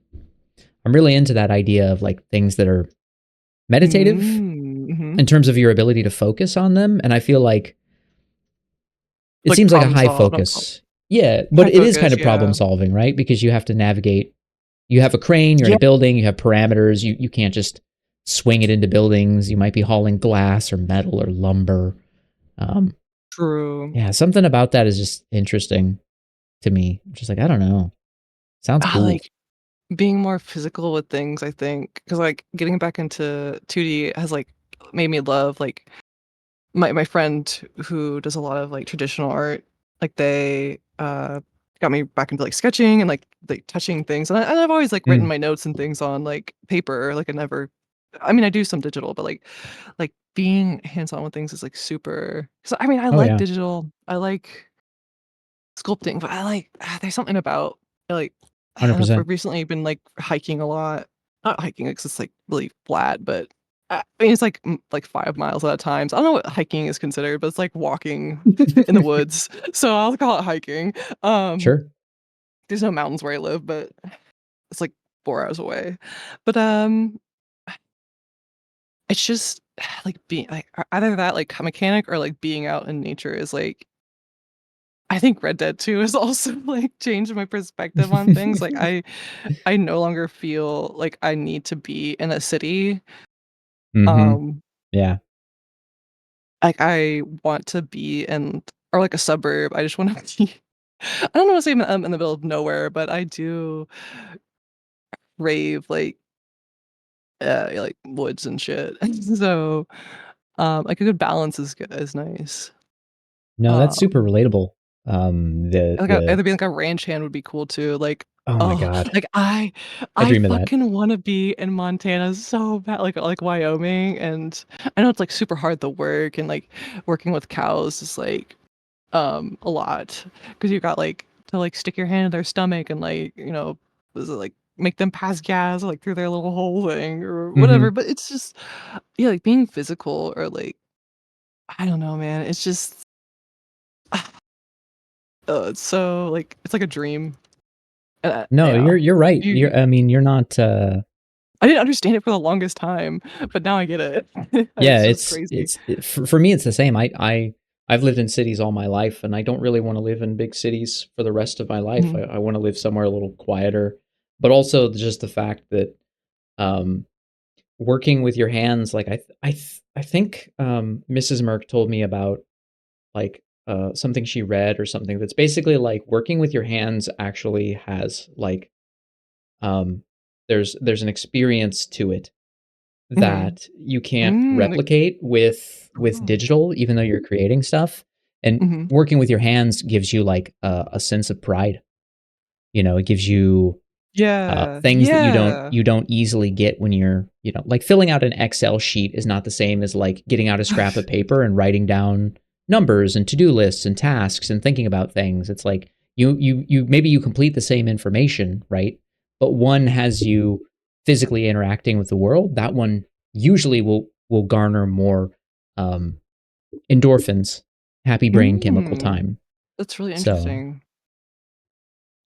I'm really into that idea of like things that are meditative Mm-hmm. in terms of your ability to focus on them, and I feel like it Like seems like a problem high solve, not problem. focus. Yeah, but High it is kind focus, of problem yeah. solving, right? Because you have to navigate. You have a crane, you're in Yeah. a building, you have parameters. You can't just swing it into buildings. You might be hauling glass or metal or lumber. Um, True. yeah, something about that is just interesting to me. Just like, I don't know. Sounds cool. Like being more physical with things, I think, because like getting back into 2D has like made me love like my friend who does a lot of like traditional art. Like they got me back into like sketching and like touching things, and I've always like written Mm. my notes and things on like paper. Like I mean, I do some digital, but like being hands on with things is like super. So I mean, I Oh, like yeah. digital. I like sculpting, but I like there's something about like I don't know, I've 100%. recently been like hiking a lot. Not hiking because it's like really flat, but I mean it's like 5 miles at a time. So I don't know what hiking is considered, but it's like walking in the woods. So I'll call it hiking. Um, Sure. there's no mountains where I live, but it's like 4 hours away. But it's just like being like either that like a mechanic or like being out in nature is like I think Red Dead 2 has also, like, changed my perspective on things, like, I no longer feel like I need to be in a city, Mhm. um, Yeah. like, I want to be in or, like, a suburb, I just wanna be I don't wanna say I'm in the middle of nowhere, but I do crave, like, woods and shit, so, like, a good balance is nice, No, that's super um relatable. like a The either being like a ranch hand would be cool too, like, Oh my oh, god. like, I I dream of that. fucking wanna be in Montana so bad, like Wyoming, and I know it's, like, super hard the work and, like, working with cows is, like, a lot because you got, like, to, like, stick your hand in their stomach and, like, was it, like, make them pass gas, like, through their little hole thing or whatever, Mhm. but it's just yeah, like, being physical or, like I don't know, man, it's just it's so, like it's like a dream. No, Yeah. you're right. You I mean, you're not, I didn't understand it for the longest time, but now I get it. yeah, It's just crazy. for me, it's the same. I've lived in cities all my life, and I don't really wanna live in big cities for the rest of my life. Mhm, I wanna live somewhere a little quieter, but also just the fact that, um, working with your hands, like, I think, Mrs. Merck told me about, like, something she read or something that's basically like working with your hands actually has, like, um, there's an experience to it mhm. that you can't Like replicate with oh. digital, even though you're creating stuff. And Mhm. working with your hands gives you like a sense of pride. You know, it gives you Yeah, things that yeah. you don't easily get when you're, like filling out an Excel sheet is not the same as like getting out a scrap of paper and writing down numbers and to-do lists and tasks and thinking about things. It's like you maybe you complete the same information, right? But one has you physically interacting with the world. That one usually will garner more um, endorphins, happy brain chemical Mm, time. that's really So, interesting.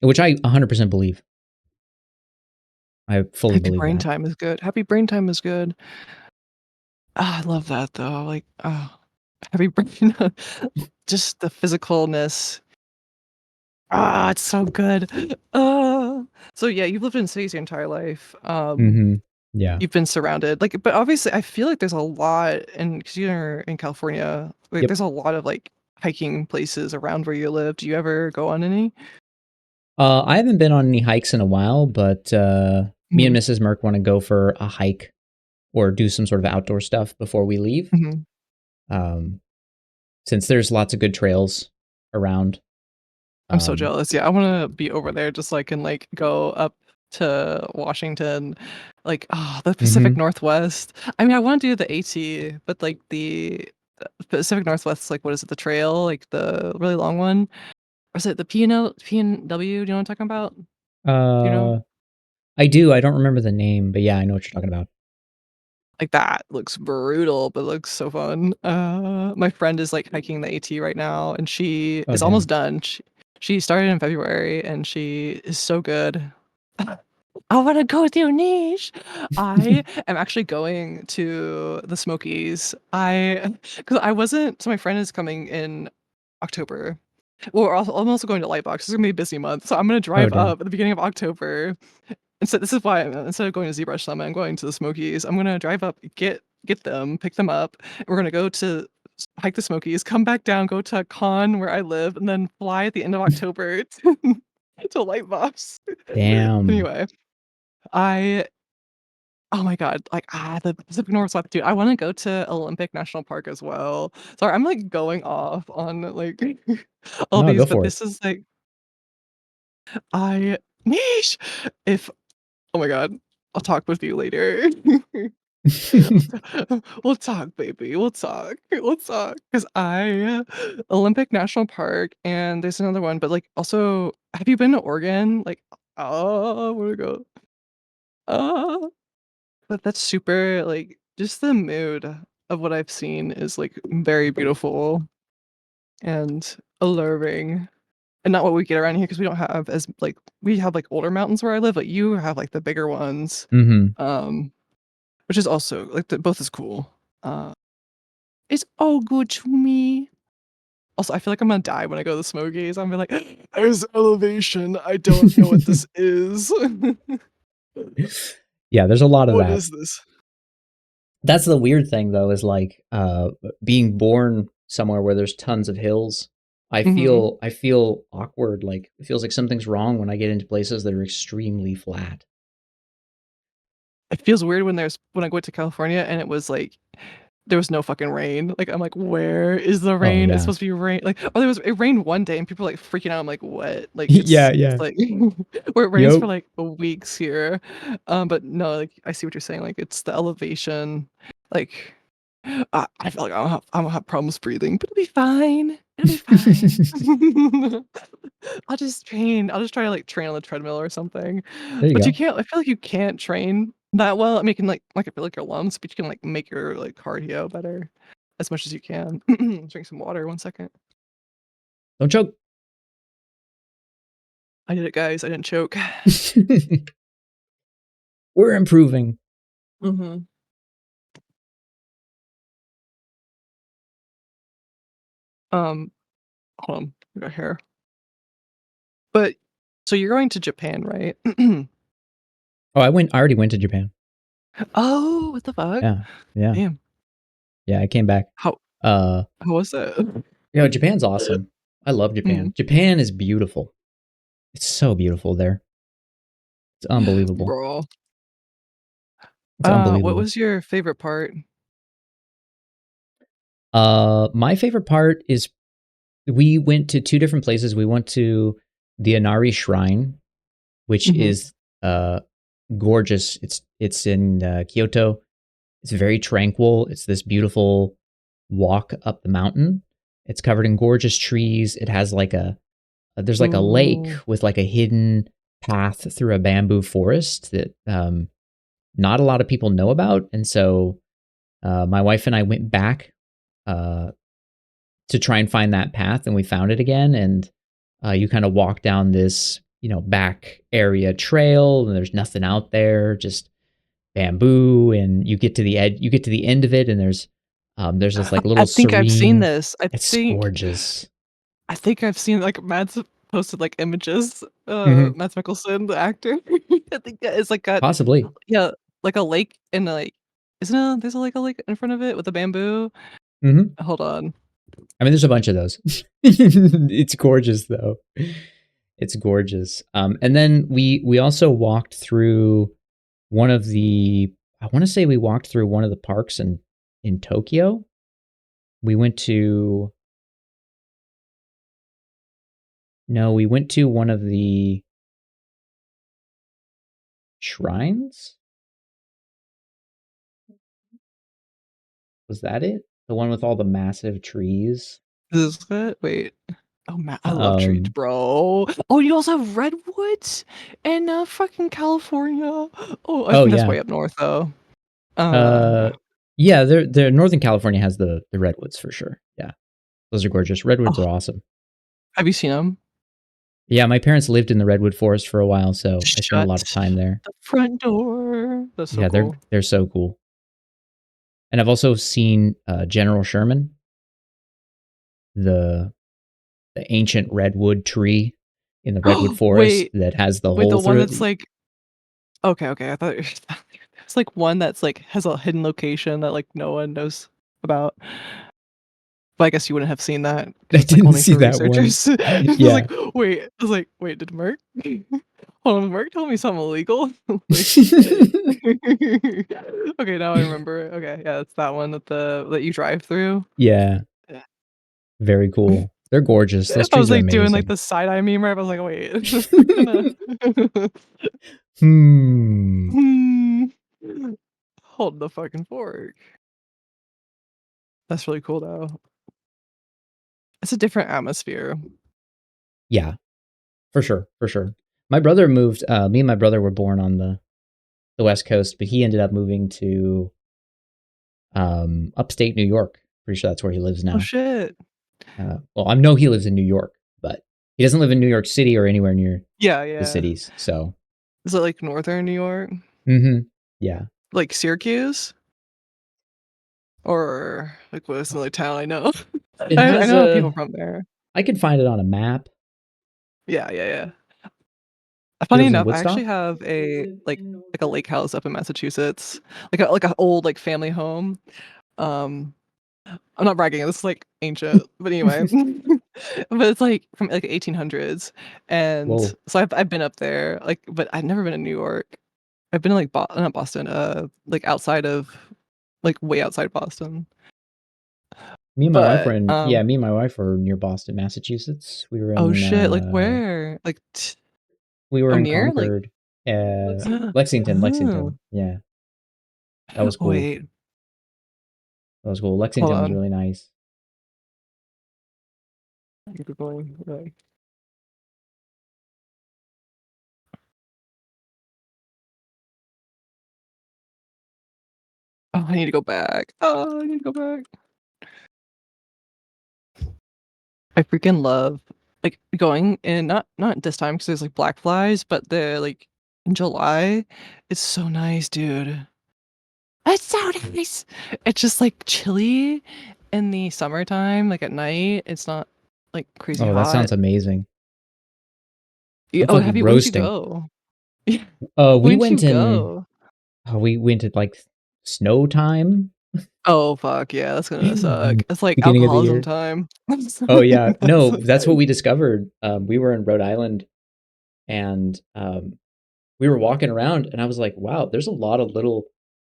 which I 100% believe. I fully Happy believe brain that. time is good. Happy brain time is good. Ah, I love that though, like, happy brain just the physicalness. Ah, it's so good. So yeah, you've lived in cities your entire life. Yeah. You've been surrounded, like, but obviously, I feel like there's a lot, and because you're in California, like, Yep. there's a lot of like hiking places around where you live. Do you ever go on any? I haven't been on any hikes in a while, but me and Mhm, Mrs. Merck want to go for a hike or do some sort of outdoor stuff before we leave. mhm. Um, since there's lots of good trails around. I'm so Um, jealous. Yeah, I wanna be over there just so I can, like, go up to Washington, like, the Pacific mhm. Northwest. I mean, I wanna do the AT, but, like, the Pacific Northwest, like, what is it? The trail? Like, the really long one? Or is it the PNW? Do you know what I'm talking about? Do you know? Uh, I do. I don't remember the name, but yeah, I know what you're talking about. Like, that looks brutal, but looks so fun. My friend is, like, hiking the AT right now, and she Oh, is almost damn. done. She started in February, and she is so good. I wanna go with you, Niche. I am actually going to the Smokies. Because I wasn't, so my friend is coming in October. Well, I'm also going to Lightbox. It's gonna be a busy month, so I'm gonna Oh, drive damn. up at the beginning of October. And so this is why instead of going to ZBrush Summit, I'm going to the Smokies. I'm gonna drive up, get them, pick them up, and we're gonna go to hike the Smokies, come back down, go to a con where I live, and then fly at the end of October to Lightbox. Damn. Anyway, I oh my god, like, the Pacific Northwest, dude, I wanna go to Olympic National Park as well. Sorry, I'm, like, going off on, like, all No, these, go but for it. this is, like, I Niche! If oh my god, I'll talk with you later. We'll talk, baby, we'll talk, we'll talk. 'Cause Olympic National Park, and there's another one, but, like, also have you been to Oregon? Like, oh, I wanna go. Ah. But that's super, like, just the mood of what I've seen is, like, very beautiful and alluring, and not what we get around here because we don't have as like, we have, like, older mountains where I live, but you have, like, the bigger ones, Mhm. um, which is also, like, both is cool. Uh, it's all good to me. Also, I feel like I'm gonna die when I go to the Smokies. I'm gonna be like, "There's elevation. I don't know what this is. Yeah, there's a lot of What that. is this?" That's the weird thing though, is like being born somewhere where there's tons of hills. Mhm. I feel awkward, like it feels like something's wrong when I get into places that are extremely flat. It feels weird when I went to California and it was like there was no fucking rain. Like, I'm like, "Where is the Oh rain? It's yeah. supposed to be rain." Like, oh, it rained one day and people are, like, freaking out. I'm like, "What?" Like, Yeah, it's yeah. like where it rains Yep. for, like, weeks here. But no, like, I see what you're saying, like, it's the elevation. Like, I feel like I'll have problems breathing, but it'll be fine. It'll be fine. I'll just try to, like, train on the treadmill or something. There you But you go. can't I feel like you can't train that well at making, like, I feel like your lungs, but you can, like, make your, like, cardio better as much as you can. Drink some water, 1 second. Don't choke. I did it, guys, I didn't choke. We're improving. Mhm. Um, hold on, I got hair. But so you're going to Japan, right? Oh, I already went to Japan. Oh, what the fuck? Yeah. Yeah. Damn. Yeah, I came back. How Uh, how was that? Japan's awesome. I love Japan. Mhm. Japan is beautiful. It's so beautiful there. It's unbelievable. Bro. It's What unbelievable. was your favorite part? My favorite part is we went to two different places. We went to the Inari Shrine, which Mhm. is uh gorgeous. It's in Kyoto. It's very tranquil. It's this beautiful walk up the mountain. It's covered in gorgeous trees. It has like there's like a lake Ooh. with like a hidden path through a bamboo forest that not a lot of people know about. And so my wife and I went back uh, to try and find that path, and we found it again. And you kind of walk down this, back area trail, and there's nothing out there, just bamboo. And you get to the edge, you get to the end of it, and there's this like I little think I've seen serene. this. It's gorgeous. I think I've seen, like, Mads posted like images. Mhm. Mads Mikkelsen, the actor. I think that it's like got Possibly. yeah, like a lake and like isn't it? There's like a lake in front of it with a bamboo. Mhm. Hold on. I mean, there's a bunch of those. It's gorgeous, though. It's gorgeous. And then we also walked through one of the. I want to say we walked through one of the parks in Tokyo. We went to. No, we went to one of the shrines. Was that it? The one with all the massive trees? Is it? Wait. Oh man, I love trees, Um, bro. Oh, you also have redwoods in fucking California. Oh, I oh think that's yeah. way up north though. Uh yeah, they're Northern California has the redwoods for sure. Yeah. Those are gorgeous. Redwoods Oh, are awesome. have you seen them? Yeah, my parents lived in the redwood forest for a while, so I spent a Shut lot of time there. the front door. That's so Yeah, they're cool. they're so cool. And I've also seen General Sherman, the the ancient redwood tree in the redwood forest Wait, that has the wait, hole the one through that's it. like okay, okay. I thought it's like one that's like has a hidden location that like no one knows about. But I guess you wouldn't have seen that I because it's like didn't only see for that one. researchers. I was Yeah. like, wait. I was like, wait, did Merc? Hold on, Merc told me something illegal. Wait. Okay, now I remember. Okay, yeah, it's that one that you drive through. Yeah, Yeah. very cool. They're gorgeous. Those I trees was are like doing like amazing. the side eye meme right. I was like, wait, this is gonna. Hmm. Hmm. Hold the fucking fork. That's really cool though. It's a different atmosphere. Yeah, for sure, for sure. My brother moved. Me and my brother were born on the West Coast, but he ended up moving to upstate New York. Pretty sure that's where he lives Oh now. shit. Well, I know he lives in New York, but he doesn't live in New York City or anywhere near Yeah, the yeah. cities. So, Is it like northern New York? yeah, Like Syracuse? Or like what is another town I know? it I has know people a. from there. I can find it on a map. Yeah, yeah, yeah. He Funny lives in enough, I actually Woodstock. have a Live like in North like a lake house up in Massachusetts. Like a old like family home. Um I'm not bragging, this is like ancient, but anyway. But it's like from like 1800s. And Whoa, so I've been up there, like but I've never been in New York. I've been to like not Boston, like outside of like way outside Boston. me and my wife were But in. Yeah, me and my wife were near Boston, Massachusetts. We were oh in. shit, like where? We were Oh, in near? Like Concord, Lexington. Lexington, oh. Lexington. Yeah, that was cool. Wait, That was cool. hold Lexington was on. really nice. Keep going. Like, oh, I need to go back. Oh, I need to go back. I freaking love like going in not this time because there's like black flies, but the like in July, it's so nice, dude. It's so nice. It's just like chilly in the summertime, like at night. It's not like crazy Oh, that hot. sounds amazing. Yeah, I'm oh, have fucking you? When did you roasting. go? We When did you went in. go? We went at like snow time, Oh, fuck, yeah, that's gonna suck. It's like beginning of the alcoholism year. time. Oh yeah, That's no, so that's what nice. we discovered. We were in Rhode Island, and we were walking around, and I was like, "Wow, there's a lot of little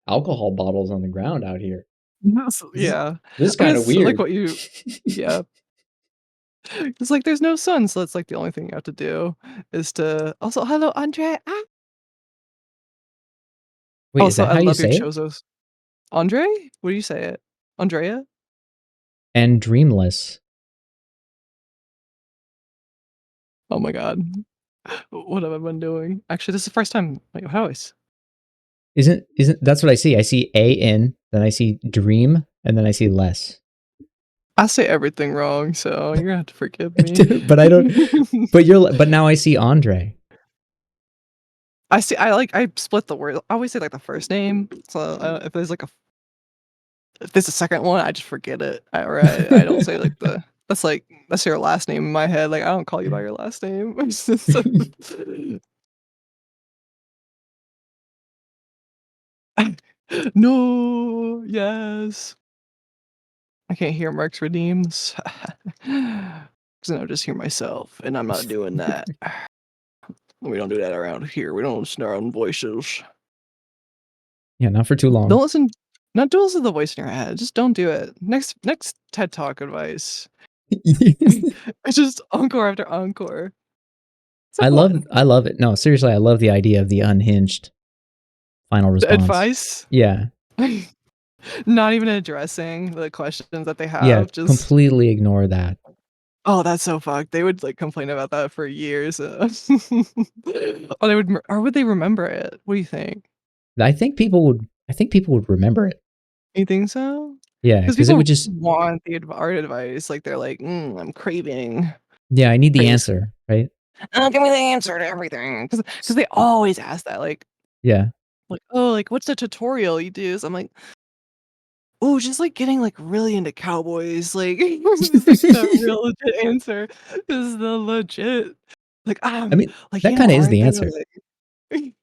alcohol bottles on the ground out here. This is Yeah. this is I mean, kind of it's like weird." what you yeah. It's like there's no sun, so it's like the only thing you have to do is to also hello, Andre. Ah. Wait, is Also, that I how you love your say it? chozos. Andre? What do you say it? Andrea? And dreamless. Oh my god. What have I been doing? Actually, this is the first time. Wait, how is? Isn't that's what I see? I see A-N, then I see dream, and then I see less. I say everything wrong, so you're gonna have to forgive me. But I don't. But now I see Andre. I split the word. I always say like the first name. So if there's like a if there's a second one, I just forget it. I don't say like the that's your last name in my head. Like I don't call you by your last name. No, yes. I can't hear Mark's redeems. 'Cause then I'll just hear myself, and I'm not doing that. We don't do that around here. We don't listen to our own voices. Yeah, not for too long. Don't listen don't listen to the voice in your head. Just don't do it. Next TED Talk advice. It's just encore after encore. I What? love it. No, seriously, I love the idea of the unhinged final The response. advice? Yeah. Not even addressing the questions that they Yeah, have, just completely ignore that. oh, that's so fucked. They would, like, complain about that for years, or would they remember it? What do you think? I think people would remember it. You think so? Yeah, Because because it would people just want our advice, like, they're like, I'm craving yeah, I need the praise. answer, right? Oh, give me the answer to everything. Because they always ask that, Yeah. "Oh, like, what's the tutorial you do?" So I'm like, "Oh, just, like, getting, like, really into cowboys." Like, this is, like, the real legit answer. This is the legit like, I mean, like, that kinda is aren't the there, answer. like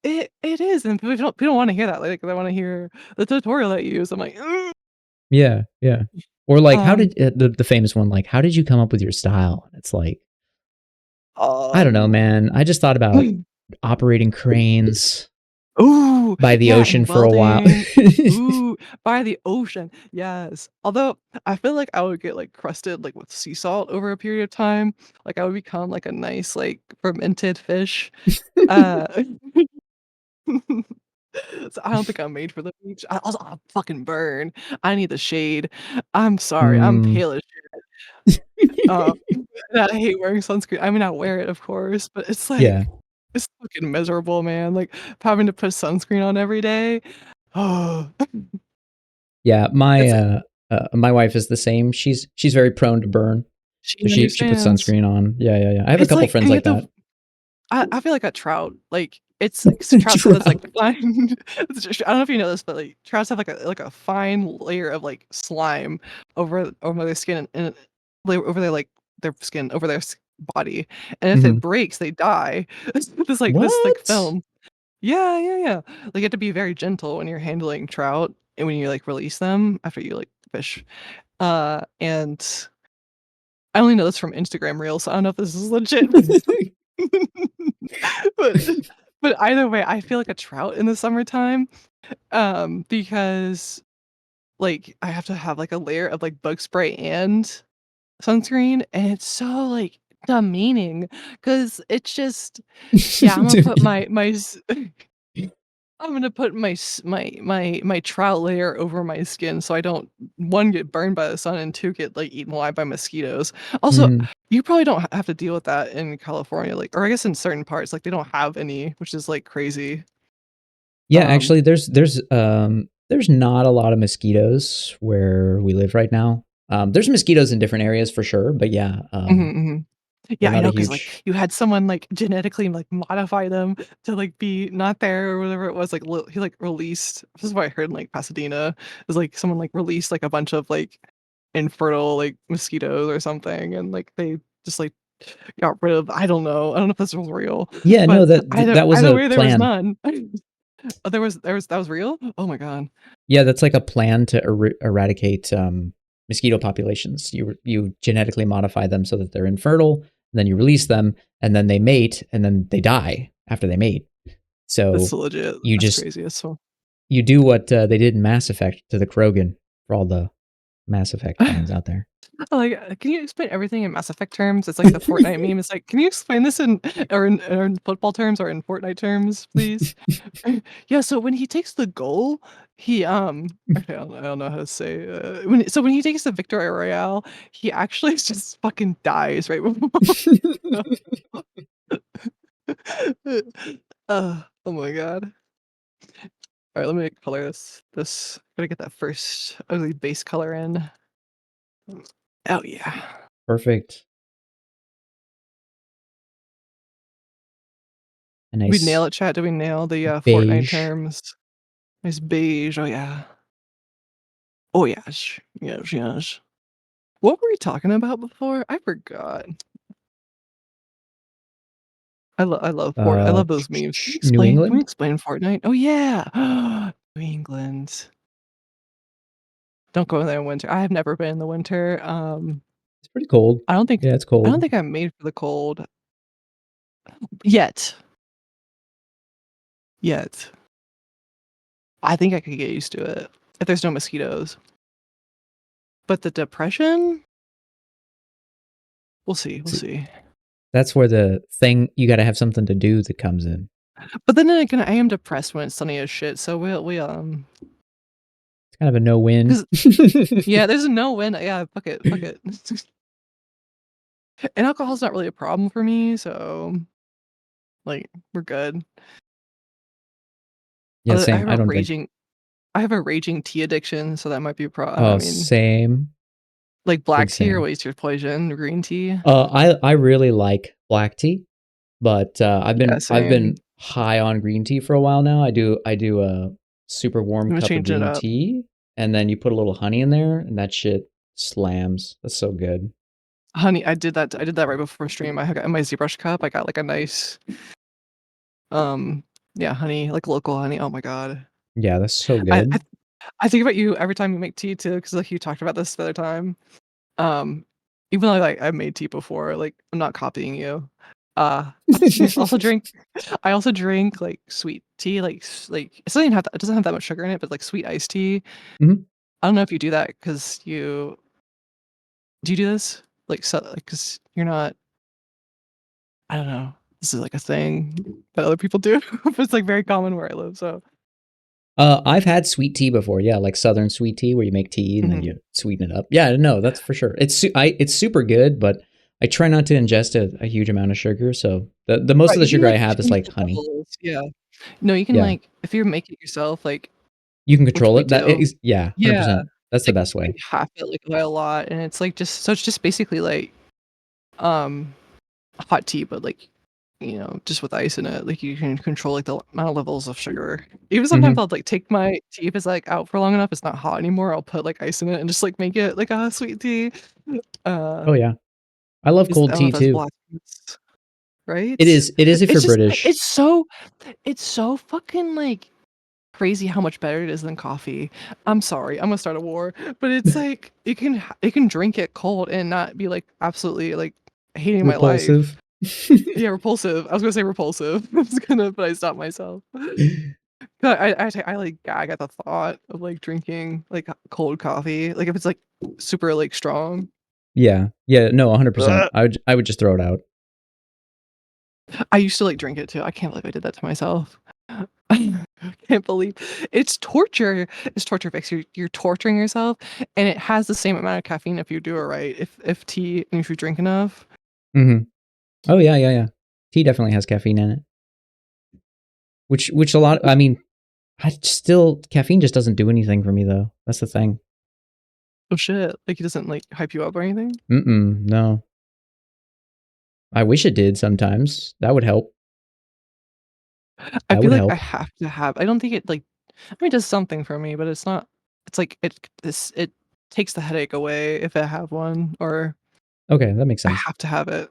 it is, and people don't wanna hear that, like, they wanna hear the tutorial that you use. I'm like, "Ugh." Yeah, yeah. Or like, how Um, did the famous one, like, how did you come up with your style? It's like, I don't know, um man. I just thought about operating cranes Ooh, by the yeah, ocean and for a while. welding. Ooh, by the ocean, yes. Although, I feel like I would get, like, crusted, like, with sea salt over a period of time. Like, I would become, like, a nice, like, fermented fish. Uh, so I don't think I'm made for the beach. I'll fucking burn. I need the shade. I'm sorry, I'm Mm. pale as shit. And I hate wearing sunscreen. I mean, I wear it, of course, but it's Yeah. like it's fucking miserable, man, like, having to put sunscreen on every day. Oh, Yeah, it's my wife is the same. She's very prone to burn, she so she puts understands. sunscreen on. Yeah, yeah, yeah. I have a It's couple like, friends and you like have to that. I feel like a trout, like, it's like trouts have this, like, Trout. fine I don't know if you know this, but, like, trouts have, like a fine layer of, like, slime over their skin and over their skin, over their body, and if it Mhm. breaks, they die. This What? film. Yeah, yeah, yeah. Like, you have to be very gentle when you're handling trout and when you, like, release them after you, like, fish. And I only know this from Instagram Reels, so I don't know if this is legit. But but either way, I feel like a trout in the summertime, because, like, I have to have, like, a layer of, like, bug spray and sunscreen, and it's so, like, demeaning because it's just yeah, I'm gonna put Dude. my I'm gonna put my trout layer over my skin so I don't, 1, get burned by the sun, and 2, get, like, eaten alive by mosquitoes. Also, Mhm. you probably don't have to deal with that in California, like, or I guess in certain parts, like, they don't have any, which is, like, crazy. Yeah, Um actually, there's not a lot of mosquitoes where we live right now. There's mosquitoes in different areas for sure, but yeah, Mhm, mhm. they're Yeah, I not a know, 'cause, like, huge you had someone, like, genetically, like, modify them to, like, be not there or whatever it was, like, he, like, released this is what I heard in, like, Pasadena, is, like, someone, like, released, like, a bunch of, like, infertile, like, mosquitoes or something, and, like, they just, like, got rid of I don't know if this was real, Yeah, no, but that that was either a way, there was plan. none. Oh, there was that was real? Oh my god. Yeah, that's like a plan to eradicate mosquito populations. You genetically modify them so that they're infertile, and then you release them, and then they mate, and then they die after they mate. That's So legit. you That's just crazy. That's so you do what they did in Mass Effect to the Krogan for all the Mass Effect fans out there. like, can you explain everything in Mass Effect terms? It's like the Fortnite meme. It's like, "Can you explain this in or in football terms or in Fortnite terms, please?" Yeah, so when he takes the goal, he, actually, I don't know how to say, when he takes the Victory Royale, he actually just fucking dies right before oh my god. Alright, let me color gotta get that first ugly base color in. Oh, yeah. Perfect. A We nail nice it, chat? Did we nail the, Fortnite beige. terms? Nice beige, oh, yeah. Oh, yes. Yes, yes. What were we talking about before? I forgot. I love I love those memes. New Can we England? explain Fortnite? Oh yeah, New England. Don't go there in winter. I have never been in the winter. It's pretty cold. I don't think Yeah, it's cold. I'm made for the cold yet. Yet. I think I could get used to it if there's no mosquitoes. But the depression, we'll see. We'll See, see. that's where the thing you got to have something to do that comes in. But then again, I am depressed when it's sunny as shit. So we It's kind of a no win. 'cause yeah, there's no win. Yeah, fuck it, fuck it. And alcohol's not really a problem for me, so like we're good. Yeah, Although same. I don't drink. I have a raging tea addiction, so that might be a problem. I Oh, mean, same. like black Big tea or same. what is your poison? Green tea? I really like black tea, but Yeah, I've same. been high on green tea for a while now. I do a super warm I'm cup of changing it green up. tea, and then you put a little honey in there, and that shit slams. That's so good. Honey, I did that right before stream. I got in my ZBrush cup. I got like a nice yeah, honey, like local honey. Oh my god. Yeah, that's so I good. I, I think about you every time you make tea too, because like you talked about this the other time. Um, even though like I made tea before, like I'm not copying you. I also drink like sweet tea, like it doesn't have that much sugar in it, but like sweet iced tea. Mhm. I don't know if you do that because do you do this? Like so like because you're not I don't know. This is like a thing that other people do. But it's like very common where I live, so I've had sweet tea before. Yeah, like Southern sweet tea where you make tea and then mhm. you sweeten it up. Yeah, no, that's for sure. It's super good, but I try not to ingest a huge amount of sugar. So the most Right, of the you can sugar I like have is change like the honey. levels. Yeah. No, you can Yeah, like if you're making it yourself, like you can which control we it. That do. is, yeah, Yeah. 100%. That's the Like best you way. can half it like by a lot and it's like just so it's just basically like um hot tea, but like just with ice in it. Like you can control like the amount of levels of sugar. Even sometimes Hmm. I'll like take my tea if it's like out for long enough, it's not hot anymore. I'll put like ice in it and just like make it like a sweet tea. Uh Oh yeah, I love I cold don't know tea if that's too. blasphemous, right? It is. It is if you're It's just British. it's so fucking like crazy how much better it is than coffee. I'm sorry, I'm gonna start a war, but it's like you can drink it cold and not be like absolutely like hating my life. Repulsive. Yeah, repulsive. I was gonna say repulsive. But I stopped myself. I like gag at the thought of like drinking like cold coffee. Like if it's like super like strong. Yeah, yeah, no, 100%. Ugh. I would just throw it out. I used to like drink it too. I can't believe I did that to myself. I can't believe it's torture. It's torture fix. You're torturing yourself, and it has the same amount of caffeine if you do it right. If tea and if you drink enough. Hmm. Oh yeah, yeah, yeah. Tea definitely has caffeine in it. Which a lot. I mean, I still caffeine just doesn't do anything for me though. That's the thing. Oh shit! Like it doesn't like hype you up or anything. No. I wish it did sometimes. That would help. I That feel would like I help. have to have. I don't think it like. I mean, it does something for me, but it's not. It's like it takes the headache away if I have one, or Okay, that makes I sense. have to have it.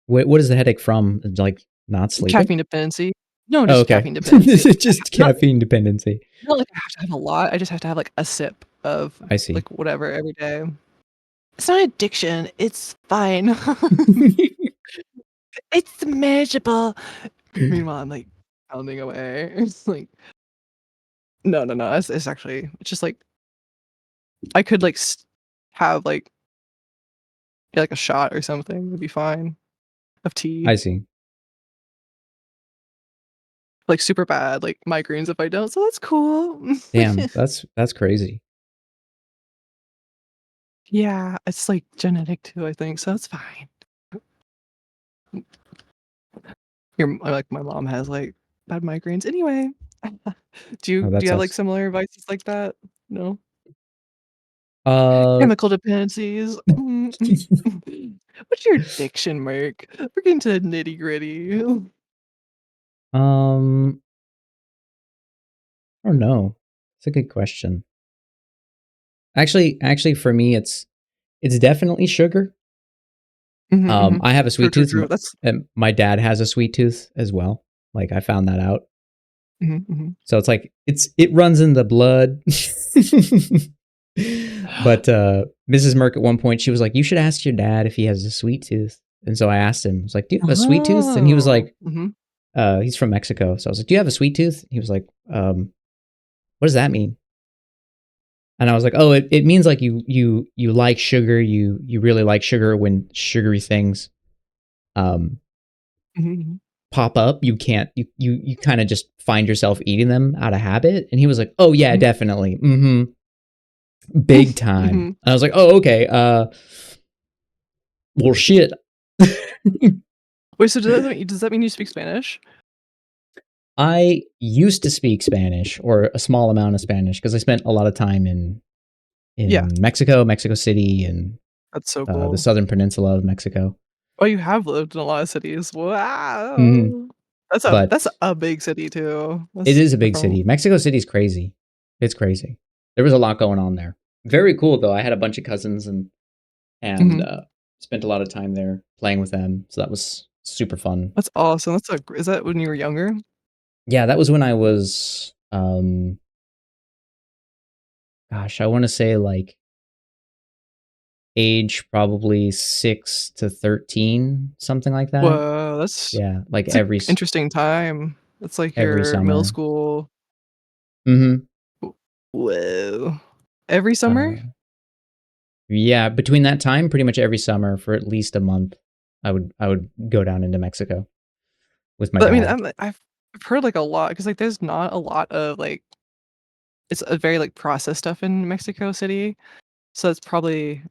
What is the headache from? Like not sleeping? Caffeine dependency. No, Oh, just okay. caffeine dependency. Just Not caffeine dependency. not like I have to have a lot. I just have to have like a sip of I see. like whatever every day. It's not addiction. It's fine. It's manageable. Meanwhile, I'm like pounding away. It's like no. It's actually it's just like I could like have like yeah, like a shot or something would be fine of tea. I see. Like super bad like migraines if I don't. So that's cool. Damn, that's crazy. Yeah, it's like genetic too. I think so. It's fine. Like my mom has like bad migraines. Anyway, Oh, do that you have like sucks. similar advices like that? No Uh, chemical dependencies. What's your addiction, Merc? We're getting to the nitty gritty. um, I don't know. It's a good question. Actually, for me, it's definitely sugar. Mhm. I have a True, sweet true, tooth, true. That's and my dad has a sweet tooth as well. Like I found that out, mhm. so it's like it runs in the blood. But Mrs. Merck at one point she was like, "You should ask your dad if he has a sweet tooth." And so I asked him, I was like, "Do you have a sweet tooth?" And he was Oh. like, Mhm. he's from Mexico, so I was like, "Do you have a sweet tooth?" He was like, "What does that mean?" And I was like, "Oh, it means like you like sugar, you really like sugar when sugary things um Mhm. pop up. You can't you kind of just find yourself eating them out of habit." And he was like, "Oh yeah, Mhm. definitely. Mhm. Big time." Mhm. And I was like, "Oh, okay. Well, shit." Wait, so does that mean you speak Spanish? I used to speak Spanish or a small amount of Spanish because I spent a lot of time Yeah, in Mexico City, and that's so the cool. southern peninsula of Mexico. Oh, you have lived in a lot of cities. Hmm. Wow. But That's a big city too. it That's is a big different. city. Mexico City's crazy. It's crazy. There was a lot going on there. Very cool though. I had a bunch of cousins and Mhm. spent a lot of time there playing with them. So that was super fun. That's awesome. Is that when you were younger? Yeah, that was when I was gosh, I want to say like age probably 6 to 13, something like that. Whoa, Yeah, like that's an interesting time. That's like every your middle summer. school. Mhm. Whoa. Every Uh summer? yeah, between that time pretty much every summer for at least a month I would go down into Mexico with my But I mean, dad. I've heard like a lot because like there's not a lot of like it's a very like processed stuff in Mexico City. So it's probably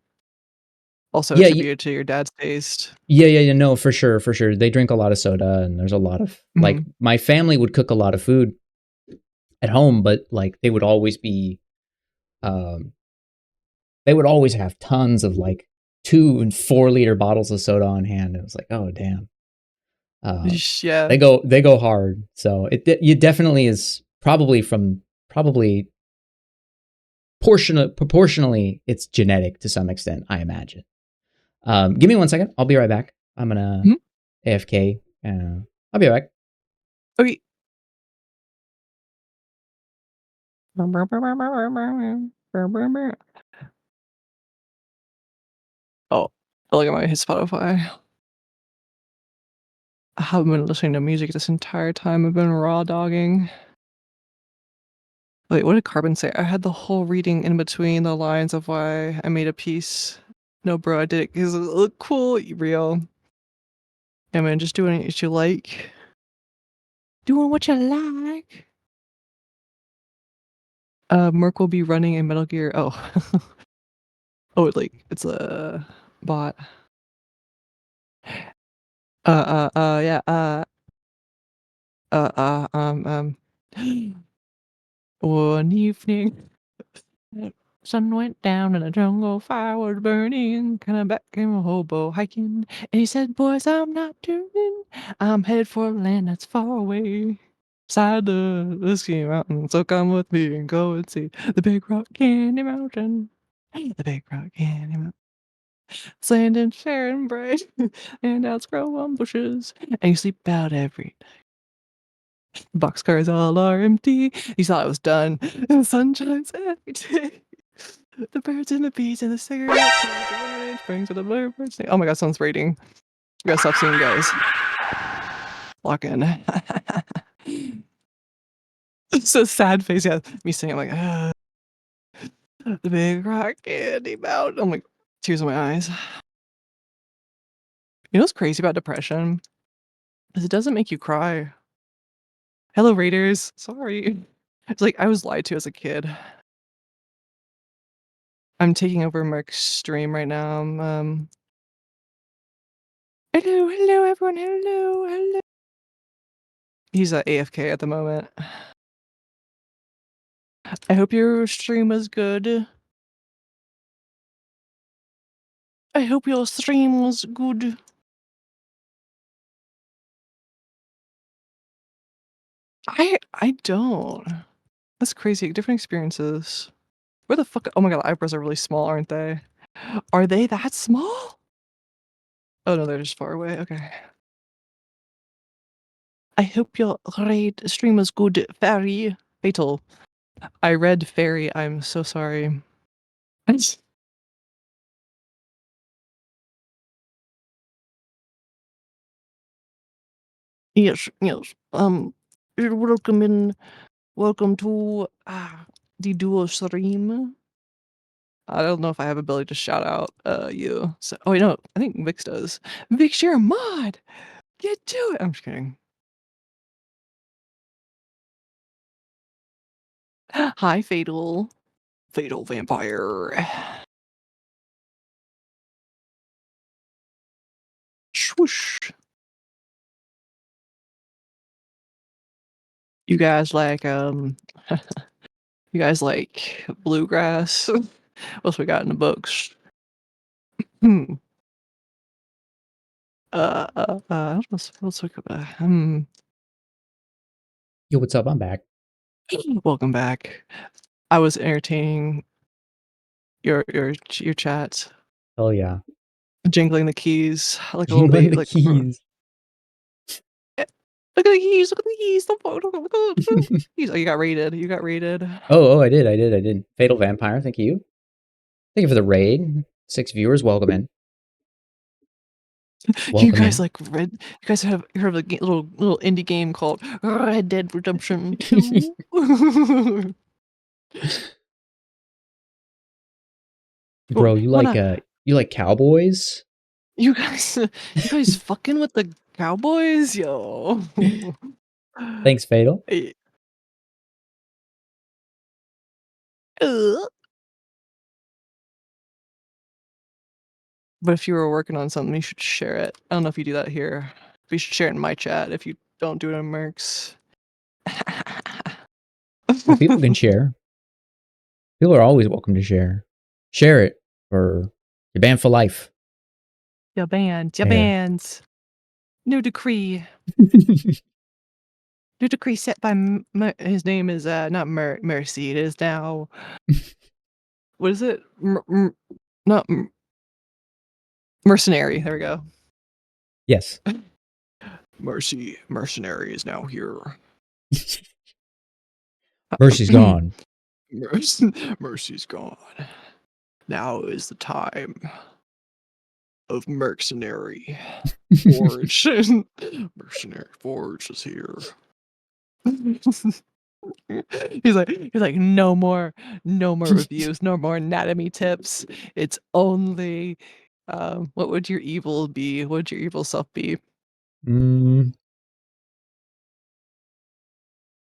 also Yeah, attributed to your dad's taste. yeah, no, for sure, for sure. They drink a lot of soda and there's a lot of like Mhm. my family would cook a lot of food at home, but like they would always be um they would always have tons of like 2 and 4 liter bottles of soda on hand. It was like, oh damn. Uh Yeah. they go hard. So it definitely is probably proportionally it's genetic to some extent, I imagine. Give me 1 second. I'll be right back. I'm gonna Mhm. AFK. I'll be right back. Okay. Oh, look at my his Spotify. I haven't been listening to music this entire time. I've been raw dogging. Wait, what did Carbon say? I had the whole reading in between the lines of why I made a piece. No, bro, I did it because it looked cool, real. Yeah, man, just doing what you like. Doing what you like. Merc will be running in Metal Gear. Oh, oh, like it's a bot. Yeah. Uh, uh, um. One evening, sun went down and the jungle fire was burning. Kinda back came a hobo hiking, and he said, "Boys, I'm not turning. I'm headed for a land that's far away, beside the ski mountain. So come with me and go and see the big rock candy mountain, the big rock candy mountain. Sand and fair and bright, and outs grow on bushes, and you sleep out every boxcars all are empty." You thought it was done. And the sun shines every day. The birds and the bees and the cigarettes. Springs of the birds sing. Oh my god, someone's raiding. We gotta stop singing, guys. Lock in. It's a sad face. Yeah, me singing. I'm like, the big rock candy mountain. I'm like, tears in my eyes. You know what's crazy about depression? Is it doesn't make you cry. Hello, Raiders. Sorry. It's like I was lied to as a kid. I'm taking over Mark's stream right now. Hello, everyone. Hello. He's at AFK at the moment. I hope your stream was good. I hope your stream was good. I don't. That's crazy. Different experiences. Where the fuck? Oh my god, the eyebrows are really small, aren't they? Are they that small? Oh no, they're just far away. Okay. I hope your raid stream was good, Fairy. Fatal. I read Fairy. I'm so sorry. Yes, yes. You're welcome to the duo stream. I don't know if I have ability to shout out you. So, oh wait, no, I think Vix does. Vix, you're a mod. Get to it. I'm just kidding. Hi, Fatal. Fatal Vampire. Swoosh. You guys like you guys like bluegrass? What else we got in the books? Hmm. Let's look at Yo, what's up? I'm back. Welcome back. I was entertaining your chat, Oh yeah. jingling the keys like a little Jingling bit. the Like, keys. look at the keys! Look at the keys! Look at the keys! Oh, you got raided. You got raided. Oh, I did. Fatal Vampire, thank you. Thank you for the raid. 6 viewers, welcome in. You Welcome guys in. like red? You guys have heard of a little indie game called Red Dead Redemption 2? Bro, you Wanna like cowboys? you guys fucking with the cowboys, yo. Thanks, Fatal. Hey, but if you were working on something, you should share it. I don't know if you do that here. But you should share it in my chat if you don't do it in Mercs. Well, people can share. People are always welcome to share. Share it, or you're banned for life. Your bands. There. New decree. New decree set by his name is not Mercy. It is now. What is it? Not mercenary. There we go. Yes. Mercenary is now here. Mercy's gone. Mercy's gone. Now is the time of mercenary forge. Mercenary forge is here. he's like no more reviews, no more anatomy tips. It's only what would your evil be? What would your evil self be?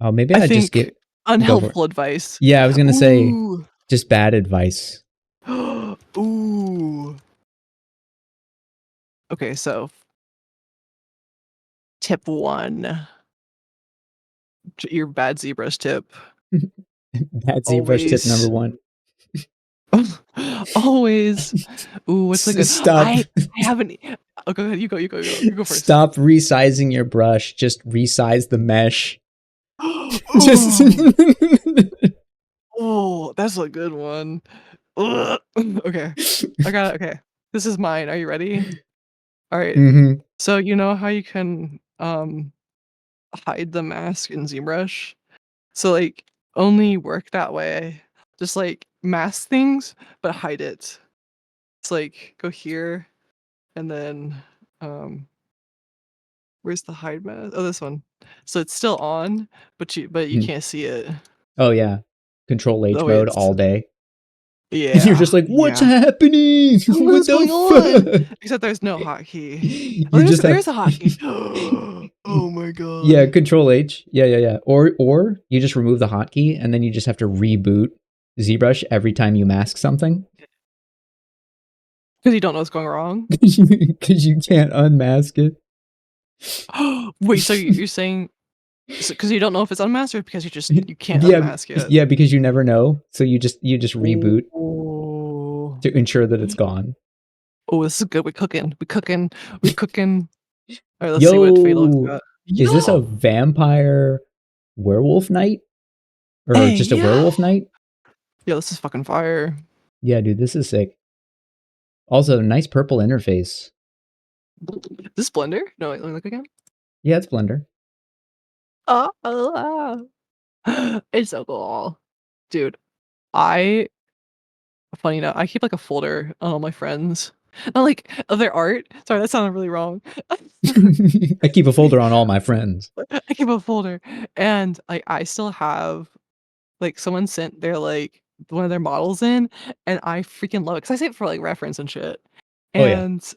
Oh, maybe I I just think get go for it. unhelpful advice. Yeah, I was gonna say Ooh. just bad advice. Ooh. Okay, so tip 1. Your bad ZBrush tip. Bad ZBrush tip number 1. Always. Ooh, what's a good? Stop. I haven't. Oh, go ahead. You go first. Stop resizing your brush. Just resize the mesh. Just. Oh, that's a good one. Okay, I got it. Okay, this is mine. Are you ready? All right. Mm-hmm. So you know how you can hide the mask in ZBrush? So like only work that way. Just like mask things, but hide it. It's like go here, and then where's the hide mask? Oh, this one. So it's still on, but you can't see it. Oh yeah, Control H Oh, mode it's all day. yeah. And you're just like, what's happening? What's What going the on? Except there's no hotkey. You just have There's a hotkey. Oh my god. Yeah, Control H. Yeah. Or you just remove the hotkey and then you just have to reboot ZBrush every time you mask something. Because you don't know what's going wrong. Because you can't unmask it. Wait, so you're saying because you don't know if it's unmasked or because you can't unmask it? Yeah, because you never know. So you just reboot to ensure that it's gone. Oh, this is good. We're cooking. All right, let's see what Fatal's got. Is this a vampire werewolf knight? Or Hey, just a werewolf knight? Yo, this is fucking fire. Yeah, dude, this is sick. Also, nice purple interface. Is this Blender? No, wait, let me look again. Yeah, it's Blender. It's so cool. Dude, funny enough, I keep like a folder on all my friends. Not like of their art. Sorry, that sounded really wrong. I keep a folder on all my friends. I keep a folder, and I still have like someone sent their like one of their models in, and I freaking love it because I save it for like reference and shit. Oh, yeah. And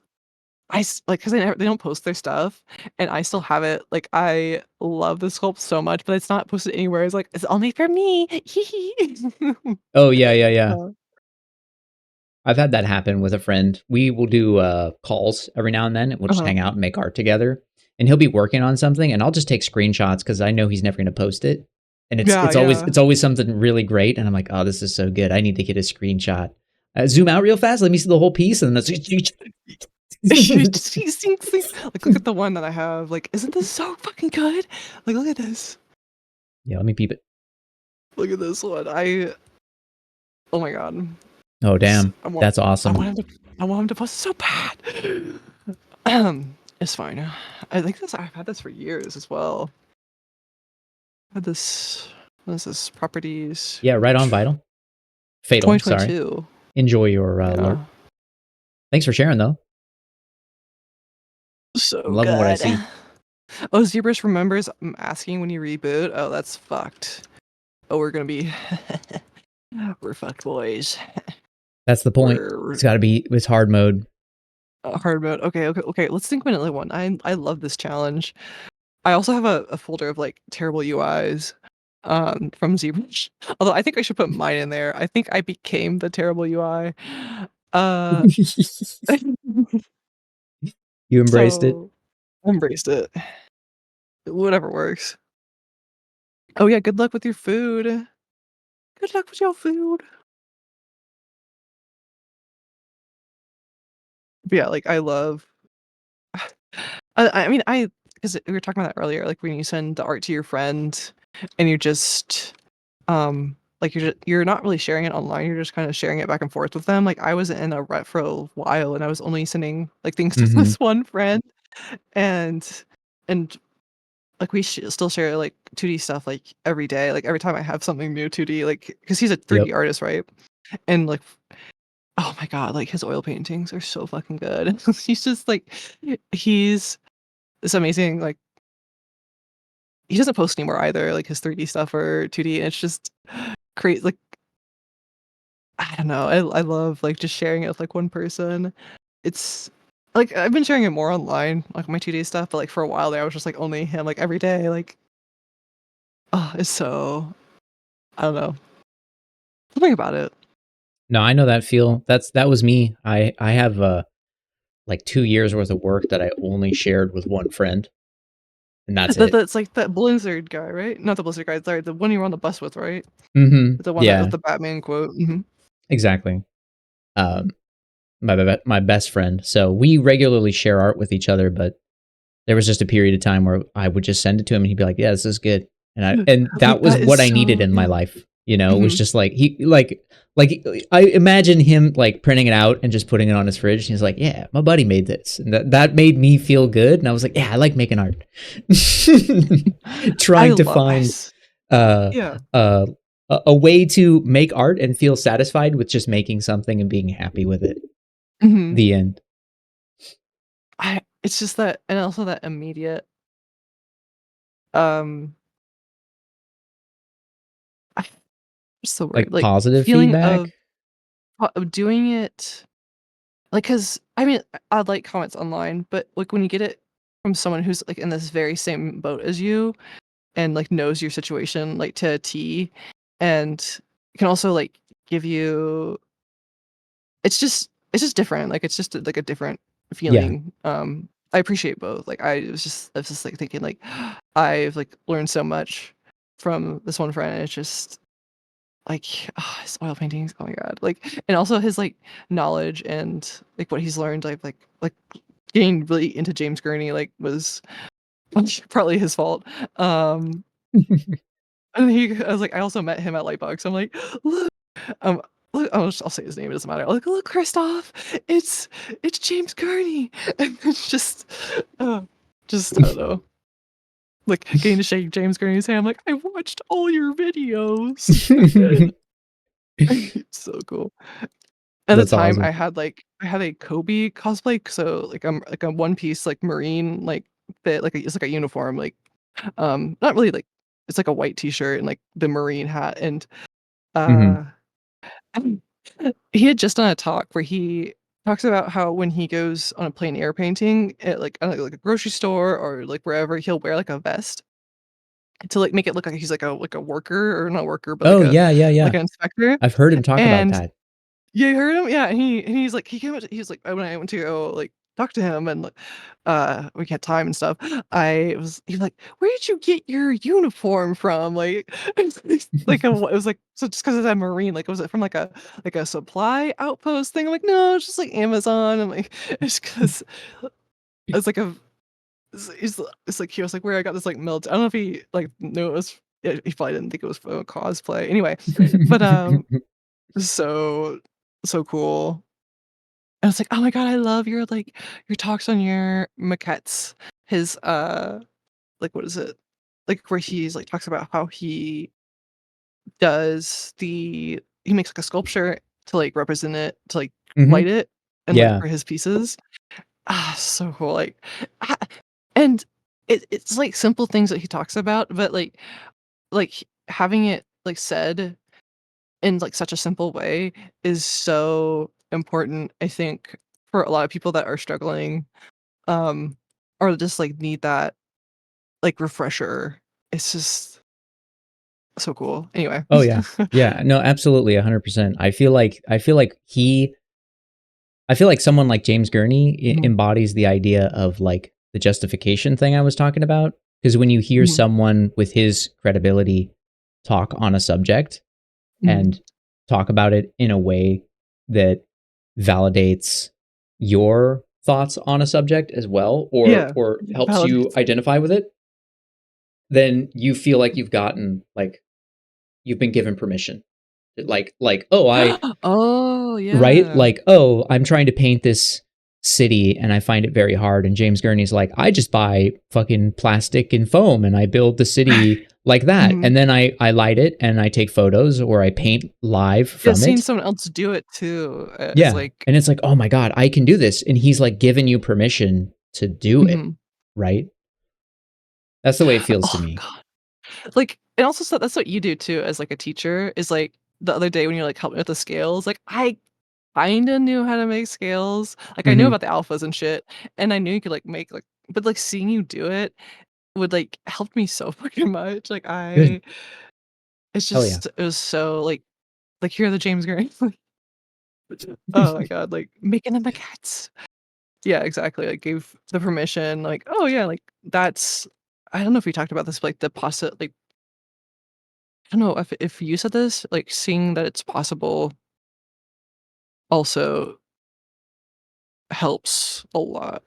like because they don't post their stuff, and I still have it. Like I love the sculpt so much, but it's not posted anywhere. It's like it's only for me. Oh, yeah. Uh, I've had that happen with a friend. We will do calls every now and then, and we'll just uh-huh. hang out and make art together. And he'll be working on something, and I'll just take screenshots because I know he's never going to post it. And Yeah, it's always something really great. And I'm like, oh, this is so good. I need to get a screenshot. Zoom out real fast. Let me see the whole piece, and then Like look at the one that I have. Like, isn't this so fucking good? Like, look at this. yeah. Let me peep it. Look at this one. Oh my god. Oh, damn, that's I awesome. want him to post it so bad. It's fine. I like this. I've had this for years as well. I had this. What is this? Properties. Yeah, right on Vital. Fatal. Sorry. 2022. Enjoy your alert. Thanks for sharing, though. So I'm loving what I see. Oh, Zebras remembers asking when you reboot. Oh, that's fucked. Oh, we're gonna be. We're fucked, boys. That's the point. It's got to be. It's hard mode. Hard mode. Okay. Let's think of another one. I love this challenge. I also have a folder of like terrible UIs from ZBrush. Although I think I should put mine in there. I think I became the terrible UI. You embraced it. Embraced it. Whatever works. Oh yeah, good luck with your food. Good luck with your food. But yeah, like I love I mean, because we were talking about that earlier, like when you send the art to your friend and you're just like you're not really sharing it online, you're just kind of sharing it back and forth with them. Like I was in a rut for a while and I was only sending like things to this one friend, and like we still share like 2D stuff like every day. Like every time I have something new 2D, like because he's a 3D artist, right? And like oh my god, like his oil paintings are so fucking good. He's just like he's this amazing like he doesn't post anymore either, like his 3D stuff or 2D, and it's just create like I don't know. I love like just sharing it with like one person. It's like I've been sharing it more online, like my 2D stuff, but like for a while there I was just like only him like every day, like oh, it's so I don't know. Something about it. No, I know that feel. That was me. I have like 2 years worth of work that I only shared with one friend, and that's it. That's like that Blizzard guy, right? Not the Blizzard guy, sorry, the one you were on the bus with, right? Mm-hmm. The one that Yeah, with the Batman quote. Mm-hmm. exactly. My best friend. So we regularly share art with each other, but there was just a period of time where I would just send it to him, and he'd be like, "Yeah, this is good," and that Like, was that is what I needed so in my yeah. life. You know, it was Mhm. just like like I imagine him like printing it out and just putting it on his fridge. And he's like, "Yeah, my buddy made this," and that made me feel good. And I was like, "Yeah, I like making art." Trying to find Yeah. a way to make art and feel satisfied with just making something and being happy with it. Mhm. The end. It's just that and also that immediate um I what's the word? Like Like positive feeling feedback. of doing it like cuz I mean I like comments online, but like when you get it from someone who's like in this very same boat as you and like knows your situation like to a T and can also like give you it's just different. Like it's just like a different Yeah. feeling. I appreciate both. Like I was just like thinking like I've like learned so much from this one friend. And it's just like his oil paintings. Oh my god! Like and also his like knowledge and like what he's learned. Like getting really into James Gurney like was probably his fault. And I was like I also met him at Lightbox. I'm like look. Look, I'll say his name. It doesn't matter. Look, Christoph, it's James Gurney, and it's just I don't know. Like getting to shake James Gurney's hand. I'm like, I watched all your videos. It's so cool. At the That's time, awesome. I had a Kobe cosplay, so like a one piece like marine like fit, like it's like a uniform, like not really like it's like a white t-shirt and like the marine hat, and Mhm. uh he had just done a talk where he talks about how when he goes on a plein air painting at like a grocery store or like wherever, he'll wear like a vest to like make it look like he's like a worker, or not worker, but Oh, yeah, yeah, yeah. like an inspector. I've heard him talk about And that. yeah, you heard him? Yeah, and he's like he was like when I went to go like talk to him and like we had time and stuff. He was like, "Where did you get your uniform from?" Like like it was like, so just because it's a marine, like was it from like a supply outpost thing? I'm like, no, it's just like Amazon. I'm like, it's because it's like a it's like he was like, where I got this like melt. I don't know if he like knew it was. Yeah, he probably didn't think it was cosplay. Anyway, but so so cool. And it's like, "Oh my god, I love your, like, your talks on your maquettes." His, like, what is it? Like, where he's, like, talks about how he makes, like, a sculpture to, like, represent it, to, like, Mhm. light it, and, like, Yeah. for his pieces. So cool, like, ah and it's, like, simple things that he talks about, but, having it, like, said in, like, such a simple way is so important, I think, for a lot of people that are struggling, um, or just, like, need that, like, refresher. It's just so cool. Anyway. Oh, yeah. Yeah. No, absolutely, 100%. I feel like someone like James Gurney Mhm, embodies the idea of like the justification thing I was talking about. Because when you hear mhm, someone with his credibility talk on a subject mhm. and talk about it in a way that validates your thoughts on a subject as well, Yeah. or helps you Validates. identify with it, then you feel like you've been given permission. Oh, I Oh, right? yeah. Like, oh, I'm trying to paint this city and I find it very hard. And James Gurney's like, I just buy fucking plastic and foam and I build the city like that. Mhm. And then I light it and I take photos or I paint live Yeah, from seeing it. someone else do it too, is Yeah. like And it's like, oh my God, I can do this. And he's like giving you permission to do it. mhm. Right. That's the way it feels to Oh me. god. Like, and also so that's what you do too as, like, a teacher, is, like, the other day when you're, like, helping with the scales, like, I kinda knew how to make scales. Like, I knew Hmm. about the alphas and shit, and I knew you could, like, make, like, but, like, seeing you do it would, like, help me so fucking much. Like, Good. it's Hell yeah. just it was so, like, here are the James Gurneys, like, oh my god, like, making the maquettes. Yeah, exactly, like, gave the permission, like, "Oh, yeah," like, that's I don't know if we talked about this, but, like, the like, I don't know if you said this, like, seeing that it's possible also helps a lot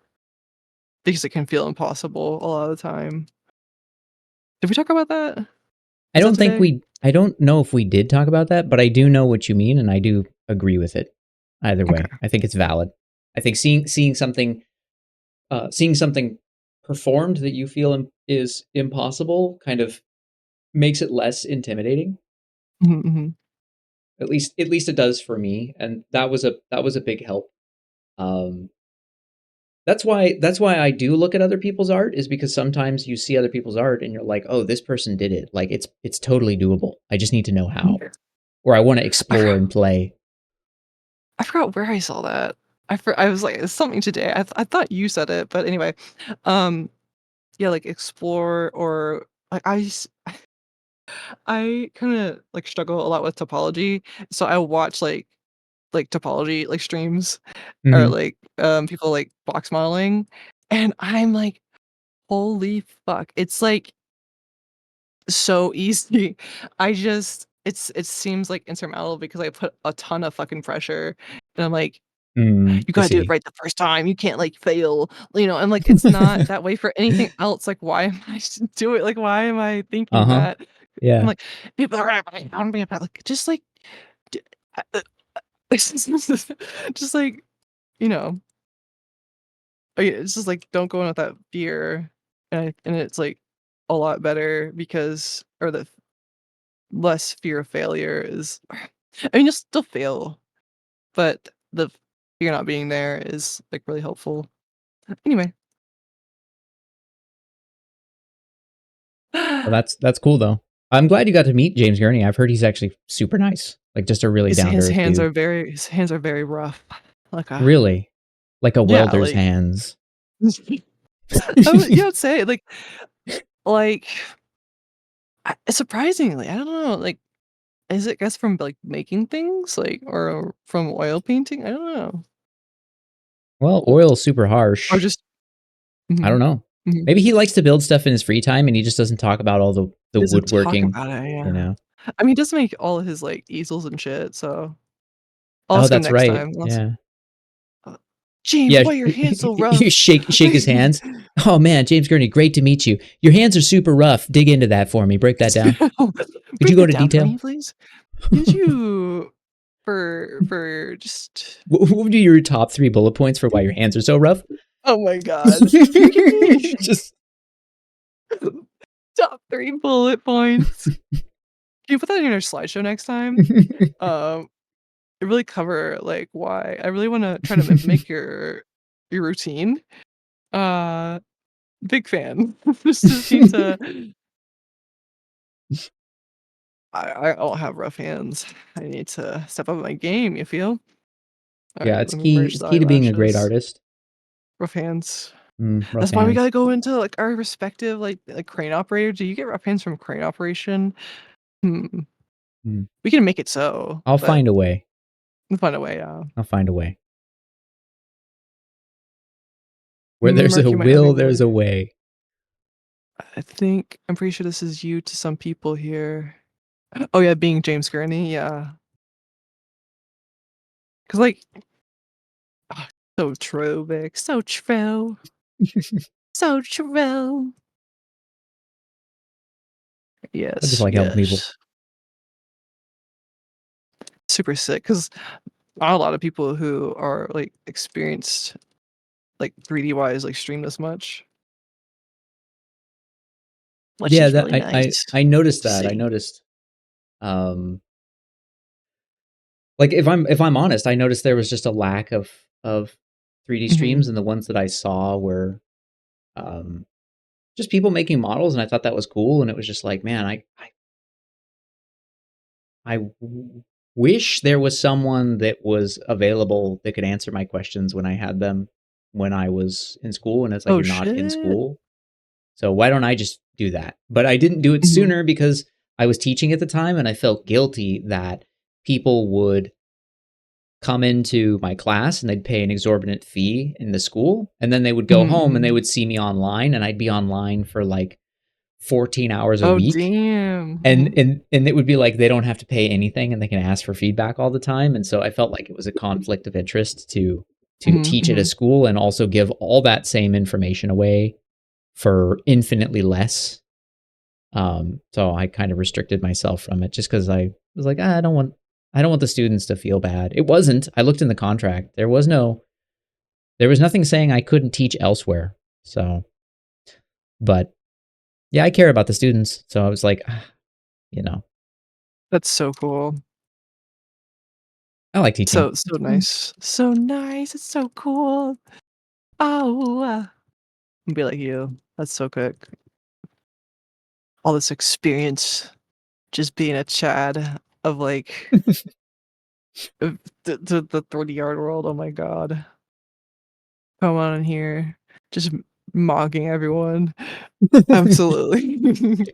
because it can feel impossible a lot of the time. Did we talk about that? Was that today? I don't know if we did talk about that, but I do know what you mean and I do agree with it. Either way, Okay. I think it's valid. I think seeing something performed that you feel is impossible kind of makes it less intimidating. Mhm, mhm. At least it does for me, and that was a big help. Um, that's why I do look at other people's art, is because sometimes you see other people's art and you're like, oh, this person did it. Like it's totally doable. I just need to know how, Yeah. or I want to I explore forgot and play. I forgot where I saw that. I was like, "It's something today." I thought you said it, but anyway. Um, yeah, like, explore or like, I kinda, like, struggle a lot with topology, so I watch, like, topology, like, streams or, Hmm. like, people, like, box modeling, and I'm like, "Holy fuck." It's, like, so easy. It seems, like, insurmountable because I put a ton of fucking pressure, and I'm like, Mm, "You I gotta do it see. right the first time, you can't, like, fail." You know, and, like, it's not that way for anything else, like, why am I do it? Like, why am I Uh thinking huh. that? I'm Yeah. like, "People are gonna be like, just, like, just like, you know, it's just like don't go in with that fear, and it's like a lot better because or the less fear of failure is. I mean, you'll still fail, but the fear not being there is like really helpful. Anyway. Well, that's cool though. I'm glad you got to meet James Gurney. I've heard he's actually super nice. Like just a really His down to his earth hands dude. are very his hands are very rough. Like a Really? Like a yeah, welder's like hands. you would say like surprisingly, I don't know, like is it guess from like making things like or from oil painting? I don't know. Well, oil's super Or harsh. just I don't mhm, know. mhm. Maybe he likes to build stuff in his free time and he just doesn't talk about all the He doesn't talk woodworking, about it, you yeah. know. I mean, he does make all of his like easels and shit, so I'll Oh, ask him that's next right. time. Yeah. Uh, James, Yeah, why are your hands so you rough? shake his hands. Oh man, James Gurney, great to meet you. Your hands are super rough. Dig into that for me. Break that down. Could you Break go that to down for detail? me, please. Could you for just What would be your top 3 bullet points for why your hands are so rough? oh my god. Can you give me Just top 3 bullet points? Can you put that in your slideshow next time? Um, really cover, like, why I really wanna try to mimic your routine. Uh, big fan. Just need to I don't have rough hands. I need to step up my game, you feel? yeah, Alright, it's let me merge key the key to being a great eyelashes. artist. Rough hands. Rough That's why we hands. gotta go into, like, our respective, like, crane operator. Do you get rough hands from crane operation? Hmm. Mm. We can make it so, I'll but find a way. we'll find a way, I'll find a way. Where there's a Merc, you might have me will, there's a worried. way. I'm pretty sure this is you to some people here. Oh, yeah, being James Gurney, yeah. 'Cause, like ah, so true, Vic, so true. So true. I just Yes, like helping people. yes. Super sick. Cause not a lot of people who are, like, experienced, like, 3D wise, like, stream this much, which Yeah, is that really nice I noticed to that. I see. noticed um like if I'm honest, I noticed there was just a lack of 3D Mhm. streams and the ones that I saw were um just people making models and I thought that was cool and it was just like, man, wish there was someone that was available that could answer my questions when I had them when I was in school and it's like Oh, you're not in shit. school. So why don't I just do that? But I didn't do it Mhm. sooner because I was teaching at the time and I felt guilty that people would come into my class and they'd pay an exorbitant fee in the school and then they would go Mhm, home and they mhm. would see me online and I'd be online for like 14 hours a Oh, week damn. and Mhm. and it would be like they don't have to pay anything and they can ask for feedback all the time and so I felt like it was a conflict of interest to Mhm, teach at a mhm. school and also give all that same information away for infinitely less. So I kind of restricted myself from it just because I was like, I don't want the students to feel bad. It wasn't. I looked in the contract. There was nothing saying I couldn't teach elsewhere. So, but yeah, I care about the students. So I was like, you know, That's so cool. I like teaching. So nice. So nice, it's so cool. Oh, be like you. That's so good. All this experience just being a Chad of, like, of the 30-yard world, oh my god. Come on in here, just mocking everyone. Absolutely.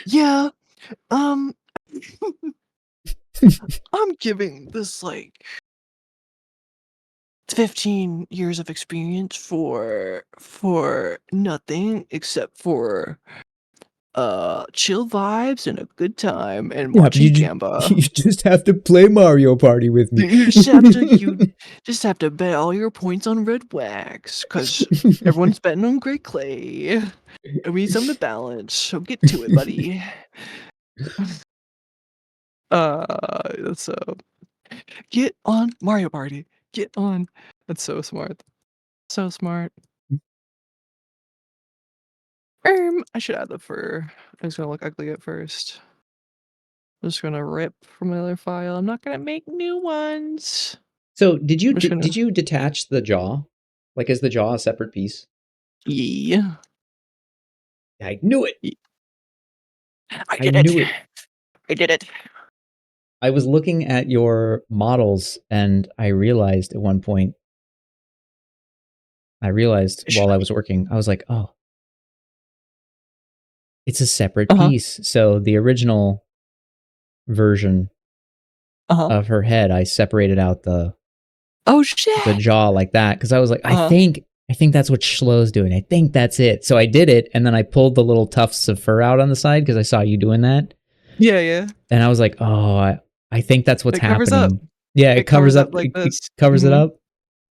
Yeah, um, I'm giving this, like, 15 years of experience for nothing except for, chill vibes and a good time and Yeah, but watching Jamba. you just have to play Mario Party with me. You just have to bet all your points on red wax, cause everyone's betting on gray clay, and we need something to balance, so get to it, buddy. That's get on Mario Party. Get on. That's so smart. So smart. I should add the fur. It's gonna look ugly at first. I'm just gonna rip from another file. I'm not gonna make new ones. So did you I'm just did gonna. you detach the jaw? Like, is the jaw a separate piece? Yeah. I knew it. I I did it. knew it. I did it. I was looking at your models and I realized at one point, while I was working, I was like, oh, it's a separate Uh huh. piece. So the original version Uh huh. of her head, I separated out the Oh shit. jaw like that because I was like, I Uh-huh. think that's what Schlow's doing. I think that's it. So I did it, and then I pulled the little tufts of fur out on the side because I saw you doing that, Yeah, yeah. and I was like, oh, I think that's what's It covers up. happening. Yeah, it It covers covers up up. like It this. covers it Mhm. up.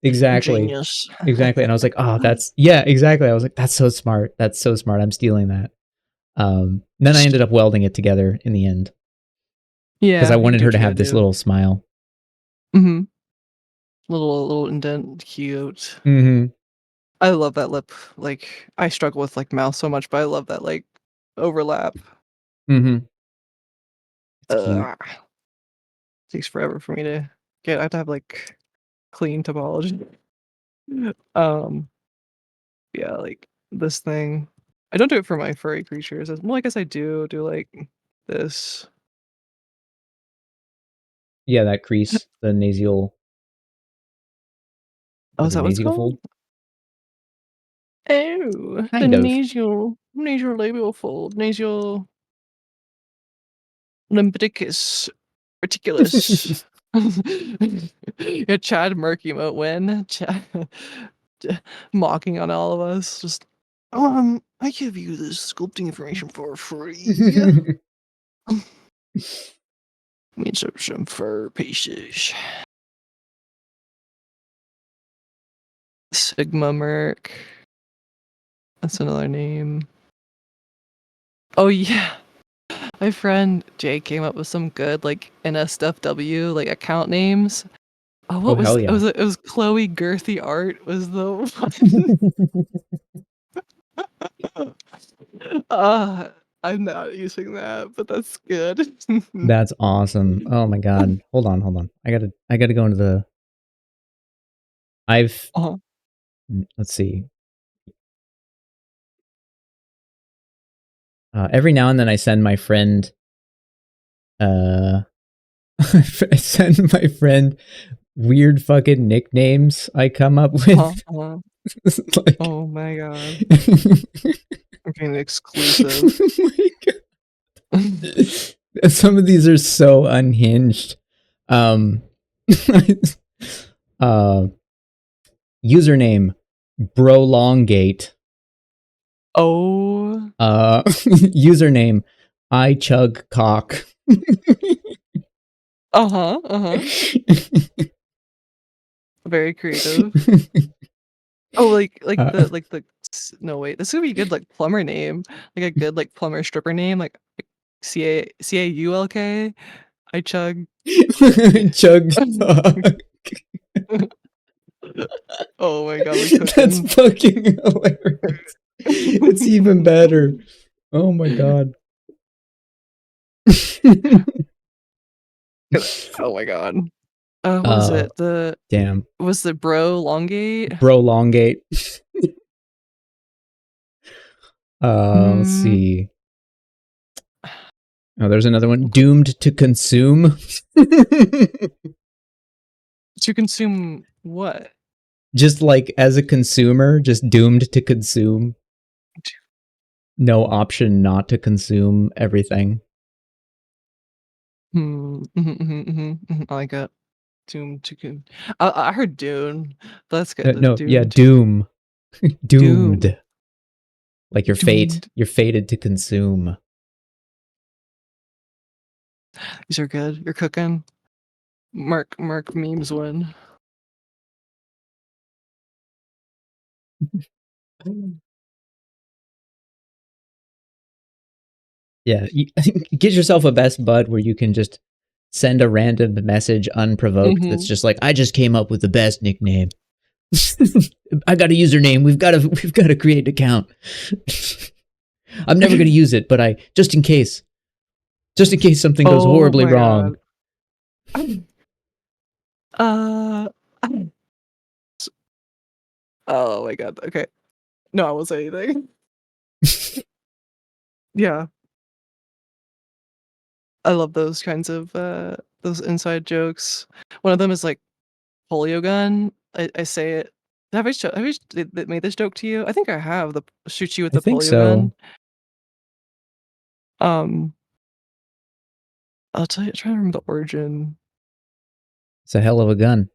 Exactly. Genius. Exactly. And I was like, oh, exactly. I was like, that's so smart. That's so smart. I'm stealing that. Then I ended up welding it together in the end because Yeah, I you can wanted do her what to you have gotta this do. little smile. Mm-hmm. Little indent, cute. Mm-hmm. I love that lip. Like I struggle with like mouth so much, but I love that like overlap. Mm-hmm. It's cute. Takes forever for me to get. I have to have like clean topology. Um, yeah, like this thing. I don't do it for my furry creatures. Well, I guess I do like this. Yeah, that crease, the nasial. Oh, Is is it that what it's nasial called? fold? Oh, the Kind of. nasal labial fold, nasal limbicus reticulus. Yeah, Chad Merc emote win. Chad mocking on all of us. Just I give you this sculpting information for free. Means some fur pieces. Sigma Merc. That's another name. Oh yeah. My friend Jay came up with some good like NSFW like account names. Oh, Oh what was hell it? yeah. It was Chloe Girthy Art was the one. I'm not using that, but that's good. That's awesome. Oh my god. Hold on. I gotta go into the I've Uh-huh. let's see. Every now and then I send my friend I send my friend weird fucking nicknames I come up Uh-huh. with. Uh-huh. Like Oh my god. oh I'm getting exclusive. my god. Some of these are so unhinged. Um username Brolongate. Oh. Username I chug cock. Uh-huh. Uh-huh. Very creative. Oh, no wait, this would be a good like plumber name. Like a good like plumber stripper name, like CAULK. I chug. Chug cock. Oh my god, we're That's cooking. fucking hilarious. It's even better. Oh my god. Oh my god. What is it? Damn. Was the bro elongate? Brolongate. Let's Mm, see. Oh, there's another one. Doomed to consume. to consume what? Just like as a consumer, just doomed to consume. No option not to consume everything. I like it. Doom to con- I heard Dune. That's good. No, yeah, Doom to doom. Doom. Doomed. Like your fate. Doomed. You're fated to consume. These are good. You're cooking. Mark memes win. Yeah, get yourself a best bud where you can just send a random message unprovoked that's just like, I just came up with the best nickname. I got a username. We've got to create an account. I'm never going to use it, but just in case something goes horribly wrong. Oh my god. Okay. No, I won't say anything. Yeah. I love those kinds of those inside jokes. One of them is like polio gun. I say it. Have I made this joke to you? I think I have. The shoot you with I the think polio so. gun. I'll tell you. I'm trying to remember the origin. It's a hell of a gun.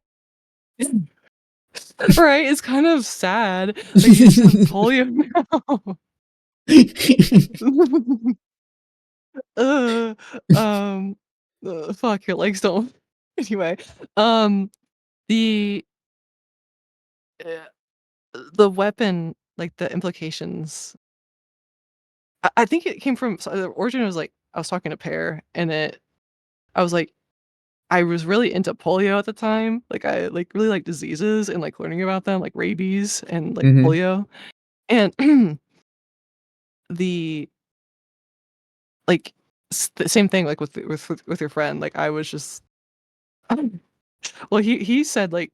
Right? It's kind of sad. Like you just have polio now. uh, fuck your legs don't. Anyway, the the weapon, like the implications. I think it came from so the origin was like I was talking to Pear, and I was like I was really into polio at the time. Like I like really like diseases and like learning about them, like rabies and like Mhm. polio, and the like the same thing like with your friend. Like I was just well he said like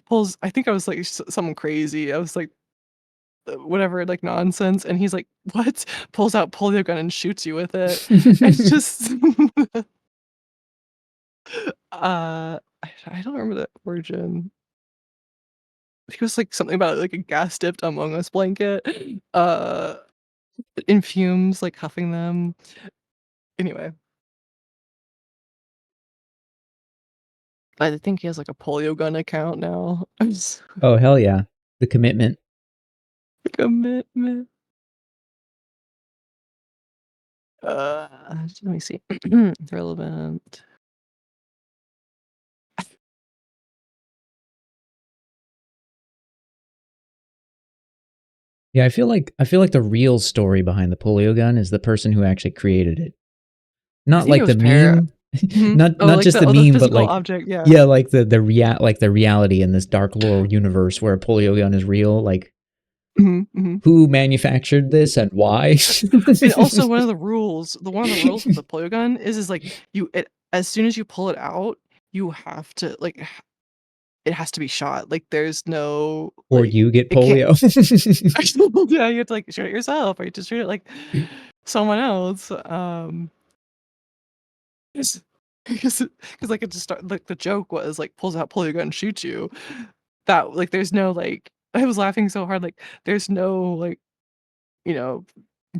pulls. I think I was like something crazy. I was like whatever like nonsense, and he's like what pulls out polio gun and shoots you with it. It's just I don't remember the origin. He was like something about like a gas dipped Among Us blanket, uh, in fumes, like huffing them. Anyway, I think he has like a polio gun account now. I'm just Oh, hell yeah. The commitment. commitment. Let me see. Relevant. Yeah, I feel like the real story behind the polio gun is the person who actually created it. I Not think it like the was Pear. meme. Mhm. not Oh, like just the the meme, but physical like object, yeah. yeah, like the reality in this dark lore universe where a polio gun is real. Like Mhm, mhm. who manufactured this and why? And also one of the rules with the polio gun is like as soon as you pull it out, you have to like it has to be shot. Like there's no Or like you get it can't. polio. Yeah, you have to like shoot it yourself, or you just shoot it like someone else. Because like it just start like the joke was like pulls out polio gun and shoots you. That like there's no like I was laughing so hard like there's no like you know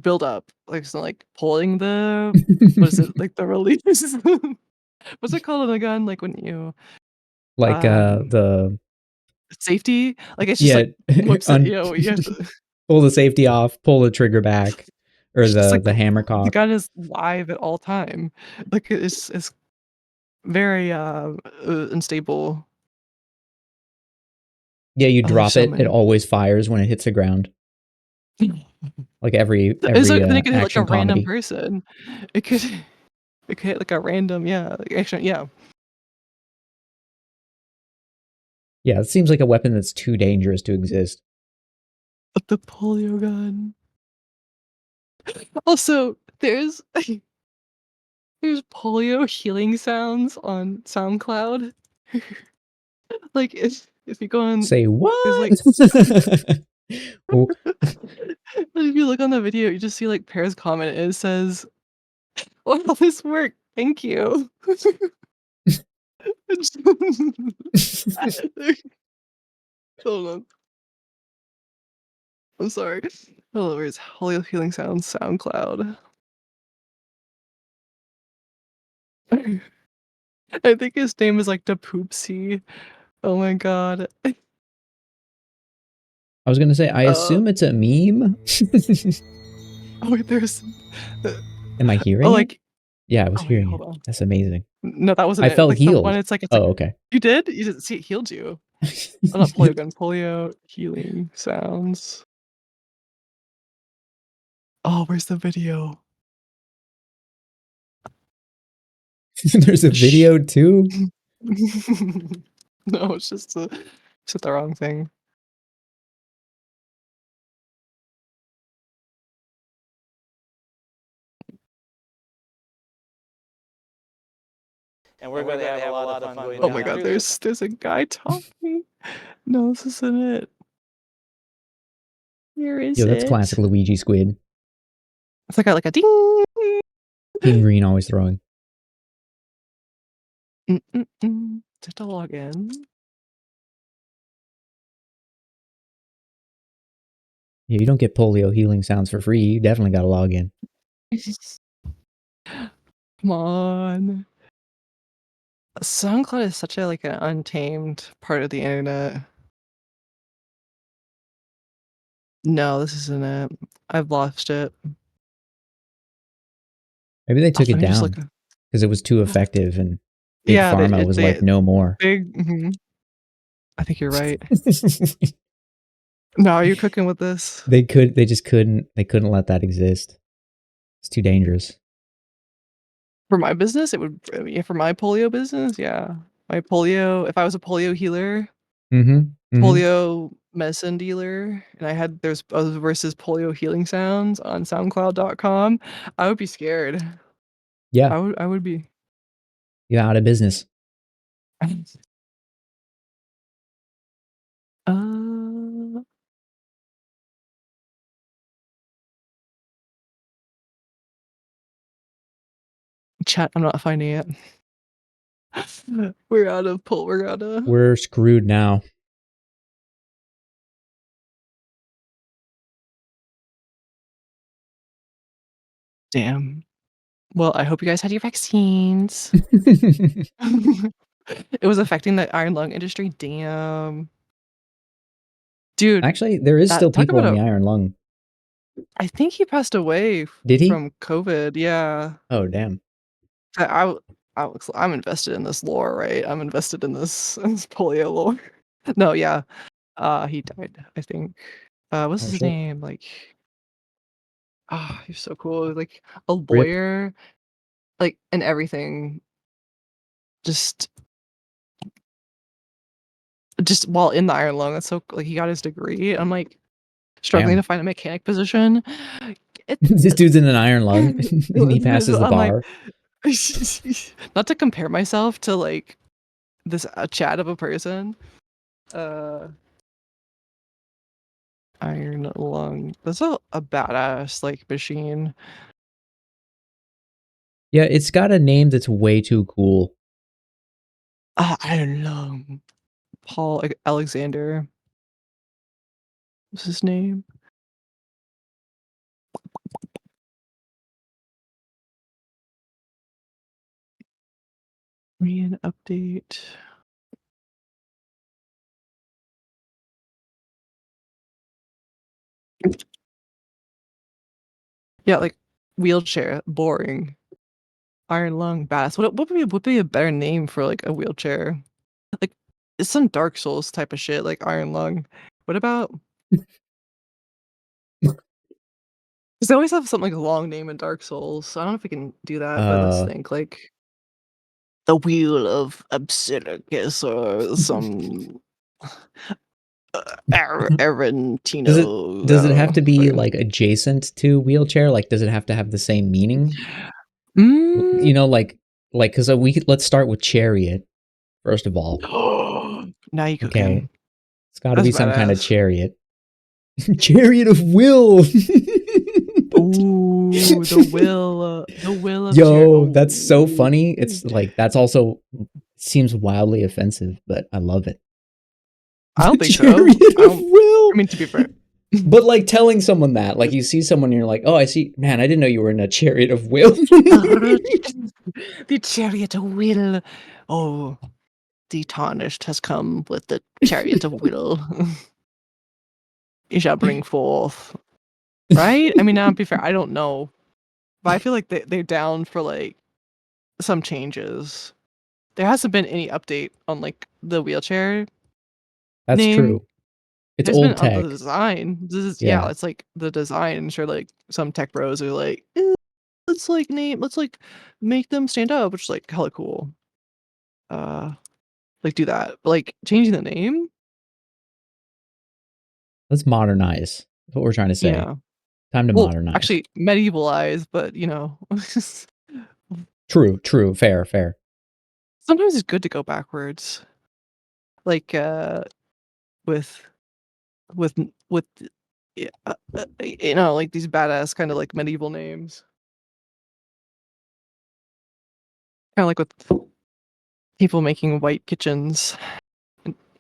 build up like it's not like pulling the what is it like the release. What's it called on the gun like when you Like um the safety like it's just yeah, like whips it you have to pull the safety off, pull the trigger back, or it's just like the hammer the cock. gun is live at all time like it's very unstable. Yeah, you Oh, there's drop so it, it many. always fires when it hits the ground. Like It's like then it could hit like a action random comedy. person. It could it could hit like a random yeah like actually yeah. Yeah, it seems like a weapon that's too dangerous to exist. The polio gun. Also, there's polio healing sounds on SoundCloud. Like if you go on, Say there's what? like Oh, if you look on the video, you just see like Pear's comment. It says, "Wow, this worked. Thank you." Hold on. I'm sorry. Oh, where's polio healing sounds SoundCloud? I think his name is like the Poopsie. Oh my god. I was gonna say, I Uh, assume it's a meme. oh wait, there's. Am I Oh, hearing it? like. Yeah, I was Oh wait, hearing hold it. on. That's amazing. No, that wasn't I it. felt Like the one, healed. it's like Oh, okay. you did. You didn't see it healed you. Oh, not polio gun. Polio healing sounds. Oh, where's the video? There's a video too. No, it's just the wrong thing. And we're going to have a lot of fun going Oh down my god, through there's a guy talking. No, this isn't it. Where is Yo, that's it? classic Luigi squid. It's like a ding. King Green always throwing. Just to log in. Yeah, you don't get polio healing sounds for free. You definitely got to log in. Come on. SoundCloud is such a like an untamed part of the internet. No, this isn't it. I've lost it. Maybe they took Let it me just down look. because it was too effective and Big Yeah, Pharma was like, no more. I think you're right. No, are you cooking with this? They just couldn't let that exist. It's too dangerous. For my business, it would. Yeah, for my polio business, yeah. My polio. If I was a polio healer, polio medicine dealer, and I had there's versus polio healing sounds on SoundCloud.com, I would be scared. Yeah. I would be. You're out of business. Chat, I'm not finding it. We're out of pull. We're screwed now. Damn. Well, I hope you guys had your vaccines. It was affecting the iron lung industry. Damn. Dude. Actually, there is still talk people in about the iron lung. I think he passed away Did he? from COVID. Yeah. Oh, damn. I'm invested in this lore, right? I'm invested in this polio lore. No, yeah. He died, I think. What's Oh, his shit. name? Like, he's so cool. Like a Rip. lawyer, like, and everything. Just while in the iron lung. That's so like he got his degree. I'm like struggling Damn. to find a mechanic position. This dude's in an iron lung and he passes the bar. Not to compare myself to like this chat of a person. Iron lung. That's a badass like machine. Yeah, it's got a name that's way too cool. Iron lung. Paul Alexander. What's his name? An update. Yeah, like wheelchair, boring. Iron lung, badass. What would be a better name for like a wheelchair? Like it's some Dark Souls type of shit, like iron lung. What about? Because they always have something like a long name in Dark Souls. So I don't know if we can do that, but let's think like the Wheel of Absilicus or some Arantino. Does it have to be like adjacent to wheelchair? Like, does it have to have the same meaning? You know, like, because let's start with chariot first of all. Now you cooking. Okay, it's got to That's be some kind of badass. chariot. Chariot of will. Ooh, the will of Yo, that's so funny. It's like that's also seems wildly offensive, but I love it. I don't think Chariot so. of will. I mean, to be fair. But like telling someone that, like you see someone and you're like, oh, I see, man, I didn't know you were in a chariot of will. The chariot of will. Oh, the tarnished has come with the chariot of will. You shall bring forth. Right? I mean, now to be fair, I don't know. But I feel like they're down for like some changes. There hasn't been any update on like the wheelchair. That's name. true. It's There's old been tech. on the design. Yeah, it's like the design. I'm sure like some tech bros are like, let's like make them stand up, which is like hella cool. Like do that. But like changing the name, Let's modernize. That's what we're trying to say. yeah. Time to Well, modernize. actually medievalize, but True, fair. sometimes it's good to go backwards. Like with with yeah, like these badass kind of like medieval names. Kind of like with people making white kitchens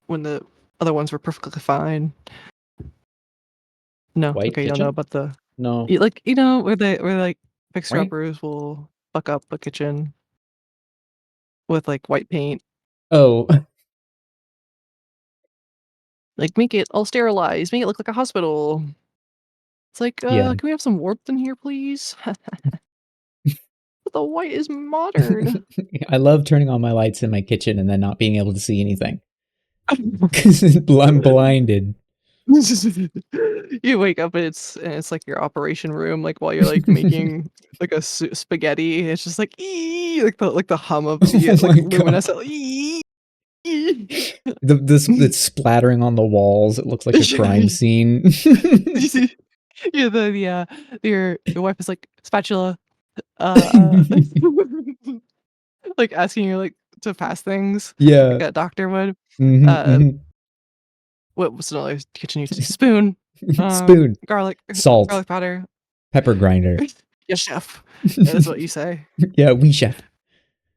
when the other ones were perfectly fine. No, White okay, you don't know kitchen? about the No. like where like fixer Right? uppers will fuck up a kitchen with like white paint, Oh, like make it all sterilized, make it look like a hospital. It's like, yeah. can we have some warmth in here, please? The white is modern. I love turning on my lights in my kitchen and then not being able to see anything because I'm blinded. You wake up and it's like your operation room, like while you're like making like a spaghetti. It's just like like the hum of the Oh like my god. luminescent. It's splattering on the walls. It looks like a crime scene. Yeah, your wife is like spatula, uh, like asking you like to pass things like Yeah. a doctor would. Uh, Mhm. what was another kitchen utensil? Spoon, Spoon, garlic, salt, garlic powder. pepper grinder. Yes, chef. That's what you say. Yeah, we chef.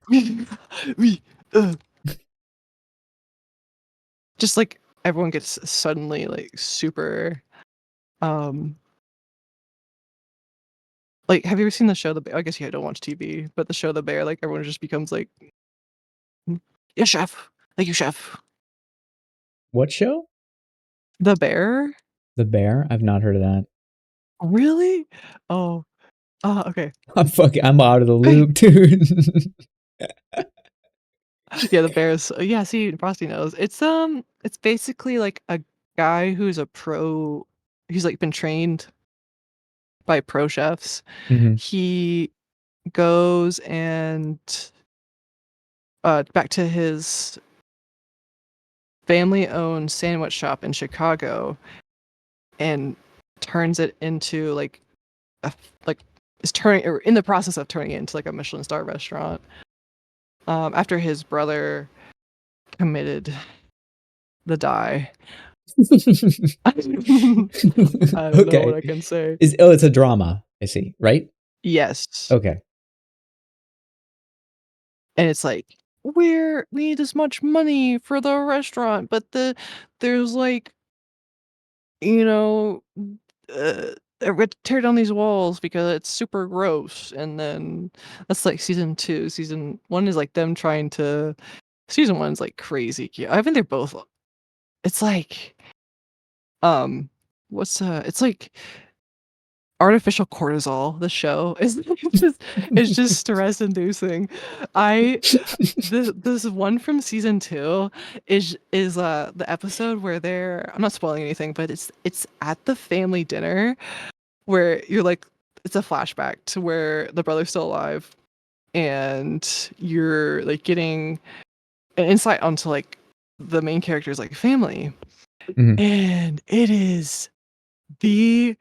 We, just like everyone gets suddenly like super, um, like have you ever seen the show The Bear? I guess you don't watch TV, but the show The Bear, like everyone just becomes like, yes, chef. Thank you, chef. What show? The Bear? The Bear? I've not heard of that. Really? Oh, okay. I'm out of the loop, dude. Yeah, The Bear is. Yeah, see, Frosty knows. It's basically like a guy who's a pro. He's like been trained by pro chefs. Mhm. He goes and back to his family-owned sandwich shop in Chicago and turns it into like like is turning or in the process of turning it into like a Michelin star restaurant. After his brother committed the die. I don't know what Okay. I can say. It's a drama. I see, right? Yes. Okay. And it's like, we need this much money for the restaurant, but there's like, you know, we have to tear down these walls because it's super gross. And then that's like season 2. Season 1 is like them trying to. Season 1's like crazy cute. I think they're both. It's like, it's like artificial cortisol. The show is it's just stress inducing. I this one from season 2 is the episode where I'm not spoiling anything, but it's at the family dinner where you're like it's a flashback to where the brother's still alive and you're like getting an insight onto like the main character's like family. Mhm. And it is the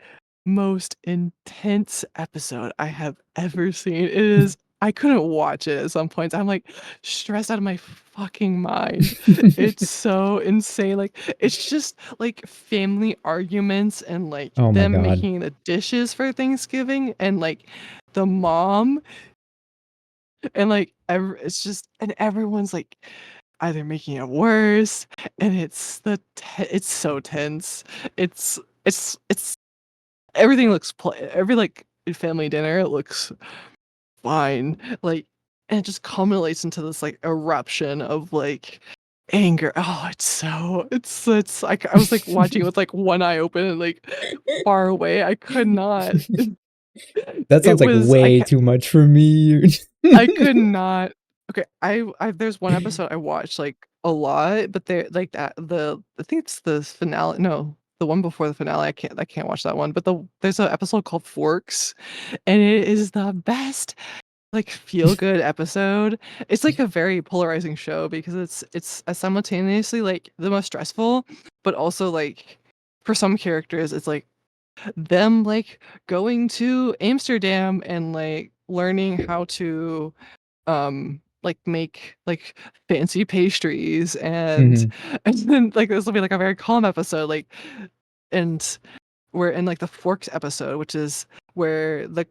most intense episode I have ever seen. It is I couldn't watch it at some points. I'm like stressed out of my fucking mind. It's so insane. Like it's just like family arguments and like Oh my them god. making the dishes for Thanksgiving and like the mom and like it's just and everyone's like either making it worse and it's so tense. It's everything looks every like family dinner looks fine, like and it just culminates into this like eruption of like anger. Oh, it's like I was like watching it with like one eye open and like far away. I could not. That It sounds like was way too much for me. I could not. Okay, I there's one episode I watched like a lot, but they're like that I think it's the finale. No, the one before the finale, I can't watch that one. But there's an episode called Forks, and it is the best like feel good episode. It's like a very polarizing show because it's simultaneously like the most stressful, but also like for some characters it's like them like going to Amsterdam and like learning how to like make like fancy pastries and Mhm. and then like this will be like a very calm episode like and we're in like the Forks episode, which is where the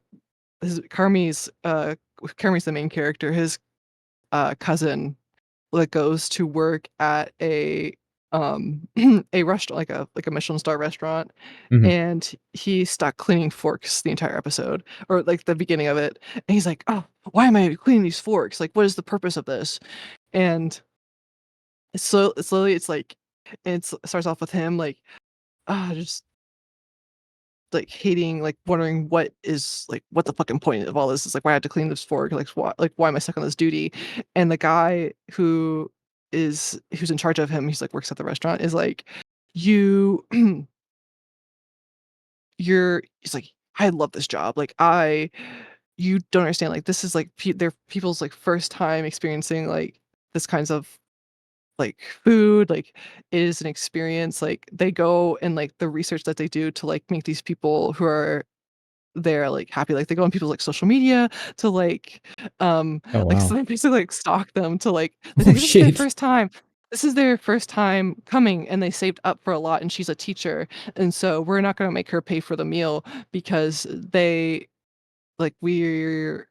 his Carmi's the main character. His cousin like goes to work at a a restaurant like a Michelin star restaurant, Mhm. and he's stuck cleaning forks the entire episode or like the beginning of it. And he's like, "Oh, why am I cleaning these forks? Like, what is the purpose of this?" And slowly it's like it starts off with him like just like hating, like wondering what the fucking point of all this is, like why I have to clean this fork, like why am I stuck on this duty? And the guy who's in charge of him, he's like works at the restaurant, is like, you he's like, I love this job. Like you don't understand. Like this is like they're people's like first time experiencing like this kinds of like food. Like it is an experience. Like they go and like the research that they do to like make these people who are they're like happy, like they go on people's like social media to Oh, like wow. so they basically like stalk them to like they Oh, think shit. this is their first time coming and they saved up for a lot and she's a teacher and so we're not going to make her pay for the meal because we're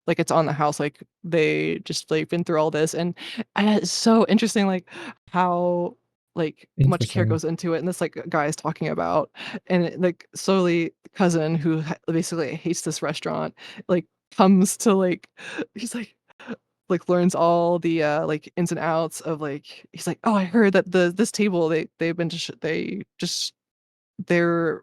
like it's on the house, like they just like been through all this and it's so interesting like how like much care Interesting. goes into it and this like guy is talking about and like slowly cousin who basically hates this restaurant like comes to like he's like learns all the like ins and outs of like he's like, oh, I heard that this table they just they're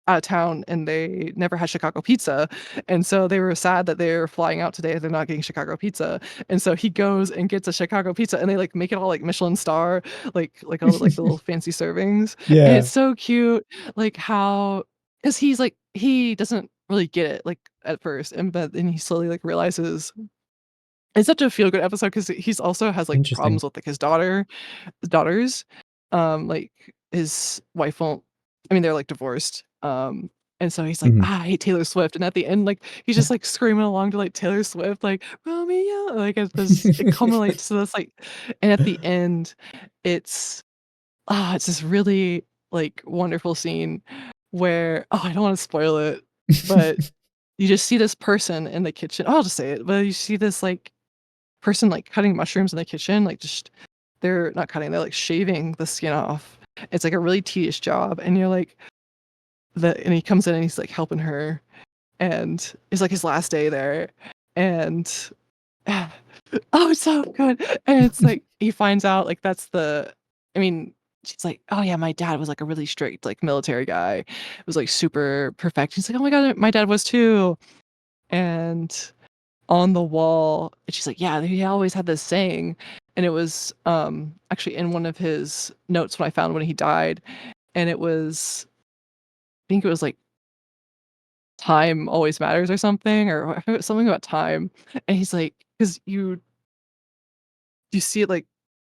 out of town and they never had Chicago pizza. And so they were sad that they're flying out today. They're not getting Chicago pizza. And so he goes and gets a Chicago pizza and they like make it all like Michelin star, like all like the little fancy servings. And Yeah. it's so cute, like how because he's like he doesn't really get it like at first. And but then he slowly like realizes it's such a feel good episode because he's also has like Interesting. problems with like his daughters. Like his wife won't I mean, they're like divorced. And so he's like, Mhm. ah, I hate Taylor Swift. And at the end, like he's just like screaming along to like Taylor Swift, like Romeo. Like it culminates to this like and at the end, it's it's this really like wonderful scene where I don't want to spoil it, but you just see this person in the kitchen. Oh, I'll just say it, but you see this like person like cutting mushrooms in the kitchen, like just they're not cutting, they're like shaving the skin off. It's like a really tedious job, and you're like and he comes in and he's like helping her, and it's like his last day there, and oh, it's so good. And it's like he finds out like that's the I mean, she's like, oh yeah, my dad was like a really strict like military guy. It was like super perfect. He's like, oh my god, my dad was too. And on the wall and she's like, yeah, he always had this saying, and it was actually in one of his notes when I found when he died, and it was I think it was like time always matters or something, or I forget something about time. And he's like, because you see it like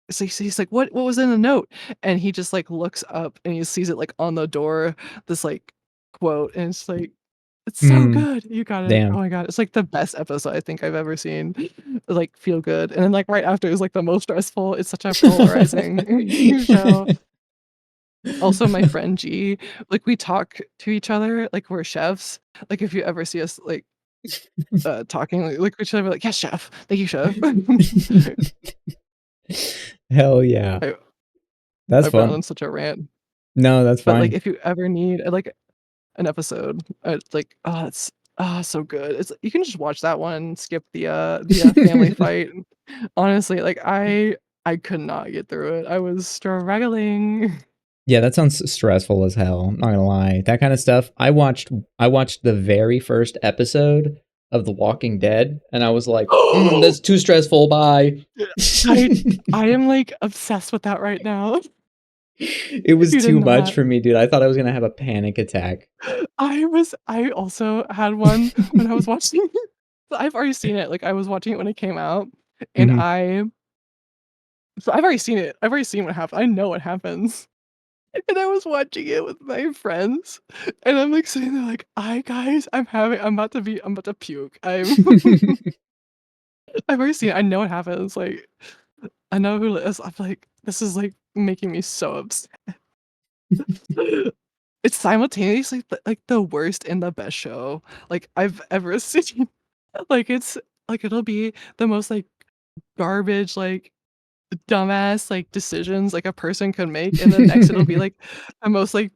it's like he's like, what was in the note? And he just like looks up and he sees it like on the door, this like quote, and it's like it's so Mm, good. You got it. Oh damn. my god. It's like the best episode I think I've ever seen. Like feel good. And then like right after is like the most stressful. It's such a polarizing show. Also my friend G, like we talk to each other like we're chefs. Like if you ever see us like talking like each other, we're like, yes, chef. Thank you, chef. Hell yeah. I, That's I've been fun. on such a rant. No, that's But like fine. if you ever need like an episode. It's like, oh, it's so good. It's you can just watch that one, skip the family fight. Honestly, like I could not get through it. I was struggling. Yeah, that sounds stressful as hell. I'm not gonna lie. That kind of stuff. I watched the very first episode of The Walking Dead, and I was like, that's too stressful. Bye. I I am like obsessed with that right now. It was You did too much not. for me, dude. I thought I was gonna have a panic attack. I also had one when I was watching it. So I've already seen it, like, I was watching it when it came out, and Mhm. I've already seen it. I've already seen what happens. I know what happens. And I was watching it with my friends, and I'm, like, sitting there like, "I guys, I'm about to puke. I've already seen it. I know what happens, like, I know who it is." I'm like, "This is, like, making me so upset." It's simultaneously the worst and the best show, like, I've ever seen. Like, it's like, it'll be the most, like, garbage, like, dumbass, like, decisions, like, a person could make, and then next it'll be, like, the most, like,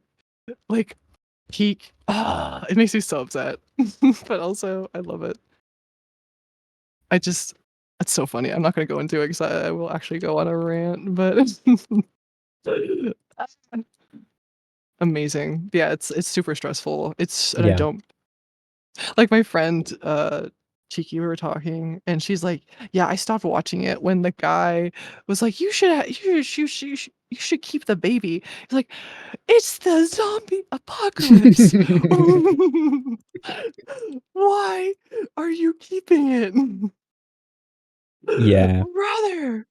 peak it makes me so upset. But also, I love it. I just it's so funny. I'm not gonna go into it 'cause I will actually go on a rant, but amazing. Yeah, it's super stressful. It's and I Yeah. don't like my friend, Chiki, we were talking, and she's like, "Yeah, I stopped watching it when the guy was like, you should keep the baby." He's like, "It's the zombie apocalypse. Why are you keeping it?" Yeah. Brother,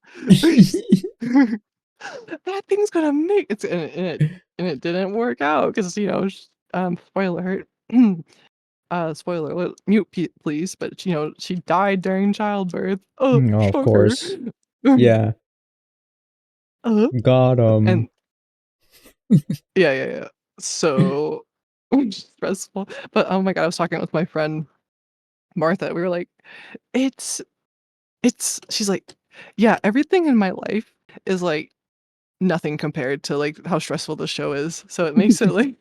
that thing's gonna make it's and it didn't work out because spoiler alert, spoiler alert, mute please, but she died during childbirth. Oh, Oh, of shocker. course. Yeah. Uh, Got 'em. and yeah. So stressful. But oh my god, I was talking with my friend Martha. We were like, it's she's like, yeah, everything in my life is like nothing compared to like how stressful the show is. So it makes it like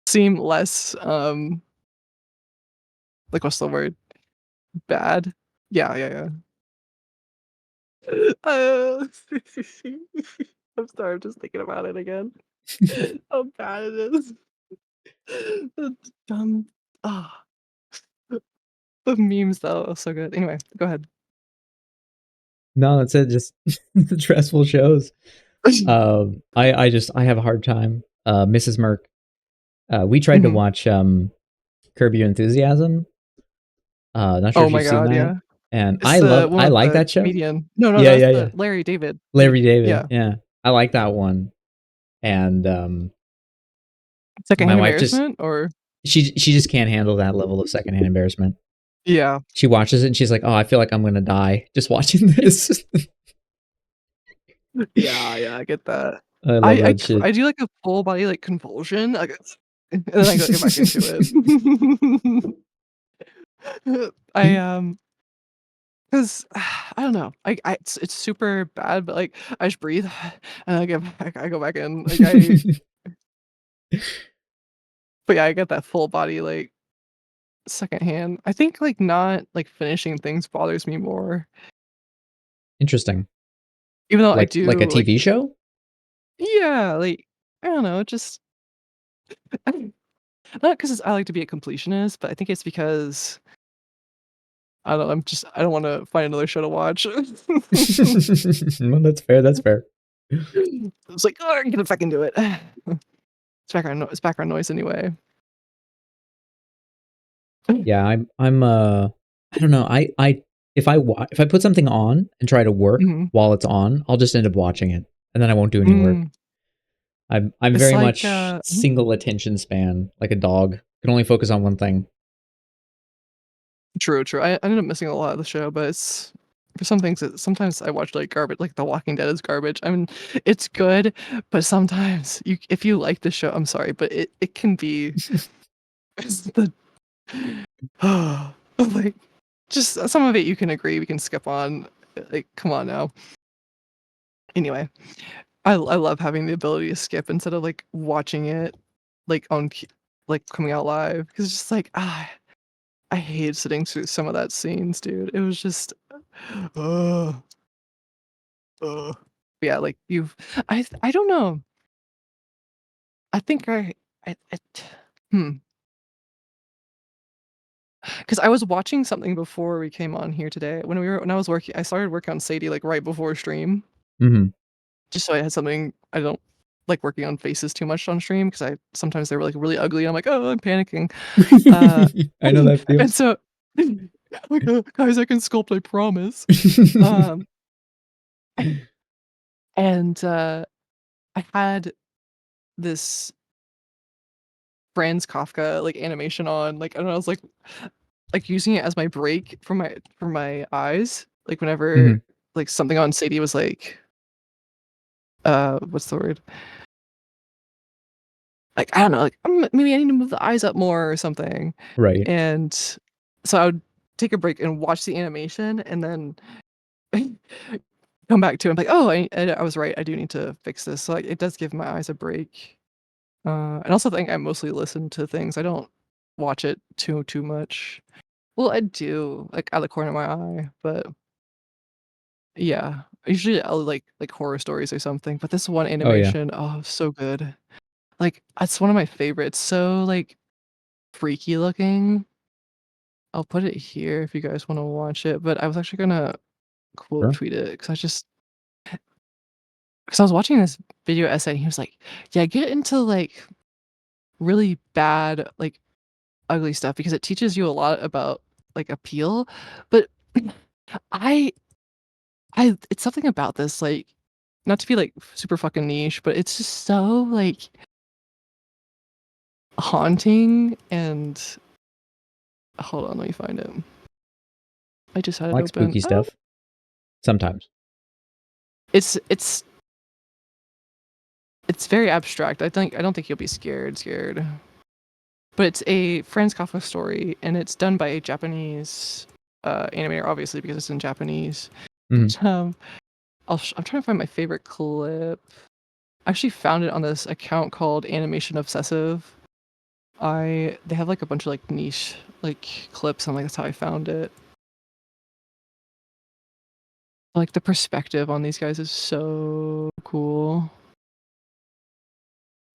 seem less like what's the word? Bad. Yeah. Uh, I'm sorry, I'm just thinking about it again. How bad it is. The dumb ah, the memes though are so good. Anyway, go ahead. No, that's it. Just stressful shows. I have a hard time. Mrs. Merc. We tried to Mhm. watch Curb Your Enthusiasm. Not sure Oh if my you've seen god, that. yeah. And It's the one I with like the that show. comedian. No, Yeah, that's yeah, yeah. the Larry David. Larry David. Yeah. Yeah. I like that one. And my Secondhand wife just embarrassment or she just can't handle that level of secondhand embarrassment. yeah. She watches it and she's like, "Oh, I feel like I'm gonna die just watching this." Yeah, I get that. I love that shit. I do like a full body like convulsion, like and then I go get back into it. I 'cause I don't know. It's super bad, but like I just breathe and I go back in. But yeah, I get that full body like secondhand. I think like not like finishing things bothers me more. Interesting. Even though I Like a do like TV show? yeah, like I don't know, just not because I like to be a completionist, but I think it's because I don't know, I don't wanna find another show to watch. Well, that's fair. That's fair. It's like, "Oh, get back into it." It's background noise anyway. Yeah, I don't know. If I put something on and try to work Mhm. while it's on, I'll just end up watching it and then I won't do any work. Mm. I'm It's very like, much mhm. single attention span, like a dog. Can only focus on one thing. True. I ended up missing a lot of the show, but it's for some things sometimes I watch like garbage, like The Walking Dead is garbage. I mean, it's good, but sometimes if you like the show, I'm sorry, but it can be it's the like just some of it you can agree we can skip on. Like, come on now. Anyway, I love having the ability to skip instead of like watching it like like coming out live because it's just like I hated sitting through some of that scenes, dude. It was just, ugh, ugh. Yeah, like I don't know. I think I hmm, because I was watching something before we came on here today when I was working. I started working on Sadie like right before stream, Mhm. just so I had something. I don't like working on faces too much on stream because sometimes they were like really ugly. And I'm like, oh, I'm panicking. I know that And feels. so, like, guys, I can sculpt. I promise. And I had this Franz Kafka like animation on. Like I don't know. I was like using it as my break for my eyes. Like whenever Mhm. like something on Sadie was like, what's the word? Like, I don't know, like, maybe I need to move the eyes up more or something. Right. And so I would take a break and watch the animation and then come back to it. I'm like, oh, I was right. I do need to fix this. So like, it does give my eyes a break. And also think I mostly listen to things. I don't watch it too much. Well, I do, like out of the corner of my eye, but yeah. Usually I'll like horror stories or something. But this one Oh yeah. animation, oh, so good. Like, it's one of my favorites. So like freaky looking. I'll put it here if you guys want to watch it, but I was actually gonna quote Sure. tweet it because I was watching this video essay and he was like, "Yeah, get into like really bad, like ugly stuff because it teaches you a lot about like appeal." But I it's something about this like not to be like super fucking niche, but it's just so like haunting and hold on, let me find it. I just had I it like open. spooky Oh, stuff. Sometimes. it's very abstract. I don't think you'll be scared. But it's a Franz Kafka story, and it's done by a Japanese animator, obviously because it's in Japanese. Mhm. But, I'm trying to find my favorite clip. I actually found it on this account called Animation Obsessive. They have like a bunch of like niche like clips, and like that's how I found it. Like the perspective on these guys is so cool.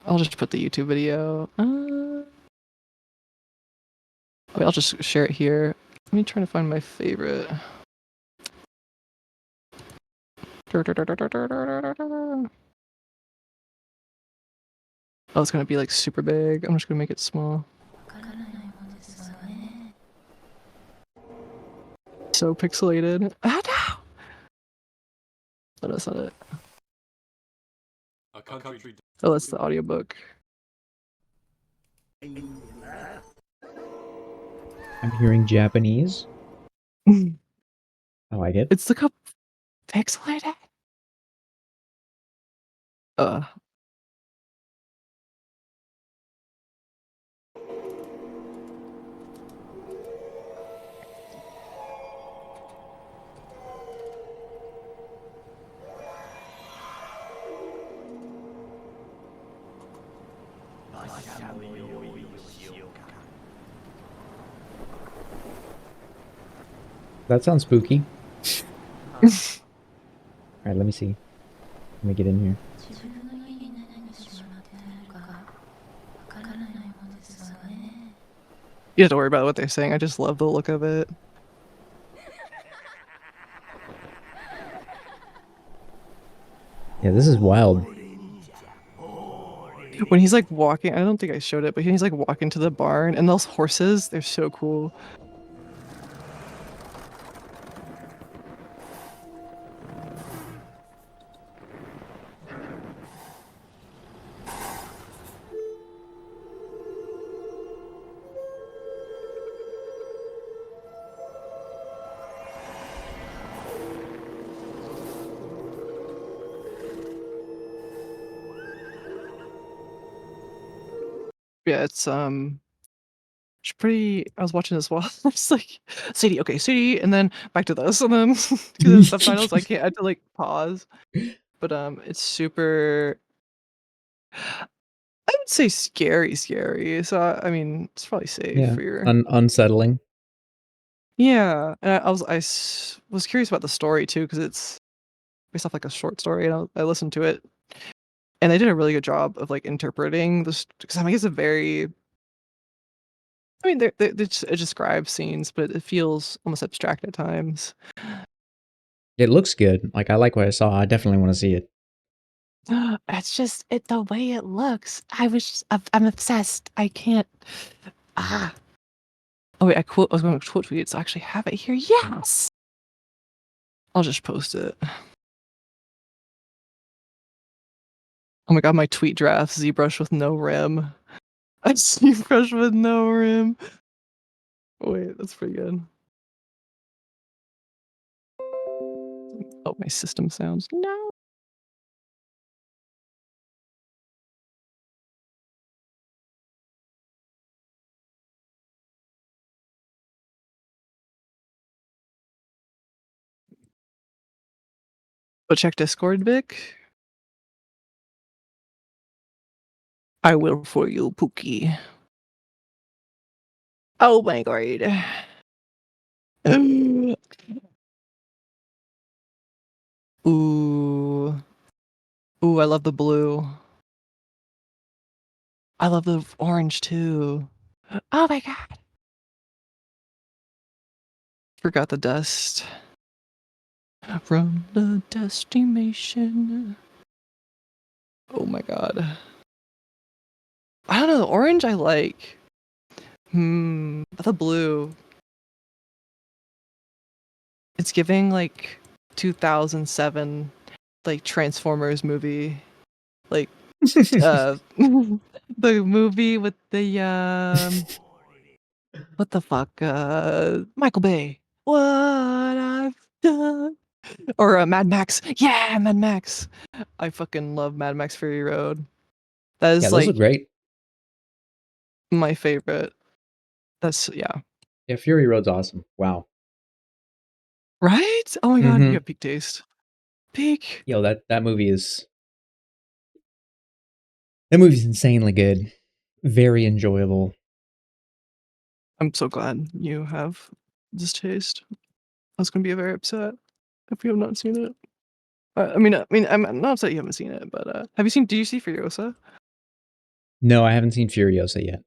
I'll just put the YouTube video. Wait, I'll just share it here. Let me try to find my favorite. Oh, it's gonna be like super big. I'm just gonna make it small. So pixelated. Ah, no! Oh, that's not it. Oh, that's the audiobook. I'm hearing Japanese. I like it. It's like a pixelated. Uh. That sounds spooky. All right, let me see. Let me get in here. You don't have to worry about what they're saying. I just love the look of it. Yeah, this is wild. When he's like walking, I don't think I showed it, but he's like walking to the barn, and those horses, they're so cool. Yeah, it's pretty. I was watching this while I was like, "Sadie, okay, Sadie," and then back to this, and then because it's subtitles, I can't. I had to like pause. But it's super. I would say scary. So I mean, it's probably safe Yeah, for your. unsettling. Yeah, and was curious about the story too because it's based off like a short story, and I listened to it, and they did a really good job of like interpreting this because I mean it's a very. I mean, it describes scenes, but it feels almost abstract at times. It looks good. Like I like what I saw. I definitely want to see it. It's just the way it looks. I'm obsessed. I can't. Ah. Oh wait, I was going to quote tweet it, so I actually have it here. Yes. I'll just post it. Oh my god, my tweet draft ZBrush with no rim. A ZBrush with no rim. Wait, that's pretty good. Oh, my system sounds. No. But check Discord, Vic. I will for you, Pookie. Oh my god. Ooh. Ooh, I love the blue. I love the orange too. Oh my god. Forgot the dust. From the destination. Oh my god. I don't know, the orange I like. But the blue. It's giving like 2007 like Transformers movie. Like the movie with the what the fuck? Michael Bay. What I've done. Or Mad Max. Yeah, Mad Max. I fucking love Mad Max Fury Road. That Yeah, is those look like great. my favorite. That's yeah. Yeah, Fury Road's awesome. Wow. Right? Oh my god, you Mm-hmm. have peak taste. Peak. Yo, that movie's insanely good. Very enjoyable. I'm so glad you have this taste. I was gonna be very upset if you have not seen it. I'm not upset you haven't seen it, but have you seen? Do you see Furiosa? No, I haven't seen Furiosa yet.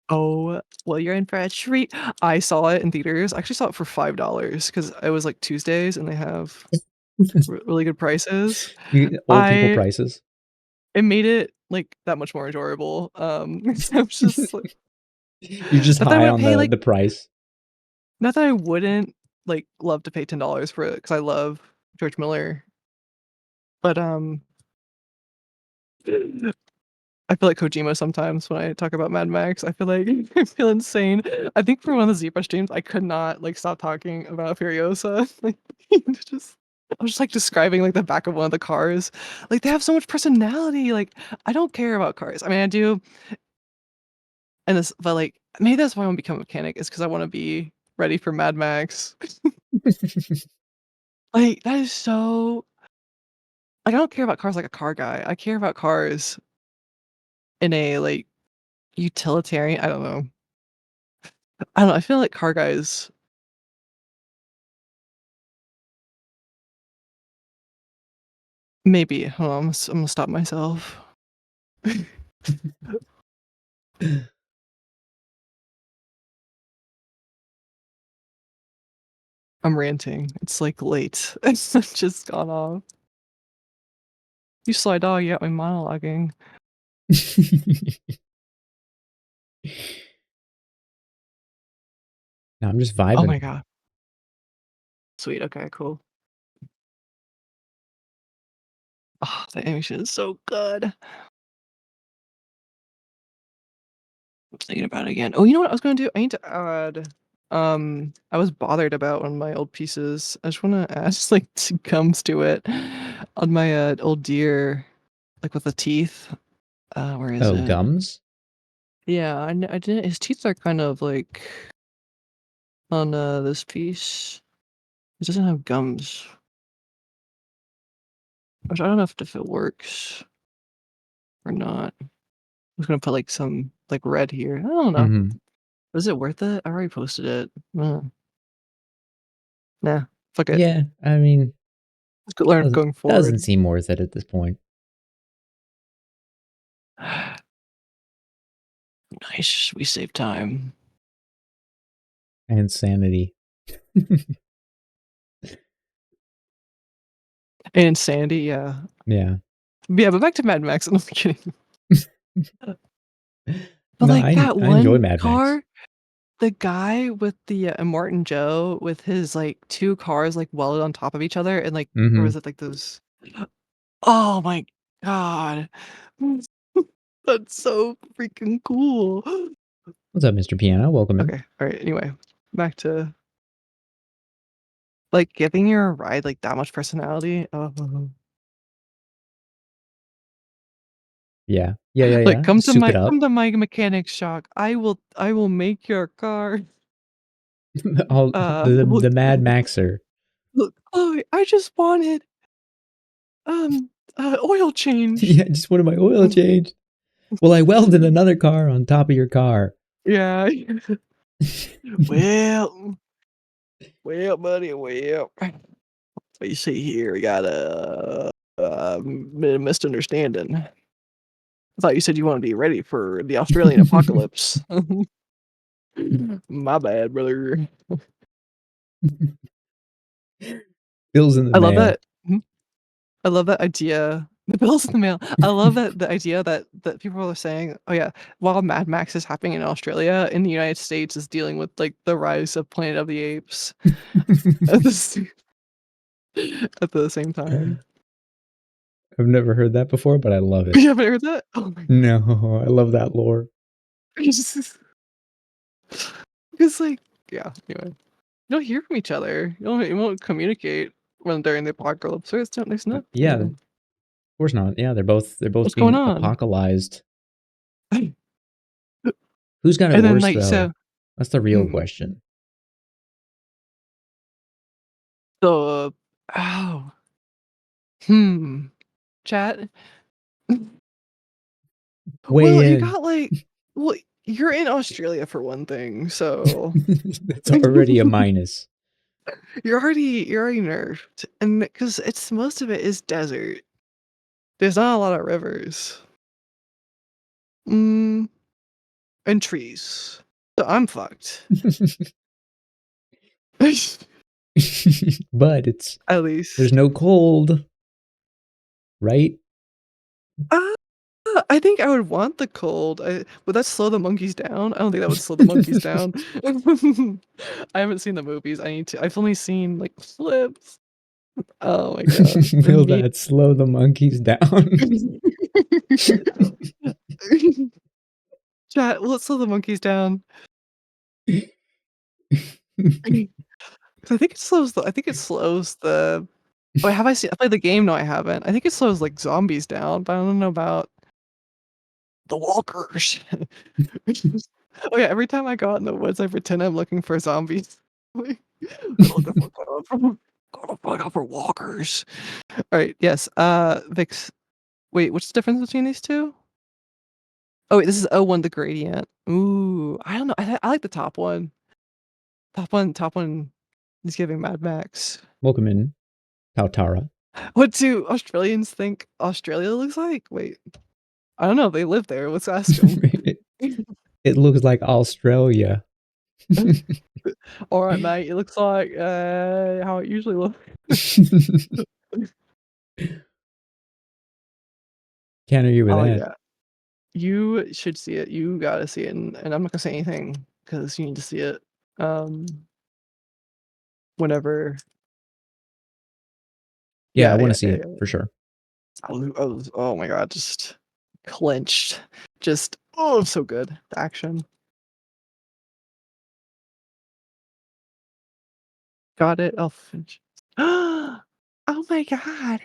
Oh, well, you're in for a treat. I saw it in theaters. I actually saw it for $5 because it was like Tuesdays and they have really good prices. Old people prices. It made it like that much more enjoyable. I was just like, You're just not that I high wouldn't on pay like, the price. not that I wouldn't like love to pay $10 for it because I love George Miller, but I feel like Kojima sometimes when I talk about Mad Max. I feel like I feel insane. I think for one of the ZBrush streams, I could not like stop talking about Furiosa. Like just I was just like describing like the back of one of the cars. Like they have so much personality. Like I don't care about cars. I mean I do, and this but like maybe that's why I want to become a mechanic is because I want to be ready for Mad Max. Like that is so like I don't care about cars like a car guy. I care about cars in a like utilitarian. I don't know. I don't know, I feel like car guys maybe. Hold on, I'm gonna stop myself. I'm ranting. It's like late. It's just gone off. You sly dog, you got me monologuing. No, I'm just Oh my vibing. god. Sweet, okay, cool. Oh, the animation is so good. I'm thinking about it again. Oh, you know what I was gonna do? I need to add I was bothered about one of my old pieces. I just wanna add just like gums to it on my old deer, like with the teeth. Where is Oh, it? gums? Yeah, I didn't. His teeth are kind of like on this piece. It doesn't have gums, which I don't know if it works or not. I was gonna put like some like red here. I don't know. Mm-hmm. Was it worth it? I already posted it. Nah, fuck it. Yeah, I mean, Let's go learn going doesn't forward. seem worth it at this point. Nice. We save time. And sanity. And Sandy, yeah. Yeah. Yeah, but back to Mad Max. I'm kidding. But No, like I that enjoy one Mad Max. car, the guy with the Martin Joe with his like two cars like welded on top of each other and like or Mhm. was it like those? Oh my god, that's so freaking cool. What's up, Mr. Piano? Welcome in. Okay, all right. Anyway, back to like giving your ride like that much personality. Oh. Yeah. Like Soup it up. come to my mechanic shop. I will make your car. All Look, the Mad Maxer. look. Oh, I just wanted oil change. Yeah, just wanted my oil changed. Well, I welded another car on top of your car. Yeah. Well, buddy. Well, what you see here? We got a misunderstanding. I thought you said you wanted to be ready for the Australian apocalypse. My bad, brother. Bill's in the I love mail. that. I love that idea. The bill's in the mail. I love that the idea that people are saying, "Oh yeah, while Mad Max is happening in Australia, in the United States is dealing with like the rise of Planet of the Apes at the s- at the same time." I've never heard that before, but I love it. You haven't heard that? Oh my No, I love that lore. because like yeah. Anyway, you don't hear from each other. You won't communicate when during the apocalypse. There's no. Yeah, Anyway, of course not. Yeah, they're both what's going being on? apocalypsed. Who's got it And then worse like though? so. That's the real Hmm, question. the oh hmm chat. Well, Weigh you in. got like well, you're in Australia for one thing, so That's already a minus. you're already nerfed, and because it's most of it is desert. There's not a lot of rivers, mm, and trees. So I'm fucked. But At there's least. no cold, right? Uh, I think I would want the cold. Would that slow the monkeys down? I don't think that would slow the monkeys down. I haven't seen the movies. I need to. I've only seen like clips. Oh my god. Will Me. that slow the monkeys down? Chat, let's slow the monkeys down. 'Cause I think it slows the wait, have I played the game? No, I haven't. I think it slows, like, zombies down, but I don't know about the walkers. Oh, yeah, every time I go out in the woods, I pretend I'm looking for zombies. Like, Looking out for walkers. Alright, yes, Vix wait, what's the difference between these 2? Oh, wait, this is O1 the gradient. Ooh, I don't know, I like the top one. Top one is giving Mad Max. Welcome in, Tautara. What do Australians think Australia looks like? Wait, I don't know, they live there, let's ask them. it, it looks like Australia. Alright, mate, it looks like, how it usually looks. Can't argue with Oh, that. yeah. You should see it, you gotta see it, and I'm not gonna say anything because you need to see it, um, whenever Yeah, I yeah, want to yeah, see yeah, it yeah. for sure. I was oh my god, just clenched. Just oh, so good. The action. Got it, I'll finish. Oh my god.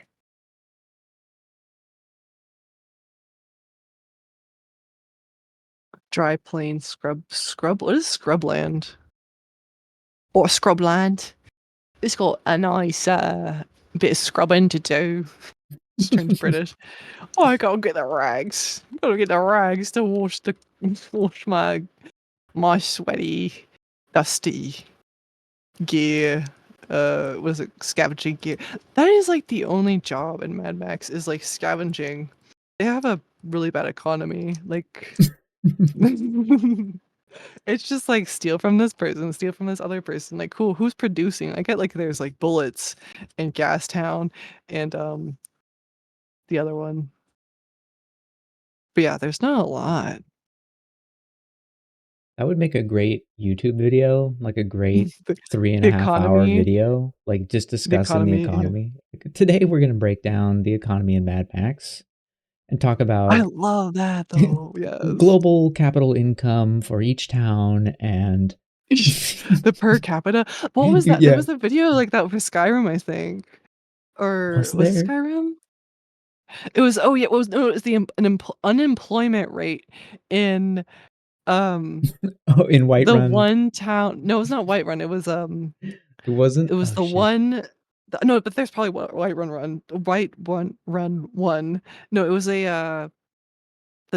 Dry plain scrub what is scrubland? Or scrubland? It's got a nice bit of scrubbing to do. Just turned British. Oh, I gotta get the rags. Gotta get the rags to wash my sweaty, dusty gear. What is it? Scavenging gear. That is like the only job in Mad Max is like scavenging. They have a really bad economy. Like it's just like steal from this person, steal from this other person. Like, cool, who's producing? I get like there's like bullets in Gastown and the other one. But yeah, there's not a lot. That would make a great YouTube video, like a great The 3.5 hour economy, video, like just discussing the yeah. economy. Like, today we're gonna break down the economy in Mad Max and talk I about love that though, yes. global capital income for each town and The per capita. What was that? There yeah, was a video like that for Skyrim, I think. Or was was it there? Skyrim? It was oh yeah, it was no, it was the unemployment rate in, um, Oh, in the Whiterun. one town no, it was not Whiterun, It wasn't? it was Oh the shit. one no, but there's probably White Run 1. No, it was the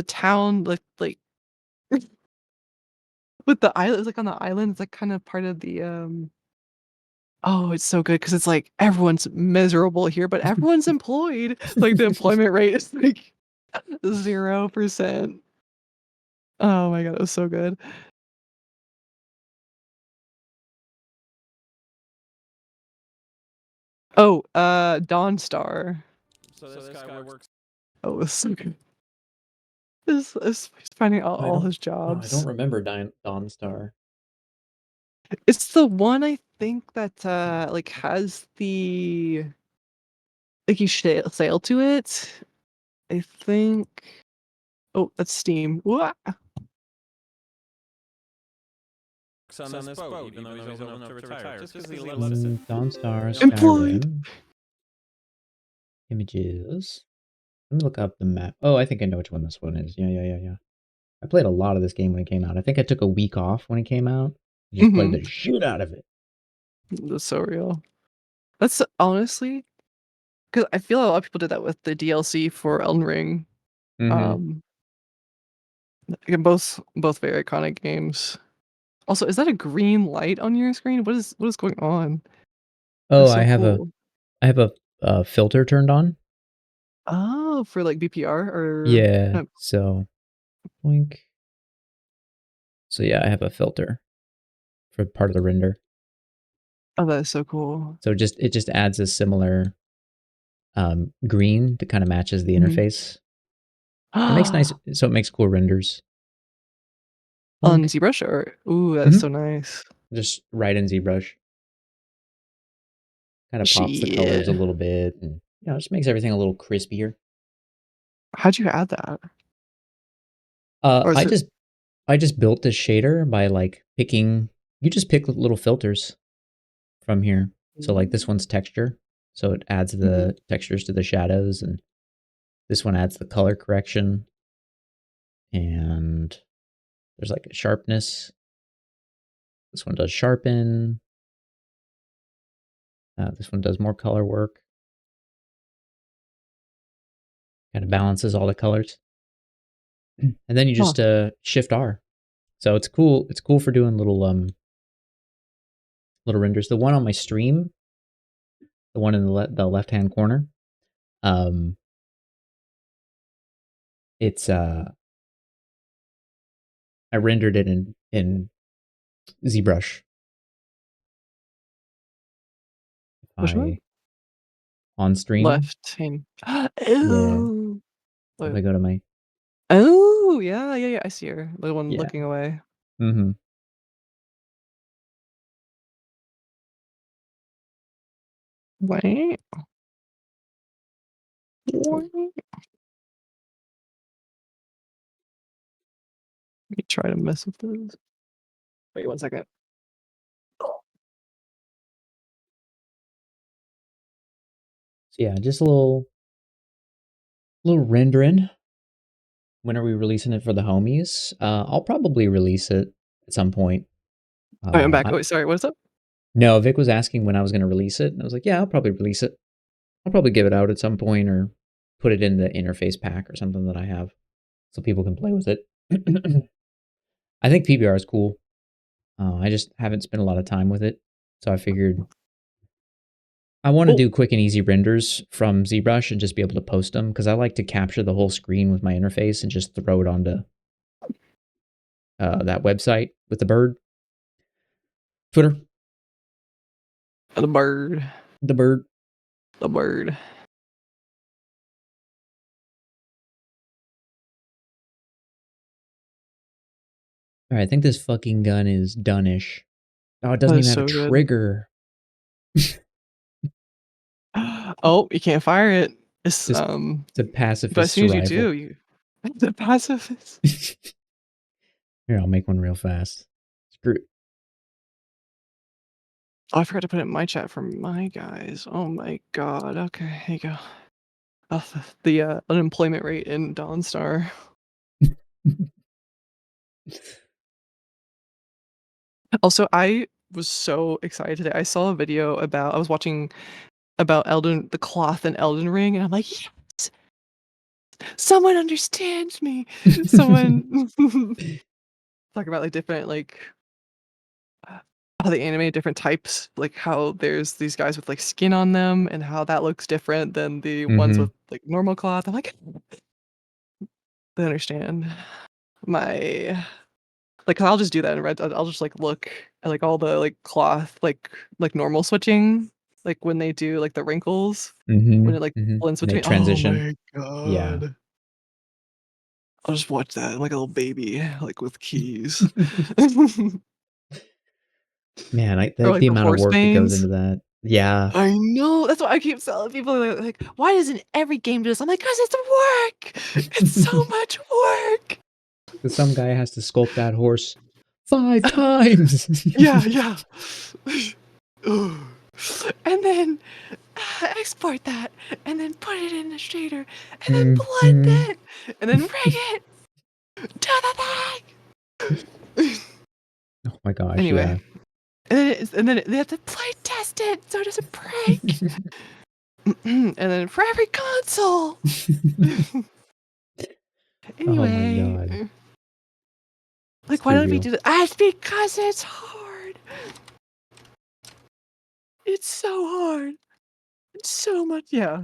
town, like with the island, it was, like, on the island, it's, like, kind of part of the, oh, it's so good because it's, like, everyone's miserable here, but everyone's employed. Like, the employment rate is, like, 0%. Oh my god, it was so good. Oh, Dawnstar. So this guy works. Oh, it was so good. He's finding out I all don't his no, I don't jobs. remember Dawnstar. It's the one I think that, like, has the like, you sail to it? I think oh, that's Steam. Wah! On this boat, even though he's old enough to retire, just because he loves it. Dawnstar, Employed! Skyrim. Images. Let me look up the map. Oh, I think I know which one this one is. Yeah. I played a lot of this game when it came out. I think I took a week off when it came out. I just played Mhm. the shit out of it. That's so real. That's honestly, because I feel a lot of people did that with the DLC for Elden Ring. Mm-hmm. Again, both very iconic games. Also, is that a green light on your screen? What is going on? Oh, That's so cool. I have a filter turned on. Oh, for like BPR or Yeah. So, boink. So yeah, I have a filter for part of the render. oh, that is so cool. So it just adds a similar green that kind of matches the Mhm. interface. It makes nice. So it makes cool renders. On Boink. ZBrush or ooh, that is Mhm. so nice. Just right in ZBrush. Kind of pops the colors Shit. a little bit, and just makes everything a little crispier. How'd you add that? Uh, Or is I it just I just built this shader by like picking. You just pick little filters from here. So like this one's texture, so it adds Mhm. the textures to the shadows, and this one adds the color correction, and there's like a sharpness. This one does sharpen. This one does more color work. Kind of balances all the colors, and then you Huh. just Shift R. So it's cool. It's cool for doing little renders. The one on my stream, the one in the left hand corner, um, it's I rendered it in ZBrush. Which one? I on stream, Left hand. yeah. Ew. So if Wait. I go to my Oh, yeah, I see her. The one yeah, looking away. mm-hmm. Wait. Wait. Let me try to mess with this. Wait 1 second. So yeah, just a little rendering. When are we releasing it for the homies? I'll probably release it at some point. Alright, I'm back. I, Oh, wait, sorry, what is up? no, Vic was asking when I was going to release it, and I was like, yeah, I'll probably release it. I'll probably give it out at some point or put it in the interface pack or something that I have so people can play with it. I think PBR is cool. I just haven't spent a lot of time with it, so I figured I want to Oh, do quick and easy renders from ZBrush and just be able to post them because I like to capture the whole screen with my interface and just throw it onto that website with the bird. Twitter, the bird. the bird. The bird. Alright, I think this fucking gun is done-ish. Oh, it doesn't That even is have a so good. trigger. Oh, you can't fire it. It's Just It's a but as pacifist soon as you survival. do, you the pacifist. Here, I'll make one real fast. Screw it. Oh, I forgot to put it in my chat for my guys. Oh my god. Okay, here you go. The unemployment rate in Dawnstar. Also, I was so excited today. I saw a video I was watching about the cloth in Elden Ring, and I'm like, yes, someone understands me. Someone talk about like different how they animate different types, like how there's these guys with like skin on them, and how that looks different than the ones with Mhm. like normal cloth. I'm like, they understand my like. 'Cause I'll just do that in Red. I'll just like look at like all the like cloth like normal switching, like when they do like the wrinkles when Mhm, it like mhm. blends They between. Oh transition. my Yeah. god. I'll just watch that like a little baby, like with keys. Man, Or the like the amount of horse work that goes veins. into that. Yeah. I know. That's what I keep telling people. Like, why doesn't every game do this? I'm like, because it's work. It's so much work. 'Cause some guy has to sculpt that horse 5 times. Yeah, yeah. And then export that, and then put it in the shader, and then blend Mhm. it, and then rig it to the thing. Oh my gosh, Anyway, yeah. and then they have to play test it so it doesn't break. And then for every console. Oh my Anyway, god. It's like, why too don't we real. do that? Ah, it's because it's hard. It's so hard. It's so much. Yeah.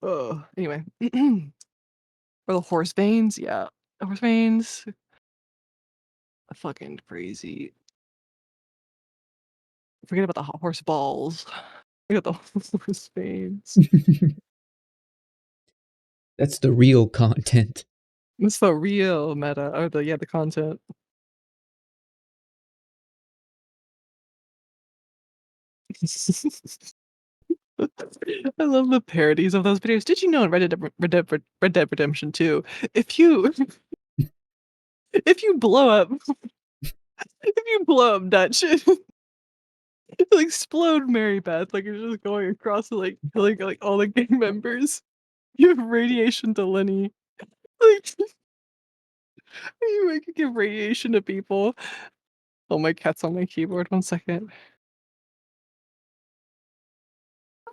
Oh, anyway. Or the horse veins. Yeah. The horse veins. Fucking crazy. Forget about the horse balls. Forget the horse veins. That's the real content. It's the real meta. Or the content. I love the parodies of those videos. Did you know in Red Dead Redemption 2, if you if you blow up if you blow up Dutch, it'll explode Mary Beth, like you're just going across like killing like all the gang members. You have radiation to Lenny. Like you can give radiation to people. Oh, my cat's on my keyboard. 1 second.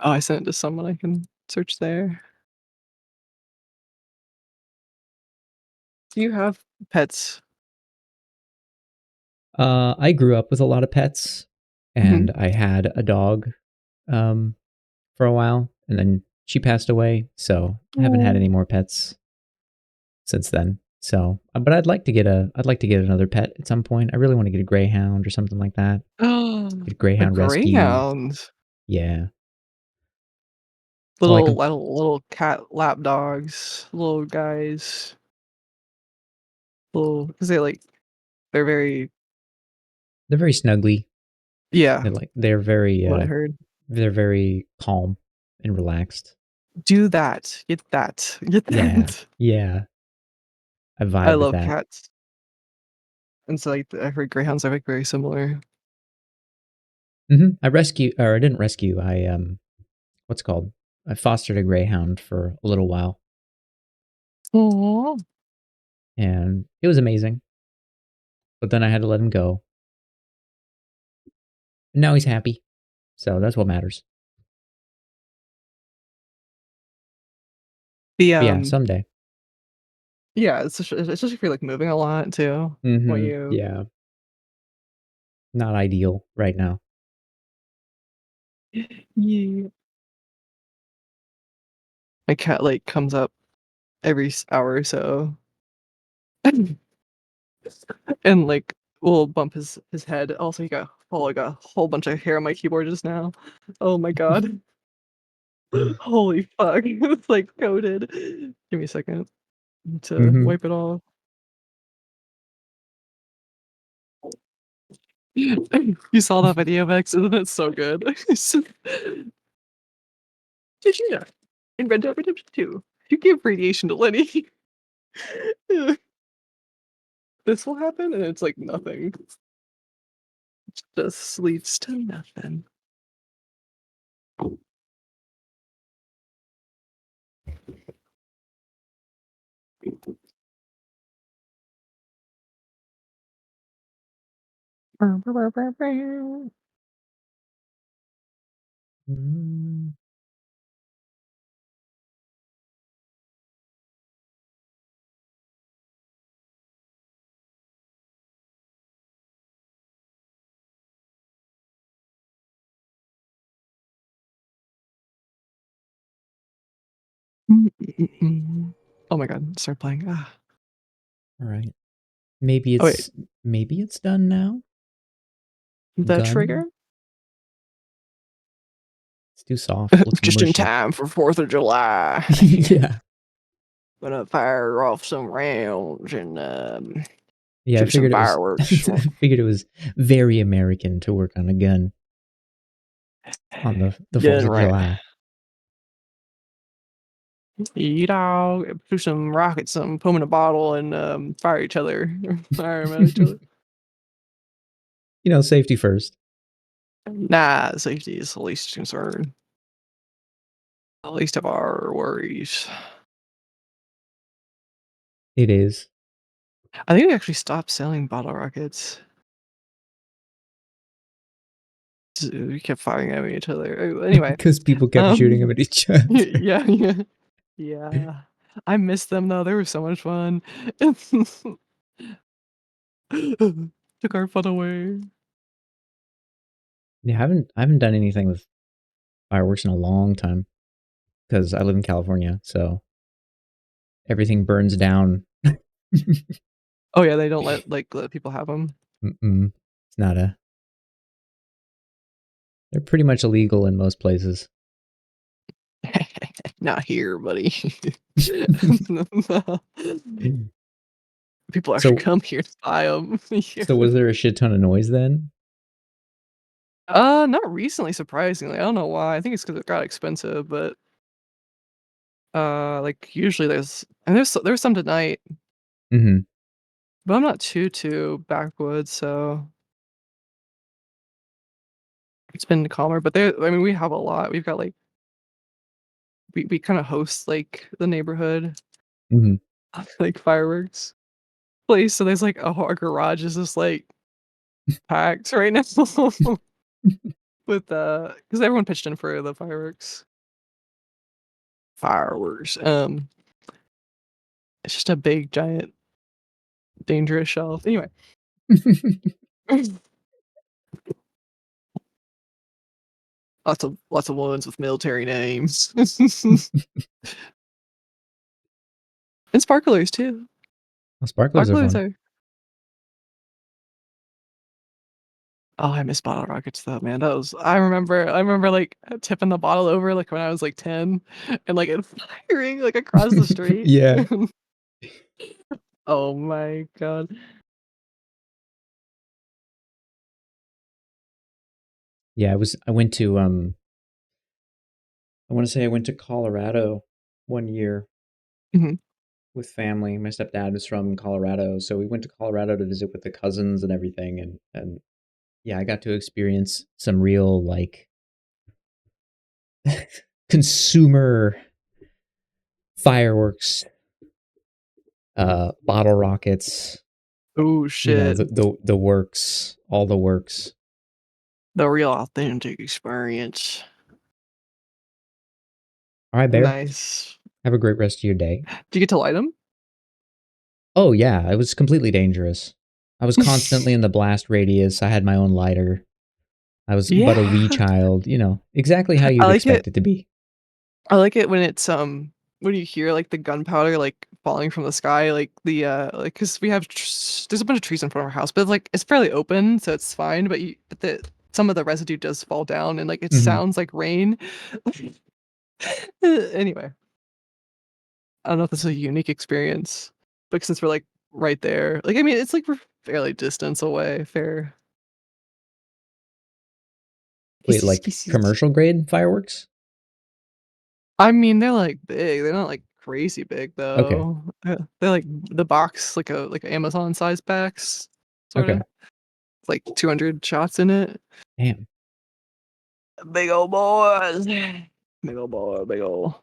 Oh, I sent it to someone. I can search there. Do you have pets? I grew up with a lot of pets, Mhm. and I had a dog, um, for a while, and then she passed away, so I haven't had Aw. any more pets since then. So, but I'd like to get another pet at some point. I really wanna get a greyhound or something like that. Get a A greyhound rescue. greyhound. Yeah. Well, I Little can little cat lap dogs, little guys, little because they're very they're very snuggly. yeah, what I heard. They're very calm and relaxed. Do that. Get that. Get Yeah. that. Yeah. I I vibe with love that. cats. And so, like, I heard greyhounds are, like, very similar. Mhm. I didn't rescue, what's it called? I fostered a greyhound for a little while, Aw. and it was amazing, but then I had to let him go. And now he's happy, so that's what matters. The, But yeah, someday. yeah, especially if you're, like, moving a lot too, when Mhm. you Yeah. Not ideal right now. yeah. My cat, like, comes up every hour or so and, like, will bump his head. Also, he got like a whole bunch of hair on my keyboard just now. Oh my god. Holy fuck. It's, like, coated. Give me a second to Mhm. wipe it off. You saw that video, Vex? Isn't it so good? Did you know? In Red Dead Redemption 2, you give radiation to Lenny. This will happen, and it's like nothing. It just leads to nothing. Mm. Oh my god, start playing. Ah. All right. Maybe Oh wait, it's done now. the Gun. trigger? It's too soft. Looks Just in mushy. time for 4th of July. Yeah. Gonna fire off some rounds and Yeah, I shoot some figured it was fireworks. I figured it was very American to work on a gun on the 4th Gun of right. July. You know, shoot some rockets, put them in a bottle, and fire each other. Fire them at each other. You know, safety first. Nah, safety is the least concern. The least of our worries. It is. I think we actually stopped selling bottle rockets. We kept firing at each other. Anyway, Because people kept shooting them at each other. yeah. Yeah. I miss them though. They were so much fun. Took our fun away. Yeah, I haven't done anything with fireworks in a long time because I live in California, so everything burns down. Oh yeah, they don't let people have them. Mm-mm. It's not a. They're pretty much illegal in most places. Not here, buddy. People actually So, come here to buy them. so was there a shit ton of noise then? Not recently, surprisingly. I don't know why. I think it's because it got expensive, but like usually there's some tonight, Mm-hmm. but I'm not too backwoods, so it's been calmer. But I mean, we have a lot. We've got like we kind of host like the neighborhood Mm-hmm. like fireworks place. So there's like our garage is just like packed right now with because everyone pitched in for the fireworks. Fireworks. It's just a big giant dangerous shelf. Anyway. Lots of ones with military names. And sparklers too. Well, sparklers are Sparklers fun. are Oh, I miss bottle rockets though, man. I remember like tipping the bottle over like when I was like 10 and like it firing like across the street. Yeah. Oh my god. Yeah, I went to I want to say I went to Colorado one year Mhm. with family. My stepdad was from Colorado, so we went to Colorado to visit with the cousins and everything and yeah, I got to experience some real like consumer fireworks, bottle rockets, Oh you know, shit. the works, all the works. The real authentic experience. All right, Bear. Nice. Have a great rest of your day. Do you get to light them? Oh yeah, it was completely dangerous. I was constantly in the blast radius. I had my own lighter. I was but a wee Yeah. child, you know, exactly how I you'd like it. expect it to be. I like it when it's when you hear like the gunpowder like falling from the sky, like like because we have there's a bunch of trees in front of our house, but like it's fairly open, so it's fine. But the some of the residue does fall down, and like it Mhm. sounds like rain. Anyway, I don't know if this is a unique experience, but since we're like right there, like I mean, it's like we're fairly distance away, fair. Wait, like species. commercial grade fireworks? I mean, they're like big. They're not like crazy big Okay. though. They're like the box, like a Amazon size packs, sort Okay. of. It's like 200 shots in it. Damn. Big old boys. Big old boy. Big old.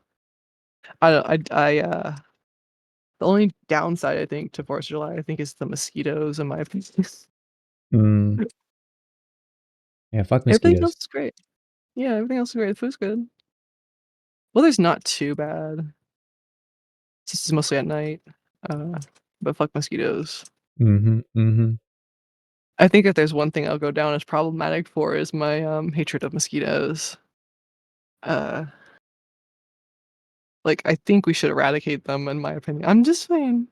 The only downside I think to 4th of July, I think, is the mosquitoes in my opinion. Mm. Yeah, fuck Everything mosquitoes. else is great. Yeah, everything else is great. The food's good. Weather's not too bad. This is mostly at night. But fuck mosquitoes. Mm-hmm. Mm-hmm. I think if there's one thing I'll go down as problematic for is my hatred of mosquitoes. Uh, like I think we should eradicate them, in my opinion. I'm just saying.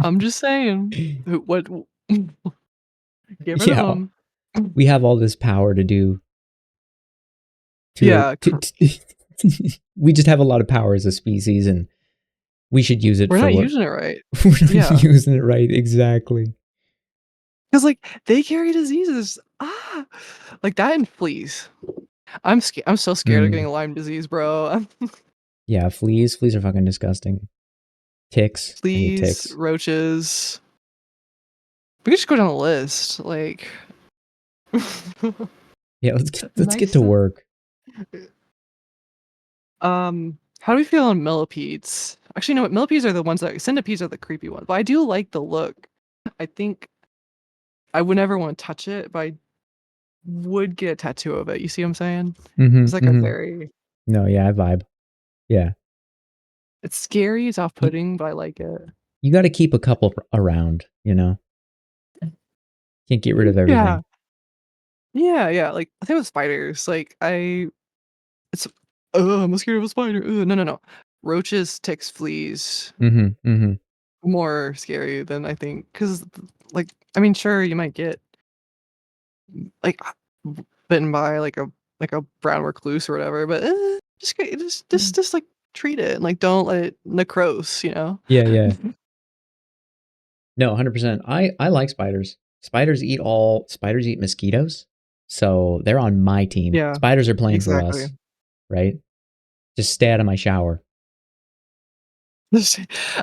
I'm just saying. What? Get rid of Yeah, them. we have all this power to do Yeah, we just have a lot of power as a species, and we should use it we're for not what using it right. we're not Yeah, using it right. Exactly. because like they carry diseases. Like that and fleas. I'm scared. I'm so scared of Mm. getting Lyme disease, bro. Yeah, fleas are fucking disgusting. Ticks, I hate Fleas, ticks. roaches. We could just go down the list. Like, Yeah, let's get nice. to work. How do we feel on millipedes? Actually, no, millipedes are the ones that centipedes are the creepy ones. But I do like the look. I think I would never want to touch it, but I would get a tattoo of it. You see what I'm saying? Mm-hmm, It's like a mm-hmm. very. No, yeah, I vibe. Yeah, It's scary. It's you, off-putting, but I like it. you got to keep a couple around. Can't get rid of Yeah, everything. yeah. Like I think with spiders, like it's I'm scared of a spider. No. Roaches, ticks, fleas, Mm-hmm, mm-hmm. more scary than I think. Cause like I mean, sure, you might get like bitten by like a brown recluse or whatever, but just like treat it and like don't let it necrose, you know? Yeah, yeah. No, 100%. I like spiders. Spiders eat mosquitoes. So they're on my team. Yeah, Spiders are playing for exactly. us, right? Just stay out of my shower.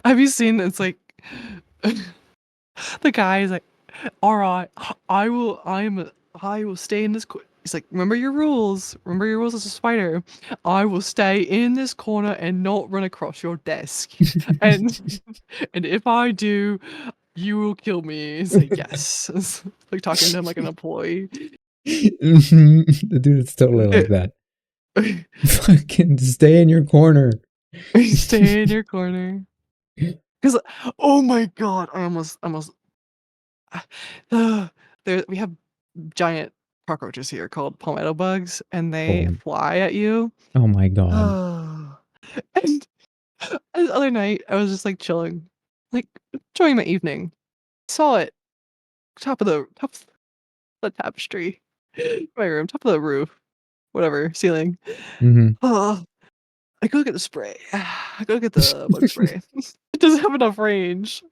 Have you seen it's like the guy is like, all right, I will stay in this. He's like, remember your rules. Remember your rules as a spider. I will stay in this corner and not run across your desk. And and if I do, you will kill me. It's like yes, it's like talking to him like an employee. The dude is totally like that. Fucking stay in your corner. Stay in your corner. Because oh my god, I almost there we have giant cockroaches here called palmetto bugs, and they Oh, fly at you. oh my god. And the other night, I was just like chilling, like enjoying my evening. Saw it top of the tapestry, my room, top of the roof, whatever ceiling. Mm-hmm. Oh, I go get the spray. I go get the bug spray. It doesn't have enough range.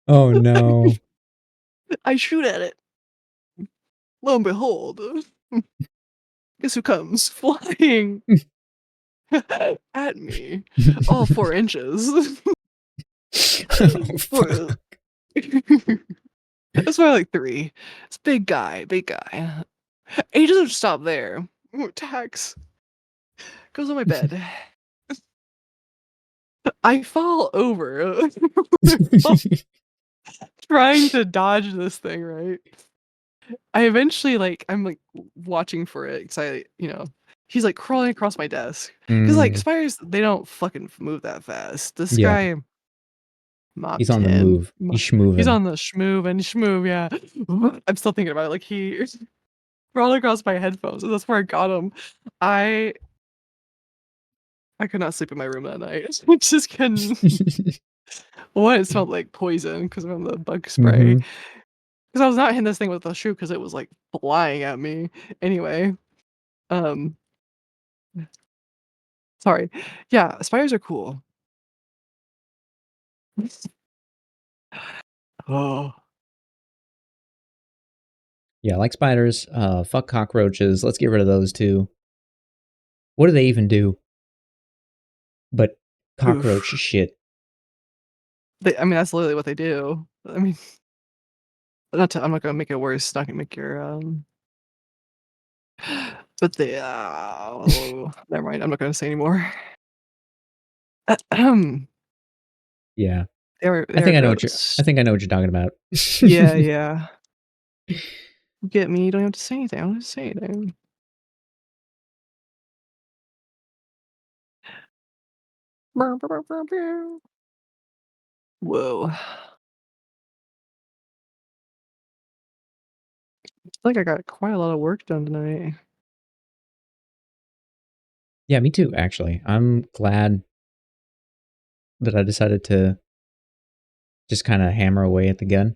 Oh no. I shoot at it. Lo and behold, guess who comes flying at me? All 4 inches. Oh, Four. fuck. That's why I like 3. It's big guy. And he doesn't stop there. Attacks. Goes on my bed. I fall over trying to dodge this thing, right? I eventually I'm like watching for it because he's like crawling across my desk. Because like Mm, spiders, they don't fucking move that fast. This yeah, guy he's mopped on the him. move. He's He's schmoovin'. on the schmoove, yeah. I'm still thinking about it. Like he crawled across my headphones, and that's where I got him. I I could not sleep in my room that night. I just couldn't. One, it smelled like poison because of the bug spray. Mm-hmm. Because I was not hitting this thing with the shoe because it was like flying at me. Anyway, um, sorry. Yeah, spiders are cool. Oh, Yeah, I like spiders. Fuck cockroaches. Let's get rid of those too. What do they even do? But cockroach Oof. shit. I mean, that's literally what they do. I mean, I'm not gonna make it worse. Not gonna make your but they. Never mind. I'm not gonna say anymore. Ahem. Yeah. I There think I know what you're goes. I think I know what you're talking about. Yeah, yeah. You get me? You don't have to say anything. I don't have to say anything. Whoa. I feel like I got quite a lot of work done tonight. Yeah, me too, actually. I'm glad that I decided to just kind of hammer away at the gun.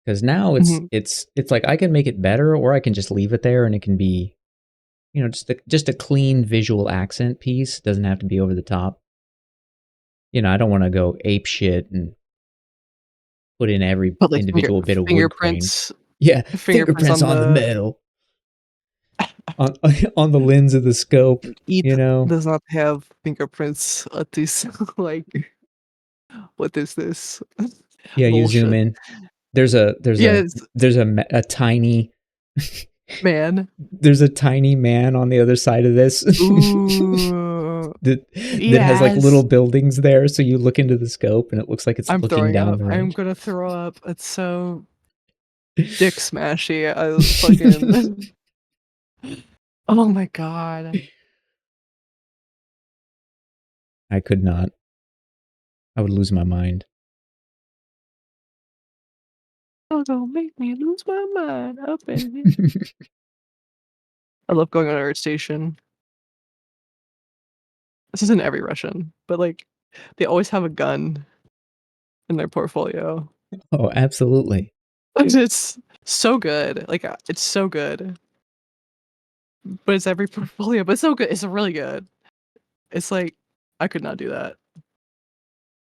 Because now Mhm. it's like I can make it better or I can just leave it there and it can be, just a clean visual accent piece. Doesn't have to be over the top. I don't want to go ape shit and put in every Put like individual bit of wood grain. fingerprints Yeah, fingerprints fingerprints on on the the metal, on on the lens of the scope. ETH You know, does not have fingerprints at this like what is this? yeah. You zoom Bullshit. in. There's a there's Yeah, a it's there's a tiny man. there's a tiny man on the other side of this Ooh. that has like little Yes. buildings there. So you look into the scope and it looks like it's I'm looking throwing down up. the I'm range. gonna throw up. It's so dick smashy. I fucking oh my god. I could not. I would lose my mind. Oh, don't make me lose my mind up in here. I love going on Art Station. This isn't every Russian, but like they always have a gun in their portfolio. Oh, absolutely. It's so good. Like it's so good. But it's every portfolio, but it's so good. It's really good. It's like I could not do that.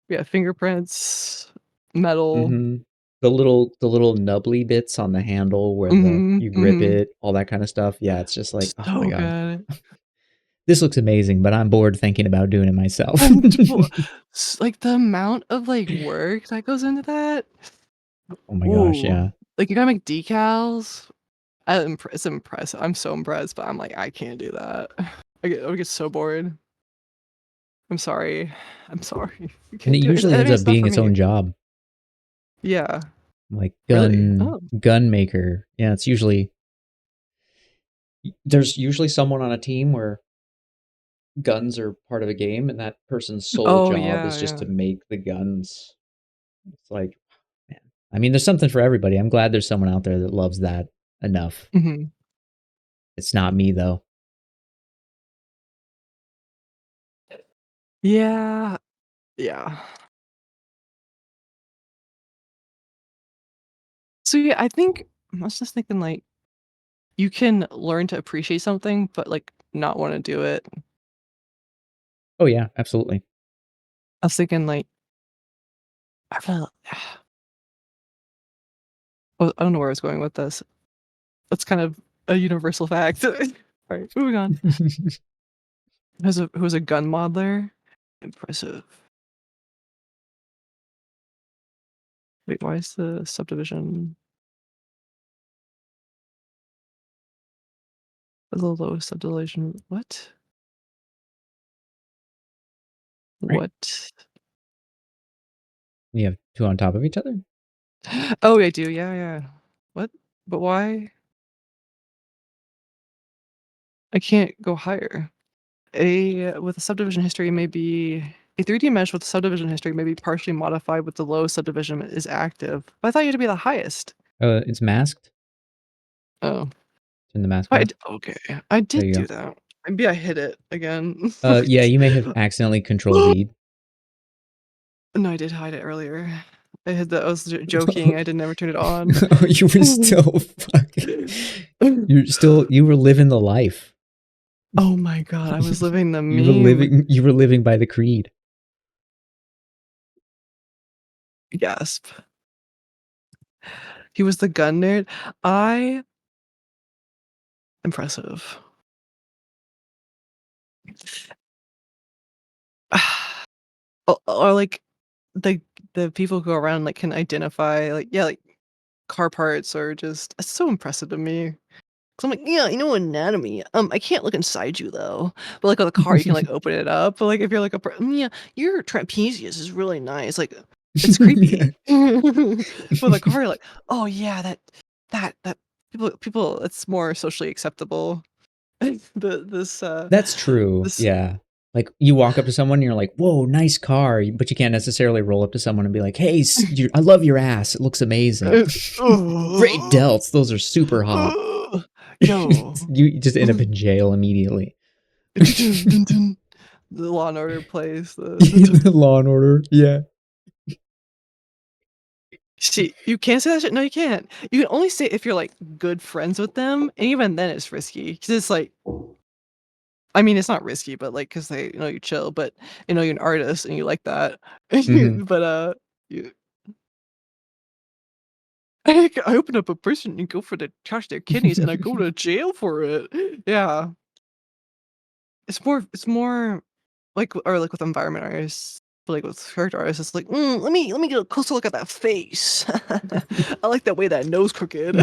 Yeah, fingerprints, metal. hmm the little nubbly bits on the handle where Mhm, you grip mhm. it, all that kind of stuff. Yeah, it's just like, oh my So god, good. this looks amazing, but I'm bored thinking about doing it myself. Well, like the amount of like work that goes into that. Oh my gosh, Ooh, yeah. like you gotta make decals. It's impressive. I'm so impressed, but I'm like I can't do that. I would get so bored. I'm sorry. I'm sorry. You And it can't do it. usually I ends mean, up it's not being for its me. own job, Yeah. like Really? gun Oh. gun maker. Yeah, there's usually someone on a team where guns are part of a game, and that person's sole Oh job yeah, is just yeah. to make the guns. It's like, man. I mean, there's something for everybody. I'm glad there's someone out there that loves that enough. Mhm. It's not me though. Yeah. Yeah. So yeah, I think I was just thinking like you can learn to appreciate something, but like not want to do it. Oh yeah, absolutely. I was thinking like I felt well, I don't know where I was going with this. That's kind of a universal fact. All right, moving on. Who's a gun modeler? Impressive. Wait, why is the subdivision the lowest subdivision? What? Right? What? You have two on top of each other. Oh, I do. Yeah, yeah. What? But why? I can't go higher. A with a subdivision history may be a 3D mesh with subdivision history may be partially modified with the low subdivision is active. But I thought you had to be the highest. It's masked. Oh, Turn the mask off. okay. I There did you do go. that. Maybe I hit it again. Yeah, you may have accidentally control V'd. No, I did hide it earlier. I had that. I was joking. I did never turn it on. Oh, you were still fucking. You were living the life. Oh my god, I was living the You were meme. living by the creed. Gasp. He was the gun nerd. I impressive. Or like the people who go around like can identify like like car parts or just it's so impressive to me. 'Cause I'm like, yeah, you know anatomy. I can't look inside you though. But like with a car, you can like open it up. But like if you're like yeah, your trapezius is really nice. Like it's creepy. With a car, you're like, oh yeah, that people it's more socially acceptable. That's true. This Yeah. Like you walk up to someone and you're like, "Whoa, nice car," but you can't necessarily roll up to someone and be like, "Hey, I love your ass. It looks amazing. Great delts. Those are super hot." yo. You just end up in jail immediately. The Law and Order plays The Law and Order. Yeah. See, you can't say that shit. No, you can't. You can only say it if you're like good friends with them, and even then it's risky because it's like, I mean, it's not risky, but like because they know you chill, but you're an artist and you like that. Mhm. But you, I open up a person and go for the trash their kidneys, and I go to jail for it. Yeah, it's more like or like with environment artists, but like with character artists, it's like let me get a closer look at that face. I like that way that nose crooked.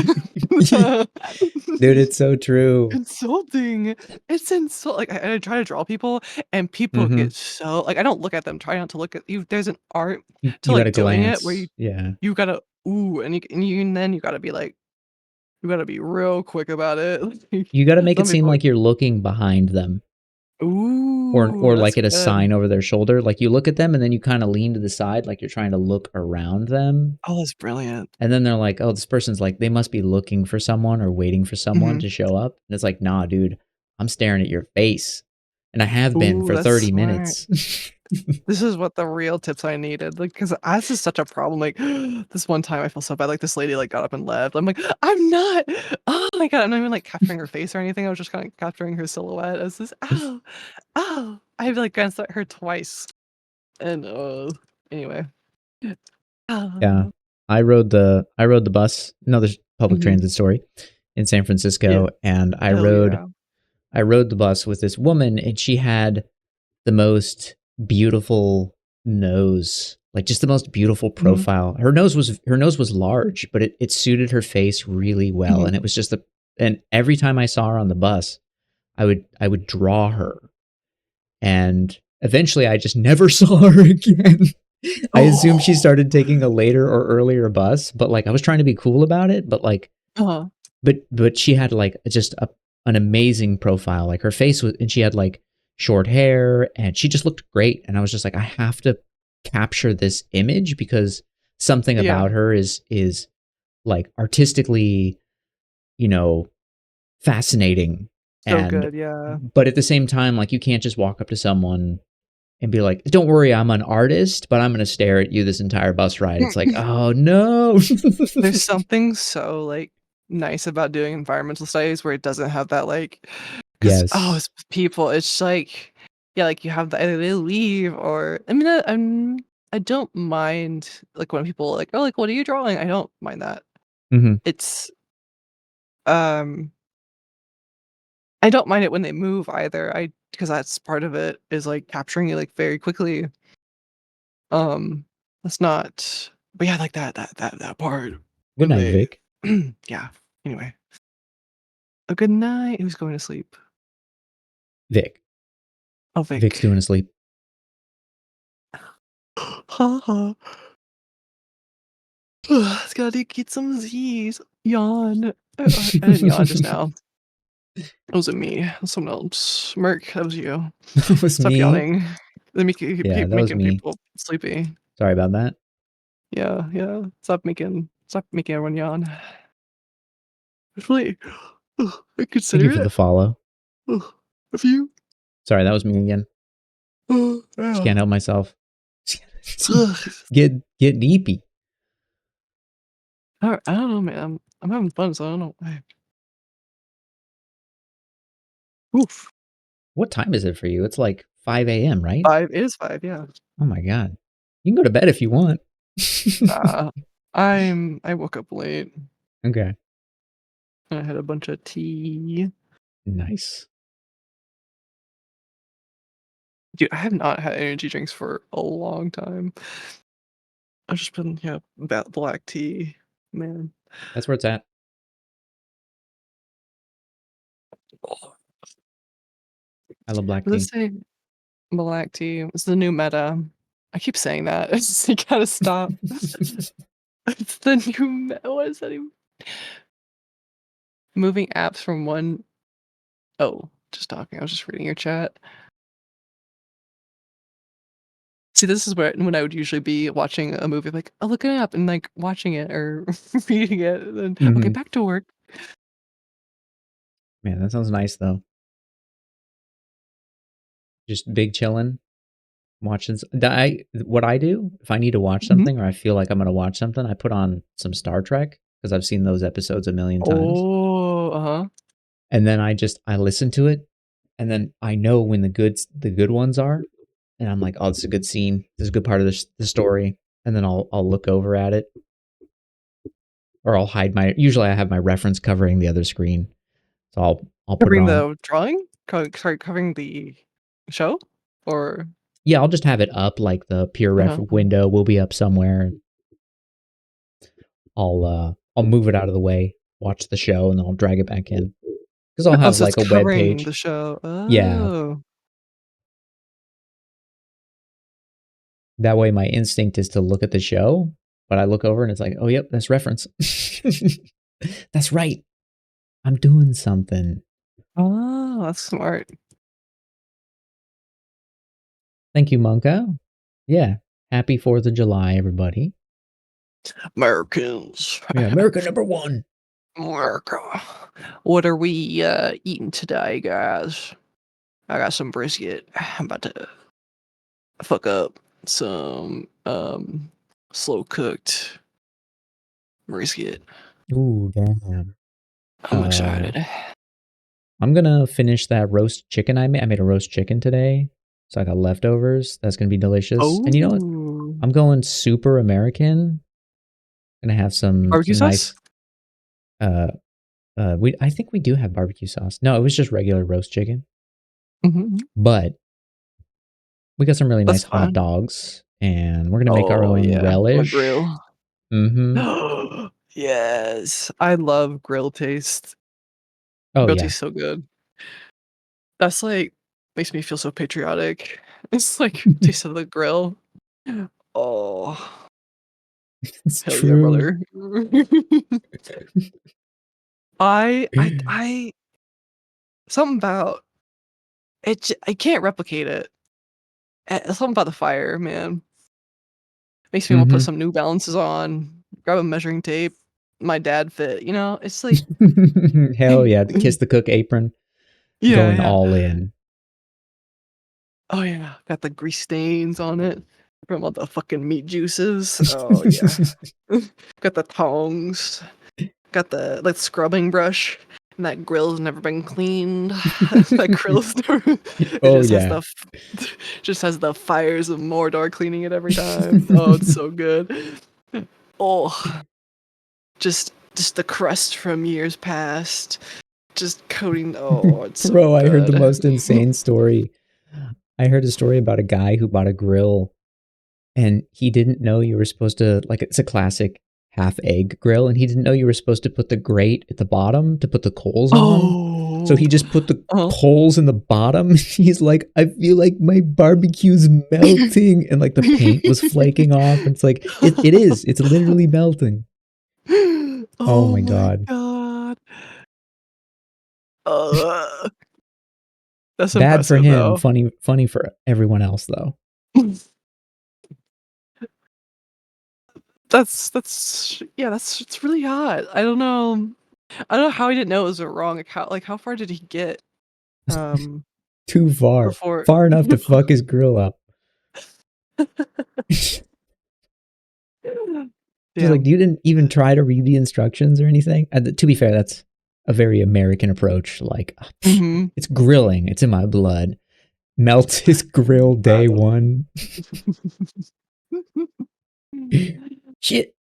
Dude, it's so true. Insulting. It's insult like I try to draw people and people Mhm. get so like I don't look at them, try not to look at you. There's an art to You gotta like doing it where glance. Yeah. you gotta ooh and then you gotta be like you gotta be real quick about it. Like, You gotta make it some seem people like you're looking behind them ooh, or that's like at a good. sign over their shoulder. Like you look at them and then you kinda lean to the side like you're trying to look around them. Oh, that's brilliant. And then they're like, "Oh, this person's like they must be looking for someone or waiting for someone Mhm. to show up." And it's like, "Nah, dude. I'm staring at your face." And I have been Ooh, for that's 30 smart. minutes. This is what the real tips I needed, like, 'cause this is such a problem, like, this one time I feel so bad, like, this lady, like, got up and left. I'm like, "I'm not oh my god," I'm not even, like, capturing her face or anything, I was just kinda capturing her silhouette as this, "Ow, ow." I, like, glanced at her twice, and, anyway. Yeah. Ah, I rode the bus, another public mhm, transit story in San yeah, Francisco, and hell yeah. I rode the bus with this woman and she had the most beautiful nose, like just the most beautiful Mhm, profile. Her nose was large, but it suited her face really well. mhm. And it was just the and every time I saw her on the bus, I would draw her. And eventually I just never saw her again. I assume she Oh, started taking a later or earlier bus, but like I was trying to be cool about it, but like uh-huh, but she had like just an amazing profile. Like her face was, and she had like short hair, and she just looked great. And I was just like, I have to capture this image because something yeah, about her is like artistically, you know, fascinating. so And good, yeah. but at the same time, like you can't just walk up to someone and be like, "Don't worry, I'm an artist, but I'm going to stare at you this entire bus ride." It's like, "Oh no." There's something so, like, nice about doing environmental studies where it doesn't have that, like 'cause, Yes. it's people, it's like yeah, like, you have the either they leave or I mean, I don't mind, like, when people are like, "Oh, like, what are you drawing?" I don't mind that. Mhm. It's, um I don't mind it when they move either, I because that's part of it is, like, capturing it, like, very quickly. Um, that's not but yeah, like, that part Good when night, they Vic. yeah, anyway. A good night. Who's going to sleep? Vic. Oh, Vic's Vic. doing asleep. Ha ha. It's gotta get some Z's. Yawn. I didn't yawn just now. It wasn't me. It was someone else. Merc, that was you. That was Stop me. yawning. Let me Yeah, keep that was making me. people sleepy. Sorry about that. Yeah, yeah. Stop making everyone yawn. It's really I Thank you consider for the it. follow. If you Sorry, that was me again. Just yeah. can't help myself. Ugh. Get deepy. I don't know, man. I'm having fun, so I don't know. Oof. What time is it for you? It's like 5 a.m., right? 5 it is 5, yeah. Oh my god. You can go to bed if you want. Uh, I woke up late. Okay. I had a bunch of tea. Nice. Dude, I have not had energy drinks for a long time. I've just been black tea, man. That's where it's at. I love black Let's tea. say black tea. It's the new meta. I keep saying that. You gotta stop. It's the new meta. What is that even? Moving apps from one. Oh, just talking. I was just reading your chat. See, this is when I would usually be watching a movie, like, oh, look it up and like watching it or reading it. And then, okay, Mhm. back to work. Man, that sounds nice though. Just big chillin', watching. What I do if I need to watch Mhm. something or I feel like I'm gonna watch something, I put on some Star Trek because I've seen those episodes a million times, Oh, uh-huh. and then I listen to it, and then I know when the good ones are, and I'm like, oh, this is a good scene. This is a good part of the story, and then I'll look over at it, or I'll hide my. Usually, I have my reference covering the other screen, so I'll put it Covering on. the drawing? Sorry, covering the show? Or Yeah, I'll just have it up like the peer ref uh-huh. window will be up somewhere. I'll move it out of the way, watch the show, and then I'll drag it back in because I'll Oh, have so it's like a web covering the page. show. Yeah, Oh. that way my instinct is to look at the show, but I look over and it's like, oh yep, that's reference. That's right. I'm doing something. Oh, that's smart. Thank you, Monka. Yeah, happy 4th of July, everybody. Americans. Yeah, America #1. America. What are we eating today, guys? I got some brisket. I'm about to fuck up some slow cooked brisket. Ooh, damn. I'm excited. I'm gonna finish that roast chicken I made. I made a roast chicken today, so I got leftovers. That's gonna be delicious. And you know what? Oh, I'm going super American. Gonna have barbecue some nice. sauce? Uh, I think we do have barbecue sauce. No, it was just regular roast chicken, Hmm. but we got some really That's nice hot fine. dogs, and we're gonna make our Oh own yeah, on the relish. grill. Mm-hmm. Yes, I love grill taste. Oh Grill yeah, tastes so good. That's like makes me feel so patriotic. It's like taste of the grill. Oh, it's hell yeah, true. brother. I something about it. I can't replicate it. Something about the fire, man. Makes me want to put Mm-hmm. some New Balances on, grab a measuring tape, my dad fit. You know, it's like, Hell yeah, the kiss the cook apron, yeah, going yeah. all in. Oh yeah, got the grease stains on it from all the fucking meat juices. Oh yeah, got the tongs, got the like scrubbing brush, and that grill's never been cleaned. That grill's never. It Oh just has yeah. just has the fires of Mordor cleaning it every time. Oh, it's so good. Oh, just the crust from years past, just coating. Oh, it's so Bro, I heard the good. most insane story. I heard a story about a guy who bought a grill and he didn't know you were supposed to, like, it's a classic half egg grill, and he didn't know you were supposed to put the grate at the bottom to put the coals on. So Oh, he just put the oh. coals in the bottom. He's like, I feel like my barbecue's melting, and like the paint was flaking off. It's like it is. It's literally melting. Oh Oh my my god. god. Uh, that's Bad for impressive him, though. funny for everyone else though. That's yeah, that's it's really hot. I don't know how he didn't know it was wrong. Like how far did he get um Too far. before Far enough to fuck his grill up. Just like Damn. you didn't even try to read the instructions or anything. To be fair, that's a very American approach. Like, Mhm. it's grilling. It's in my blood. Melt his grill day one. Shit.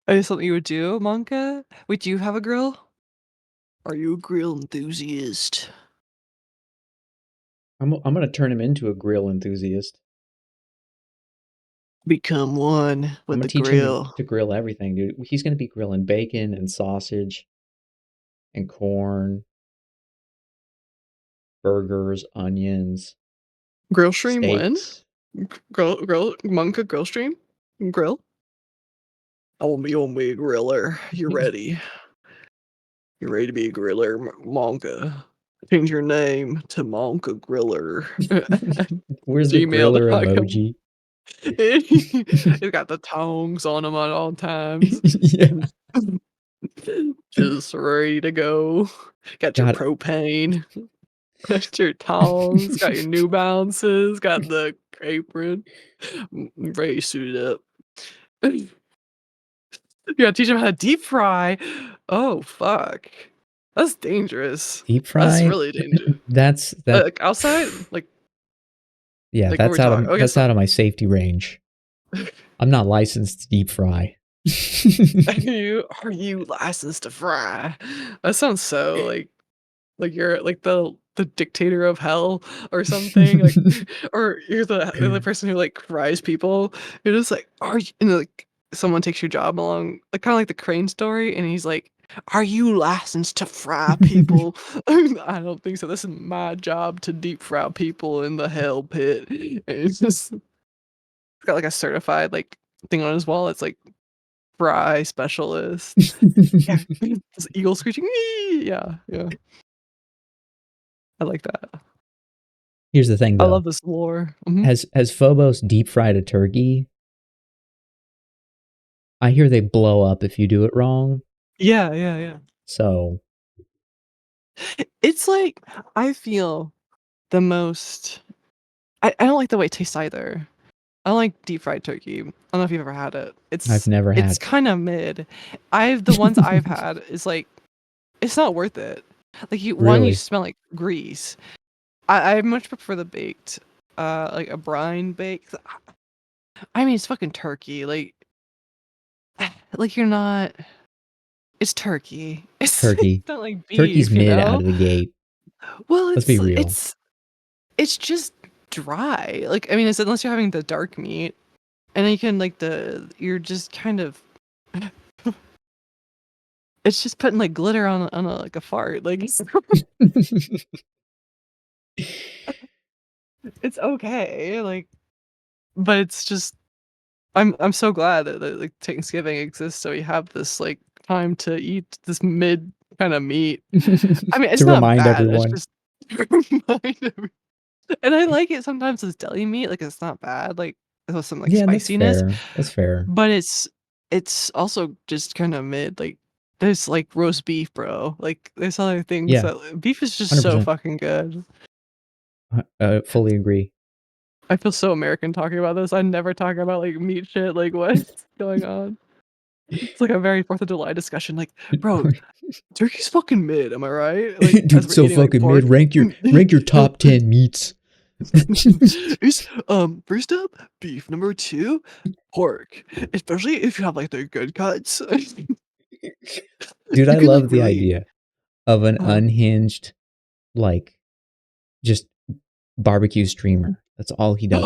Is something you would do, Monka? Wait, do you have a grill? Are you a grill enthusiast? I'm gonna turn him into a grill enthusiast. Become one I'm with gonna the teach him grill. to grill everything, dude. He's gonna be grilling bacon and sausage and corn, burgers, onions, Grill stream when? steaks. Grill Monka grill stream? Grill? I want to be a griller. You ready? You ready to be a griller, Monka? Change your name to Monka Griller. Where's the griller Gmail.com. emoji? It's got the tongs on them at all times. Yeah. Just ready to go. Got your God. propane. Got your tongs. Got your New Balances. Got the apron. Ready suited up. You gotta teach him how to deep fry. Oh fuck. That's dangerous. Deep That's fry? really dangerous. That Like outside? yeah, Like what we talking? Okay, that's so out of my safety range. I'm not licensed to deep fry. are you licensed to fry? That sounds so like you're like the dictator of hell or something, like or you're the person who like fries people. You're just like, are you, and like someone takes your job along, like kind of like the Crane story, and he's like, "Are you licensed to fry people?" I don't think so. This is my job to deep fry people in the hell pit. And it's just it's got like a certified like thing on his wall. It's like fry specialist. Yeah, this eagle screeching. "Ee!" Yeah, yeah. I like that. Here's the thing, I though. love this lore. Mhm. Has Phobos deep fried a turkey? I hear they blow up if you do it wrong. Yeah, yeah, yeah. So It's like I feel the most. I don't like the way it tastes either. I don't like deep fried turkey. I don't know if you've ever had it. I've never It's had. kind of mid. The ones I've had is like it's not worth it. Like you Really? smell like grease. I much prefer the baked, like a brine baked. I mean, it's fucking turkey. Like you're not. It's turkey. Turkey. It's not like Turkey's beef, you mid out know? of the gate. Well, Let's be real. it's just dry. Like I mean, it's unless you're having the dark meat, and then you can like you're just kind of it's just putting like glitter on a like a fart. Like it's okay. Like but it's just I'm so glad that like Thanksgiving exists so we have this like time to eat this mid kind of meat. I mean, it's To not remind bad. It's everyone. just to remind everyone. And I like it sometimes as deli meat, like, it's not bad, like, with some, like, Yeah, that's spiciness, fair. That's fair. but it's also just kinda mid, like, there's, like, roast beef, bro, like, there's other things Yeah, that beef is just so 100%. fucking good. Fully agree. I feel so American talking about this, I never talk about, like, meat shit, like, what's going on? It's like a very 4th of July discussion, like, "Bro, turkey's fucking mid, am I right?" Like, Dude, as it's we're so eating, like, fucking mid. pork. Rank your top 10 meats. Is first up beef, number 2 pork, especially if you have like the good cuts. Dude, You I can like love the really idea of an unhinged, like, just barbecue streamer. That's all he does.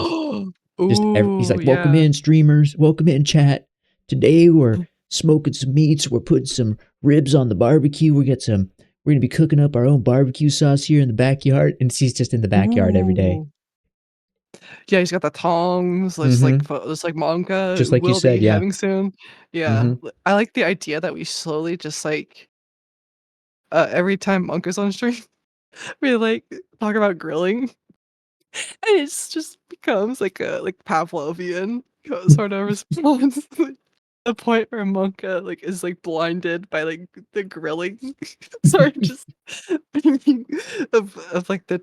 He's Ooh, like, welcome yeah. in, streamers. Welcome in, chat. Today we're smoking some meats. We're putting some ribs on the barbecue. We're gonna be cooking up our own barbecue sauce here in the backyard. And he's just in the backyard every day. Ooh. Yeah, he's got the tongs, Mm-hmm. just like Monka Just like you will be said, yeah. having soon. Yeah, Mm-hmm. I like the idea that we slowly just like every time Monka's on stream, we like talk about grilling. And it's just becomes like a like Pavlovian sort of response. Like, the point where Monka like is like blinded by like the grilling. Sorry, just thinking of like the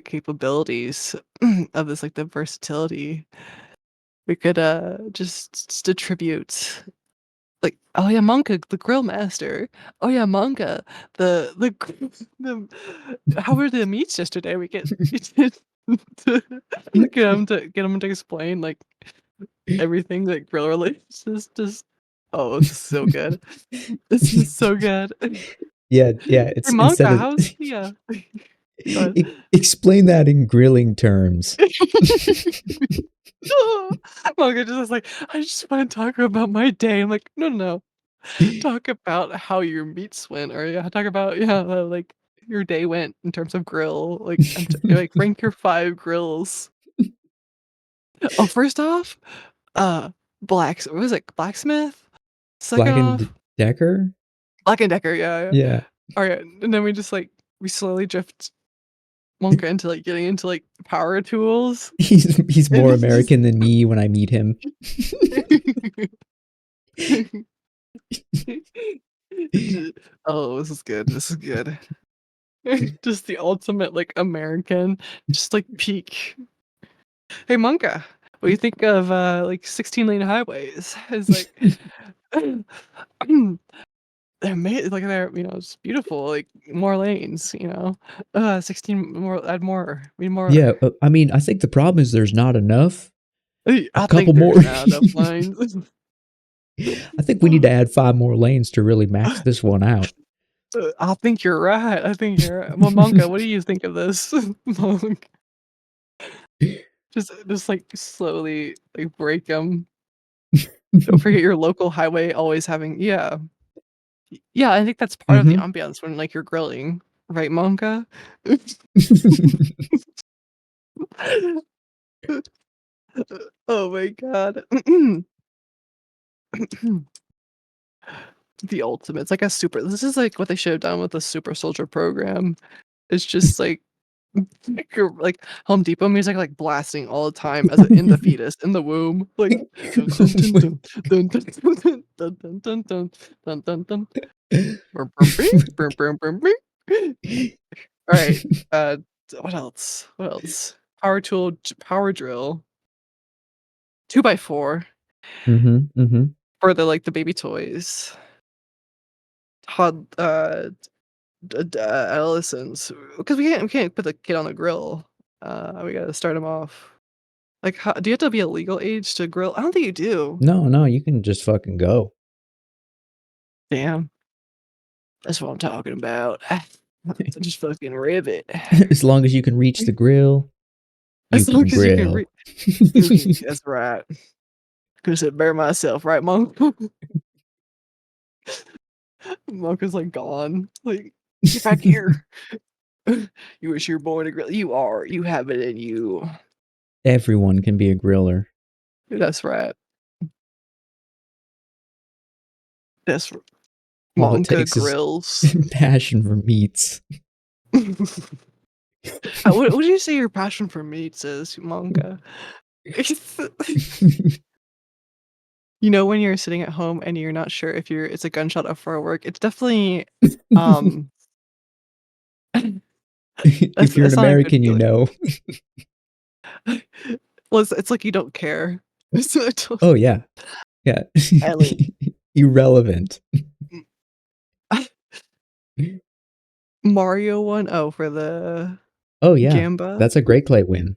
capabilities of this like the versatility. We could just attribute like, "Oh yeah, Monka, the grill master. Oh yeah, Monka, the how were the meats yesterday?" We get to get him to explain, like, everything, like, grill related. It's just oh, this is so good. This is so good. Yeah, Hey, it's instead Monka, of how's the go explain that in grilling terms. ahead. Monka just was like, I just want to talk about my day. I'm like, no, no, no. Talk about how your meats went, or yeah, talk about like your day went in terms of grill. Like, like rank your 5 grills. Oh, first off, uh, what was it, blacksmith? Second Black and off, Decker? Black and Decker. Yeah, yeah. Yeah. All right, and then we slowly drift Monka into like getting into like power tools, He's and more it's just American than me when I meet him. Oh, this is good. This is good. Just the ultimate like American, just like peak. Hey Monka, what do you think of like 16-lane highways? It's like they're made like they're it's beautiful, like more lanes, 16 more, add more, we need more. Yeah, I mean, I think the problem is there's not enough. A I couple think more. there's not enough lanes. I think we need to add 5 more lanes to really max this one out. I think you're right. I think you're right. Well, Monka, what do you think of this? Monk, just like slowly like break them. Don't forget your local highway always having yeah. I think that's part of the Mhm. ambiance when like you're grilling, right, Monka? Oh my god. The ultimate. It's like a super. This is like what they should have done with the super soldier program. It's just like like Home Depot music like blasting all the time as in the fetus in the womb, like dun dun dun dun dun dun dun dun dun dun dun dun dun dun. Brum, brum, bing, brum, brum, brum, bing. All right. What else? What else? Power tool, power drill, 2x4 Mhm, mhm. for the like the baby toys. Hod adolescents, because we can't put the kid on the grill. We gotta start him off. Like, do you have to be a legal age to grill? I don't think you do. No, you can just fucking go. Damn, that's what I'm talking about. Just fucking rivet. As long as you can reach the grill, you As long can as you can grill. that's right. Could have bear myself, right, Monk? Monk is like gone. Like, get back here. You wish you were born to grill. You are. You have it in you. Everyone can be a griller. That's right. That's All it Monka takes is grills. passion for meats. What would you say your passion for meats is, Monka? When you're sitting at home and you're not sure if it's a gunshot or for work, it's definitely um If you're an that's not a good American, you feeling. know. Well, it's like you don't care. So Oh, yeah. Yeah. Ellie. Irrelevant. Mario one? Oh, for the Oh, yeah. Gamba? That's a great clay win.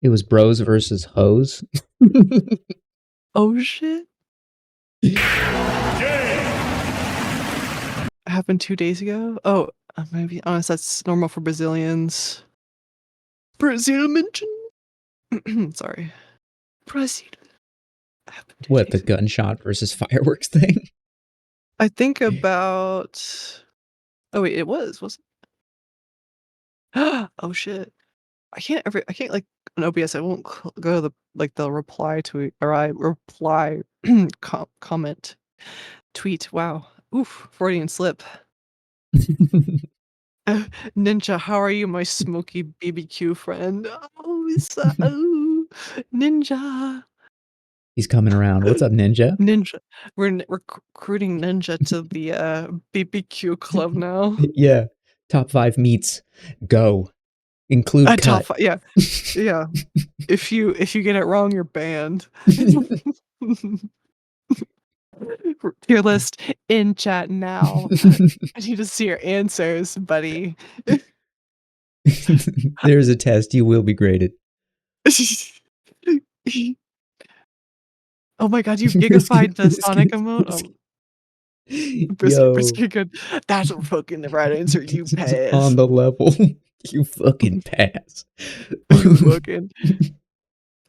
It was bros versus hoes. Oh shit. Happened 2 days ago? Oh, maybe honest, that's normal for Brazilians. Brazil mention? Sorry. Brazil. Happened 2 What, the days ago. gunshot versus fireworks thing? I think about oh wait, it wasn't oh shit. I can't like on OBS, I won't go to the reply tweet or I reply comment tweet. Wow. Oof, Freudian slip. Ninja, how are you, my smoky BBQ friend? Oh, Ninja. He's coming around. What's up, Ninja? Ninja. We're recruiting Ninja to the BBQ club now. Yeah. Top 5 meats. Go. Include cut. Yeah. Yeah. If you get it wrong, you're banned. Tier list in chat now. I need to see your answers, buddy. There's a test. You will be graded. Oh my god, you've gigafied the Sonic emote? Yo, Brisket good. That's a fucking the right answer. You this is pass. on the level. You fucking pass. You fucking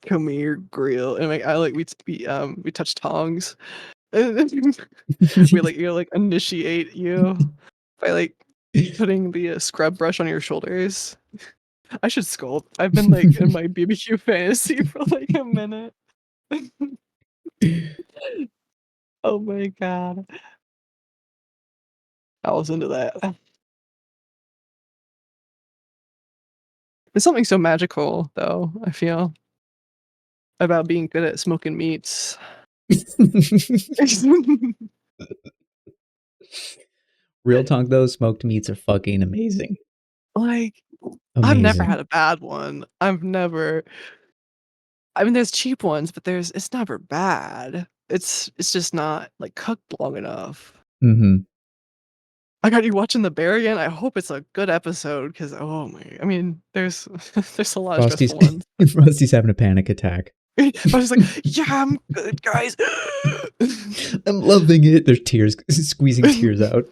come here, grill. And like I like we touch tongs. We like like initiate you by like putting the scrub brush on your shoulders. I should sculpt. I've been like in my BBQ fantasy for like a minute. Oh my god. I was into that. There's something so magical though, I feel, about being good at smoking meats. Real talk though, smoked meats are fucking amazing. Like, I've never Amazing. had a bad one. I've never I mean, there's cheap ones, but it's never bad. It's just not, like, cooked long enough. Mm-hmm. I got you watching The Bear again? I hope it's a good episode, because oh my I mean, there's there's a lot of Frosty's stressful ones. Frosty's having a panic attack. I was just like, "Yeah, I'm good, guys." I'm loving it. There's tears squeezing tears out.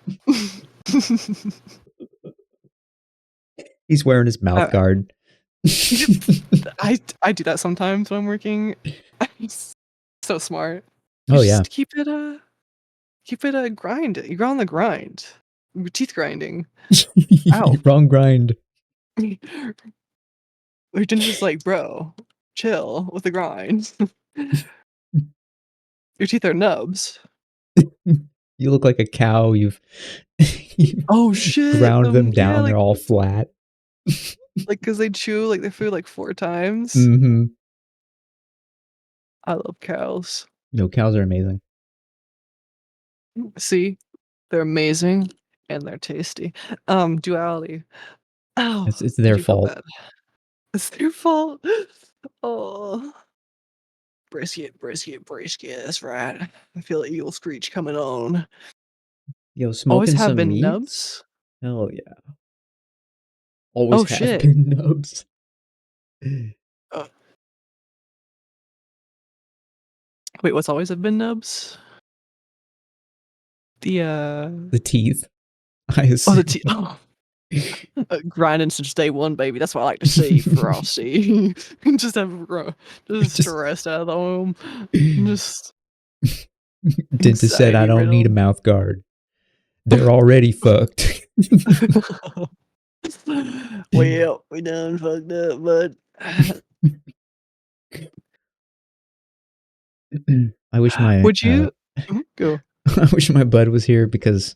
He's wearing his mouth guard. I do that sometimes when I'm working. It's so smart. Oh yeah. Just keep it a grind. You're on the grind. Teeth grinding. Ow. Wrong grind. Lieutenant's just like, bro, chill with the grind. Your teeth are nubs. You look like a cow. You've Oh shit. ground them down. Yeah, like, They're all flat. like because they chew like their food like 4 times. Mm-hmm. I love cows. No, cows are amazing. See, they're amazing and they're tasty. Duality. Oh, It's I their do feel fault. bad. It's their fault. Oh, brisket. That's right. I feel the evil screech coming on. Yo, Always smoking have some been meats? nubs. Hell yeah. Always Oh have shit. been nubs. Wait, what's always have been nubs? The teeth. I Oh, assume. the oh. Grinding since day one, baby. That's what I like to see, Frosty. Just stressed out of the home. Just Dentist said I don't need a anxiety-riddled. mouth guard. They're already fucked. Well, we done fucked up, bud. I wish my Would you go? I wish my bud was here because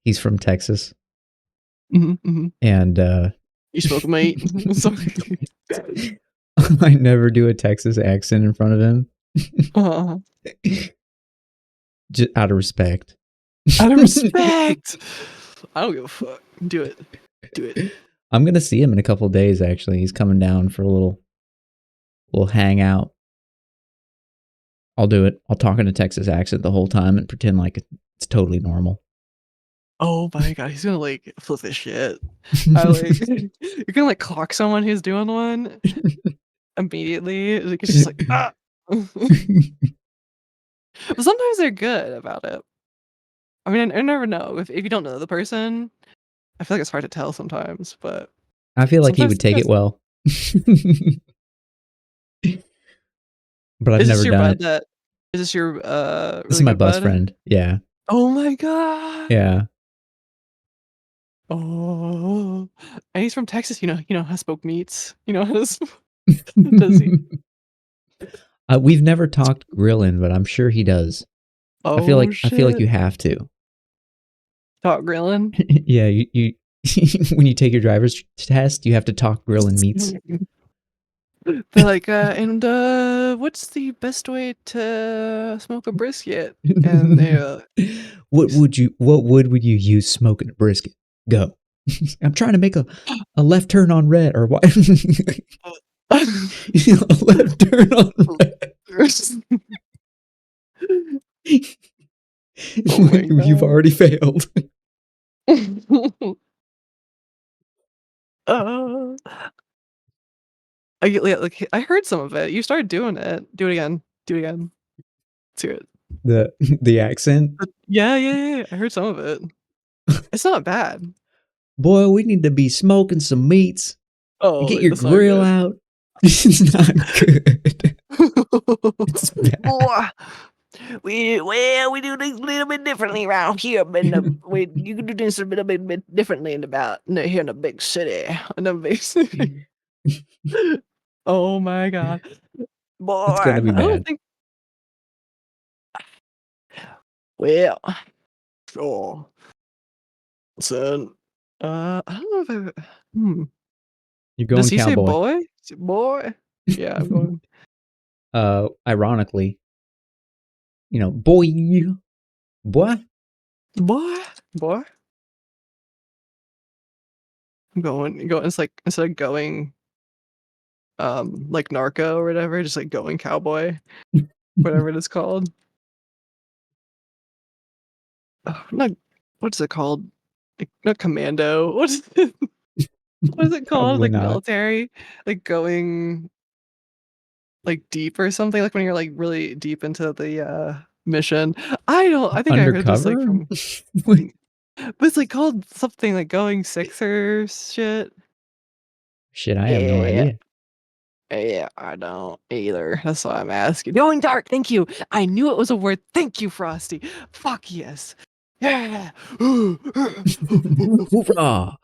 he's from Texas and You smoke meat? Sorry. I never do a Texas accent in front of him. Just out of respect. Out of respect. I don't give a fuck. Do it. Do it. I'm gonna see him in a couple of days. Actually, he's coming down for a little hangout. I'll do it. I'll talk in a Texas accent the whole time and pretend like it's totally normal. Oh my god, he's gonna like flip this shit. You're gonna like clock someone who's doing one immediately. Like it's just like ah. But sometimes they're good about it. I mean, I never know if you don't know the person. I feel like it's hard to tell sometimes, but I feel like he sometimes would take it there's- well. But I've Is never this your done bud it. that? Is this your This really is my good best bud? friend. Yeah. Oh my god. Yeah. Oh, and he's from Texas. You know how to smoke meats. You know how to. Does he? We've never talked grilling, but I'm sure he does. Oh I feel like shit. you have to. Talk grilling. Yeah, you when you take your driver's test, you have to talk grilling meats. They're like, and what's the best way to smoke a brisket? And they what would you use smoking a brisket? Go. I'm trying to make a left turn on red or what? A left turn on red. Oh my You've God. already failed. I heard some of it. You started doing it. Do it again. Do it again. Let's hear it. the accent. Yeah. I heard some of it. It's not bad. Boy, we need to be smoking some meats. Oh, Get your that's not grill good. out. It's not good. It's bad. Boy, we do things a little bit differently around here, but you can do things a little bit differently here in the big city. In a big city. Oh my god. Boy, It's gonna be I don't bad. think well, sure. Son. I don't know if I You're going Does he say cowboy. boy? Boy? Yeah, I'm going Ironically, boy, boy. boy. Boy. I'm going it's like instead of going like narco or whatever, just like going cowboy, whatever it is called. Not what's it called? Like, not commando. What is it? What is it called? Probably Like not. military? Like going like deep or something? Like when you're like really deep into the mission. I think I heard this like Undercover? from What? but it's like called something like going sixer shit. Shit, I have no yeah, idea. yeah, I don't either. That's why I'm asking. Going dark, thank you. I knew it was a word. Thank you, Frosty. Fuck yes. Yeah. Hoorah!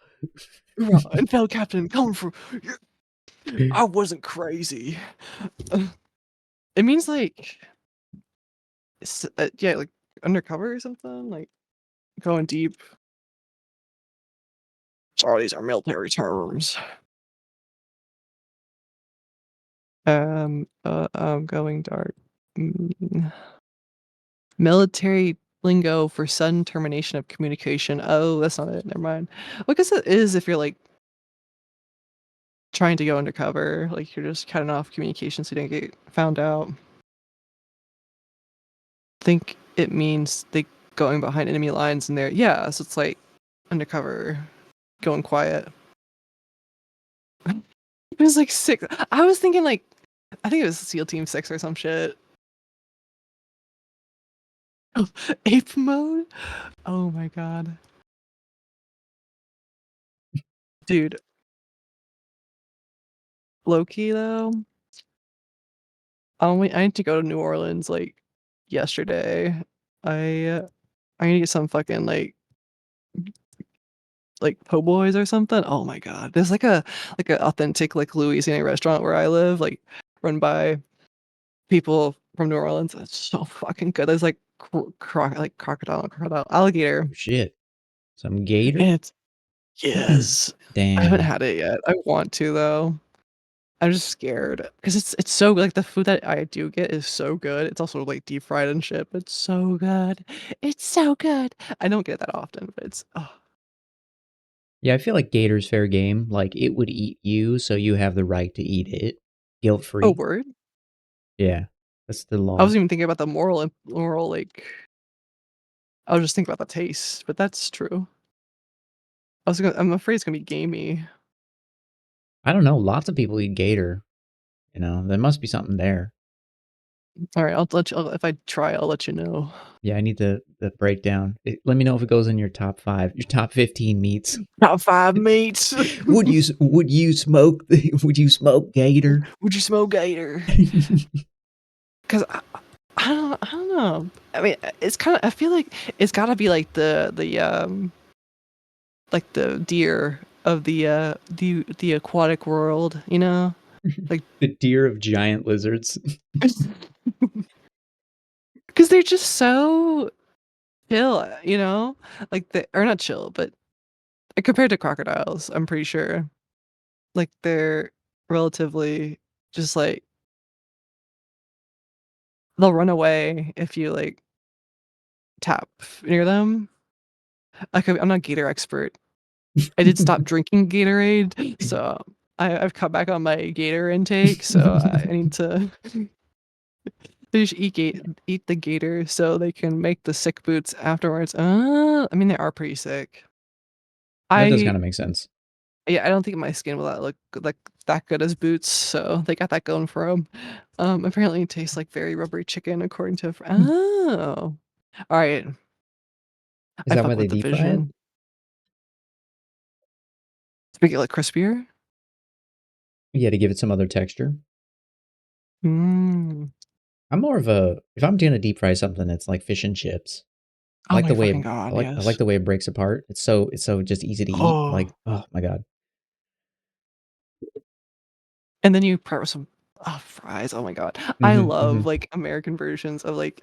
And fell captain coming for I wasn't crazy. It means like yeah, like undercover or something, like going deep. Sorry, these are military terms. Going dark. Military lingo for sudden termination of communication. Oh, that's not it. Never mind. Well, I guess it is if you're like trying to go undercover, like you're just cutting off communication so you don't get found out. Think it means they going behind enemy lines in there. Yeah, so it's like undercover, going quiet. It was like 6. I was thinking like I think it was SEAL Team 6 or some shit. Oh, ape mode? Oh my god. Dude, low-key though, I need to go to New Orleans like yesterday. I I need to get some fucking like po' boys or something. Oh my god. There's like a authentic like Louisiana restaurant where I live, like run by people from New Orleans. It's so fucking good. There's like crocodile, alligator. Oh, shit. Some gator? And it's yes. I haven't Damn. had it yet. I want to though. I'm just scared because it's so like the food that I do get is so good. It's also like deep fried and shit, but it's so good. It's so good. I don't get it that often, but it's Yeah, I feel like gator's fair game. Like, it would eat you, so you have the right to eat it. oh Guilt-free. word. Yeah, that's the I law. wasn't even thinking about the moral like. I was just thinking about the taste, but that's true. I'm afraid it's gonna be gamey. I don't know, lots of people eat gator. There must be something there. All right, I'll let you. If I try, I'll let you know. Yeah, I need the breakdown. Let me know if it goes in your top 5, your top 15 meats. Top 5 meats. Would you smoke gator? Would you smoke gator? Because I don't know. I mean, it's kind of. I feel like it's got to be like like the deer of the aquatic world, you know? The deer of giant lizards. Because they're just so chill, you know? Like they or not chill, but compared to crocodiles, I'm pretty sure. Like they're relatively just like they'll run away if you like tap near them. I'm not Gator expert. I did stop drinking Gatorade, so I've cut back on my Gator intake. So I need to they just eat the Gator so they can make the sick boots afterwards. I mean they are pretty sick. That does I kind of make sense. Yeah, I don't think my skin will look like that good as Boots, so they got that going for them. Apparently it tastes like very rubbery chicken according to oh. All right. Is I that why fuck they with the deep fry it? vision. To make it like crispier? Yeah, to give it some other texture. Mm. I'm more of a if I'm gonna deep fry something, it's like fish and chips. I Oh like my the way fucking it, god, I like yes. the way it breaks apart. It's so just easy to eat. Oh. Like, oh my god. And then you pair with some fries. Oh my god. I Mhm, love mhm, like American versions of like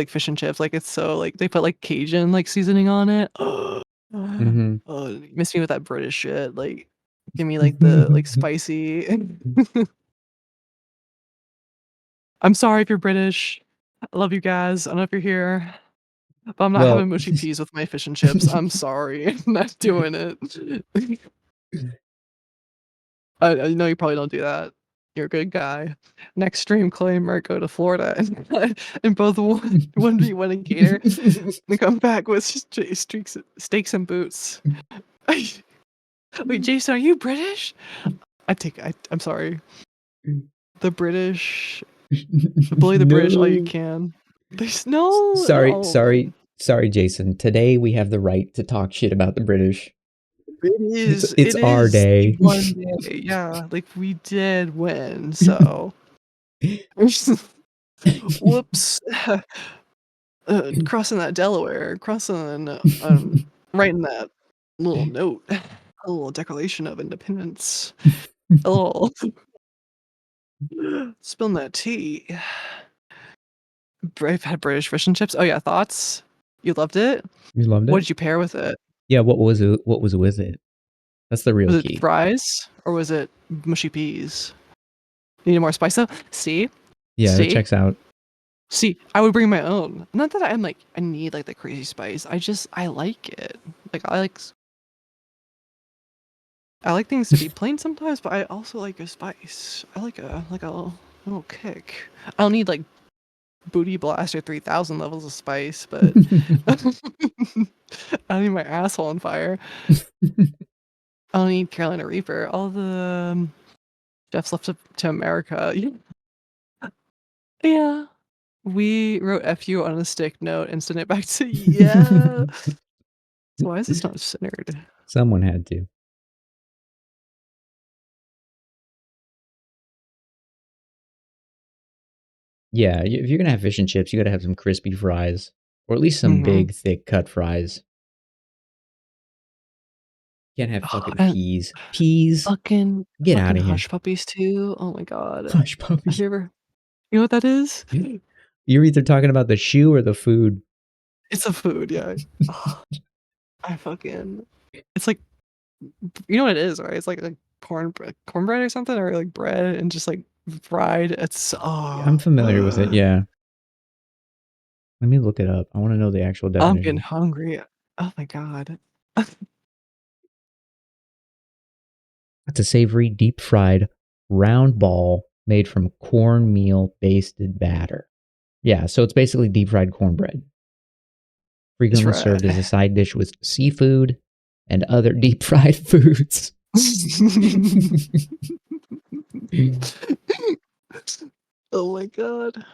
fish and chips. Like it's so like they put like Cajun like seasoning on it. mhm. Oh, you miss me with that British shit. Like give me like the like spicy. I'm sorry if you're British. I love you guys. I don't know if you're here. But I'm not Well, having mushy peas with my fish and chips. I'm sorry. I'm not doing it. I know you probably don't do that. You're a good guy. Next stream, Chloe and Mert go to Florida and both 1v1 in Gator and come back with steaks and boots. Wait, Jason, are you British? I'm sorry. The British. Bully the British all you no. can. There's no, not Sorry, all of sorry, them. sorry, Jason. Today we have the right to talk shit about the British. It's It our is the day. one day. Yeah, like we did win, so. Whoops. Crossing that Delaware, writing that little note, a little Declaration of Independence, a little spilling that tea. I've had British fish and chips. Oh yeah, thoughts? You loved it? You loved What it? did you pair with it? Yeah, what was it? What was with it? That's the real Was it key. fries or was it mushy peas? Needed more spice though? See? Yeah, that See? checks out. See, I would bring my own. Not that I'm like I need like the crazy spice. I like it. Like I like things to be plain sometimes, but I also like a spice. I like a little kick. I don't need like Booty Blaster 3000 levels of spice, but I don't need my asshole on fire. I don't need Carolina Reaper. All the chefs left to America. Yeah. We wrote FU on a stick note and sent it back to yeah. So why is this not centered? Someone had to. Yeah, if you're gonna have fish and chips, you gotta have some crispy fries, or at least some Mm-hmm. big, thick cut fries. You can't have fucking And peas. Peas, get out fucking of here. hush puppies too. Oh my god. Hush Have puppy. you ever you know what that is? You're either talking about the shoe or the food. It's a food, yeah. Ugh, I fucking it's like you know what it is, right? It's like cornbread or something, or like bread and just like fried. It's I'm familiar with it. Yeah. Let me look it up. I want to know the actual I'm getting definition. hungry. Oh my god. It's a savory, deep fried, round ball made from cornmeal basted batter. Yeah, so it's basically deep fried cornbread. It's Frequently served as a right. side dish with seafood and other deep fried foods. Oh my god.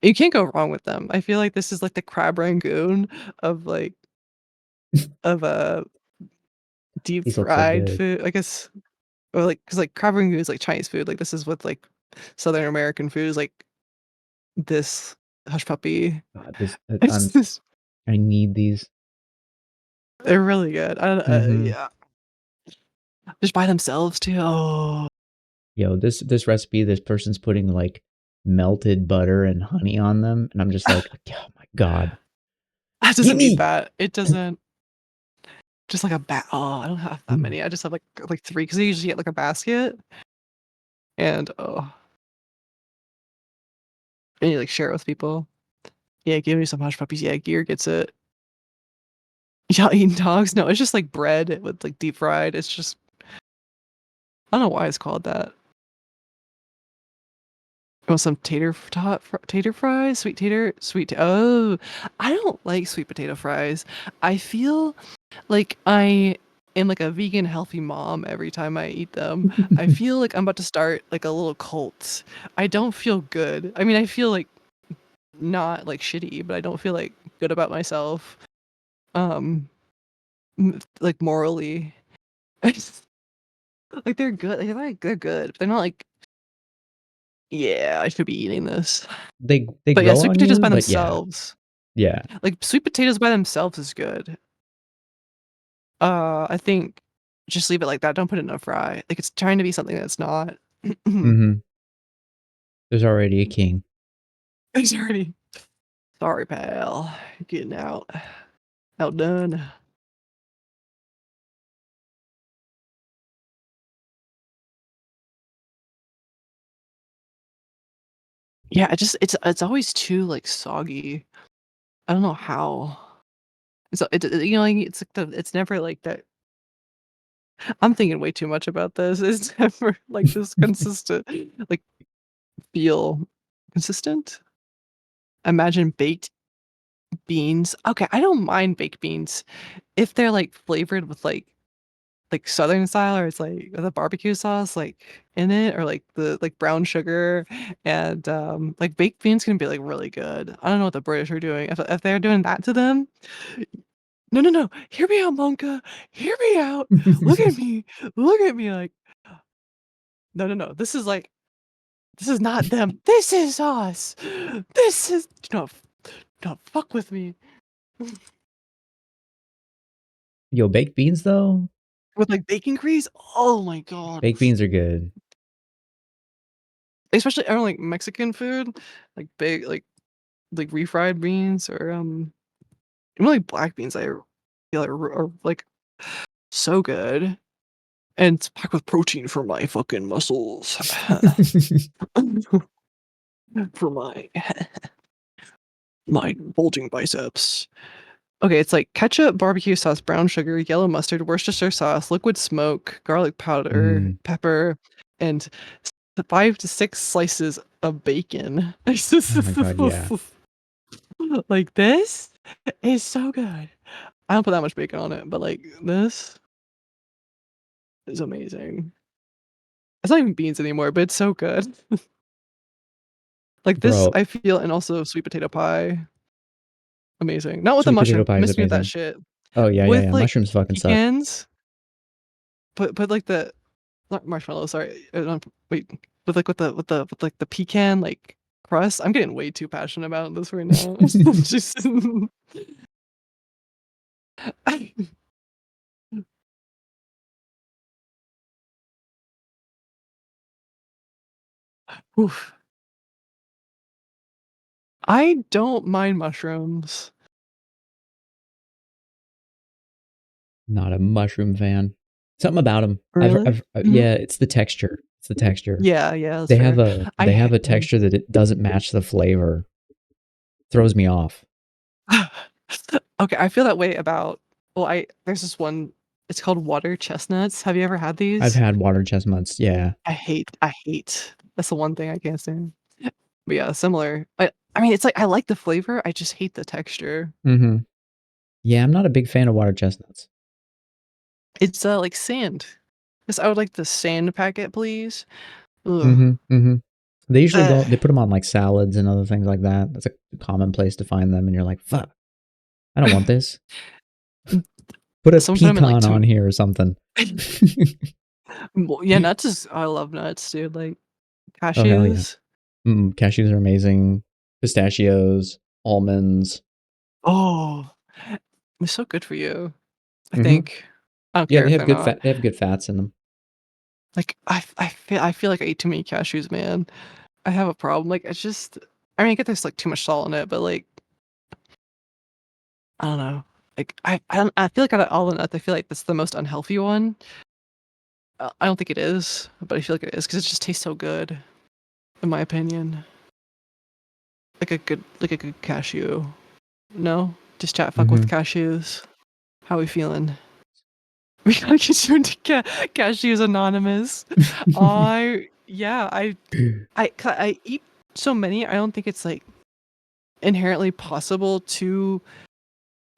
You can't go wrong with them. I feel like this is like the crab rangoon of like of deep These look so fried good. food. I guess or like because like crab rangoon is like Chinese food. Like this is what like Southern American food is like this hush puppy. God, It's this I need these. they're really good. I don't Mhm. yeah. Just by themselves too. Oh, Yo, this recipe, this person's putting like melted butter and honey on them, and I'm just like, oh my god, I give doesn't need me. that. It doesn't just like a oh, I don't have that many. I just have like three because I usually get like a basket and oh and you like share it with people. Yeah, give me some hush puppies. Yeah, Gear gets it. Y'all eating dogs? No, it's just like bread with like deep fried. It's just I don't know why it's called that. You want some tater fries? Oh, I don't like sweet potato fries. I feel like I am like a vegan healthy mom every time I eat them. I feel like I'm about to start like a little cult. I don't feel good. I mean, I feel like not like shitty, but I don't feel like good about myself. Like morally. Like they're good. They're good. But they're not like, yeah, I should be eating this. They But yeah, grow sweet on potatoes you, by but yeah. themselves. Yeah. Like sweet potatoes by themselves is good. I think just leave it like that. Don't put it in a fry. Like it's trying to be something that's not. Mm-hmm. There's already a king. It's already. Sorry, pal. Getting outdone. Yeah, it's always too like soggy. I don't know how. You know, like, it's like it's never like that. I'm thinking way too much about this. It's never like this consistent, like feel consistent. Imagine baked beans. Okay, I don't mind baked beans if they're like flavored with like southern style, or it's like with a barbecue sauce like in it, or like the like brown sugar, and like baked beans can be like really good. I don't know what the British are doing. If they're doing that to them, no, no, no. Hear me out, Monka. Hear me out. Look at me. Look at me like, no, no, no. This is like, this is not them. This is us. This is, don't fuck with me. Yo, baked beans though? With like bacon grease. Oh my god. Baked beans are good. Especially I don't like Mexican food, like big like refried beans, or even like black beans. I feel like are like so good, and it's packed with protein for my fucking muscles. For my bulging biceps. Okay, it's like ketchup, barbecue sauce, brown sugar, yellow mustard, Worcestershire sauce, liquid smoke, garlic powder, Mm. pepper, and 5 to 6 slices of bacon. Oh my god, yeah. Like this is so good. I don't put that much bacon on it, but like this is amazing. It's not even beans anymore, but it's so good. Like this, Bro, I feel, and also sweet potato pie. Amazing. Not with a sweet potato mushroom. pie is Miss me with that amazing. shit. Oh yeah, yeah, With yeah. like Mushrooms fucking suck. pecans, put like the not marshmallow. Sorry, wait. With like with like the pecan like crust. I'm getting way too passionate about this right now. Just oof. I don't mind mushrooms. Not a mushroom fan. Something about them. Really? Mhm. Yeah, it's the texture. It's the texture. Yeah, yeah, that's They have fair. they have a texture that it doesn't match the flavor. Throws me off. Okay, I feel that way about well, there's this one, it's called water chestnuts. Have you ever had I've these? had water chestnuts. Yeah. I hate. That's the one thing I can't stand. But yeah, similar. I mean, it's like I like the flavor, I just hate the texture. Mm-hmm. Yeah, I'm not a big fan of water chestnuts. It's like sand. Yes, I would like the sand packet, please. Ugh. Mm-hmm. Mm-hmm. They usually Ugh. they put them on like salads and other things like that. That's a common place to find them, and you're like, fuck, I don't want this. Put a Someone put 'em in, like, pecan on here or something. Well, yeah, nuts is I love nuts, dude. Like Oh hell yeah. cashews. Cashews are amazing. Pistachios, almonds. Oh, it's so good for you. I Mhm. think. I don't Yeah, care they if have they're good not. fat. They have good fats in them. Like I feel like I eat too many cashews, man. I have a problem. Like it's just. I mean, I get there's like too much salt in it, but like I don't know. Like I feel like out of all the nuts, I feel like that's the most unhealthy one. I don't think it is, but I feel like it is because it just tastes so good, in my opinion. Like a good cashew. No, just chat fuck with Mhm. cashews. How we feeling? We gotta get you into cashews anonymous. I eat so many. I don't think it's like inherently possible to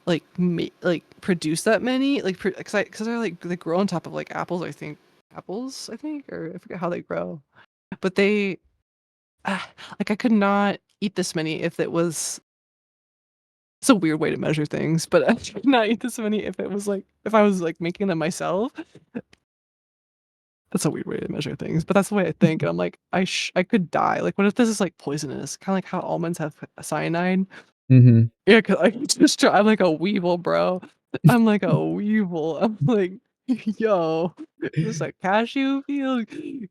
like produce that many, like because they're like they grow on top of like apples. I think, or I forget how they grow, but they like I could not eat this many if it was. It's a weird way to measure things, but I could not eat this many if it was like if I was like making them myself. That's a weird way to measure things, but that's the way I think. And I'm like, I could die. Like, what if this is like poisonous? Kind of like how almonds have cyanide. Mm-hmm. Yeah, cause I could just try. I'm like a weevil, bro. I'm like a weevil. I'm like, yo, is this a cashew field?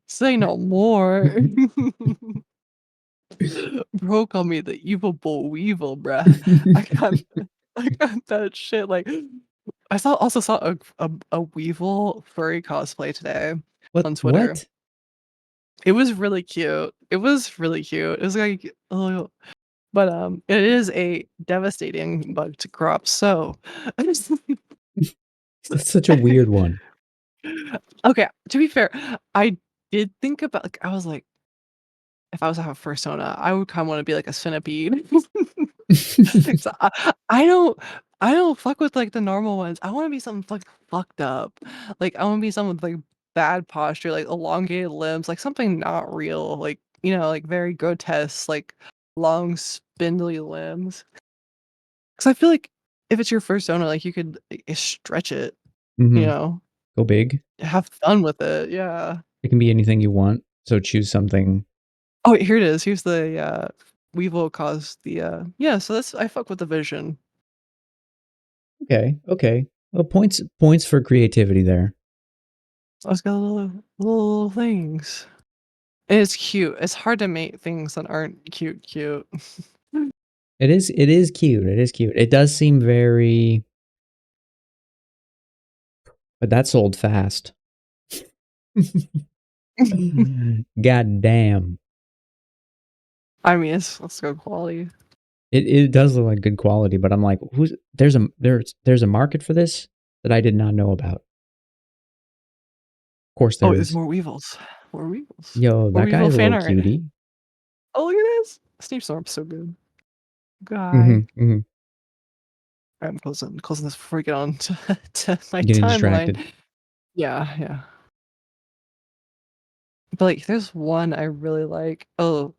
Say no more. Bro, call me the evil bull weevil, bruh. I got, I got that shit. Like, also saw a weevil furry cosplay today on Twitter. What? It was really cute. It was really cute. It was like, oh, but it is a devastating bug to crop. So, That's such a weird one. okay. To be fair, I did think about like I was like, if I was to have a fursona, I would kind of want to be like a centipede. So I don't fuck with like the normal ones. I want to be something fucked up. Like I want to be someone with like bad posture, like elongated limbs, like something not real, like like very grotesque, like long spindly limbs. Because I feel like if it's your first owner, like you could stretch it, you Mm-hmm. know, Go big. have fun with it. Yeah. It can be anything you want. So choose something. Oh, here it is. Here's the Weevil caused the yeah. So that's I fuck with the vision. Okay. Okay. Well, points for creativity there. So it's got little things. And it's cute. It's hard to make things that aren't cute. It is cute. It is cute. It does seem very, but that sold fast. God damn. I mean, it's good quality. It does look like good quality, but I'm like, there's a market for this that I did not know about. Of course Oh, there there's is. more Weevils. More Weevils. Yo, More that guy Weevil is a fan little art. cutie. Oh, look at this. Steve Storm's so good. Guy. Mm-hmm, mm-hmm. I'm closing this before we get on to my Getting timeline. distracted. Yeah. But like there's one I really like. Oh,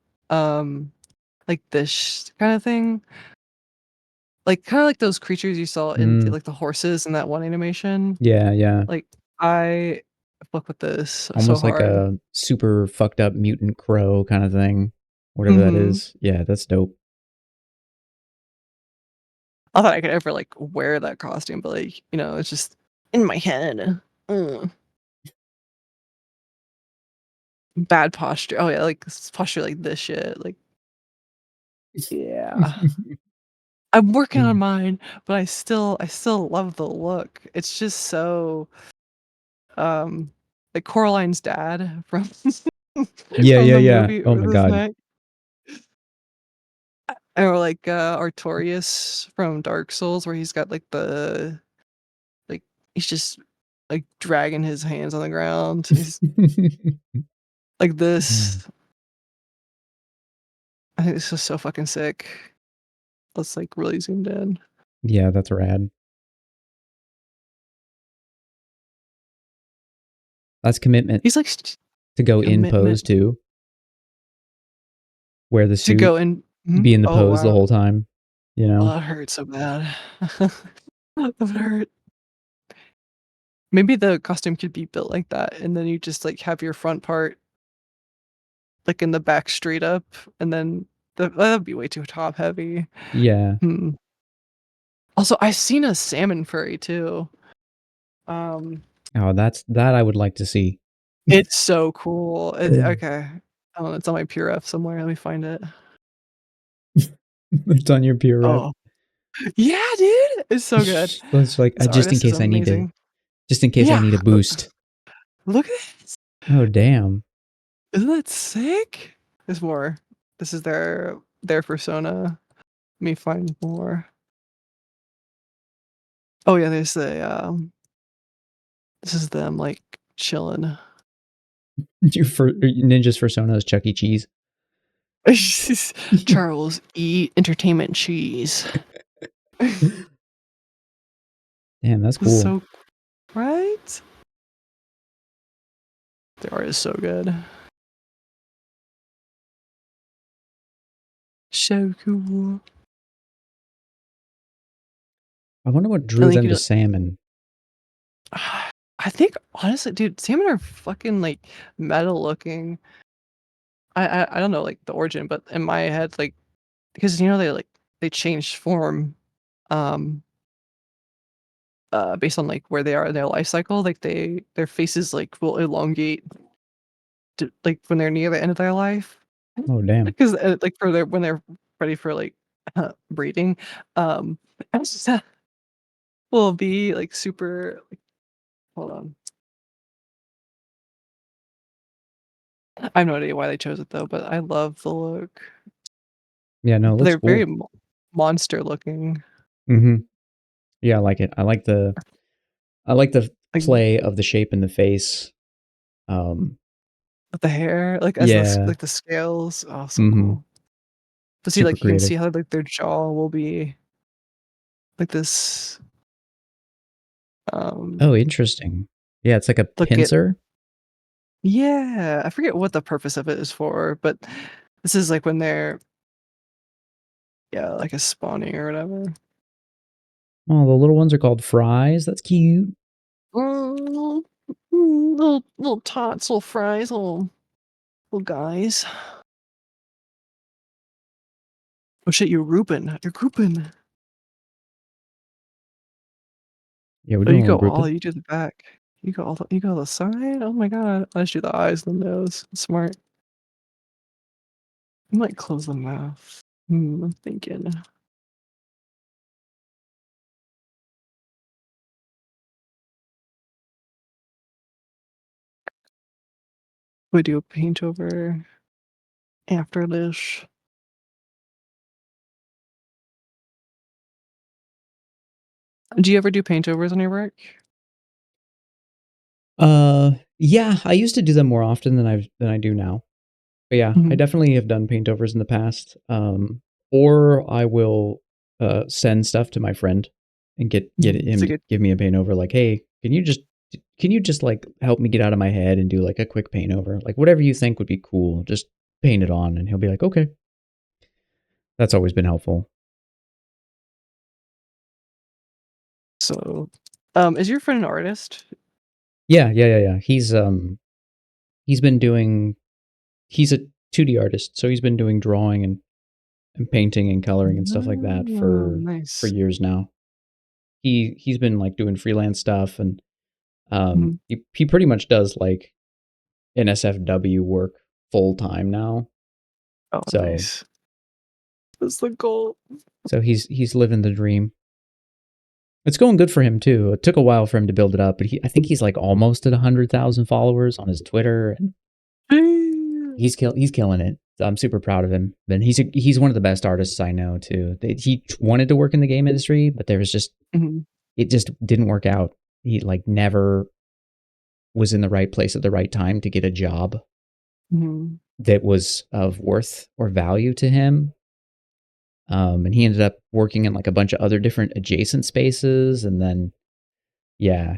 like this kind of thing. Like kind of like those creatures you saw in like the horses in that one animation. Yeah. Like I fuck with this so Almost like hard. a super fucked up mutant crow kind of thing. Whatever that Mhm. is. Yeah, that's dope. I thought I could ever like wear that costume, but like, it's just in my head. Bad posture. Oh yeah, like posture like this shit. Like yeah. I'm working on mine, but I still love the look. It's just so like Coraline's dad from from the Yeah. movie Oh with my his god. neck. Or like Artorias from Dark Souls where he's got like the like he's just like dragging his hands on the ground. He's like this. I think this is so fucking sick. Let's like really zoomed in. Yeah, that's rad. That's commitment He's like to go in pose commitment too. Wear the to suit, go in. be in the Oh pose the wow. whole time. You Oh, know? that hurts so bad. That would hurt. Maybe the costume could be built like that, and then you just like have your front part like in the back straight up, and then that'd be way too top heavy. Yeah. Hmm. Also, I've seen a salmon furry too. Oh, that I would like to see. It's so cool. Okay. Oh, it's on my Pure F somewhere. Let me find it. It's on your peer rep. Oh, yeah, dude. It's so good. It's like This just in artist is case I need to, amazing. just in case I Yeah. need a boost. Look at this. Oh damn. Isn't that sick? There's more. This is their persona. Let me find more. Oh yeah, there's this is them like chilling. Ninja's persona is Chuck E. Cheese. Charles E. Entertainment Cheese. Damn, that's cool. So, right? The art is so good. So cool. I wonder what I drew think them to salmon. I think honestly, dude, salmon are fucking like metal looking. I don't know like the origin, but in my head, like because they change form, um, based on like where they are in their life cycle. Like their faces like will elongate to, like when they're near the end of their life. Oh damn. Because like for their when they're ready for like breeding, um, will be like super. Like, hold on. I have no idea why they chose it though, but I love the look. Yeah, no, it looks They're very cool. monster looking. Mm-hmm. Yeah, I like it. I like the Like play of the shape in the face. with the hair, like as Yeah. like the scales. Oh, so Mm-hmm. cool. But see, Super like you can creative. see how like their jaw will be like this. Oh, interesting. Yeah, it's like a Look at pincer. yeah. I forget what the purpose of it is for, but this is like when they're like a spawning or whatever. Oh, the little ones are called fries. That's cute. Mm, little tots, little fries, little guys. Oh shit, you're grouping. You're grouping. Yeah, we're Oh, doing you a little go all. grouping. You do the back. You go the side. Oh my god! I just do the eyes and the nose. Smart. I might close the mouth. I'm thinking. We do a paint over after this. Do you ever do paint overs on your work? Yeah, I used to do them more often than I do now. But yeah, I Mhm. definitely have done paint overs in the past. Or I will send stuff to my friend and get It's him a to good. give me a paint over. Like, hey, can you just like help me get out of my head and do like a quick paint over? Like whatever you think would be cool, just paint it on. And he'll be like, okay. That's always been helpful. So, is your friend an artist? Yeah. He's been doing. He's a 2D artist, so he's been doing drawing and painting and coloring and stuff like that Oh, for nice. years now. He's been like doing freelance stuff and Mhm. he pretty much does like NSFW work full time now. Oh, So nice. That's the goal. he's living the dream. It's going good for him too. It took a while for him to build it up, but I think he's like almost at 100,000 followers on his Twitter, and he's killing it. So I'm super proud of him. And he's one of the best artists I know too. He wanted to work in the game industry, but there was just Mhm. it just didn't work out. He like never was in the right place at the right time to get a job Mhm. that was of worth or value to him. And he ended up working in like a bunch of other different adjacent spaces. And then, yeah,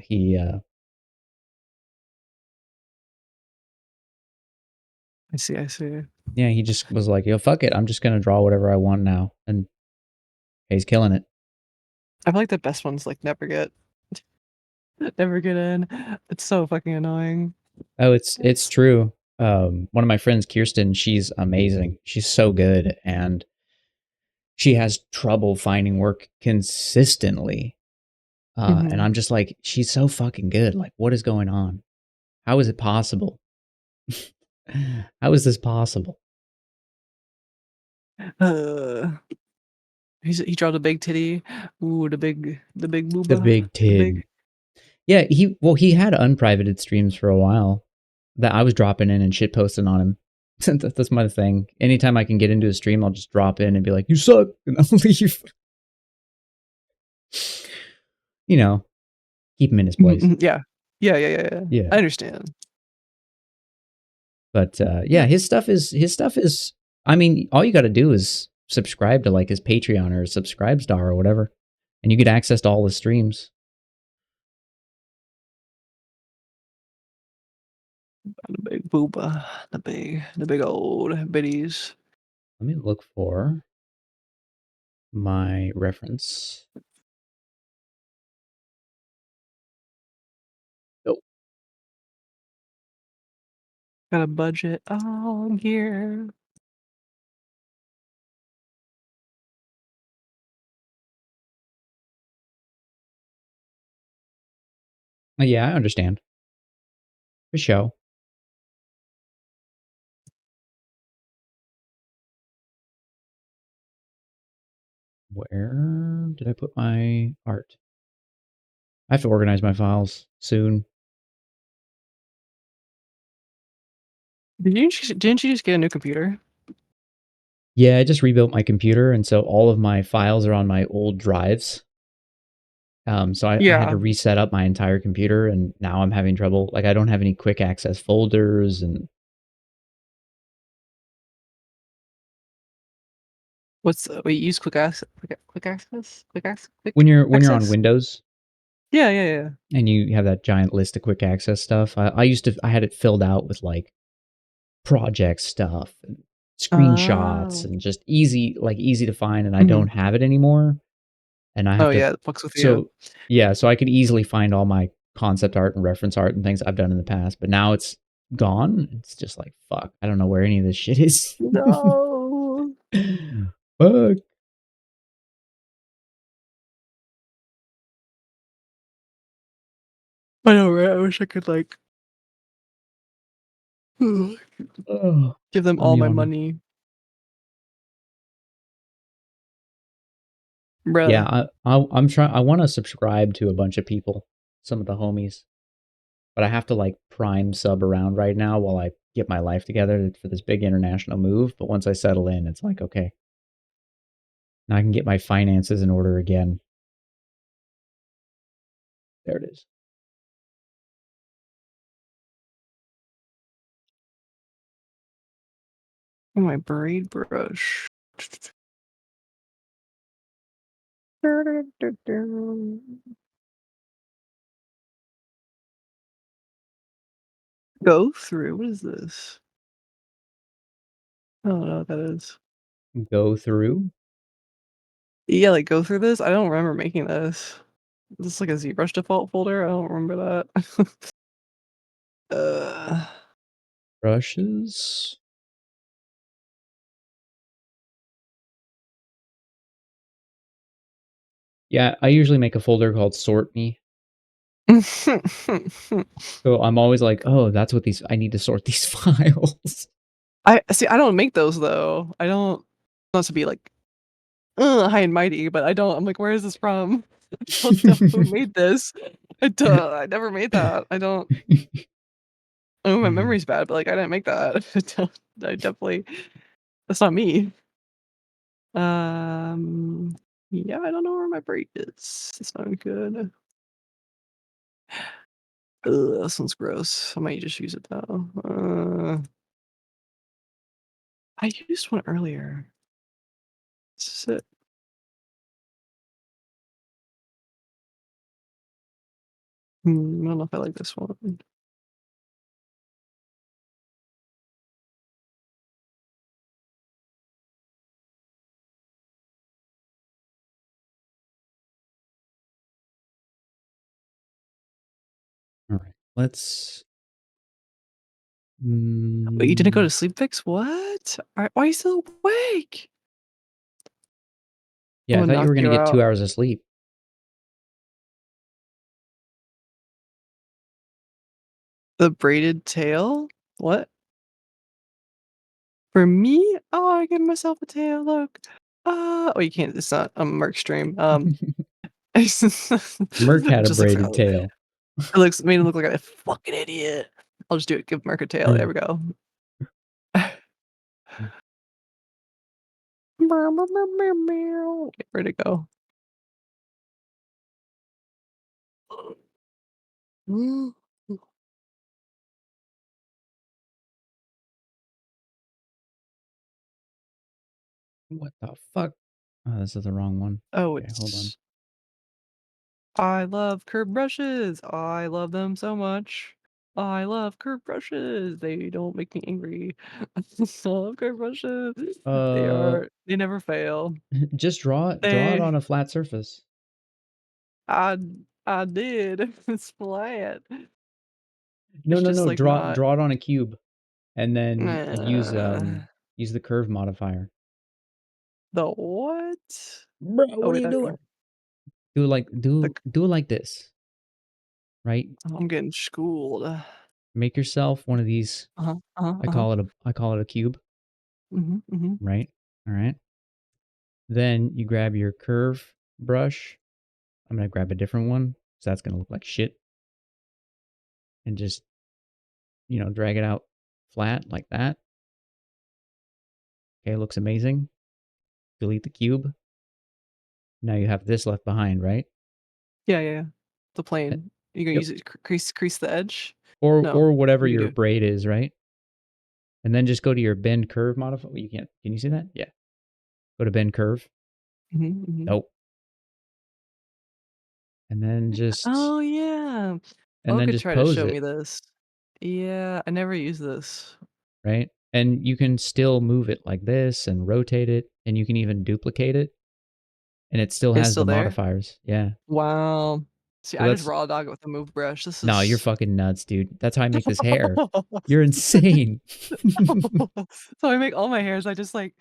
I see. he just was like, yo, fuck it. I'm just going to draw whatever I want now. And he's killing it. I feel like the best ones like never get in. It's so fucking annoying. Oh, it's true. One of my friends, Kirsten, she's amazing. She's so good. And she has trouble finding work consistently. And Mhm. I'm just like, she's so fucking good. Like, what is going on? How is it possible? How is this possible? Uh, he draw the big titty. Ooh, the big The booba. big The tid. big. Yeah, he had unprivated streams for a while that I was dropping in and shit posting on him. That's my thing. Anytime I can get into a stream, I'll just drop in and be like, "You suck," and I'll leave. You know, keep him in his place. Yeah. Yeah. Yeah, I understand. but yeah, his stuff is. I mean, all you got to do is subscribe to like his Patreon or his Subscribe Star or whatever, and you get access to all his streams. The big booba, the big old biddies. Let me look for my reference. Oh, Got a budget on here. yeah, I understand. For show. Where did I put my art? I have to organize my files soon. Didn't you just get a new computer? Yeah, I just rebuilt my computer, and so all of my files are on my old drives. So I had to Yeah. reset up my entire computer, and now I'm having trouble. Like, I don't have any quick access folders, and What's wait? Use quick access. Quick when you're on access. Windows Yeah, yeah, yeah. and you have that giant list of quick access stuff, I had it filled out with like project stuff and screenshots Oh. and just easy to find, and I don't have it anymore. And I have Oh to yeah, it fucks with you. so yeah, so I could easily find all my concept art and reference art and things I've done in the past, but now it's gone. It's just like, fuck, I don't know where any of this shit is. No. Fuck. I know, right? I wish I could like give Oh, them I'm all my yawning. money, Yeah, bruh. I'm trying. I want to subscribe to a bunch of people, some of the homies, but I have to like prime sub around right now while I get my life together for this big international move. But once I settle in, it's like, okay, now I can get my finances in order again. There it is. Oh, my braid brush. Go through. What is this? I don't know what that is. Go through. Yeah, like go through this. I don't remember making this. Is this like a ZBrush default folder? I don't remember that. uh, Brushes. Yeah, I usually make a folder called Sort Me. So I'm always like, oh, that's what I need to sort these files. I see. I don't make those though. I don't. Not to be like high and mighty, but I don't. I'm like, where is this from? I don't know who made this. I never made that. I don't. I know my memory's bad, but like I didn't make that. I definitely. That's not me. Yeah, I don't know where my braid is. It's not good. Ugh, that sounds gross. I might just use it though. I used one earlier. This is it. I don't know if I like this one. All right, let's. Wait, you didn't go to sleep fix? What? Why are you still awake? Yeah, I'm I gonna thought you knock were gonna you get 2 out. hours of sleep. The braided tail? What? For me? Oh, I give myself a tail. Look. Oh, you can't. It's not a Merc stream. It's Merc had a just looks like braided tail. it looks made him look like a fucking idiot. I'll just do it. Give Merc a tail. There we go. Where'd it go? What the fuck? Oh, this is the wrong one. Oh, Okay, hold on. it's. I love curved brushes. I love them so much. I love curved brushes. They don't make me angry. I love curved brushes. Uh, They never fail. just draw it They on a flat surface. I I did. It's flat. No, It's no, just no. like Draw not it on a cube, and then uh, use the curve modifier. the what? Bro, Oh what are wait, you that's doing? not the Do it like this, right? I'm getting schooled. Make yourself one of these. Uh-huh, uh-huh, I uh-huh. call it a cube, Mhm. right? All right. Then you grab your curve brush. I'm gonna grab a different one, so that's gonna look like shit, and just drag it out flat like that. Okay, looks amazing. Delete the cube. Now you have this left behind, right? Yeah. The Uh, plane. You gonna Yep. use it crease the edge? Or No. whatever What do you your do? braid is, right? And then just go to your bend curve modifier. You can't. Can you see that? Yeah. Go to bend curve. Mhm. Nope. And then just Oh, yeah. and Oh, then could just try to pose show me it, this. Yeah, I never use this. right? And you can still move it like this and rotate it, and you can even duplicate it, and it still It's has the still there? modifiers. Yeah. Wow. See, So I just that's raw dog it with the move brush. This no, you're is fucking nuts, dude. That's how I make this hair. You're insane. So I make all my hairs, I just, like,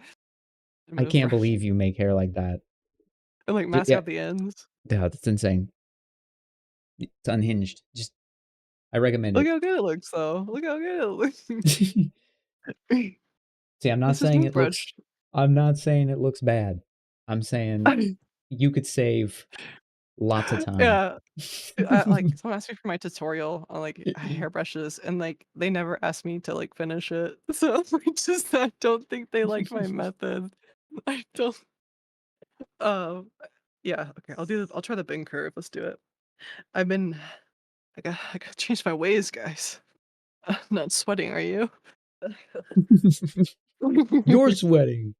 I move can't brush believe you make hair like that. and, like, mask Yeah, out the ends. yeah, that's insane. It's unhinged. Just I recommend Look it. how good it looks, though. Look how good it looks. See, It's just move brush. I'm not saying it looks bad. I'm saying you could save lots of time. Yeah. Like, someone asked me for my tutorial on, like, hairbrushes, and, like, they never asked me to, like, finish it. So, I don't think they liked my method. I don't yeah, okay, I'll do this. I'll try the bend curve, let's do it. I've been I gotta change my ways, guys. Not sweating, are you? You're sweating.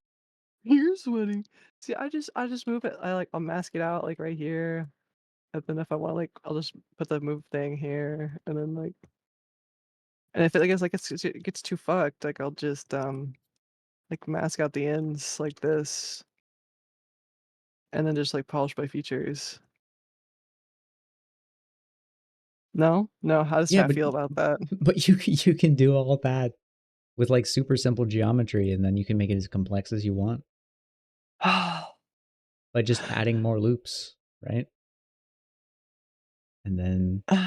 You're sweating. See, I just move it. I'll mask it out, like, right here, and then if I wanna, like, I'll just put the move thing here, and then, like and if it, I guess, like, it gets too fucked, like, I'll just, like, mask out the ends like this, and then just, like, polish my features. No? No? How does Yeah, chat feel about that? but you can do all that with like super simple geometry, and then you can make it as complex as you want by just adding more loops, right? And then Yeah,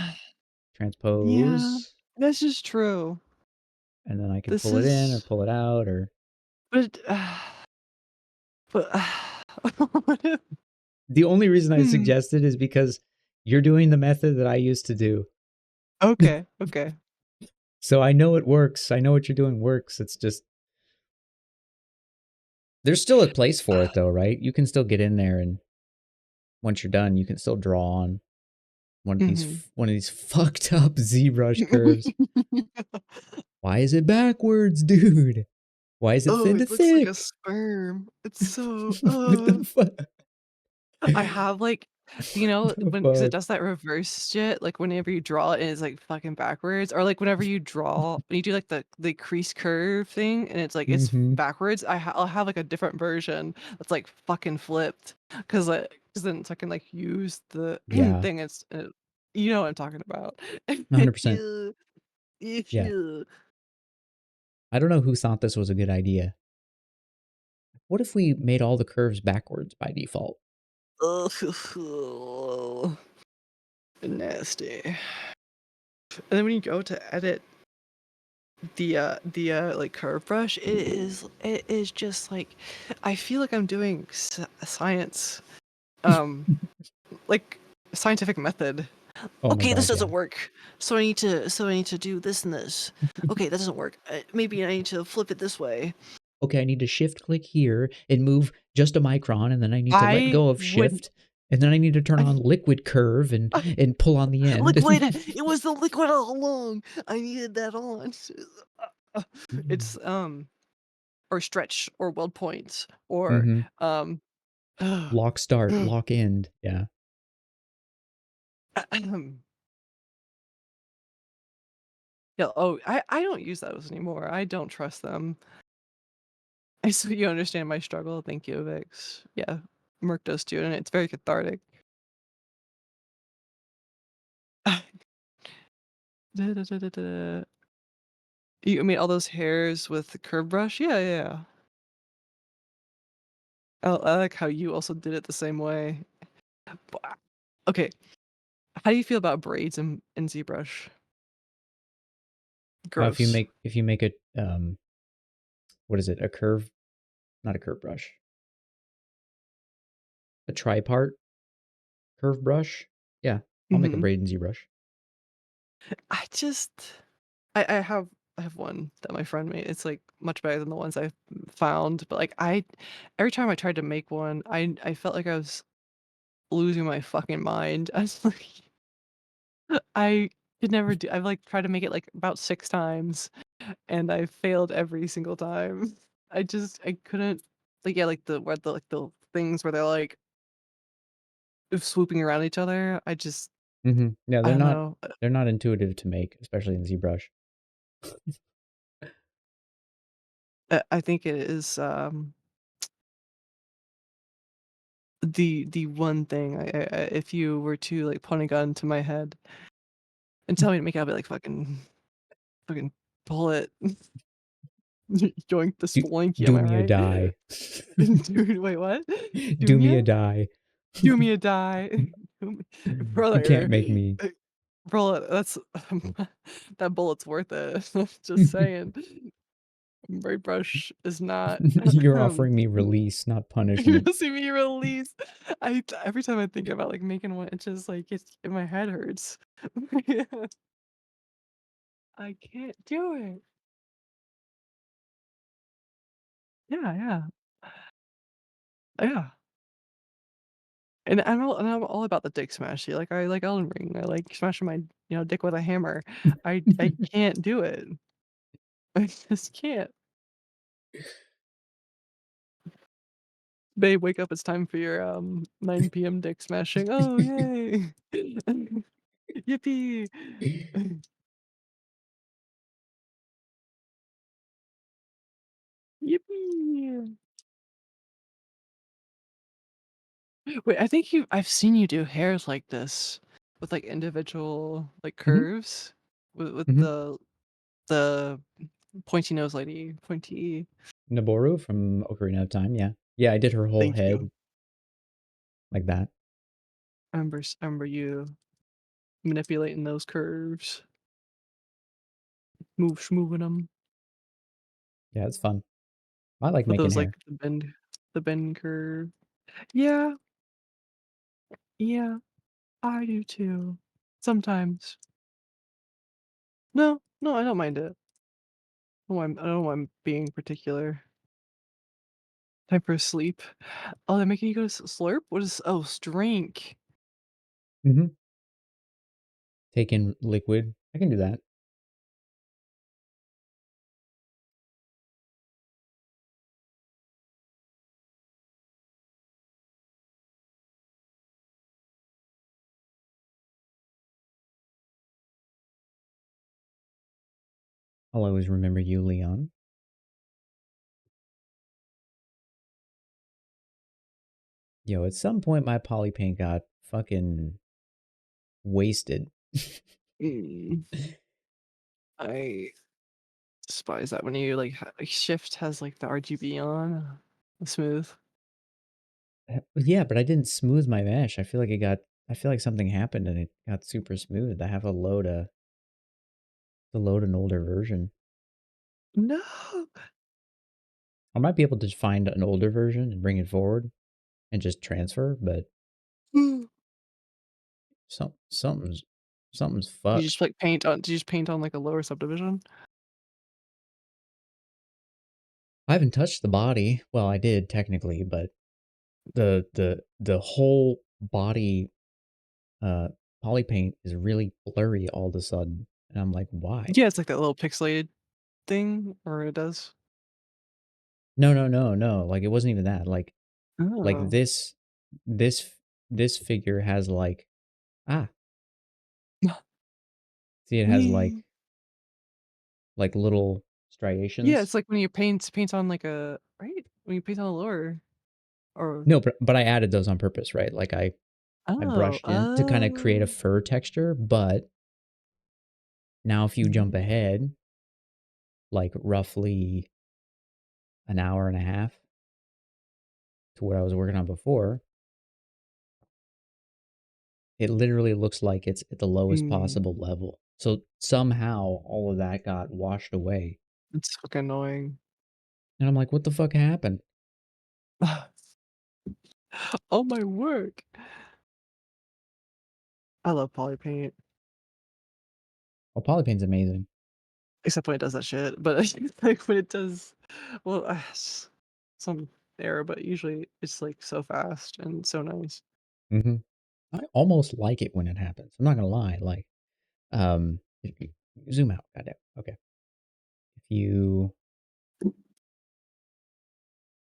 transpose, this is true. and then I can This pull it in or is pull it out, or but but what if the only reason I hmm, suggested is because you're doing the method that I used to do. okay. So I know it works. I know what you're doing works. It's just there's still a place for it though, right? You can still get in there, and once you're done, you can still draw on Mhm. one of these fucked up ZBrush curves. Why is it backwards, dude? Why is it Oh, thin to it looks like a thick? sperm. It's so, What the fuck? I have, like What the when because it fuck? does that reverse shit, like, whenever you draw it and it's, like, fucking backwards, or, like, whenever you draw when you do, like, the crease curve thing and it's, like, it's Mm-hmm. backwards, I'll have, like, a different version that's, like, fucking flipped, 'cause then so I can, like, use the Yeah, thing, you know what I'm talking about. 100%. Ew, Yeah. ew. I don't know who thought this was a good idea. What if we made all the curves backwards by default? Ugh, nasty. And then when you go to edit like, curve brush, it is just, like I feel like I'm doing science, um, like, scientific method. Oh my "Okay, this god, yeah. doesn't work, so I need to do this and this. Okay, that doesn't work. Maybe I need to flip it this way." Okay, I need to shift click here and move just a micron, and then I need to let I go of would shift, and then I need to turn I on liquid curve and pull on the end. liquid! It was the liquid all along! I needed that on. It's, or stretch, or weld points, or, Mm-hmm. um Lock start, lock end. Yeah. Yeah. Oh, I don't use those anymore. I don't trust them. I so you understand my struggle. Thank you, Vix. Yeah, Merc does too, and it's very cathartic. Da-da-da-da-da. You mean all those hairs with the curve brush? Yeah, yeah. I like how you also did it the same way. Okay, how do you feel about braids and ZBrush? If you Gross. make a what is it? A curve, not a curve brush. A tripart curve brush? Yeah, I'll make a Mhm. braid and ZBrush. I just I have one that my friend made. It's like much better than the ones I've found, but like every time I tried to make one, I felt like I was losing my fucking mind. I was like I could never do I've like tried to make it like about 6 times and I failed every single time. I couldn't like yeah, like the where the like the things where they're like swooping around each other. Yeah, I don't know. they're not intuitive to make, especially in ZBrush. I think it is the one thing if you were to like point a gun to my head and tell me to make it, I'll be like fucking pull it. Yoink the Do, spelunky, am do I me a right? die. Dude, wait, what? Do me a Doomia? die. Do me a die. You can't Brother, make me. bro, that's that bullet's worth it. Just saying. Bright brush is not You're offering me release, not you punishment. see me release. I every time I think about like making one, it's just like my head hurts. I can't do it. Yeah, yeah, yeah. And I'm all about the dick smashy. Like I like Elden Ring. I like smashing my dick with a hammer. I can't do it. I just can't. Babe, wake up! It's time for your 9 p.m. dick smashing. Oh yay! Yippee! Yippee! Wait, I think I've seen you do hairs like this with like individual like hmm curves with hmm the pointy nose lady, pointy. Naboru from Ocarina of Time, yeah. Yeah, I did her whole Thank you. head like that. I remember you manipulating those curves, moving them Yeah, it's fun. I like with making those like hair. the bend curve. Yeah, yeah, I do too. Sometimes. No, no, I don't mind it. I don't mind being particular. Time for sleep. Oh, they're making you go to slurp? What is drink. hmm Take in liquid. I can do that. I'll always remember you, Leon. Yo, at some point my poly paint got fucking wasted. Mm, I despise that when you like shift has like the RGB on smooth. Yeah, but I didn't smooth my mesh. I feel like something happened and it got super smooth. I have to load an older version. No. I might be able to find an older version and bring it forward and just transfer, but You something's fucked. just like paint on. Did you just paint on like a lower subdivision? I haven't touched the body. Well, I did technically, but the whole body poly paint is really blurry all of a sudden. And I'm like, why? Yeah, it's like that little pixelated thing, or it does. No. Like it wasn't even that. Like Oh. this this figure has like ah, see it has like Wee. like little striations. Yeah, it's like when you paint on like a right when you paint on a lower or No, but I added those on purpose, right? Like I oh brushed in to kind of create a fur texture, but now if you jump ahead, like roughly an hour and a half to what I was working on before, it literally looks like it's at the lowest possible level. So somehow all of that got washed away. it's fucking annoying. And I'm like, what the fuck happened? Oh my work. I love poly paint. Well, Polypane's amazing. Except when it does that shit. But like when it does well some error, but usually it's like so fast and so nice. Mm-hmm. I almost like it when it happens. I'm not gonna lie. Like, if you zoom out. Goddamn. Okay. If you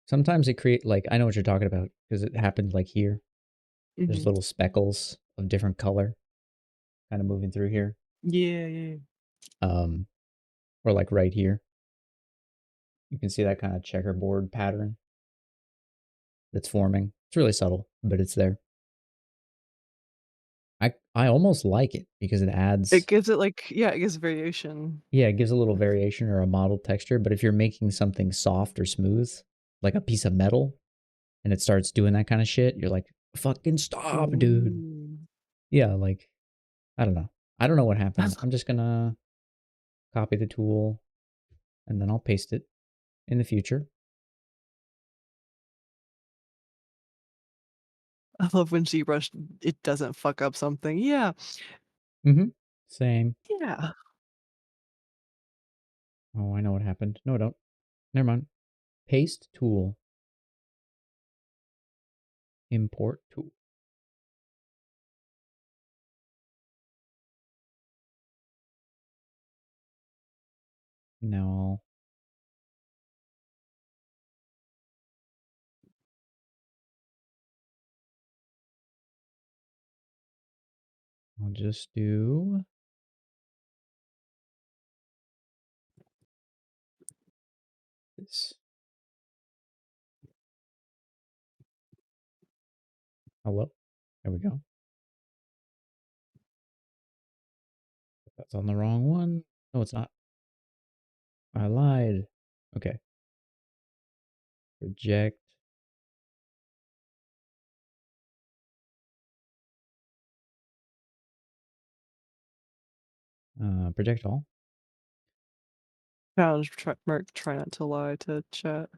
sometimes it create like I know what you're talking about because it happened like here. There's Mhm. little speckles of different color kind of moving through here. Yeah. Um, or like right here. You can see that kind of checkerboard pattern that's forming. It's really subtle, but it's there. I almost like it because it It adds gives it like it gives variation. yeah, it gives a little variation or a mottled texture, but if you're making something soft or smooth, like a piece of metal, and it starts doing that kind of shit, you're like, fucking stop, dude. Ooh. Yeah, like I don't know. I don't know what happened. I'm just gonna copy the tool and then I'll paste it in the future. I love when ZBrush it doesn't fuck up something. Yeah. Mm-hmm. Same. Yeah. Oh, I know what happened. No, don't. Never mind. Paste tool. Import tool. Now I'll just do this. Hello. There we go. That's on the wrong one. No, it's not. I lied. Okay. Reject. Project all. Challenge Merc, try not to lie to chat.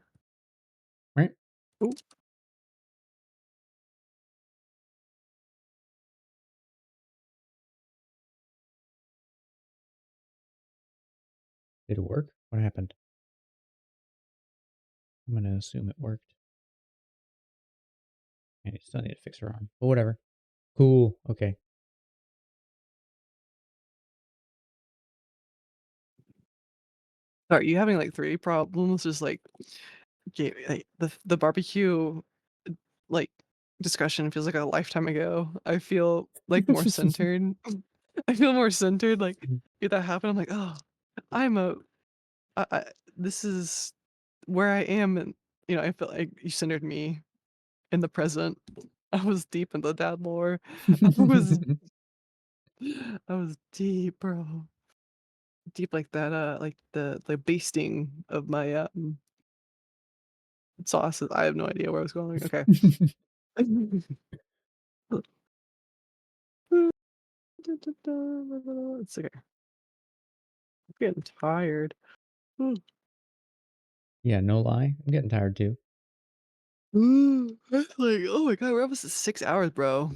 Right. Ooh. Did it work? What happened? I'm gonna assume it worked. And you still need to fix her arm. But whatever. Cool. Okay. Are you having like 3 problems? Just like like the barbecue like discussion feels like a lifetime ago. I feel like more centered. I feel more centered. Like if that happened, I'm like, oh, I'm a, I this is where I am, and I felt like you centered me in the present. I was deep in the dad lore. I was, I was deep, bro. Deep like that. Like the basting of my sauces. I have no idea where I was going. Okay. It's okay. I'm getting tired. Yeah, no lie. I'm getting tired too. That's like, oh my god, we're almost at 6 hours, bro.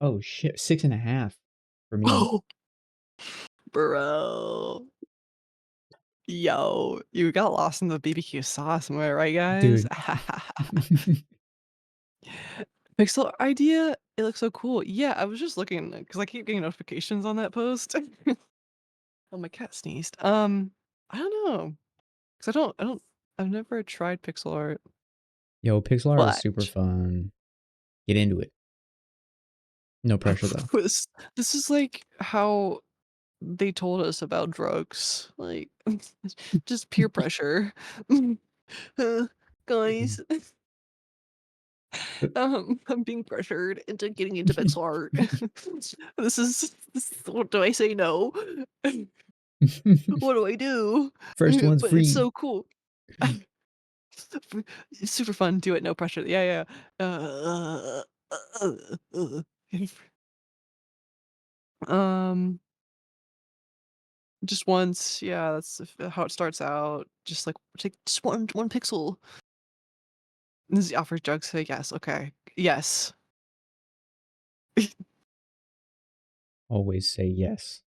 Oh shit. 6.5 for me. Oh, bro. Yo, you got lost in the BBQ sauce, am I right, guys? Dude. Pixel idea? It looks so cool. Yeah, I was just looking because I keep getting notifications on that post. Oh, my cat sneezed. I don't know. Because I've never tried pixel art. Yo, pixel art is But super fun. Get into it. No pressure though. this is like how they told us about drugs, like just peer pressure. Guys, I'm being pressured into getting into pixel art. This is what do I say no? What do I do? First one's But it's free. so cool. It's super fun. Do it, no pressure. Yeah, yeah. Um, just once. Yeah, that's how it starts out. Just like take just one pixel. This is the offer drugs. Say yes. Okay. Yes. Always say yes.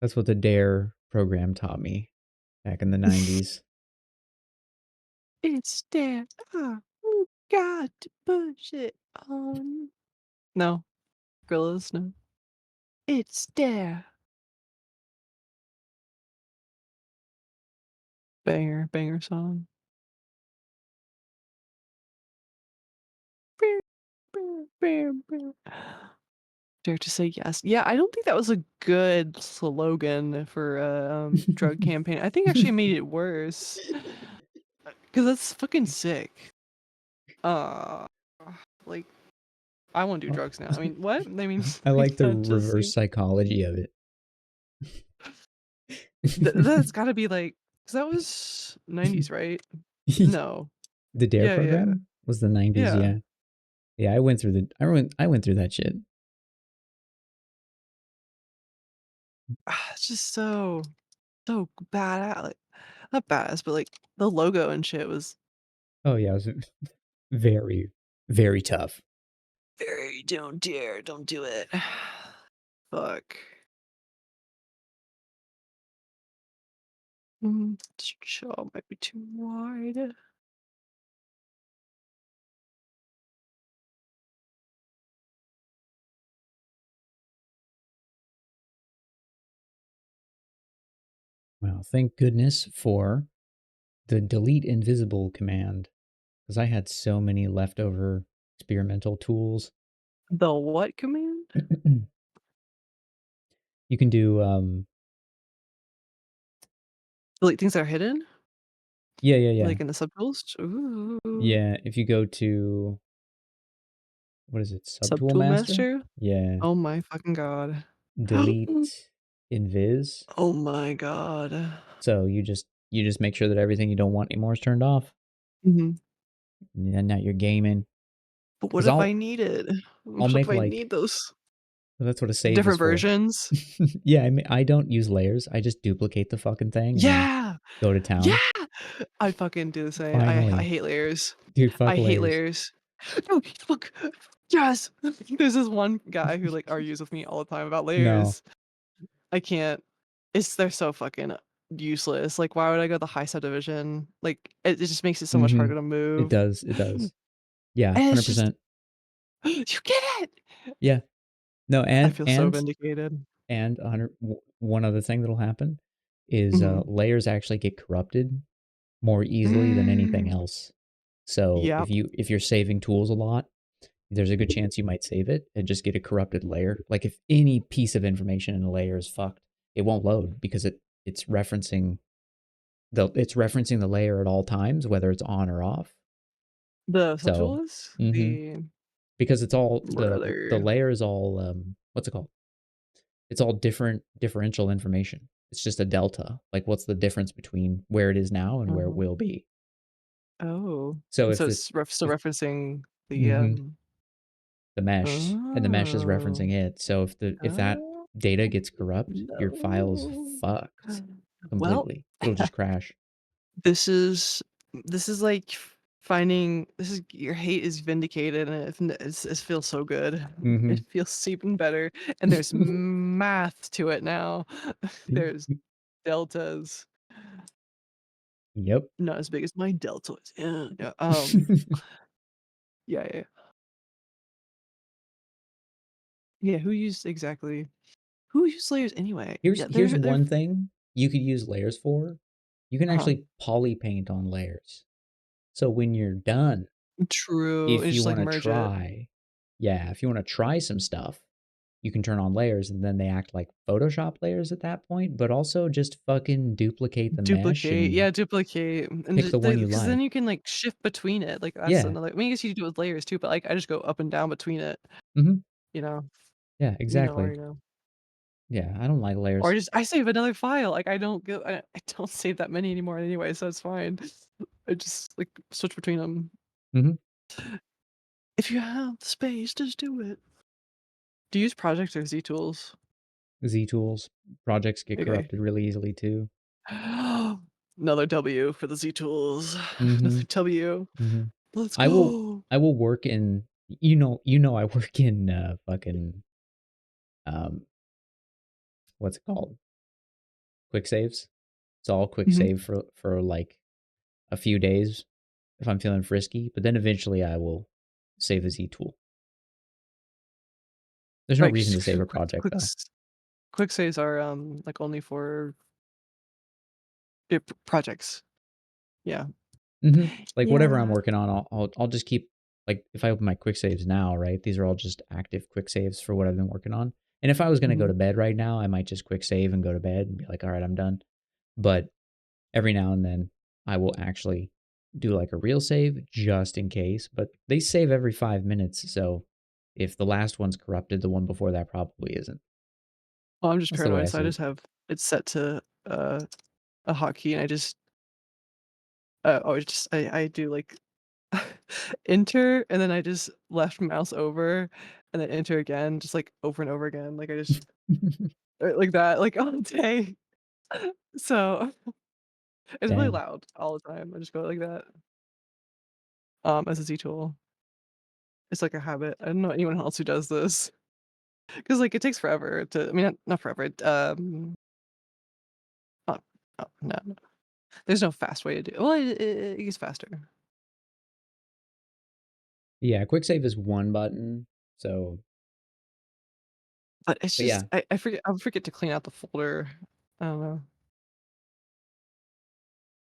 That's what the DARE program taught me back in the 90s. It's there. You got to push it on. No, gorillas. No. It's there. Banger song. Dare to say yes. Yeah, I don't think that was a good slogan for a drug campaign. I think actually it made it worse. Cause that's fucking sick. Uh, like I want to do drugs now. I mean, what? I mean, I like the that just reverse seems psychology of it. that's got to be like, cause that was 90s, right? No. The DARE Yeah, yeah, program was the 90s, yeah. yeah. Yeah, I went through through that shit. It's just so badass. Like, not badass, but like the logo and shit was Oh yeah, it was very, very tough. Very don't dare, don't do it. fuck. This show might be too wide. Well, thank goodness for the delete invisible command, because I had so many leftover experimental tools. The what command? You can do Like things that are hidden? yeah. Like in the subtools? Ooh. Yeah, if you go to what is it, Subtool Subtool Master? master? Yeah, Oh my fucking god. delete invis. Oh my god. So you just make sure that everything you don't want anymore is turned off. Mhm. And then now you're gaming. But what 'Cause if I need it? I'll What if make I like need those that's what a save is different for. versions? Yeah, I don't use layers. I just duplicate the fucking thing and then Yeah! go to town. Yeah! I fucking do the same. I Finally. hate layers. Dude, fuck I hate layers. layers. No, look. Yes! There's this one guy who like argues with me all the time about No. layers. I can't. They're so fucking useless. Like, why would I go the high subdivision? Like, it just makes it so much harder to It move. does. It does. Yeah, And it's just 100%. you get it. Yeah. No, I feel so vindicated. and one other thing that'll happen is Mhm. layers actually get corrupted more easily than anything else. So Yep. if you're saving tools a lot, there's a good chance you might save it and just get a corrupted layer. Like if any piece of information in a layer is fucked, it won't load because it's referencing the layer at all times, whether it's on or off. The So, subtool is hmm the because it's all the brother. layer is all what's it called? It's all differential information. It's just a delta. Like what's the difference between where it is now and where it Uh-huh. will be? Oh. So if So this it's still if referencing the mhm, the mesh and the mesh is Oh. referencing it. So if that Oh data gets corrupt, your file's no. fucked Well, completely. It'll just crash. this is like finding this is your hate is vindicated and it feels so good. hmm It feels even better. And there's math to it now. There's deltas. Yep. Not as big as my deltoids. Yeah. Yeah. Yeah, yeah. Yeah, who used layers anyway? Yeah, Here's they're one thing you could use layers for. You can uh-huh. actually poly paint on layers. So when you're done, True. if And you just like want to merge it. try, yeah, if you want to try some stuff, you can turn on layers, and then they act like Photoshop layers at that point, but also just fucking duplicate the mesh Duplicate, and yeah, duplicate, and pick the one you because then like. you can, like, shift between it, like, that's Yeah. another I mean, I guess you do it with layers too, but, like, I just go up and down between it, Mhm. you know? Yeah, You know where exactly. you know. Yeah, I don't like Or layers. just I save another file, like, I don't save that many anymore anyway, so it's fine. I just, like, switch between them. Mhm. If you have the space, just do it. Do you use projects or Z tools? Z tools. Projects get Okay. corrupted really easily too. Another W for the Z tools. Another Mhm. W. Mhm. Let's I will go. I will work in you know I work in fucking um what's it called? Quick saves. So I'll quick Mhm. save for like a few days if I'm feeling frisky, but then eventually I will save a Z tool. There's no Right, reason to 'cause save a project though. quick saves are, like, only for projects. Yeah. Mhm. Like whatever I'm Yeah. working on, I'll just keep like if I open my quick saves now, right? These are all just active quick saves for what I've been working on. And if I was gonna go Mhm. to bed right now, I might just quick save and go to bed and be like, all right, I'm done. But every now and then I will actually do like a real save just in case. But they save every 5 minutes, so if the last one's corrupted, the one before that probably isn't. Well, I'm just That's the way I paranoid, so I see it. just have it set to, a hotkey, and I just, I do, like, enter, and then I just left mouse over, and then enter again, just, like, over and over again, like, I just like that, like, all day. So, it's really Damn. loud all the time, I just go like that, as a Z tool. It's like a habit. I don't know anyone else who does this, because like, it takes forever to I mean, not forever, oh, no. There's no fast way to do well, it gets faster. Yeah, quick save is one button. So, But it's but just yeah. I forget to clean out the folder. I don't know.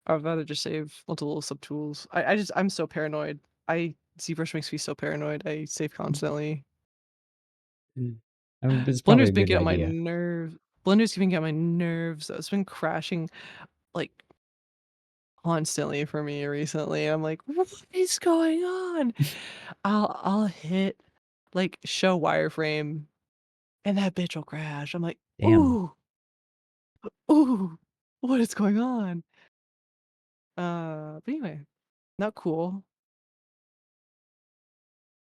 I'd rather just save multiple subtools. I'm so paranoid. ZBrush makes me so paranoid. I save constantly. Mm. I mean, it's probably Blender's a been good getting on my idea. nerves. Blender's been getting on my nerves. It's been crashing like constantly for me recently. I'm like, what is going on? I'll hit like show wireframe and that bitch will crash. I'm like, Damn. ooh, ooh, what is going on? But anyway, not cool.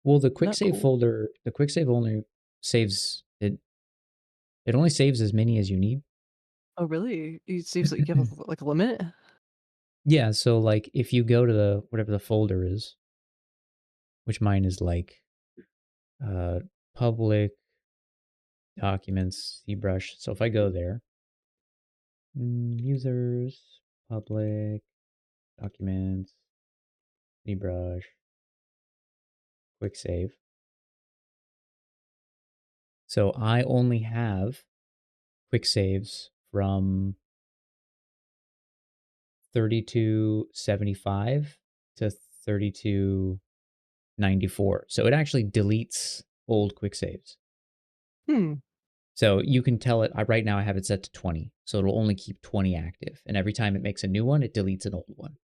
Well, the quick Not save cool. folder, the quick save only saves it. It only saves as many as you need. Oh, really? It seems like you have like a limit. Yeah, so like if you go to the whatever the folder is, which mine is like uh public documents, ZBrush. So if I go there, users, public documents, ZBrush, quick save. So I only have quick saves from 3275 to 3294. So it actually deletes old quick saves. Hmm. So you can tell it, right now I have it set to 20. So it'll only keep 20 active. And every time it makes a new one, it deletes an old one.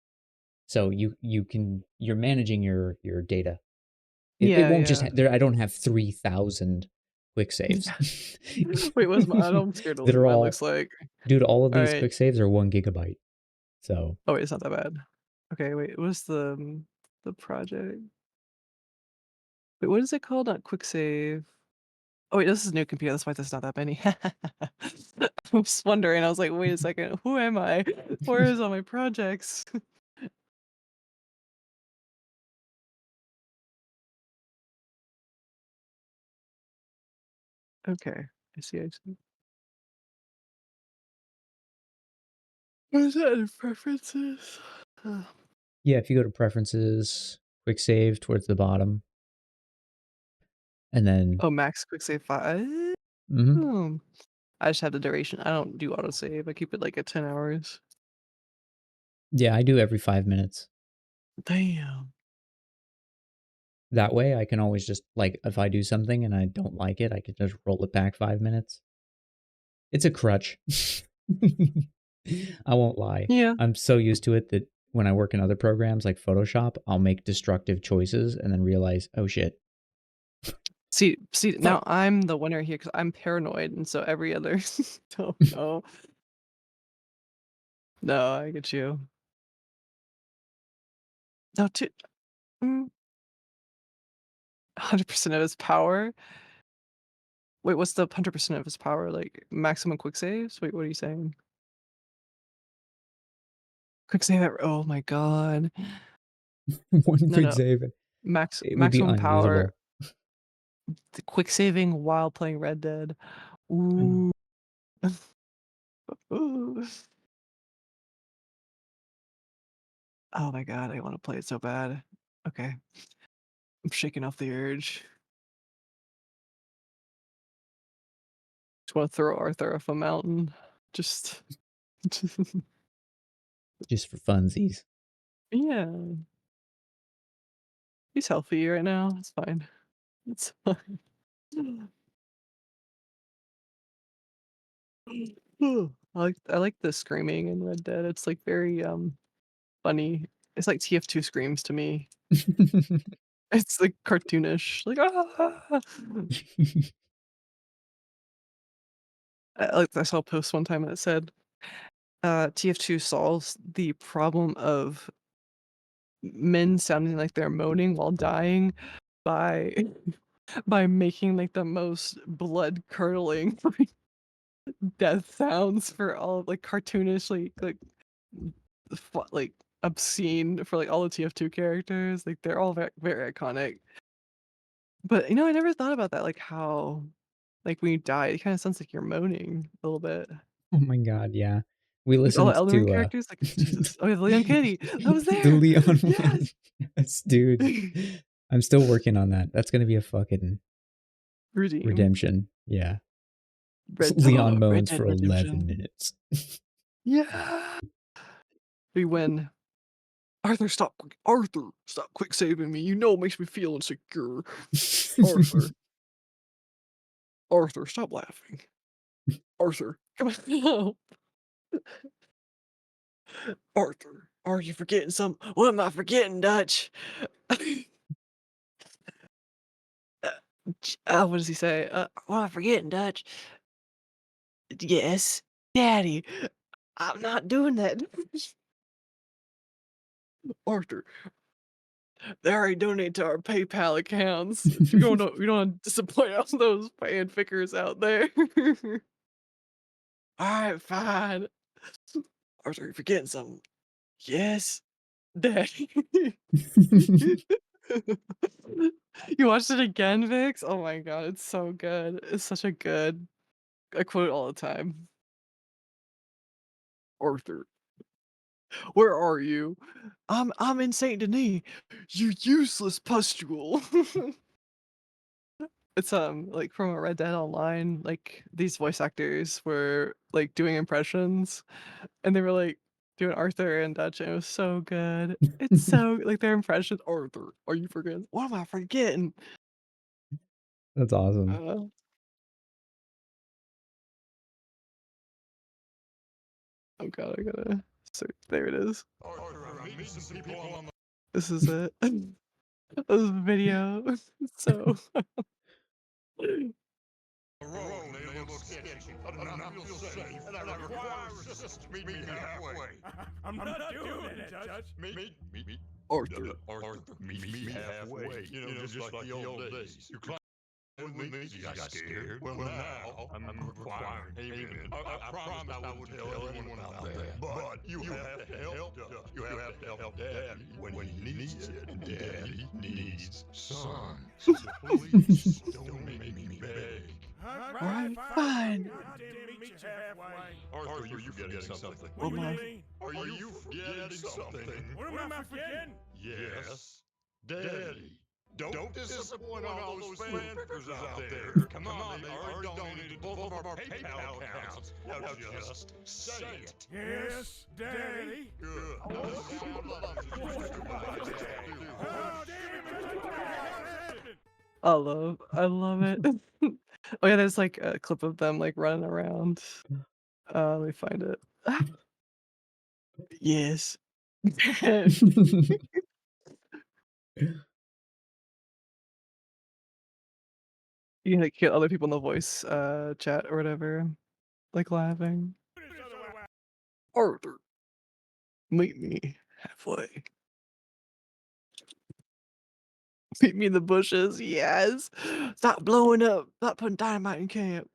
So you're managing your data. It Yeah, won't just, yeah. there, I don't have 3,000 quick saves Wait, what's my I'm scared to look that what are mine all, looks like. dude, all of these Alright. quick saves are 1 GB. So Oh, wait, it's not that bad. Okay, wait, what's the project? Wait, what is it called? Not quick save. Oh, wait, this is a new computer, that's why there's not that many. I was wondering, I was like, "Wait a second, who am I? Where is all my projects?" Okay, I see. What is that in preferences? yeah, if you go to preferences, quick save towards the bottom, and then, Oh, max quick save 5? mhm. Hmm. I just have the duration. I don't do autosave. I keep it like at 10 hours. Yeah, I do every 5 minutes. Damn. That way I can always just, like, if I do something and I don't like it, I can just roll it back 5 minutes. It's a crutch. I won't lie. Yeah. I'm so used to it that when I work in other programs like Photoshop, I'll make destructive choices and then realize, "Oh, shit." See, now Fuck. I'm the winner here because I'm paranoid, and so every other don't know. No, I get you. No, 100% of his power? Wait, what's the 100% of his power? Like, maximum quick saves? Wait, what are you saying? Quick save at oh my god. One No, quick no. save. It would be Maximum power, unusable. the quick saving while playing Red Dead. Ooh. Ooh. Oh my god, I wanna play it so bad. Okay. I'm shaking off the urge. Just wanna throw Arthur off a mountain. Just Just for funsies. Yeah. He's healthy right now, it's fine. It's fine. I like the screaming in Red Dead, it's, like, very, funny. It's like TF2 screams to me. It's, like, cartoonish, like, "Ah!" I saw a post one time and it said, TF2 solves the problem of men sounding like they're moaning while dying by by making, like, the most blood-curdling, death sounds for all of, like, cartoonish, like, obscene for, like, all the TF2 characters, like, they're all very iconic. But, I never thought about that, like, how, like, when you die, it kinda sounds like you're moaning a little bit. Oh my god, yeah. We Like, all the listened Elden Ring to, characters, like, Jesus. Oh, yeah, the Leon Kitty, that was the there! Leon one. Yes! Yes, dude. I'm still working on that. That's gonna be a fucking Redeem. redemption. Yeah. Red Leon Red moans Dead for 11 Redemption. minutes. Yeah! We win. Arthur, stop quick saving me, it makes me feel insecure. Arthur. Arthur, stop laughing. Arthur, come on, no. Arthur, are you forgetting something? What am I forgetting, Dutch? What does he say? What am I forgetting, Dutch? Yes, Daddy. I'm not doing that. Arthur, they already donated to our PayPal accounts. We don't disappoint all those fanfickers out there. Alright, fine. Arthur, you're forgetting something. Yes, Daddy. You watched it again, Vix? Oh my god, it's so good. It's such a good I quote it all the time. Arthur, where are you? I'm in Saint Denis. You useless pustule. It's like from a Red Dead Online, like these voice actors were like doing impressions and they were like doing Arthur and Dutch and it was so good. It's so like their impressions. Arthur, are you forgetting? What am I forgetting? That's awesome. Uh, oh god, I gotta so there it is. This is it. This video. So I'm not doing it, Judge. Arthur. Meet me halfway. Just like the old days. You climbed with me, you got scared. Well, now I'm requiring payment. I promised I wouldn't tell anyone about that. But you have to help us. You have to help Daddy when he needs it. And Daddy needs sons. So please don't make me beg. Alright, fine. Arthur, you forgetting something? What am I? Are you forgetting something? What am I forgetting? Yes, Daddy. Don't disappoint all those fanfickers out there. Come on, they already donated both of our PayPal accounts. Now just say it. Yes, Daddy. Good. Now sound love. Oh, damn it. I love it. Oh yeah, there's like a clip of them like running around. Let me find it. Yes. You can like hear other people in the voice chat or whatever, like laughing. Arthur, meet me halfway. Meet me in the bushes. Yes. Stop blowing up. Stop putting dynamite in camp.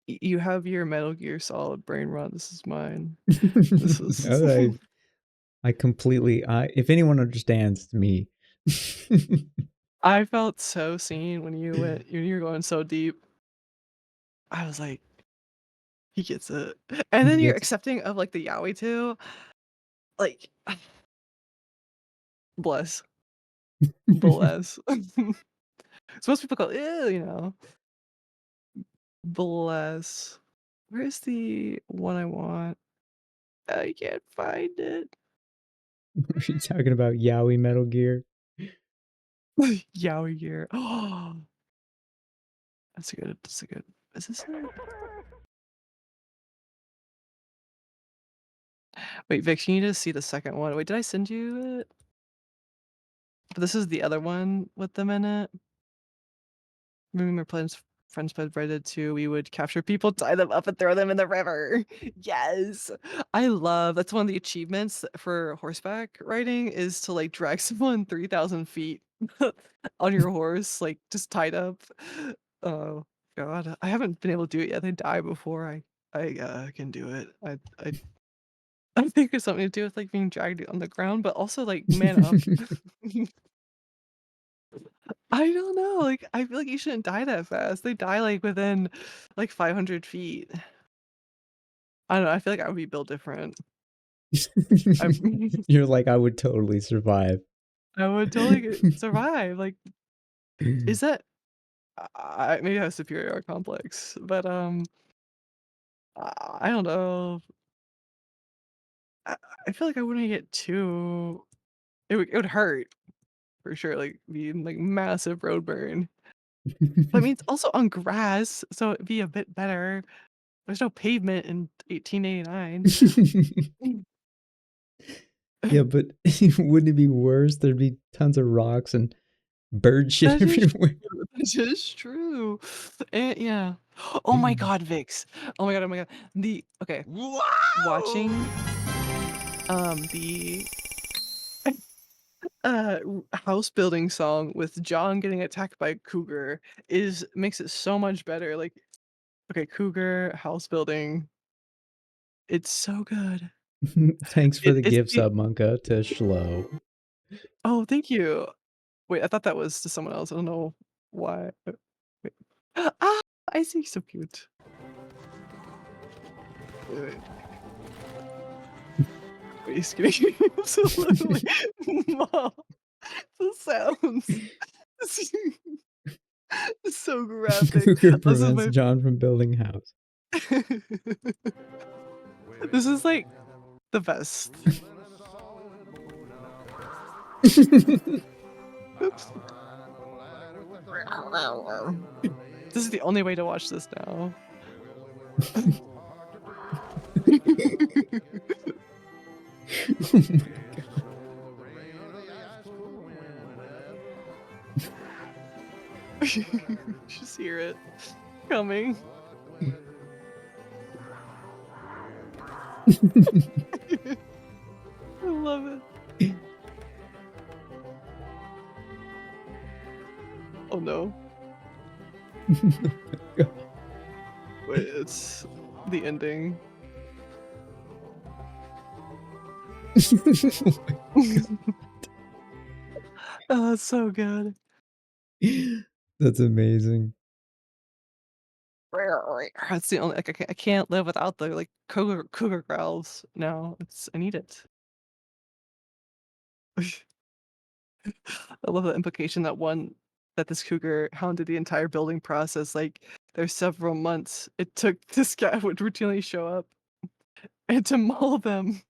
You have your Metal Gear Solid brain rot. This is mine. This is. I completely. If anyone understands, it's me. I felt so seen when you were going so deep. I was like, he gets it. And then you're accepting of like the yaoi too. Like, bless. Bless. So most people go, ew, you know. Bless. Where's the one I want? I can't find it. Are you talking about Yaoi Metal Gear? Yaoi gear. Oh, that's good. That's good. Is this it? Wait, Vic, you need to see the second one. Wait, did I send you it? But this is the other one with them in it. Remember friends played Red Dead 2, we would capture people, tie them up, and throw them in the river. Yes. That's one of the achievements for horseback riding is to like drag someone 3,000 feet on your horse, like just tied up. Oh God, I haven't been able to do it yet. They die before I can do it. I think it's something to do with like being dragged on the ground, but also like man up. I don't know, like, I feel like you shouldn't die that fast. They die, like, within, like, 500 feet. I don't know, I feel like I would be built different. I You're like, I would totally survive. I would totally survive, like, is that I maybe I have superior complex, but, I don't know. I I feel like I wouldn't get too it would hurt for sure, like, being, like, massive road burn. But I mean, it's also on grass, so it'd be a bit better. There's no pavement in 1889. Yeah, but wouldn't it be worse? There'd be tons of rocks and bird shit That is everywhere. true. That is true. And yeah. Oh my God, Vix. Oh my God. Oh my God. Okay. Watching the house building song with John getting attacked by a cougar makes it so much better. Like, okay, cougar house building. It's so good. Thanks for the It's gift sub, Monka, to Shlo. oh, thank you. Wait, I thought that was to someone else. I don't know why. Wait. Ah, I see. So cute. Wait. Wait, he's getting absolutely mom. The sounds. It's so graphic. Cougar This is prevents my. John from building house. This is like the best. This is the only way to watch this now. Oh my Just hear it coming. I love it. Oh no. Wait, it's the ending. Oh, it's so good. That's amazing. It's the only like I can't live without the like cougar growls. No, I need it. I love the implication that this cougar hounded the entire building process. Like there's several months it took this guy would routinely show up and to maul them.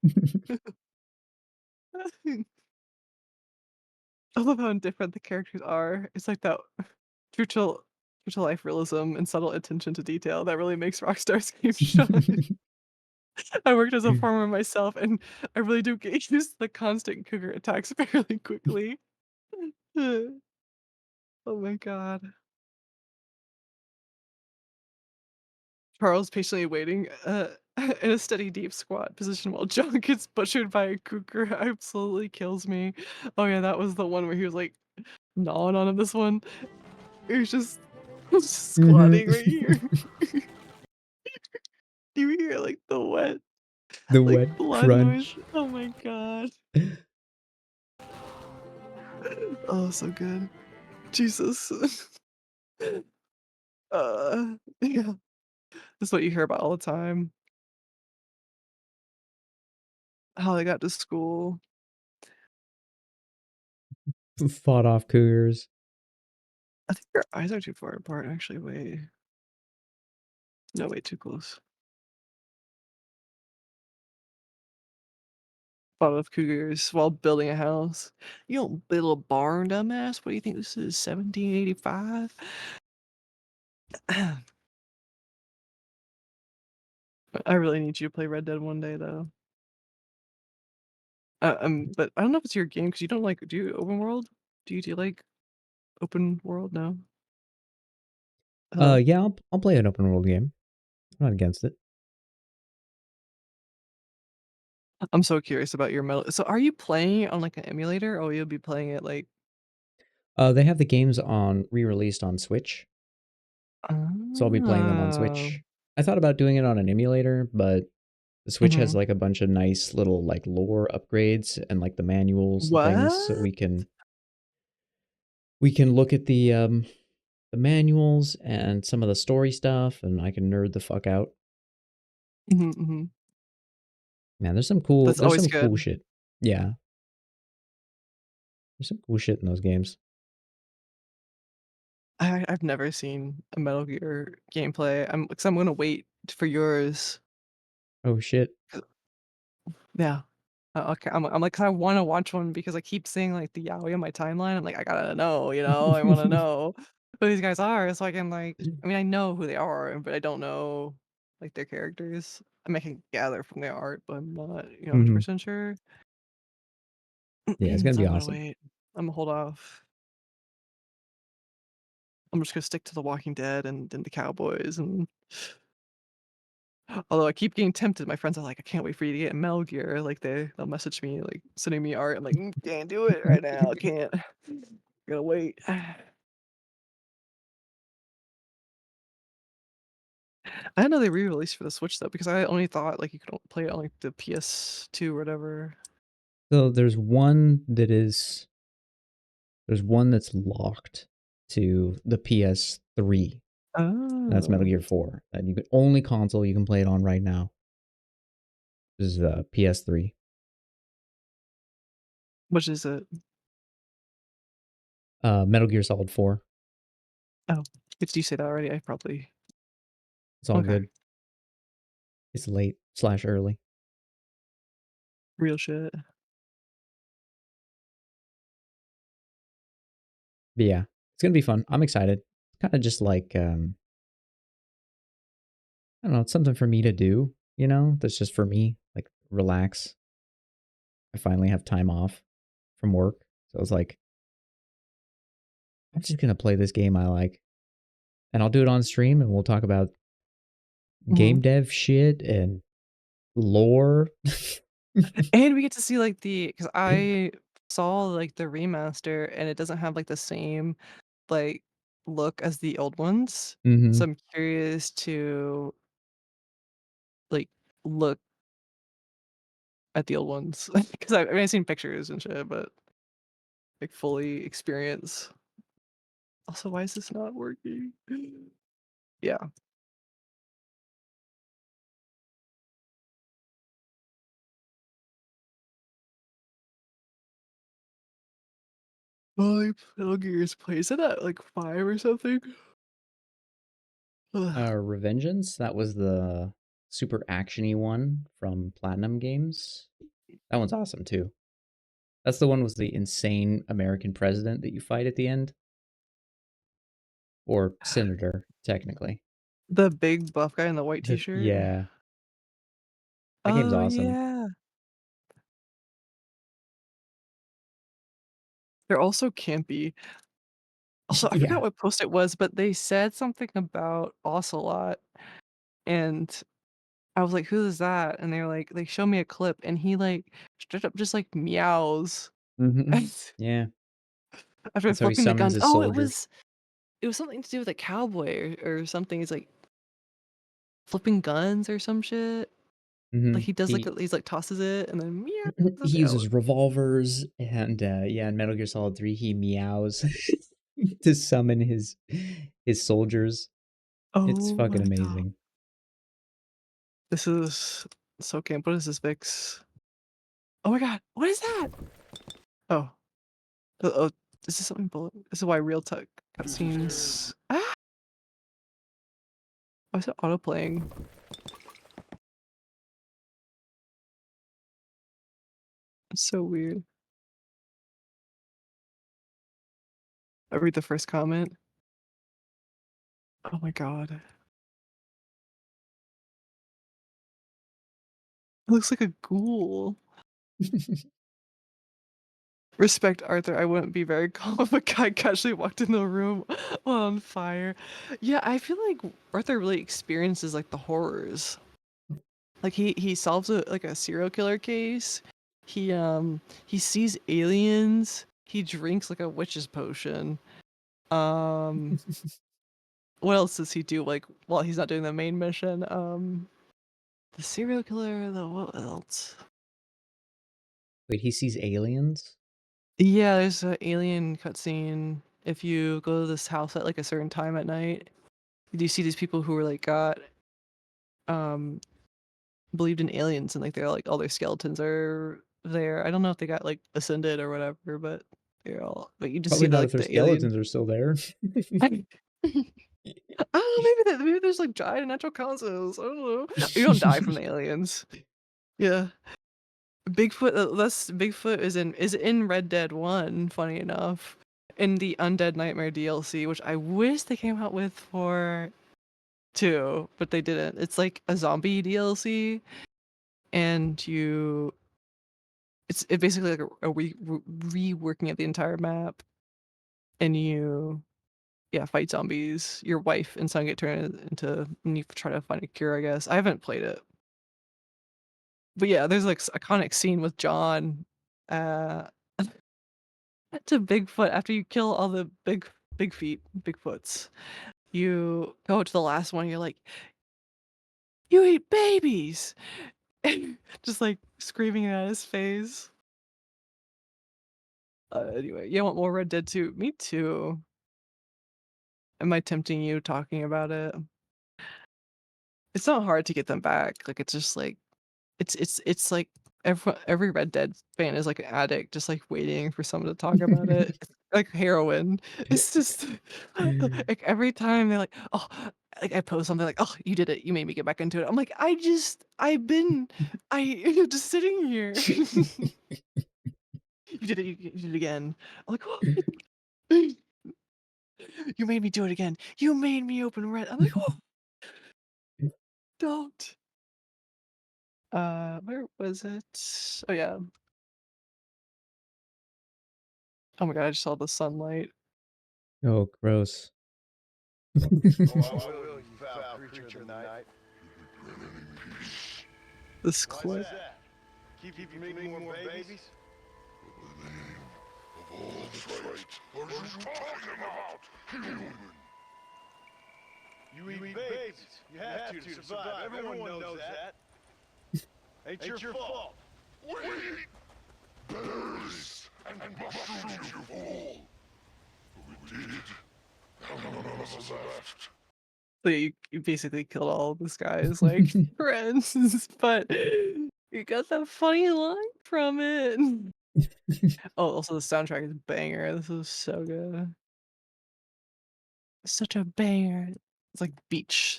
I love how different the characters are. It's like that true to life realism and subtle attention to detail that really makes Rockstar's games shine. I worked as a farmer myself, and I really do get used to the constant cougar attacks fairly quickly. Oh my god. Charles patiently waiting in a steady deep squat position while John gets butchered by a cougar absolutely kills me. Oh yeah, that was the one where he was like gnawing on him. This one, he was just squatting right here. You hear like the wet, The like wet blood noise. crunch. Oh my god. Oh, so good. Jesus. Yeah. That's what you hear about all the time. How they got to school. Fought off cougars. I think your eyes are too far apart, actually. Wait. No, wait, too close. Fought off cougars while building a house. You don't build a barn, dumbass. What do you think this is? 1785? I really need you to play Red Dead one day, though. But I don't know if it's your game because you don't like. Do you open world? Do you like open world? No. Hello. Yeah, I'll play an open world game. I'm not against it. I'm so curious about your metal. So, are you playing it on like an emulator, or you'll be playing it like? They have the games on re-released on Switch, so I'll be playing them on Oh. Switch. I thought about doing it on an emulator, but the Switch has Mhm. like a bunch of nice little like lore upgrades and like the manuals and things, so What? we can look at the manuals and some of the story stuff, and I can nerd the fuck out. Mhm, mhm. Man, That's there's always some cool good. shit. Yeah, there's some cool shit in those games. I've never seen a Metal Gear gameplay. I'm gonna wait for yours. Oh shit. 'Cause yeah. Okay, I'm like, 'cause I wanna watch one because I keep seeing, like, the yaoi on my timeline. I'm like, "I gotta know, I wanna know who these guys are," so I can, like I mean, I know who they are, but I don't know, like, their characters. I mean, I can gather from their art, but I'm not, Mhm. 100% sure. Yeah, it's gonna So be I'm gonna awesome. wait. Imma hold off. I'm just gonna stick to The Walking Dead and then the Cowboys and although I keep getting tempted, my friends are like, "I can't wait for you to get in Metal Gear." Like, they'll message me, like, sending me art. I'm like, can't do it right now. I can't. Gotta wait." I didn't know they re-released for the Switch, though, because I only thought, like, you could play it on, like, the PS2 or whatever. So there's one that's locked to the PS3. That's Metal Oh. Gear 4. And you can only console you can play it on right now is PS3. Which is it? Metal Gear Solid 4. Oh, did you say that already? I probably It's all okay. good. It's late/early. Real shit. But yeah, it's gonna be fun. I'm excited. Kind of just like I don't know, it's something for me to do, that's just for me, like relax. I finally have time off from work. So I was like, I'm just gonna play this game I like. And I'll do it on stream and we'll talk about Mhm. game dev shit and lore. And we get to see, like, because I saw, like, the remaster, and it doesn't have, like, the same, like, look as the old ones. So Mm-hmm. I'm curious to, like, look at the old ones because I mean, I've seen pictures and shit, but, like, fully experience. Also, why is this not working? Yeah. Metal Gear's play is it at, like, 5 or something? Ugh. Revengeance, that was the super actiony one from Platinum Games. That one's awesome too. That's the one with the insane American president that you fight at the end, or senator, technically. The big buff guy in the white t-shirt. Yeah, that game's Oh awesome. yeah. They're also campy. Also, I Yeah. forgot what post it was, but they said something about Ocelot, and I was like, "Who is that?" And they're like, they show me a clip, and he like straight up just like meows Yeah, after that's how he flipping the summons guns. his Oh, soldiers. it was something to do with a cowboy or something. He's like flipping guns or some shit. Like he does like he's like tosses it and then meow. He uses revolvers, and yeah, in Metal Gear Solid 3, he meows to summon his soldiers. It's Oh fucking my god. amazing. This is so camp. What is this, Vix? Oh my god, what is that? Oh. Oh, is this something bullet? This is why real tech cutscenes. Ah! Why is it auto playing? It's so weird. I read the first comment. Oh my god. It looks like a ghoul. Respect Arthur, I wouldn't be very calm if a guy casually walked in the room while on fire. Yeah, I feel like Arthur really experiences like the horrors. Like he solves a serial killer case. He sees aliens. He drinks like a witch's potion. Um what else does he do like while he's not doing the main mission? The serial killer, the what else? Wait, he sees aliens? Yeah, there's an alien cutscene. If you go to this house at like a certain time at night, you see these people who were like got um believed in aliens and like they're like all their skeletons are there. I don't know if they got like ascended or whatever, but they're all but you just see Probably not if like their the alien. skeletons are still there. I don't know, maybe there's like giant natural causes. I don't know. You don't die from the aliens. Yeah. Bigfoot that's Bigfoot is in Red Dead 1, funny enough. In the Undead Nightmare DLC, which I wish they came out with for 2, but they didn't. It's like a zombie DLC, and it's basically like a reworking of the entire map, and you fight zombies. Your wife and son get turned into, and you try to find a cure. I guess I haven't played it, but yeah, there's like iconic scene with John, uh, to Bigfoot after you kill all the Bigfoots. You go to the last one. You're like, you eat babies, just like screaming at his face. Anyway, you want more Red Dead 2? Me too. Am I tempting you talking about it? It's not hard to get them back. Like it's just like it's like every Red Dead fan is like an addict, just like waiting for someone to talk about it. It's like heroin. It's just like every time they're like, oh, like I post something like, oh, you did it, you made me get back into it. I'm like, I just sitting here. You did it, you did it again. I'm like, oh, you made me do it again. You made me open Red. I'm like, oh, don't. Where was it? Oh yeah. Oh my god, I just saw the sunlight. Oh, gross. Oh, I will, you foul creature of the night. This Why's clip. that? Keep you from making more babies? Of all traits, what are you talking about, human? You eat babies. You have to survive. Everyone knows that. Ain't your fault. We eat berries and mushrooms, you fool. We did it. Now none of us is left. So you basically killed all of this guy's like friends, but you got that funny line from it. Oh, also the soundtrack is banger. This is so good. Such a banger. It's like Beach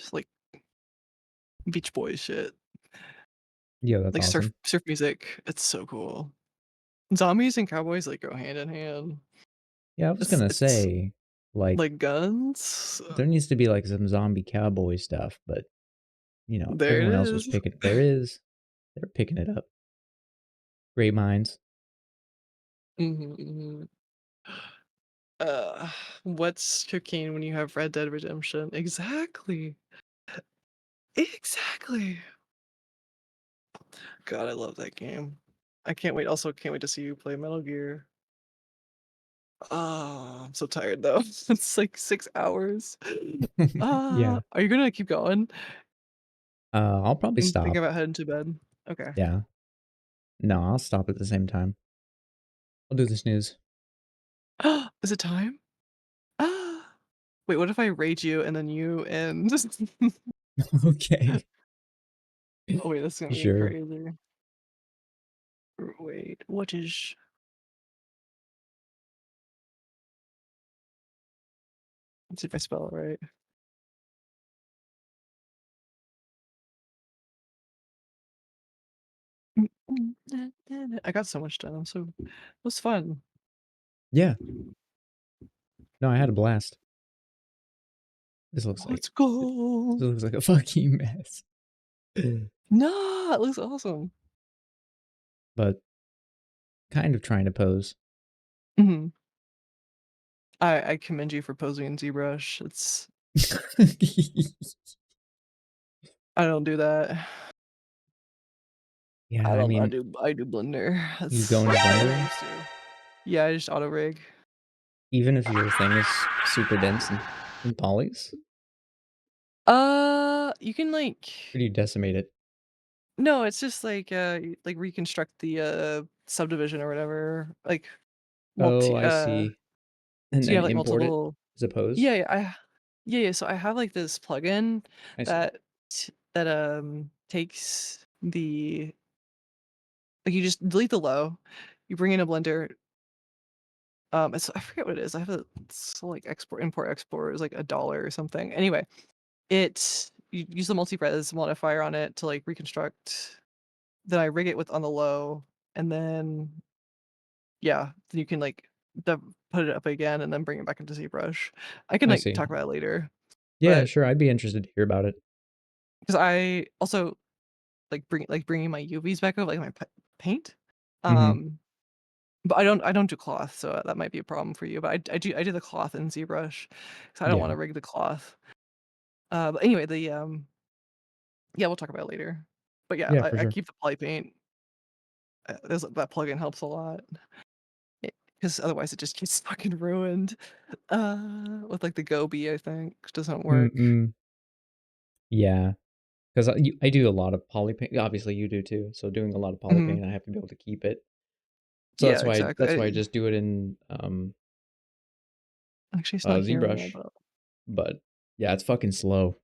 Boys shit. Yeah, that's Like awesome. surf music. It's so cool. Zombies and cowboys like go hand in hand. Yeah, I was It's gonna it's say, like, like guns. there needs to be like some zombie cowboy stuff, but you know, There it everyone else was is. picking. There is. They're picking it up. Great minds. Mhm. Uh, what's cooking when you have Red Dead Redemption? Exactly. Exactly. God, I love that game. I can't wait. Also, can't wait to see you play Metal Gear. Oh, I'm so tired though. It's like 6 hours. Yeah. Are you gonna keep going I'll probably and think stop. about heading to bed? Okay. Yeah. No, I'll stop at the same time. I'll do the snooze. Is it time? Wait, what if I rage you and then you end? Okay. Oh wait, that's gonna be Sure. crazy. Wait, what is? Let's see if I spell it right. I got so much done. It was fun. Yeah. No, I had a blast. This looks like Let's go. this looks like a fucking mess. Nah, it looks awesome. But kind of trying to pose. Mhm. I commend you for posing in ZBrush. It's I don't do that. Yeah, I I don't. mean, I do Blender. you go into That's all I Blender, used to. Yeah, I just auto rig. even if your thing is super dense and polys, You can or do you decimate it? no, it's just like reconstruct the subdivision or whatever. Like Oh, multi I see. And so you then have like import it multiple. as a pose? Yeah, yeah. So I have like this plugin I see. that takes the like you just delete the low, you bring in a Blender. I forget what it is. I have it's like import export is like $1 or something. Anyway, you use the multi-res modifier on it to like reconstruct. Then I rig it with on the low, and then yeah, then you can like put it up again and then bring it back into ZBrush. I can I like see. talk about it later, Yeah, but sure. I'd be interested to hear about it. because I also bringing my UVs back over like my paint. Mhm. Um, but I don't do cloth, so that might be a problem for you. But I do the cloth in ZBrush because I don't want Yeah. to rig the cloth. But anyway, yeah, we'll talk about it later. But yeah, Yeah, for I sure. keep the poly paint. That plugin helps a lot because otherwise it just gets fucking ruined. With like the Gobi, I think doesn't work. Mm-mm. Yeah, 'cause I do a lot of poly paint. Obviously, you do too. So doing a lot of poly Mhm. paint, I have to be able to keep it. So Yeah, exactly. that's why I just do it in Actually, it's not here anymore, ZBrush. But yeah, it's fucking slow.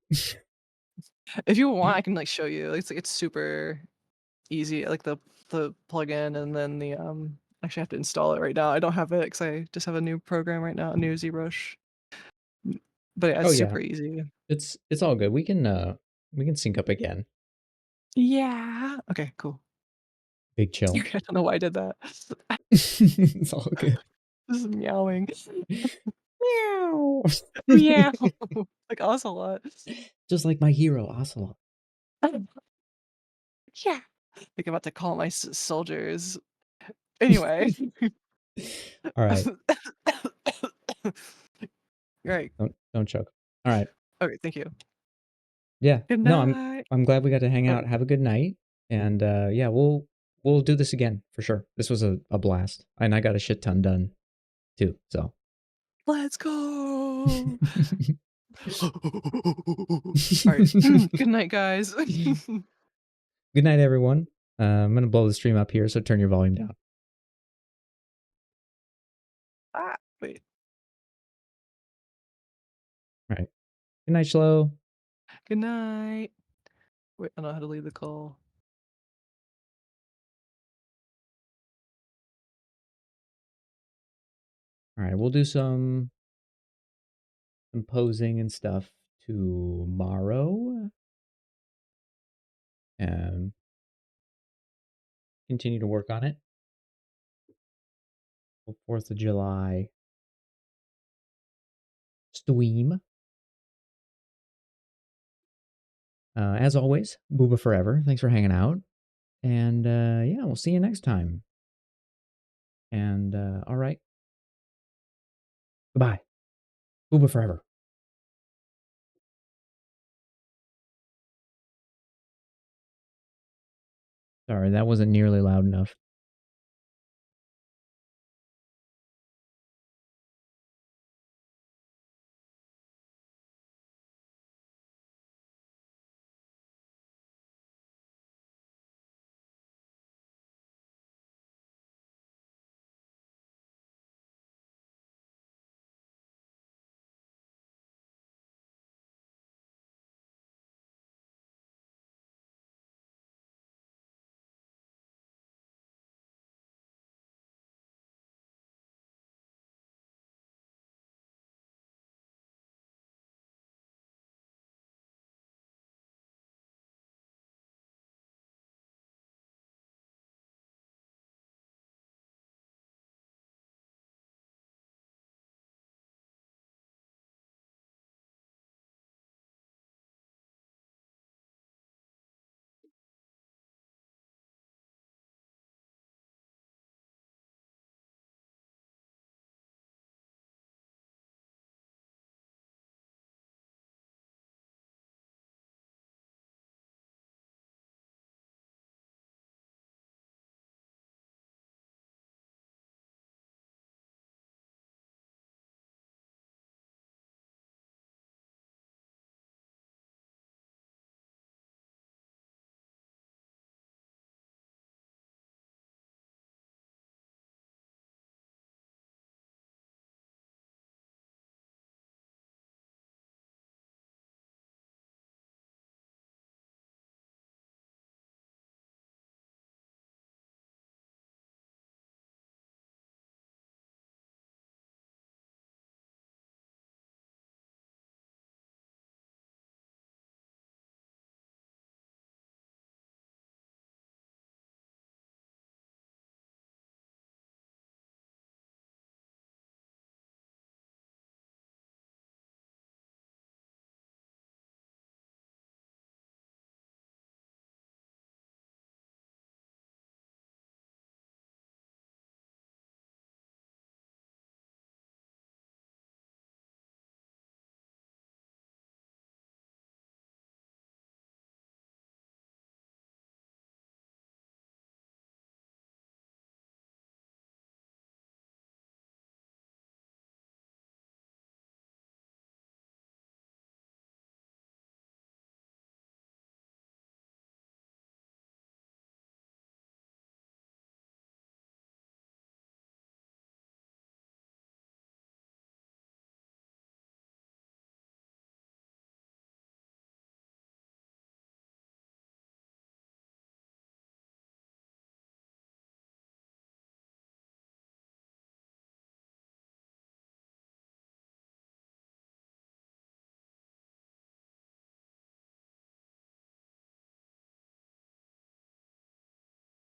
if you want, I can like show you. It's super easy. Like the plugin, and then the actually I have to install it right now. I don't have it because I just have a new program right now, a new ZBrush. But yeah, Oh it's yeah, super easy. it's all good. We can sync up again. Yeah. Okay, cool. Big chill. I don't know why I did that. It's all good. This is meowing. Meow. Meow. Like Ocelot. Just like my hero, Ocelot. Yeah. Like I'm about to call my soldiers. Anyway. All right. Right. Don't choke. All right. Okay, thank you. Yeah. Good No, night. I'm glad we got to hang Oh, out. Have a good night. And yeah, we'll do this again for sure. This was a blast. And I got a shit ton done too. So let's go. All right. Good night, guys. good night, everyone. I'm gonna blow the stream up here, so turn your volume down. Wait. All right. Good night, Shlo. Good night. Wait, I don't know how to leave the call. All right, we'll do some posing and stuff tomorrow. And continue to work on it. 4th of July stream. As always, Booba forever. Thanks for hanging out. And yeah, we'll see you next time. And all right. Goodbye. Booba forever. Sorry, that wasn't nearly loud enough.